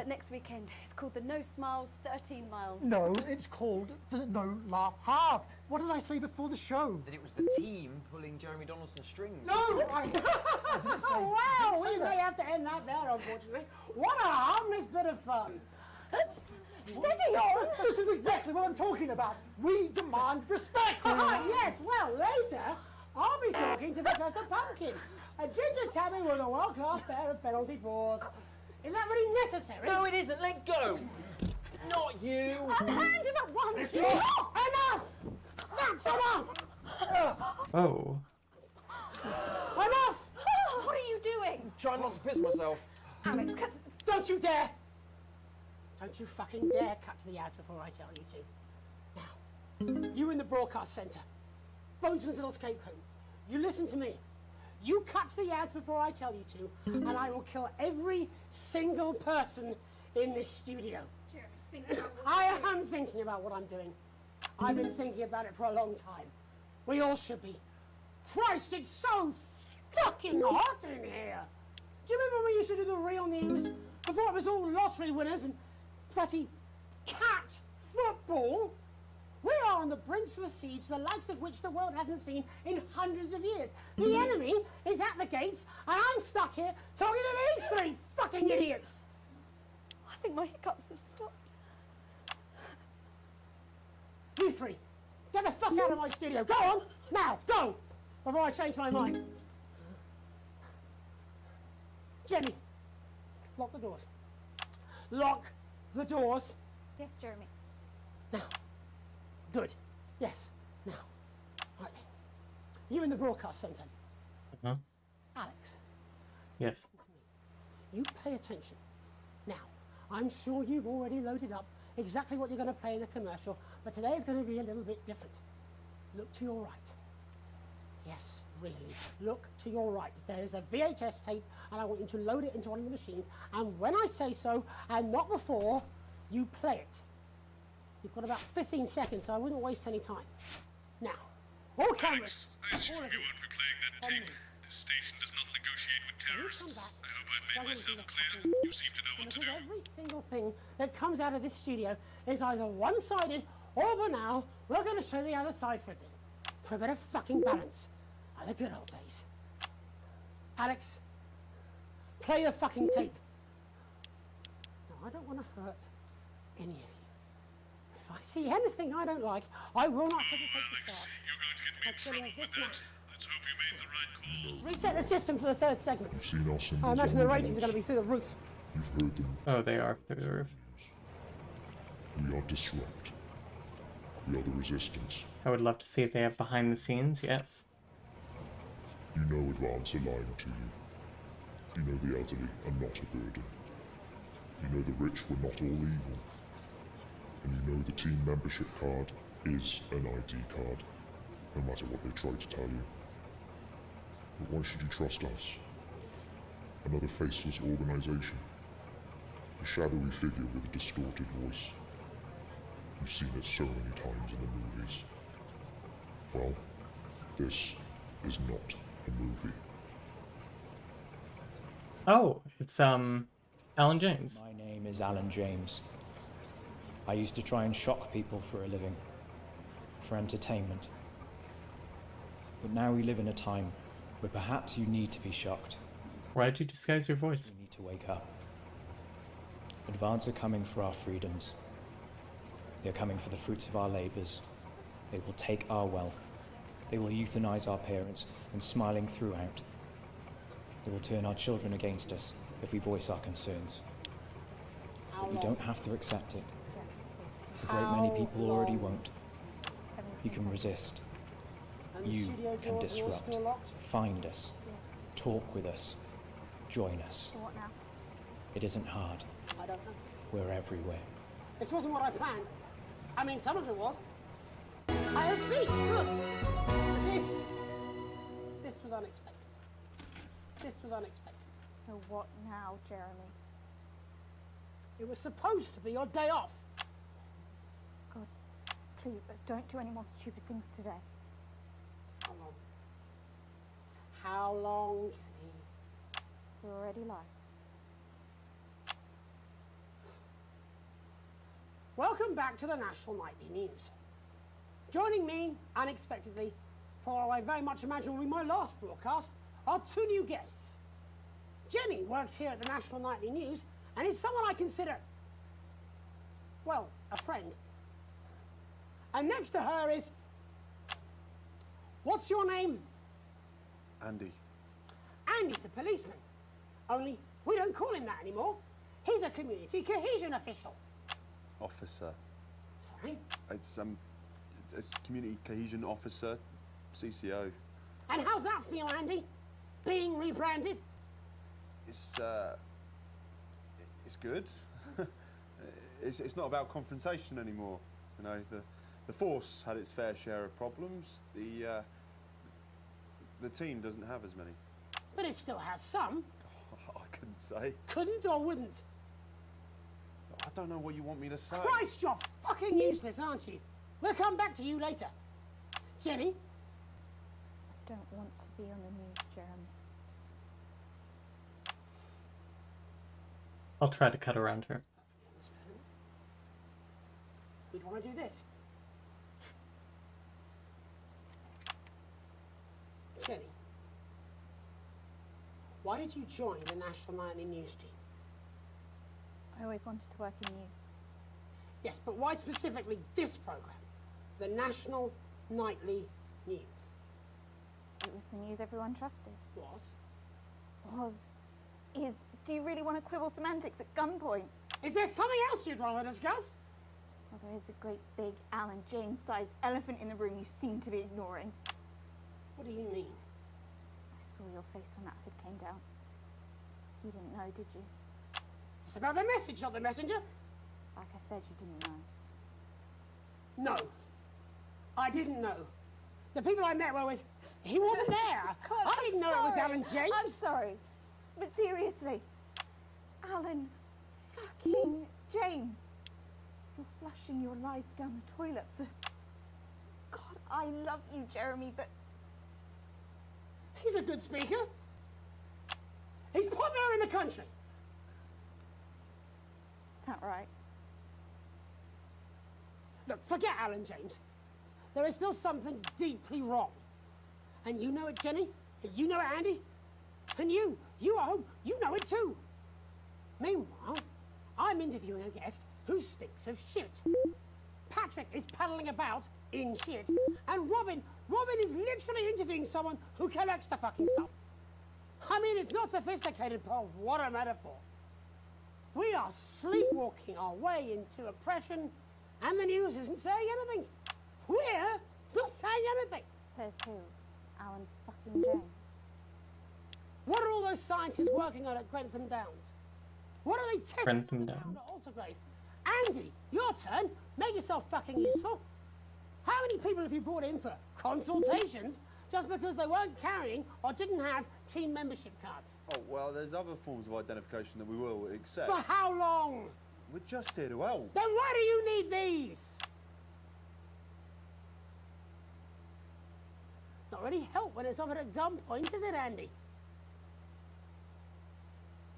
[SPEAKER 13] next weekend. It's called the No Smiles 13 Miles.
[SPEAKER 21] No, it's called the No Laugh Half. What did I say before the show?
[SPEAKER 24] That it was the team pulling Jeremy Donaldson's strings.
[SPEAKER 21] No, I didn't say.
[SPEAKER 3] Wow, we may have to end that there, unfortunately. What a harmless bit of fun.
[SPEAKER 21] Steady on! This is exactly what I'm talking about. We demand respect.
[SPEAKER 3] Yes, well, later, I'll be talking to Professor Pumpkin, a ginger tabby with a world-class pair of penalty paws. Is that really necessary?
[SPEAKER 24] No, it isn't. Let go. Not you.
[SPEAKER 13] Unhand him at once.
[SPEAKER 3] Enough! That's enough!
[SPEAKER 1] Oh.
[SPEAKER 3] Enough!
[SPEAKER 13] What are you doing?
[SPEAKER 24] Trying not to piss myself.
[SPEAKER 13] Alex, cut.
[SPEAKER 3] Don't you dare! Don't you fucking dare cut to the ads before I tell you to. Now, you in the broadcast centre, Bozeman's little scapegoat, you listen to me. You cut to the ads before I tell you to, and I will kill every single person in this studio. I am thinking about what I'm doing. I've been thinking about it for a long time. We all should be. Christ, it's so fucking hot in here. Do you remember when we used to do the real news? Before it was all lottery winners and bloody cat football? We are on the brinks of a siege, the likes of which the world hasn't seen in hundreds of years. The enemy is at the gates, and I'm stuck here talking to these three fucking idiots.
[SPEAKER 13] I think my hiccups have stopped.
[SPEAKER 3] You three, get the fuck out of my studio. Go on, now, go, before I change my mind. Jenny, lock the doors. Lock the doors.
[SPEAKER 18] Yes, Jeremy.
[SPEAKER 3] Now. Good. Yes. Now. Right then. You in the broadcast centre.
[SPEAKER 1] Uh-huh.
[SPEAKER 3] Alex.
[SPEAKER 1] Yes.
[SPEAKER 3] You pay attention. Now, I'm sure you've already loaded up exactly what you're going to play in the commercial, but today is going to be a little bit different. Look to your right. Yes, really. Look to your right. There is a VHS tape, and I want you to load it into one of the machines, and when I say so, and not before, you play it. You've got about 15 seconds, so I wouldn't waste any time. Now, all cameras.
[SPEAKER 19] I assume you won't be playing that tape. This station does not negotiate with terrorists. I hope I've made myself clear. You seem to know what to do.
[SPEAKER 3] Every single thing that comes out of this studio is either one-sided or, for now, we're going to show the other side for a bit. For a bit of fucking balance. Like the good old days. Alex, play the fucking tape. Now, I don't want to hurt any of you. If I see anything I don't like, I will not hesitate to start.
[SPEAKER 19] You're going to get me in trouble with that. Let's hope you made the right call.
[SPEAKER 3] Reset the system for the third segment.
[SPEAKER 7] You've seen us in
[SPEAKER 3] I imagine the ratings are going to be through the roof.
[SPEAKER 7] You've heard them.
[SPEAKER 1] Oh, they are through the roof.
[SPEAKER 7] We are Disrupt. We are the Resistance.
[SPEAKER 1] I would love to see if they have behind the scenes, yes.
[SPEAKER 7] You know Advance are lying to you. You know the elderly are not a burden. You know the rich were not all evil. And you know the team membership card is an ID card, no matter what they try to tell you. But why should you trust us? Another faceless organization. A shadowy figure with a distorted voice. You've seen it so many times in the movies. Well, this is not a movie.
[SPEAKER 1] Oh, it's Alan James.
[SPEAKER 9] My name is Alan James. I used to try and shock people for a living, for entertainment. But now we live in a time where perhaps you need to be shocked.
[SPEAKER 1] Why did you disguise your voice?
[SPEAKER 9] You need to wake up. Advance are coming for our freedoms. They are coming for the fruits of our labours. They will take our wealth. They will euthanize our parents, and smiling throughout. They will turn our children against us if we voice our concerns. But you don't have to accept it. A great many people already won't. You can resist. You can disrupt. Find us. Talk with us. Join us.
[SPEAKER 3] What now?
[SPEAKER 9] It isn't hard.
[SPEAKER 3] I don't know.
[SPEAKER 9] We're everywhere.
[SPEAKER 3] This wasn't what I planned. I mean, some of it was. I had speech, look. This was unexpected. This was unexpected.
[SPEAKER 15] So what now, Jeremy?
[SPEAKER 3] It was supposed to be your day off.
[SPEAKER 15] God, please, don't do any more stupid things today.
[SPEAKER 3] How long? How long, Jenny?
[SPEAKER 15] You're already live.
[SPEAKER 3] Welcome back to the National Nightly News. Joining me, unexpectedly, for what I very much imagine will be my last broadcast, are two new guests. Jenny works here at the National Nightly News and is someone I consider, well, a friend. And next to her is... What's your name?
[SPEAKER 10] Andy.
[SPEAKER 3] Andy's a policeman. Only we don't call him that anymore. He's a community cohesion official.
[SPEAKER 10] Officer.
[SPEAKER 3] Sorry?
[SPEAKER 10] It's community cohesion officer, CCO.
[SPEAKER 3] And how's that feel, Andy? Being rebranded?
[SPEAKER 10] It's good. it's not about confrontation anymore. You know, the force had its fair share of problems. The team doesn't have as many.
[SPEAKER 3] But it still has some.
[SPEAKER 10] I couldn't say.
[SPEAKER 3] Couldn't or wouldn't?
[SPEAKER 10] I don't know what you want me to say.
[SPEAKER 3] Christ, you're fucking useless, aren't you? We'll come back to you later. Jenny?
[SPEAKER 15] I don't want to be on the news, Jeremy.
[SPEAKER 1] I'll try to cut around her.
[SPEAKER 3] We'd want to do this. Jenny, why did you join the National Nightly News team?
[SPEAKER 15] I always wanted to work in news.
[SPEAKER 3] Yes, but why specifically this program? The National Nightly News.
[SPEAKER 15] It was the news everyone trusted.
[SPEAKER 3] Was?
[SPEAKER 15] Is. Do you really want to quibble semantics at gunpoint?
[SPEAKER 3] Is there something else you'd rather discuss?
[SPEAKER 15] Well, there is a great big Alan James-sized elephant in the room you seem to be ignoring.
[SPEAKER 3] What do you mean?
[SPEAKER 15] I saw your face when that hood came down. You didn't know, did you?
[SPEAKER 3] It's about the message, not the messenger.
[SPEAKER 15] Like I said, you didn't know.
[SPEAKER 3] No. I didn't know. The people I met were with... He wasn't there.
[SPEAKER 15] God,
[SPEAKER 3] I didn't know it was Alan James.
[SPEAKER 15] I'm sorry. But seriously, Alan fucking James. You're flushing your life down the toilet for... God, I love you, Jeremy, but...
[SPEAKER 3] He's a good speaker. He's popular in the country.
[SPEAKER 15] That right?
[SPEAKER 3] Look, forget Alan James. There is still something deeply wrong. And you know it, Jenny. And you know it, Andy. And you at home, you know it too. Meanwhile, I'm interviewing a guest who stinks of shit. Patrick is paddling about in shit. And Robin is literally interviewing someone who collects the fucking stuff. I mean, it's not sophisticated, but what a metaphor. We are sleepwalking our way into oppression, and the news isn't saying anything. We're not saying anything.
[SPEAKER 15] Says who? Alan fucking James.
[SPEAKER 3] What are all those scientists working on at Grantham Downs? What are they testing
[SPEAKER 1] Grantham Downs.
[SPEAKER 3] at Aldergrave? Andy, your turn. Make yourself fucking useful. How many people have you brought in for consultations just because they weren't carrying or didn't have team membership cards.
[SPEAKER 10] Oh, well, there's other forms of identification that we will accept.
[SPEAKER 3] For how long?
[SPEAKER 10] We're just here to help.
[SPEAKER 3] Then why do you need these? Not really help when it's offered at gunpoint, is it, Andy?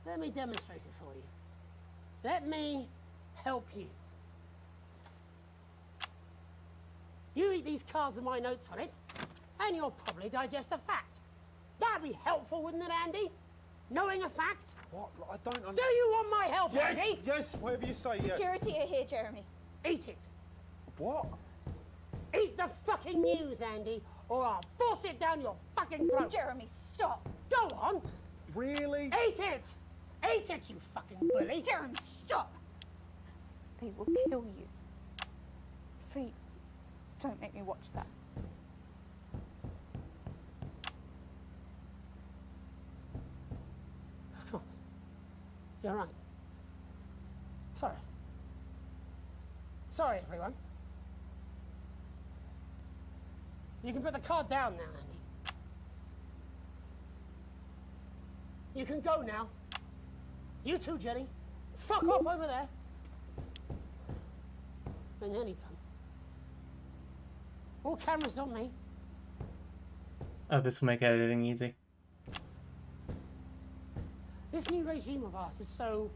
[SPEAKER 3] Let me demonstrate it for you. Let me help you. You read these cards and my notes on it, and you'll probably digest a fact. That'd be helpful, wouldn't it, Andy? Knowing a fact?
[SPEAKER 10] What? I don't
[SPEAKER 3] Do you want my help,
[SPEAKER 10] Yes,
[SPEAKER 3] Andy?
[SPEAKER 10] yes, whatever you say, yes.
[SPEAKER 15] Security are here, Jeremy.
[SPEAKER 3] Eat it.
[SPEAKER 10] What?
[SPEAKER 3] Eat the fucking news, Andy, or I'll force it down your fucking throat.
[SPEAKER 15] Jeremy, stop.
[SPEAKER 3] Go on.
[SPEAKER 10] Really?
[SPEAKER 3] Eat it. Eat it, you fucking bully.
[SPEAKER 15] Jeremy, stop. They will kill you. Please, don't make me watch that.
[SPEAKER 3] Of course. You're right. Sorry. Sorry, everyone. You can put the card down now, Andy. You can go now. You too, Jenny. Fuck off over there. And nearly done. All cameras on me.
[SPEAKER 1] Oh, this will make editing easy.
[SPEAKER 3] This new regime of ours is so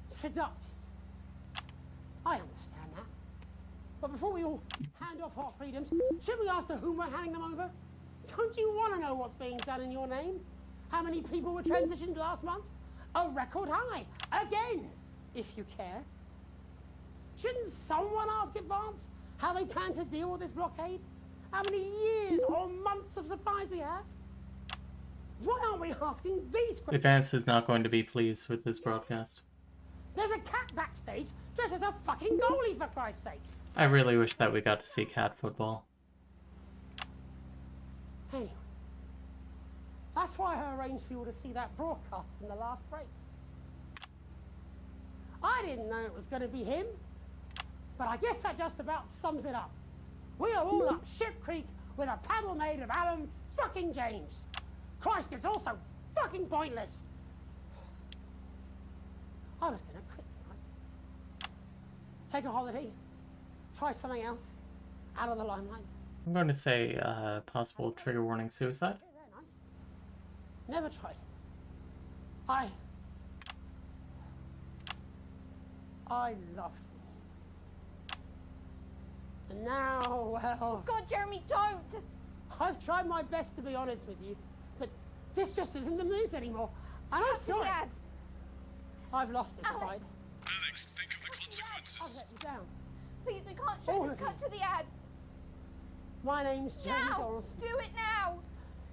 [SPEAKER 3] seductive. I understand that. But before we all hand off our freedoms, should we ask to whom we're handing them over? Don't you want to know what's being done in your name? How many people were transitioned last month? A record high. Again, if you care. Shouldn't someone ask Advance how they plan to deal with this blockade? How many years or months of supplies we have? Why aren't we asking these questions?
[SPEAKER 1] Advance is not going to be pleased with this broadcast.
[SPEAKER 3] There's a cat backstage dressed as a fucking goalie, for Christ's sake.
[SPEAKER 1] I really wish that we got to see cat football.
[SPEAKER 3] Anyway, that's why I arranged for you to see that broadcast in the last break. I didn't know it was going to be him, but I guess that just about sums it up. We are all up Ship Creek with a paddle made of Alan fucking James. Christ, it's all so fucking pointless. I was going to quit tonight. Take a holiday. Try something else. Out of the limelight.
[SPEAKER 1] I'm going to say possible trigger warning suicide.
[SPEAKER 3] They're nice. Never tried it. I loved the news. And now, well...
[SPEAKER 15] God, Jeremy, don't!
[SPEAKER 3] I've tried my best to be honest with you, but this just isn't the news anymore. And I'm
[SPEAKER 15] Cut to the
[SPEAKER 3] sorry.
[SPEAKER 15] ads.
[SPEAKER 3] I've lost this
[SPEAKER 15] Alex.
[SPEAKER 3] fight.
[SPEAKER 19] Alex, think of the consequences.
[SPEAKER 3] I've let you down.
[SPEAKER 15] Please, we can't show
[SPEAKER 3] All
[SPEAKER 15] this.
[SPEAKER 3] of you.
[SPEAKER 15] Cut to the ads.
[SPEAKER 3] My name's Jeremy
[SPEAKER 15] Now!
[SPEAKER 3] Donaldson.
[SPEAKER 15] Do it now!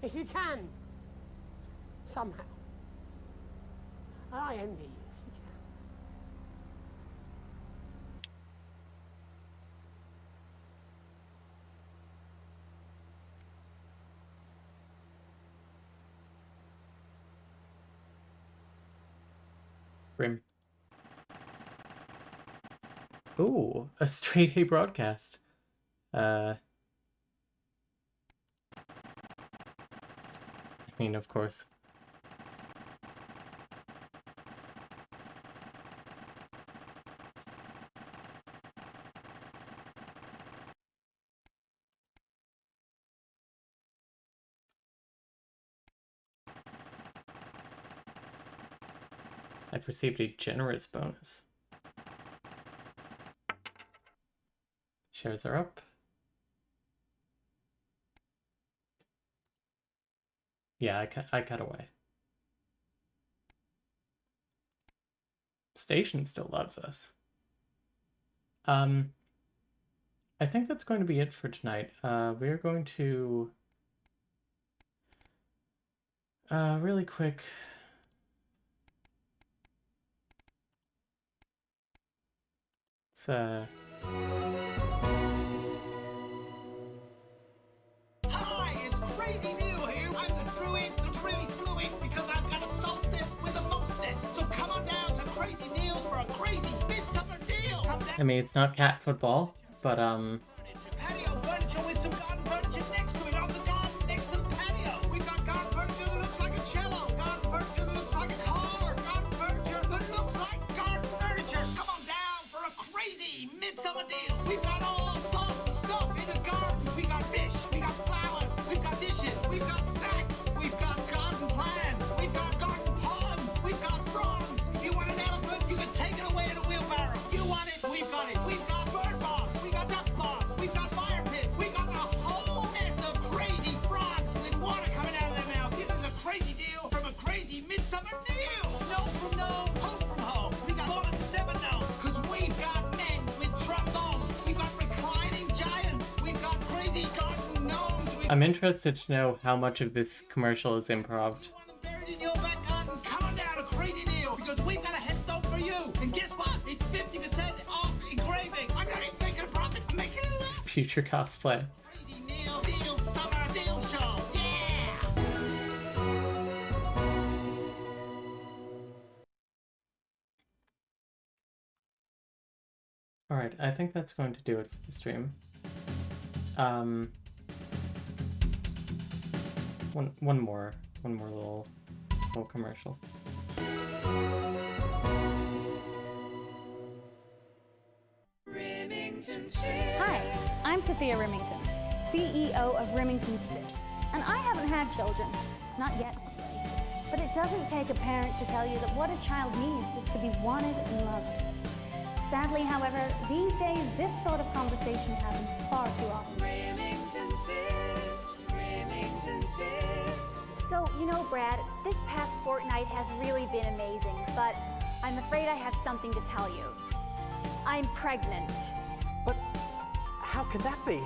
[SPEAKER 3] If you can. Somehow. And I envy you if you can.
[SPEAKER 1] Grim. Ooh, a straight A broadcast. I mean, of course. I've received a generous bonus. Shares are up. Yeah, I cut away. Station still loves us. I think that's going to be it for tonight. We're going to really quick. It's
[SPEAKER 4] Hi, it's Crazy Neil here. I'm the druid, the really fluid, because I've got a solstice with the mostness. So come on down to Crazy Neil's for a crazy midsummer deal. Come down
[SPEAKER 1] I mean, it's not cat football, but
[SPEAKER 4] patio furniture with some garden furniture next to it on the garden.
[SPEAKER 1] I'm interested to know how much of this commercial is improv.
[SPEAKER 4] Buried in your back garden. Come on down to Crazy Neil because we've got a head start for you. And guess what? It's 50% off engraving. I'm not even making a profit. I'm making a laugh.
[SPEAKER 1] Future cosplay.
[SPEAKER 4] Crazy Neil Deal Summer Deal Show. Yeah!
[SPEAKER 1] Alright, I think that's going to do it for the stream. One more little commercial.
[SPEAKER 18] Hi, I'm Sophia Remington, CEO of Remington's Fist, and I haven't had children, not yet. But it doesn't take a parent to tell you that what a child needs is to be wanted and loved. Sadly, however, these days this sort of conversation happens far too often.
[SPEAKER 4] Remington's Fist. Remington's Fist.
[SPEAKER 18] So, you know, Brad, this past fortnight has really been amazing, but I'm afraid I have something to tell you. I'm pregnant.
[SPEAKER 11] But how can that be?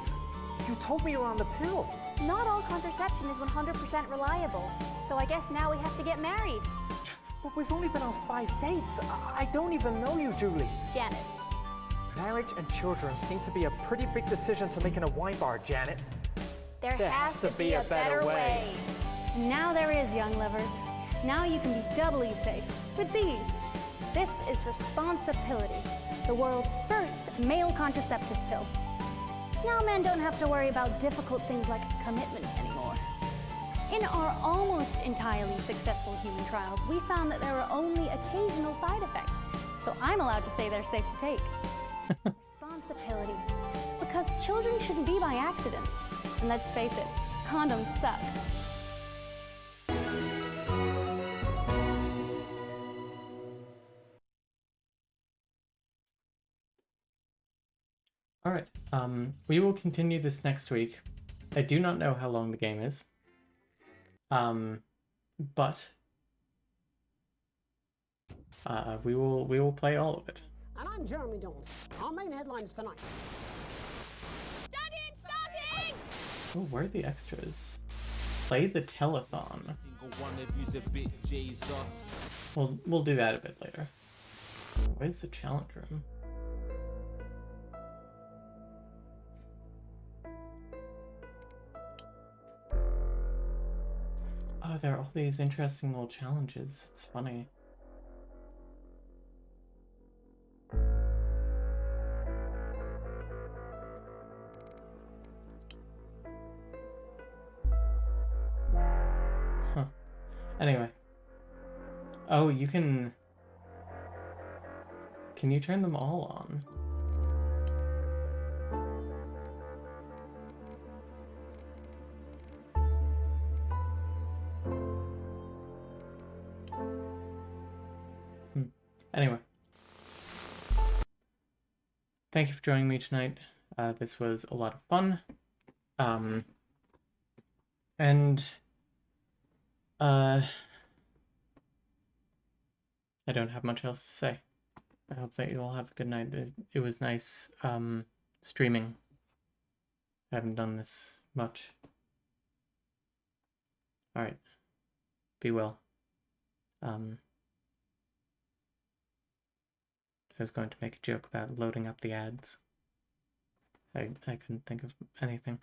[SPEAKER 11] You told me you're on the pill.
[SPEAKER 18] Not all contraception is 100% reliable, so I guess now we have to get married.
[SPEAKER 11] But we've only been on 5 dates. I don't even know you, Julie.
[SPEAKER 18] Janet.
[SPEAKER 11] Marriage and children seem to be a pretty big decision to make in a wine bar, Janet.
[SPEAKER 18] There has to be a better way. Now there is, young lovers. Now you can be doubly safe with these. This is Responsibility, the world's first male contraceptive pill. Now men don't have to worry about difficult things like commitment anymore. In our almost entirely successful human trials, we found that there are only occasional side effects, so I'm allowed to say they're safe to take. Responsibility, because children shouldn't be by accident. And let's face it, condoms suck.
[SPEAKER 1] Alright, we will continue this next week. I do not know how long the game is. But we will play all of it.
[SPEAKER 3] And I'm Jeremy Dawes. Our main headlines tonight.
[SPEAKER 13] Starting! Starting!
[SPEAKER 1] Oh, where are the extras? Play the telethon. We'll do that a bit later. Where's the challenge room? Oh, there are all these interesting little challenges. It's funny. Huh. Anyway. Oh, you can... Can you turn them all on? Anyway, thank you for joining me tonight. This was a lot of fun. I don't have much else to say. I hope that you all have a good night. It was nice streaming. I haven't done this much. Alright. Be well. I was going to make a joke about loading up the ads. I couldn't think of anything.